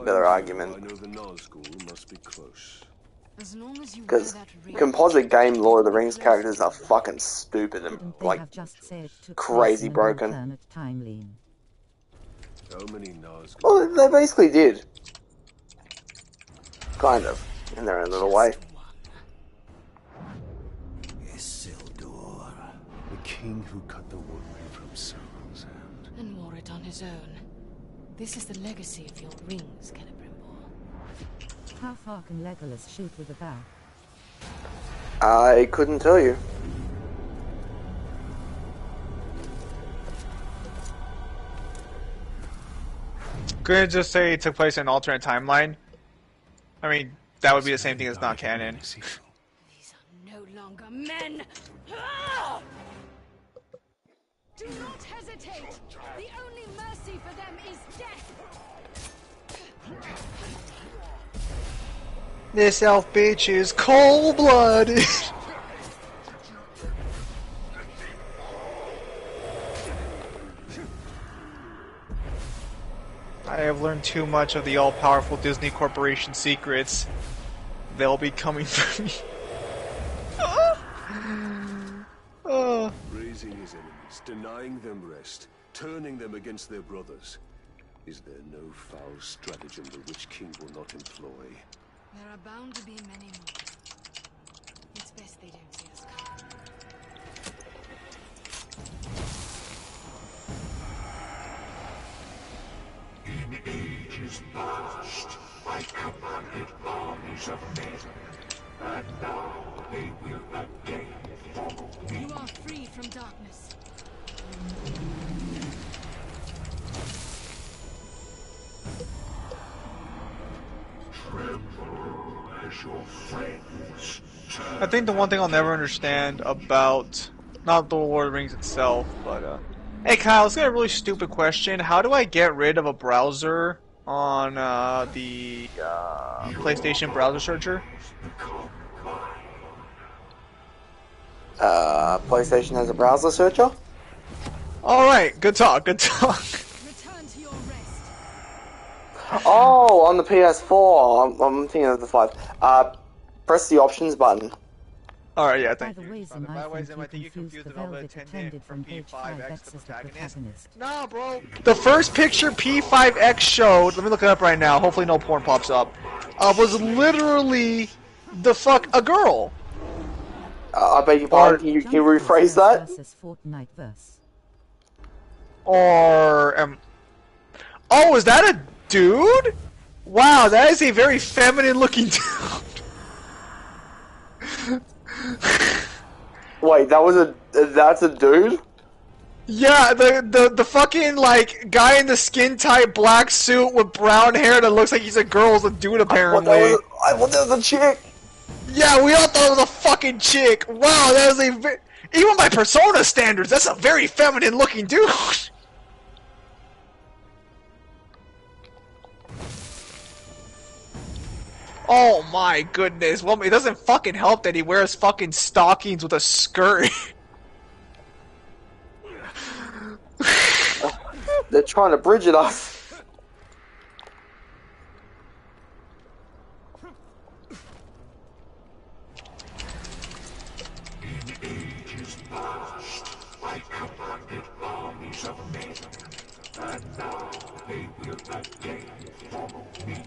better argument. I know the Nazgul must be close. As long as you wear Because that ring, composite game Lord of the Rings characters are fucking stupid and like have just said it took crazy place in an broken. alternate timeline. How many Nazgul? Well, they basically did. Kind of, in their own little way. Isildur, the king who cut the wood ring from Sauron's hand. and wore it on his own. This is the legacy of your rings, Celebrimbor. How far can Legolas shoot with a bow? I couldn't tell you. Could it just say it took place in an alternate timeline? I mean, that would be the same thing as not canon. These are no longer men! Ah! Do not hesitate! The only mercy for them is death! This elf bitch is cold-blooded! I have learned too much of the all-powerful Disney Corporation secrets. They'll be coming for me. Raising his enemies, denying them rest, turning them against their brothers. Is there no foul stratagem the Witch King will not employ? There are bound to be many more. It's best they don't see us coming. In ages past, I commanded armies of men, and now they will again follow me. You are free from darkness. Tremble as your friends turn. I think the one thing I'll never understand about, not the Lord of the Rings itself, but hey Kyle, let's get a really stupid question. How do I get rid of a browser on the PlayStation browser searcher? PlayStation has a browser searcher? Alright, good talk, good talk. Return to your rest. Oh, on the PS4. I'm thinking of the 5. Press the options button. Alright, yeah, By thank the you. way, Zim, By the way, I Zim, I think think you you confused confused the the Velvet Velvet Attendant Attendant from from page P5X, 5X the as the protagonist. protagonist. Nah, bro. The first picture P5X showed, let me look it up right now, hopefully no porn pops up, was literally a girl. I beg your pardon, can you rephrase that? Versus Fortnite verse. Or, oh, is that a dude? Wow, that is a very feminine looking dude. Wait, that's a dude? Yeah, the fucking, like, guy in the skin-tight black suit with brown hair that looks like he's a girl is a dude, apparently. I thought that was a chick! Yeah, we all thought it was a fucking chick! Wow, that is even by Persona standards, that's a very feminine-looking dude! Oh my goodness, well, it doesn't fucking help that he wears fucking stockings with a skirt. They're trying to bridge it us. In ages past, I commanded armies of men, and now they will again follow me.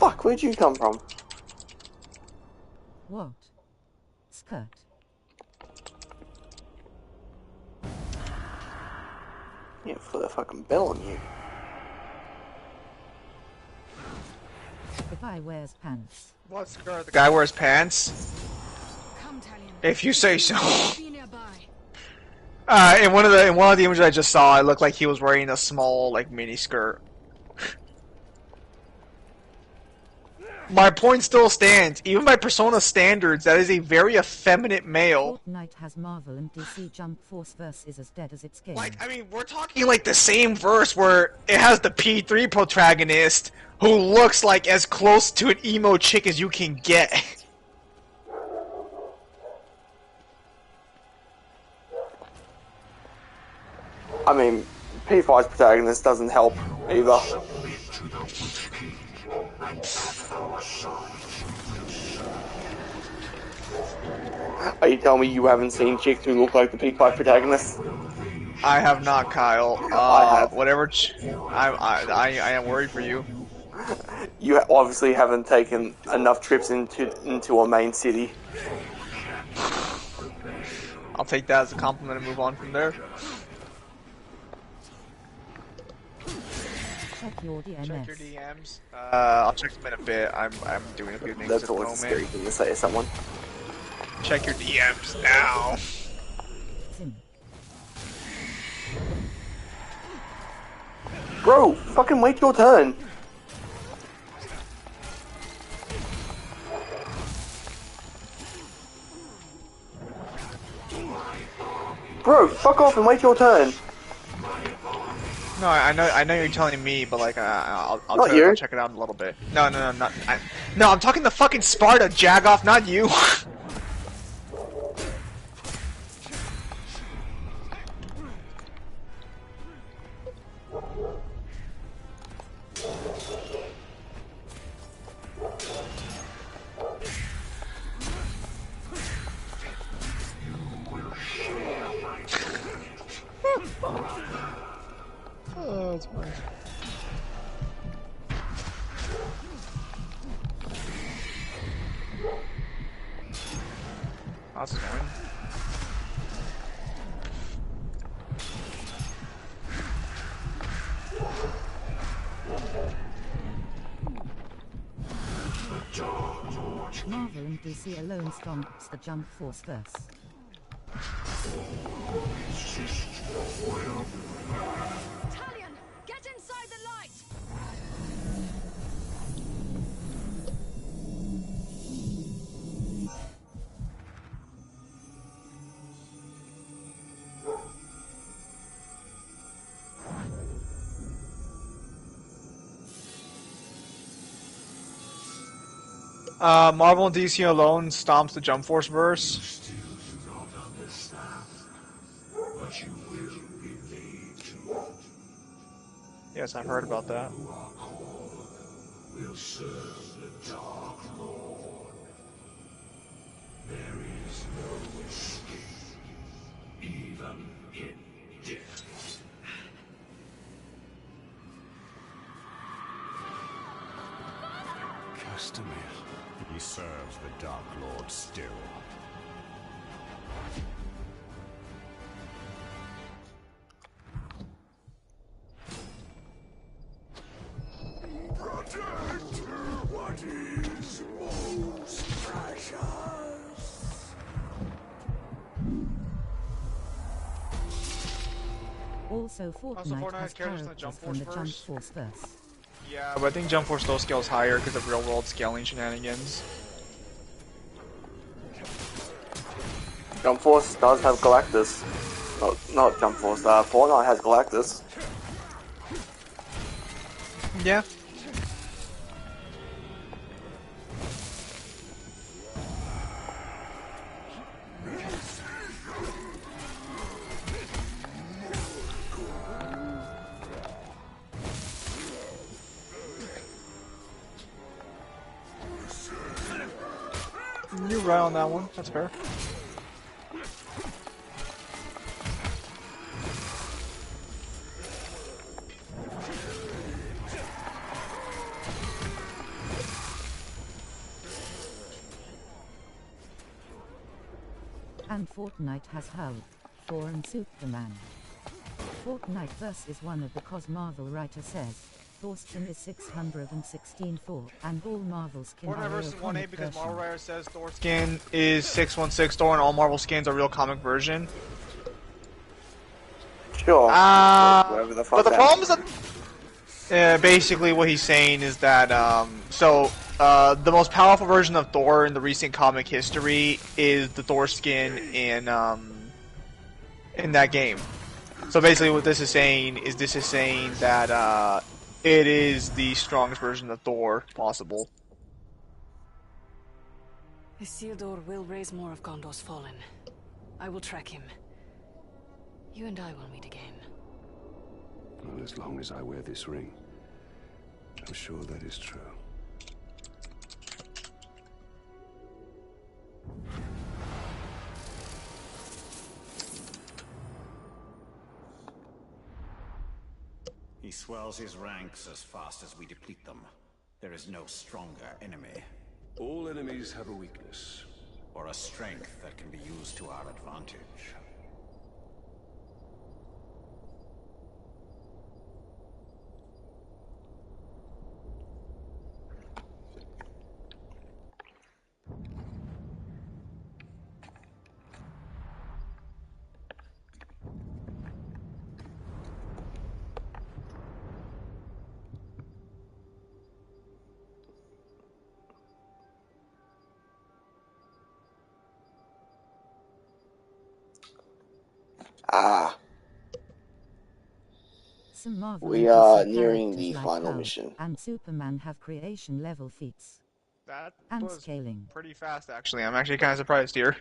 fuck? Where'd you come from? What? Skirt. Yeah, put a fucking bell on you. The guy wears pants. What skirt? The guy wears pants? Come, Talion. If you say so. Be nearby. In one of the images I just saw, it looked like he was wearing a small, like, mini skirt. My point still stands. Even by Persona standards, that is a very effeminate male. Fortnite has Marvel and DC Jump Force versus as dead as its game. Like, I mean, we're talking like the same verse where it has the P3 protagonist who looks like as close to an emo chick as you can get. I mean, P5's protagonist doesn't help either. Are you telling me you haven't seen chicks who look like the P5 protagonist? I have not, Kyle. I have. Whatever. I am worried for you. You obviously haven't taken enough trips into a main city. I'll take that as a compliment and move on from there. Check your DMs. Check your DMs. I'll check them in a bit. I'm doing a few things That's at the always a moment. scary thing to say to someone. Check your DMs now. Bro, fucking wait your turn. Bro, fuck off and wait your turn. No, I know you're telling me, but like, I'll check it out in a little bit. No, not. No, I'm talking to fucking Sparta, Jagoff, not you. Oh, it's fine. That's annoying. Marvel and DC alone stomps the Jump Force verse. Talion, get inside the light! Marvel and DC alone stomps the Jump Force verse. Yes, I've heard about that. Will serve the Dark Lord. There is no escape, even in death. Castamere. He serves the Dark Lord still. Protect what is most precious. Also, Fortnite has characters in the characters Jump from the Force Jump verse? Force verse. Yeah, but I think Jump Force still scales higher because of real-world scaling shenanigans. Jump Force does have Galactus. Not Jump Force, Fortnite has Galactus. Yeah. You're right on that one. That's fair. And Fortnite has Hulk, Thor and Superman. Fortnite versus one of because Marvel writer says, Thor skin is 616 Thor, and all Marvel skins Fortnite are versus real 1A because version. Marvel writer says Thor skin is 616 Thor and all Marvel skins are real comic version. Sure. Whatever the fuck But the that problem is that basically what he's saying is that the most powerful version of Thor in the recent comic history is the Thor skin in that game. So basically what this is saying that it is the strongest version of Thor possible. Isildur will raise more of Gondor's fallen. I will track him. You and I will meet again. Well, as long as I wear this ring, I'm sure that is true. He swells his ranks as fast as we deplete them. There is no stronger enemy. All enemies have a weakness. Or a strength that can be used to our advantage. Some Marvel We are NPC nearing characters the like final Hulk mission. and Superman have creation level feats. That and was scaling. pretty fast, actually. I'm actually kind of surprised here.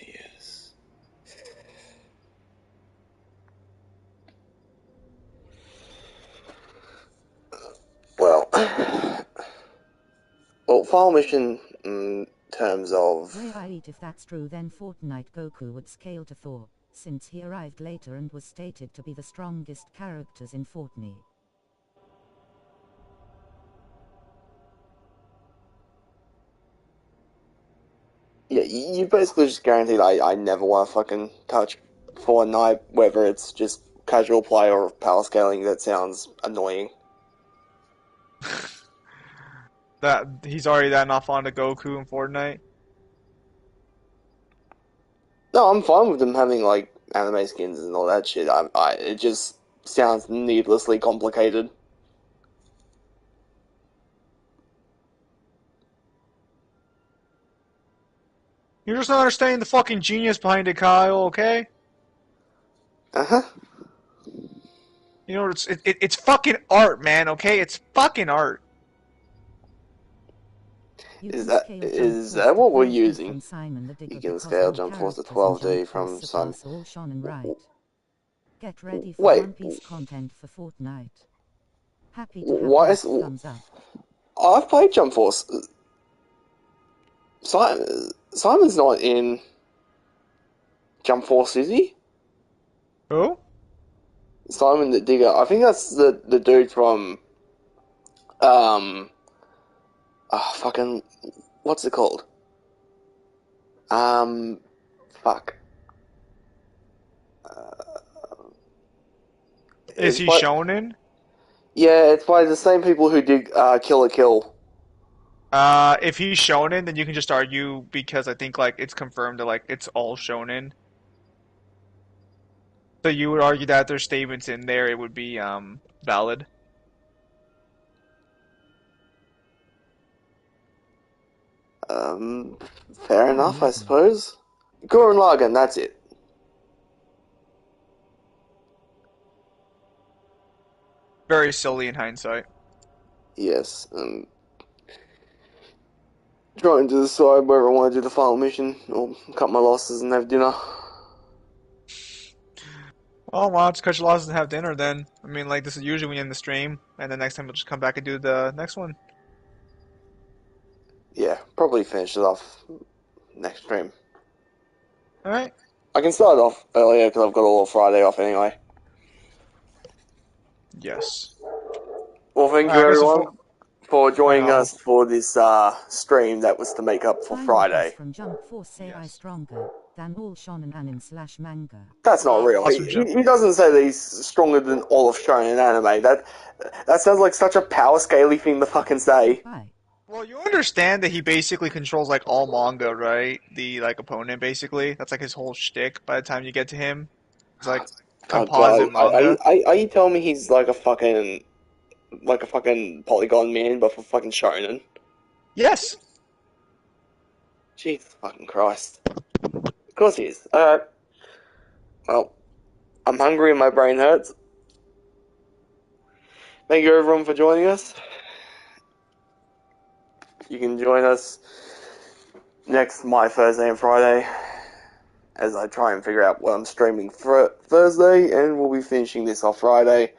Yes. Well, final mission in terms of... Right, if that's true, then Fortnite Goku would scale to Thor, since he arrived later and was stated to be the strongest characters in Fortnite. Yeah, you basically just guaranteed I never want to fucking touch Fortnite, whether it's just casual play or power scaling. That sounds annoying. That he's already that not fond of Goku in Fortnite. No, I'm fine with them having like anime skins and all that shit. It just sounds needlessly complicated. You're just not understanding the fucking genius behind it, Kyle. Okay? Uh-huh. You know, it's fucking art, man. Okay, it's fucking art. Is that what we're using? You can scale Jump Force to 12D from Simon. Get ready for Wait. One Piece content for Fortnite. Happy to have thumbs up. I've played Jump Force. Simon's not in Jump Force, is he? Who? Simon the Digger. I think that's the dude from fucking what's it called? Fuck. Is he shonen? Yeah, it's by the same people who did Kill la Kill. If he's shonen, then you can just argue because I think like it's confirmed that like it's all shonen. So you would argue that there's statements in there, it would be valid. Fair enough, I suppose. Gurren Lagann, that's it. Very silly in hindsight. Yes. Trying to decide whether I want to do the final mission or cut my losses and have dinner. Well, why don't you cut your losses and have dinner then? I mean, like, this is usually when you end the stream, and then next time we'll just come back and do the next one. Yeah, probably finish it off next stream. Alright. I can start off earlier because I've got all of Friday off anyway. Yes. Well, thank you everyone for joining us for this stream that was to make up for Friday. From Jump Force say I stronger than all shonen anime/manga. That's not real. He doesn't say that he's stronger than all of shonen anime. That sounds like such a power scaly thing to fucking say. Well, you understand that he basically controls like all manga, right? The like opponent, basically. That's like his whole shtick. By the time you get to him, it's like composite manga. Are you telling me he's like a fucking Polygon man, but for fucking shonen? Yes. Jesus fucking Christ. Of course he is. Alright. Well, I'm hungry and my brain hurts. Thank you everyone for joining us. You can join us next My Thursday and Friday as I try and figure out what I'm streaming for Thursday, and we'll be finishing this off Friday.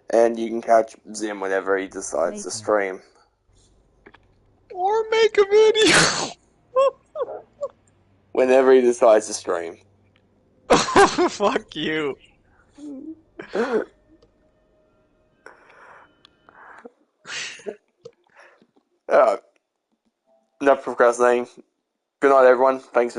And you can catch Zim whenever he decides to stream. Or make a video! Whenever he decides to stream. Fuck you. Enough procrastinating. Good night, everyone. Thanks for